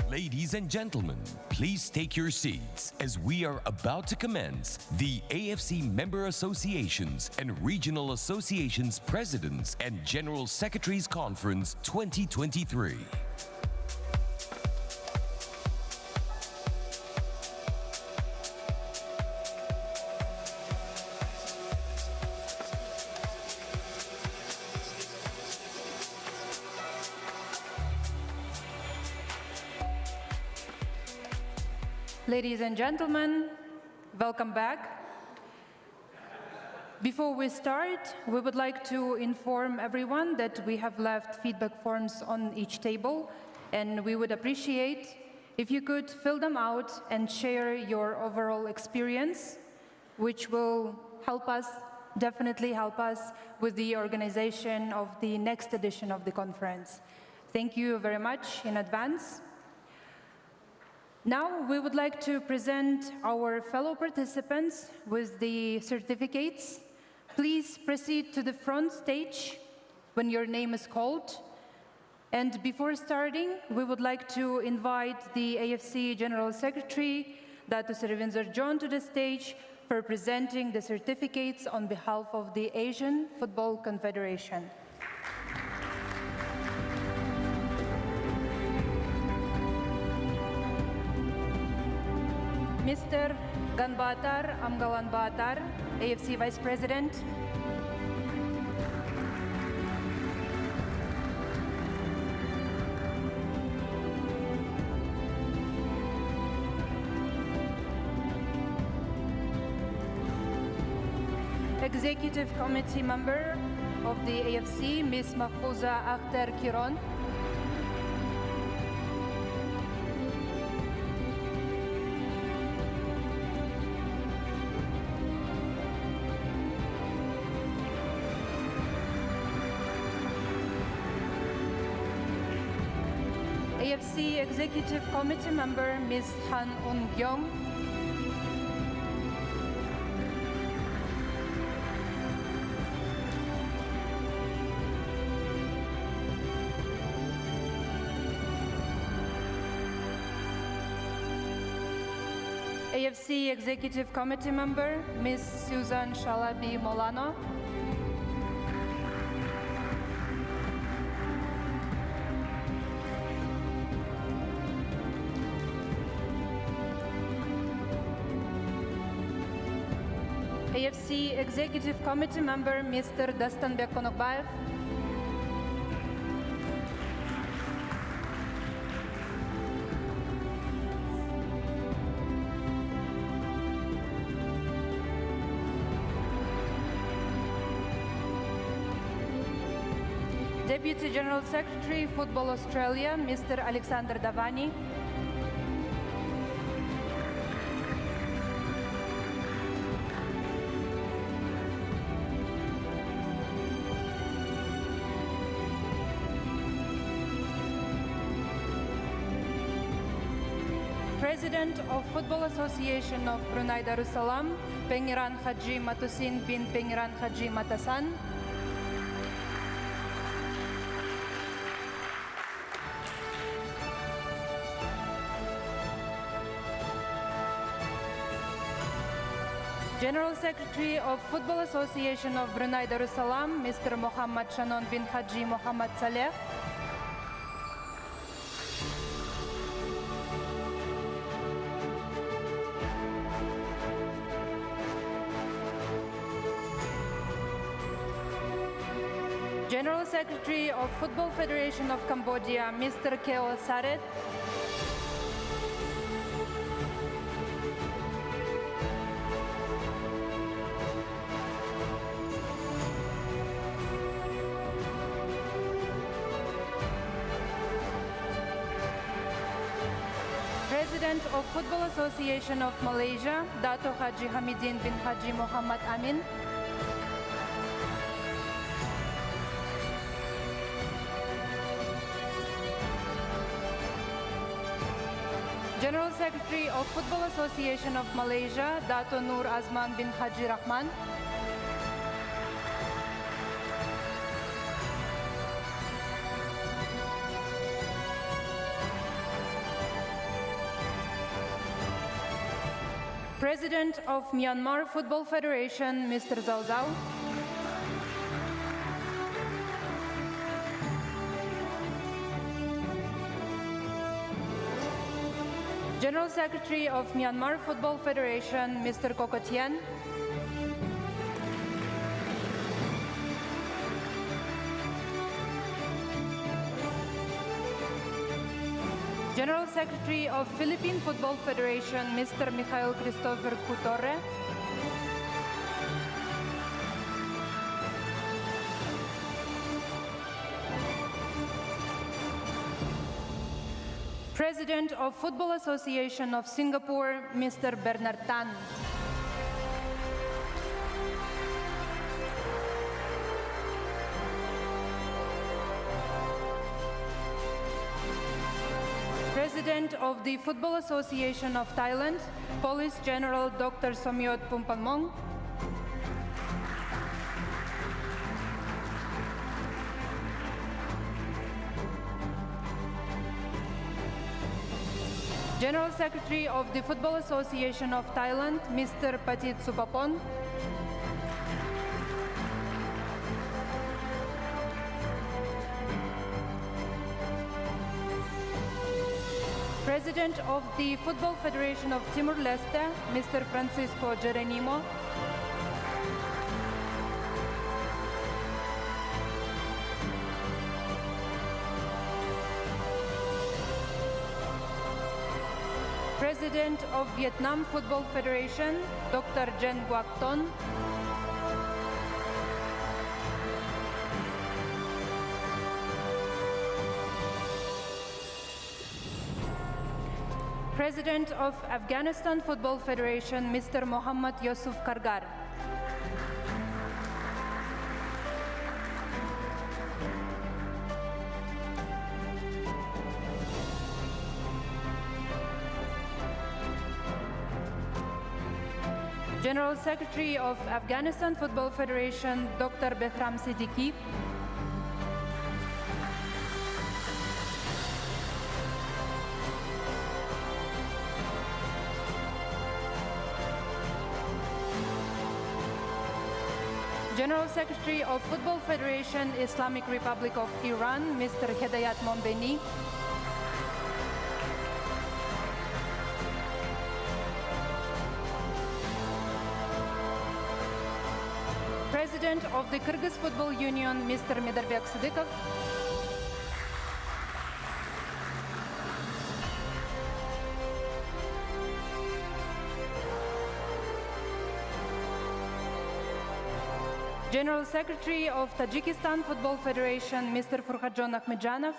Ladies and gentlemen, please take your seats as we are about to commence the AFC Member Associations and Regional Associations Presidents and General Secretaries Conference 2023. Ladies and gentlemen, welcome back. Before we start, we would like to inform everyone that we have left feedback forms on each table, and we would appreciate if you could fill them out and share your overall experience, which will help us, definitely help us with the organization of the next edition of the conference. Thank you very much in advance. Now, we would like to present our fellow participants with the certificates. Please proceed to the front stage when your name is called. And before starting, we would like to invite the AFC General Secretary, Dato Srivinzor John, to the stage for presenting the certificates on behalf of the Asian Football Confederation. Mr. Ganbatar Amgalan Batar, AFC Vice President. Executive Committee Member of the AFC, Ms. Mahfouza Akhtar Kiron. AFC Executive Committee Member, Ms. Han Un-gyong. AFC Executive Committee member, Ms. Susan Shalabi Molano. AFC Executive Committee member, Mr. Dastanbek Konokbaev. Deputy General Secretary, Football Australia, Mr. Alexander Davani. President of Football Association of Brunei Darussalam, Pengiran Haji Matusin bin Pengiran Haji Matasan. General Secretary of Football Association of Brunei Darussalam, Mr. Muhammad Shanon bin Haji Muhammad Saleh. General Secretary of Football Federation of Cambodia, Mr. Keo Saret. President of Football Association of Malaysia, Dato Haji Hamidin bin Haji Muhammad Amin. General Secretary of Football Association of Malaysia, Dato Nur Azman bin Haji Rahman. President of Myanmar Football Federation, Mr. Zhao Zhao. General Secretary of Myanmar Football Federation, Mr. Kokotien. General Secretary of Philippine Football Federation, Mr. Mikhail Christopher Coutorre. President of Football Association of Singapore, Mr. Bernard Tan. President of the Football Association of Thailand, Police General Dr. Somyot Pumpalmong. General Secretary of the Football Association of Thailand, Mr. Patit Supapon. President of the Football Federation of Timor-Leste, Mr. Francisco Geronimo. President of Vietnam Football Federation, Dr. Jen Guac Ton. President of Afghanistan Football Federation, Mr. Mohammad Yusuf Kargar. General Secretary of Afghanistan Football Federation, Dr. Behram Siddiqui. General Secretary of Football Federation, Islamic Republic of Iran, Mr. Hedayat Mombeni. President of the Kyrgyz Football Union, Mr. Medarbek Sidikov. General Secretary of Tajikistan Football Federation, Mr. Furkhadjon Ahmedjanov.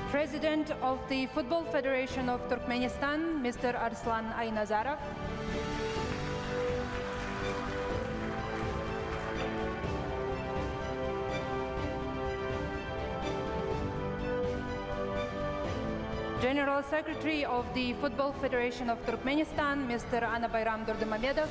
President of the Football Federation of Turkmenistan, Mr. Arslan Aynazarov. General Secretary of the Football Federation of Turkmenistan, Mr. Anabayram Durdimamedov.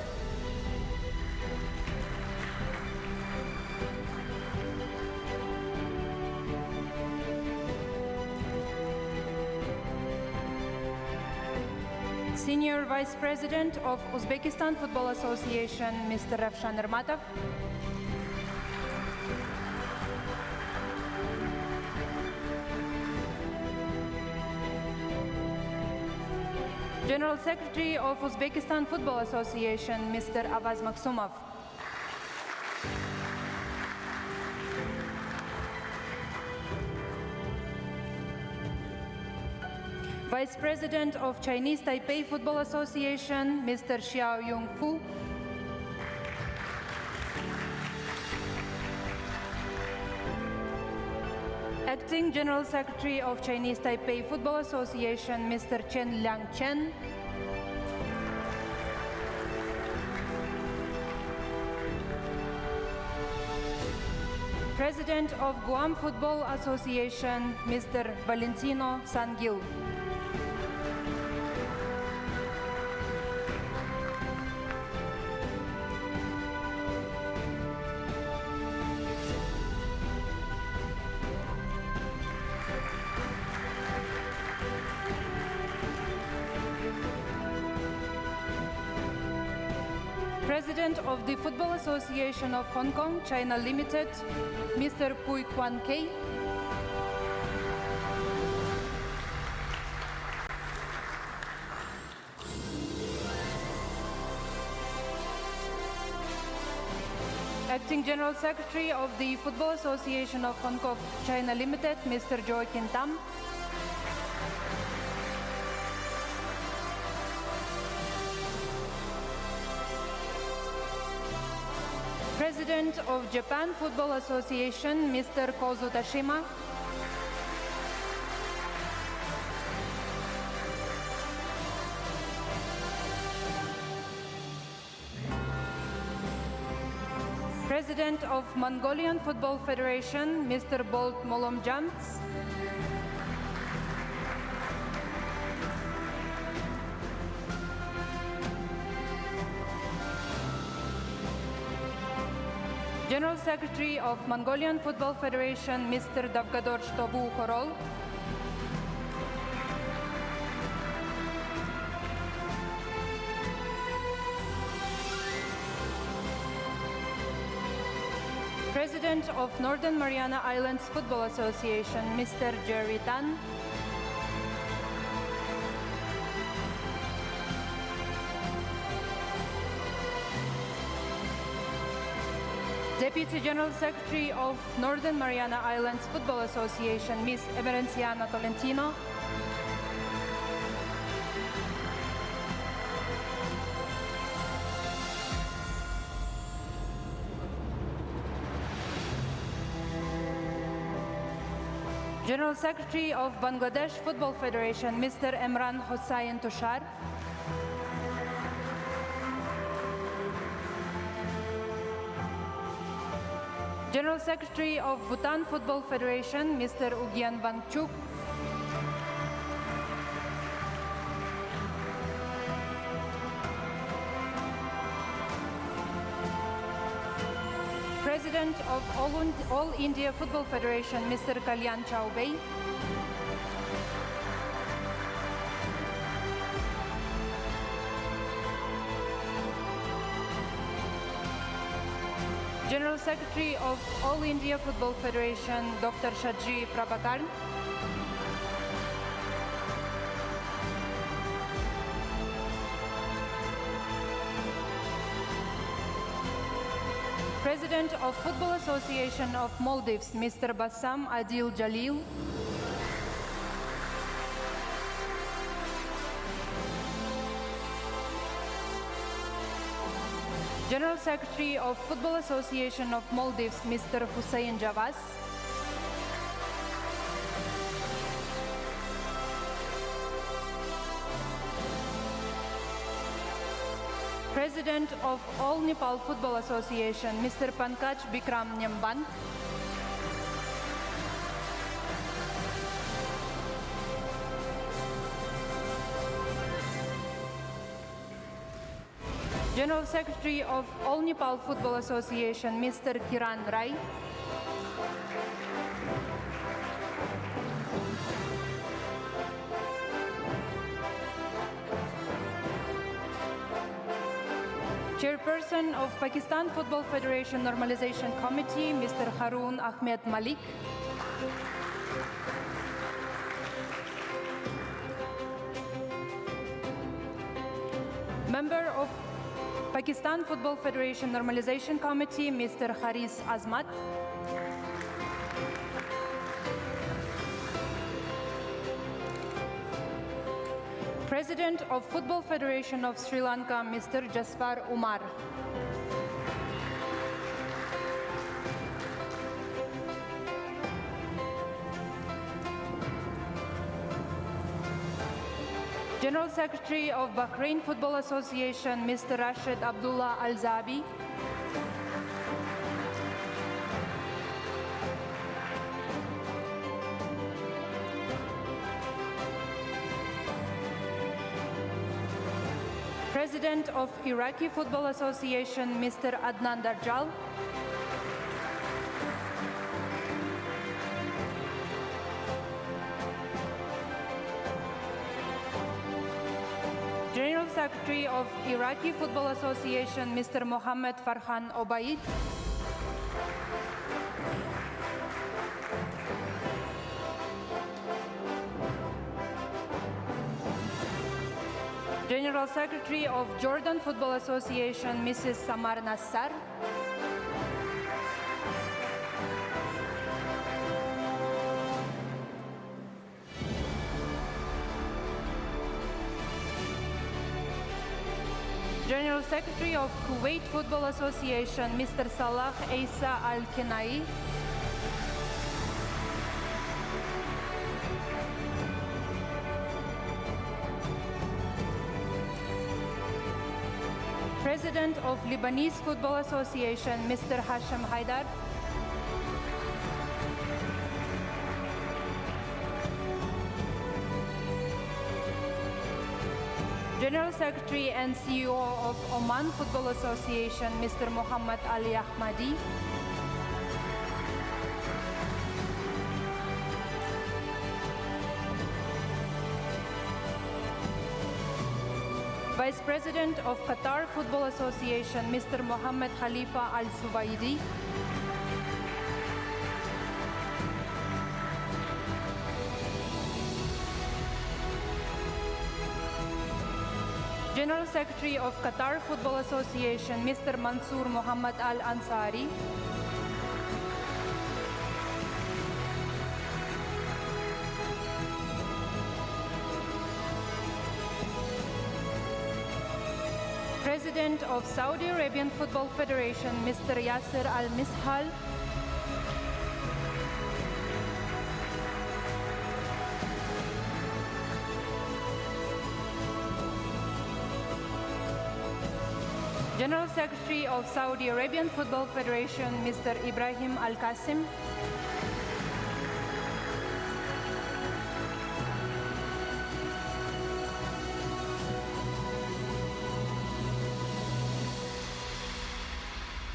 Senior Vice President of Uzbekistan Football Association, Mr. Ravshan Ermatov. General Secretary of Uzbekistan Football Association, Mr. Avaz Maksumov. Vice President of Chinese Taipei Football Association, Mr. Xiao Yongfu. Acting General Secretary of Chinese Taipei Football Association, Mr. Chen Liang Chen. President of Guam Football Association, Mr. Valentino Sangil. President of the Football Association of Hong Kong, China Limited, Mr. Pui Kwan Kei. Acting General Secretary of the Football Association of Hong Kong, China Limited, Mr. Joaquin Tam. President of Japan Football Association, Mr. Kozu Tashima. President of Mongolian Football Federation, Mr. Bolt Molomjamts. General Secretary of Mongolian Football Federation, Mr. Davgador Shtobu Khorol. President of Northern Mariana Islands Football Association, Mr. Jerry Tan. Deputy General Secretary of Northern Mariana Islands Football Association, Ms. Emerenciana Tolentino. General Secretary of Bangladesh Football Federation, Mr. Emran Hossain Tushar. General Secretary of Bhutan Football Federation, Mr. Ugyan Wangchuk. President President of All India Football Federation, Mr. Kalyan Chaubey. General Secretary of All India Football Federation, Dr. Shadji Prabhakar. President of Football Association of Maldives, Mr. Bassam Adil Jalil. General Secretary of Football Association of Maldives, Mr. Hussein Javas. President of All Nepal Football Association, Mr. Pankaj Bikram Nyamban. General Secretary of All Nepal Football Association, Mr. Kiran Rai. Chairperson of Pakistan Football Federation Normalization Committee, Mr. Haroon Ahmed Malik. Member of Pakistan Football Federation Normalization Committee, Mr. Haris Azmat. President of Football Federation of Sri Lanka, Mr. Jasfar Umar. General Secretary of Bahrain Football Association, Mr. Rashid Abdullah Al-Zabi. President of Iraqi Football Association, Mr. Adnan Darjal. General Secretary of Iraqi Football Association, Mr. Mohammed Farhan Obaid. General Secretary of Jordan Football Association, Mrs. Samar Nassar. General Secretary of Kuwait Football Association, Mr. Salah Issa Al-Kenai. President of Lebanese Football Association, Mr. Hashem Haidar. General Secretary and CEO of Oman Football Association, Mr. Muhammad Ali Ahmadi. Vice President of Qatar Football Association, Mr. Mohammed Khalifa Al-Suwaidi. General Secretary of Qatar Football Association, Mr. Mansour Muhammad Al-Ansari. President of Saudi Arabian Football Federation, Mr. Yasser Al-Mishal. General Secretary of Saudi Arabian Football Federation, Mr. Ibrahim Al-Qasim.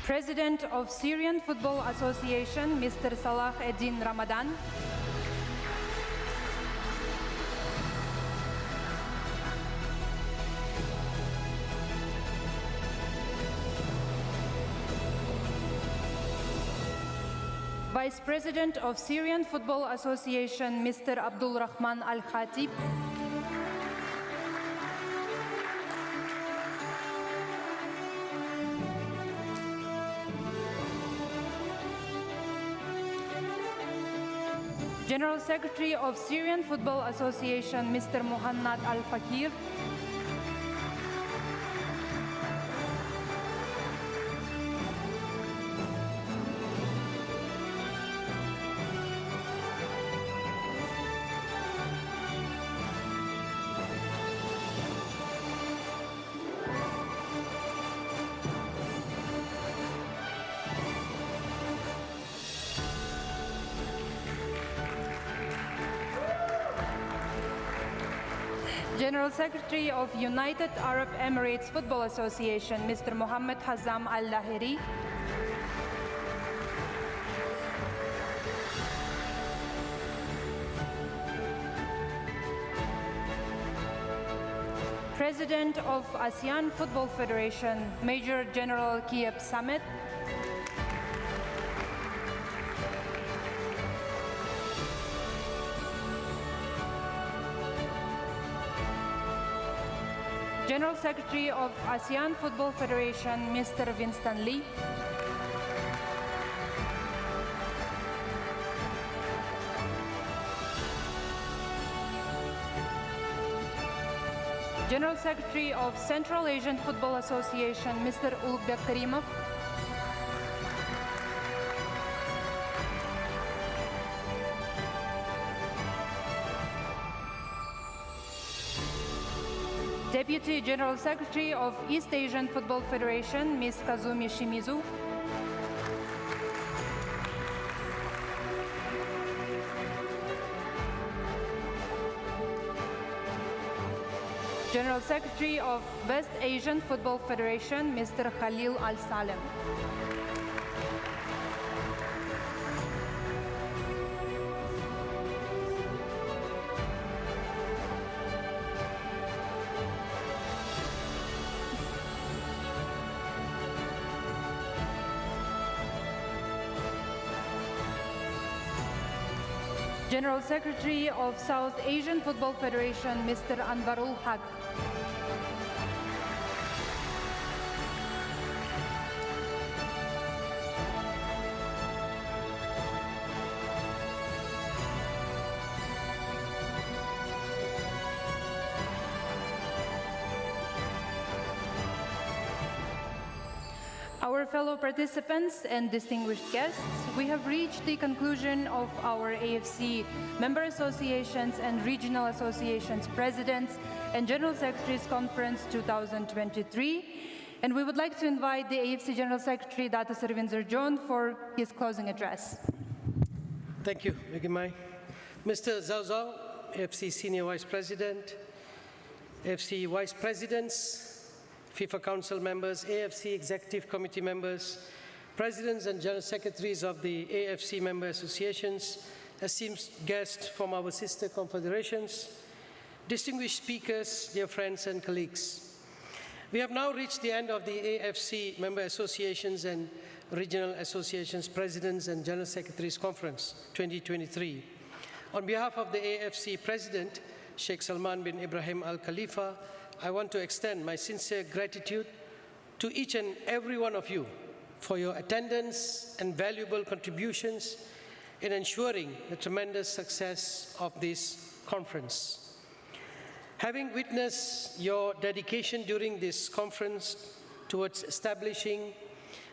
President of Syrian Football Association, Mr. Salah Eddin Ramadan. Vice President of Syrian Football Association, Mr. Abdul Rahman Al-Khatib. General Secretary of Syrian Football Association, Mr. Muhannad Al-Fakir. General Secretary of United Arab Emirates Football Association, Mr. Mohammed Hazam Al-Lahiri. President of ASEAN Football Federation, Major General Kiep Samet. General Secretary of ASEAN Football Federation, Mr. Winston Lee. General Secretary of Central Asian Football Association, Mr. Ulukbek Karimov. Deputy General Secretary of East Asian Football Federation, Ms. Kazumi Shimizu. General Secretary of West Asian Football Federation, Mr. Khalil Al-Salem. General Secretary of South Asian Football Federation, Mr. Anwarul Haq. Our fellow participants and distinguished guests, we have reached the conclusion of our AFC Member Associations and Regional Associations Presidents and General Secretaries Conference 2023. And we would like to invite the AFC General Secretary, Dato' Servinder John, for his closing address. Thank you, Megimai. Mr. Zhao Zhao, AFC Senior Vice President, AFC Vice Presidents, FIFA Council members, AFC Executive Committee members, Presidents and General Secretaries of the AFC member associations, esteemed guests from our sister confederations, distinguished speakers, dear friends and colleagues. We have now reached the end of the AFC member associations and regional associations Presidents and General Secretaries Conference 2023. On behalf of the AFC President, Sheikh Salman bin Ibrahim Al Khalifa, I want to extend my sincere gratitude to each and every one of you for your attendance and valuable contributions in ensuring the tremendous success of this conference. Having witnessed your dedication during this conference towards establishing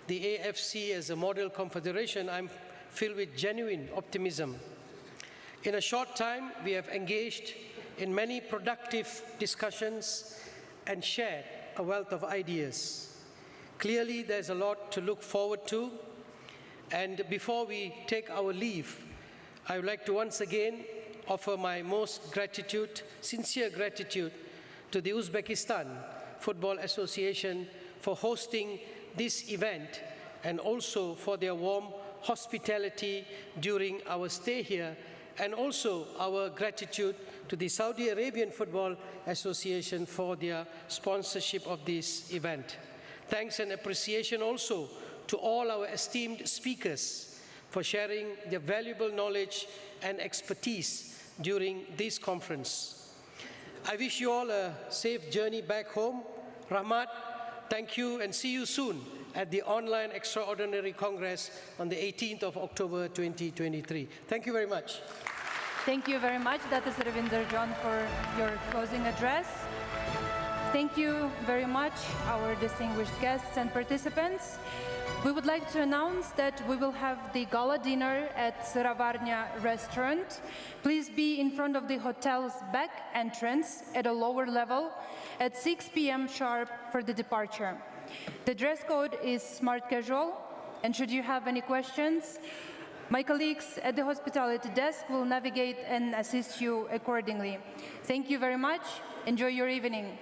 the AFC as a model confederation, I'm filled with genuine optimism. In a short time, we have engaged in many productive discussions and shared a wealth of ideas. Clearly, there's a lot to look forward to. And before we take our leave, I would like to once again offer my most gratitude, sincere gratitude to the Uzbekistan Football Association for hosting this event and also for their warm hospitality during our stay here, and also our gratitude to the Saudi Arabian Football Association for their sponsorship of this event. Thanks and appreciation also to all our esteemed speakers for sharing their valuable knowledge and expertise during this conference. I wish you all a safe journey back home. Rahmat, thank you, and see you soon at the online Extraordinary Congress on the 18th of October 2023. Thank you very much. Thank you very much, Dr. Ravinder John, for your closing address. Thank you very much, our distinguished guests and participants. We would like to announce that we will have the gala dinner at Saravarnya restaurant. Please be in front of the hotel's back entrance at a lower level at 6 p.m. sharp for the departure. The dress code is smart casual, and should you have any questions, my colleagues at the hospitality desk will navigate and assist you accordingly. Thank you very much. Enjoy your evening.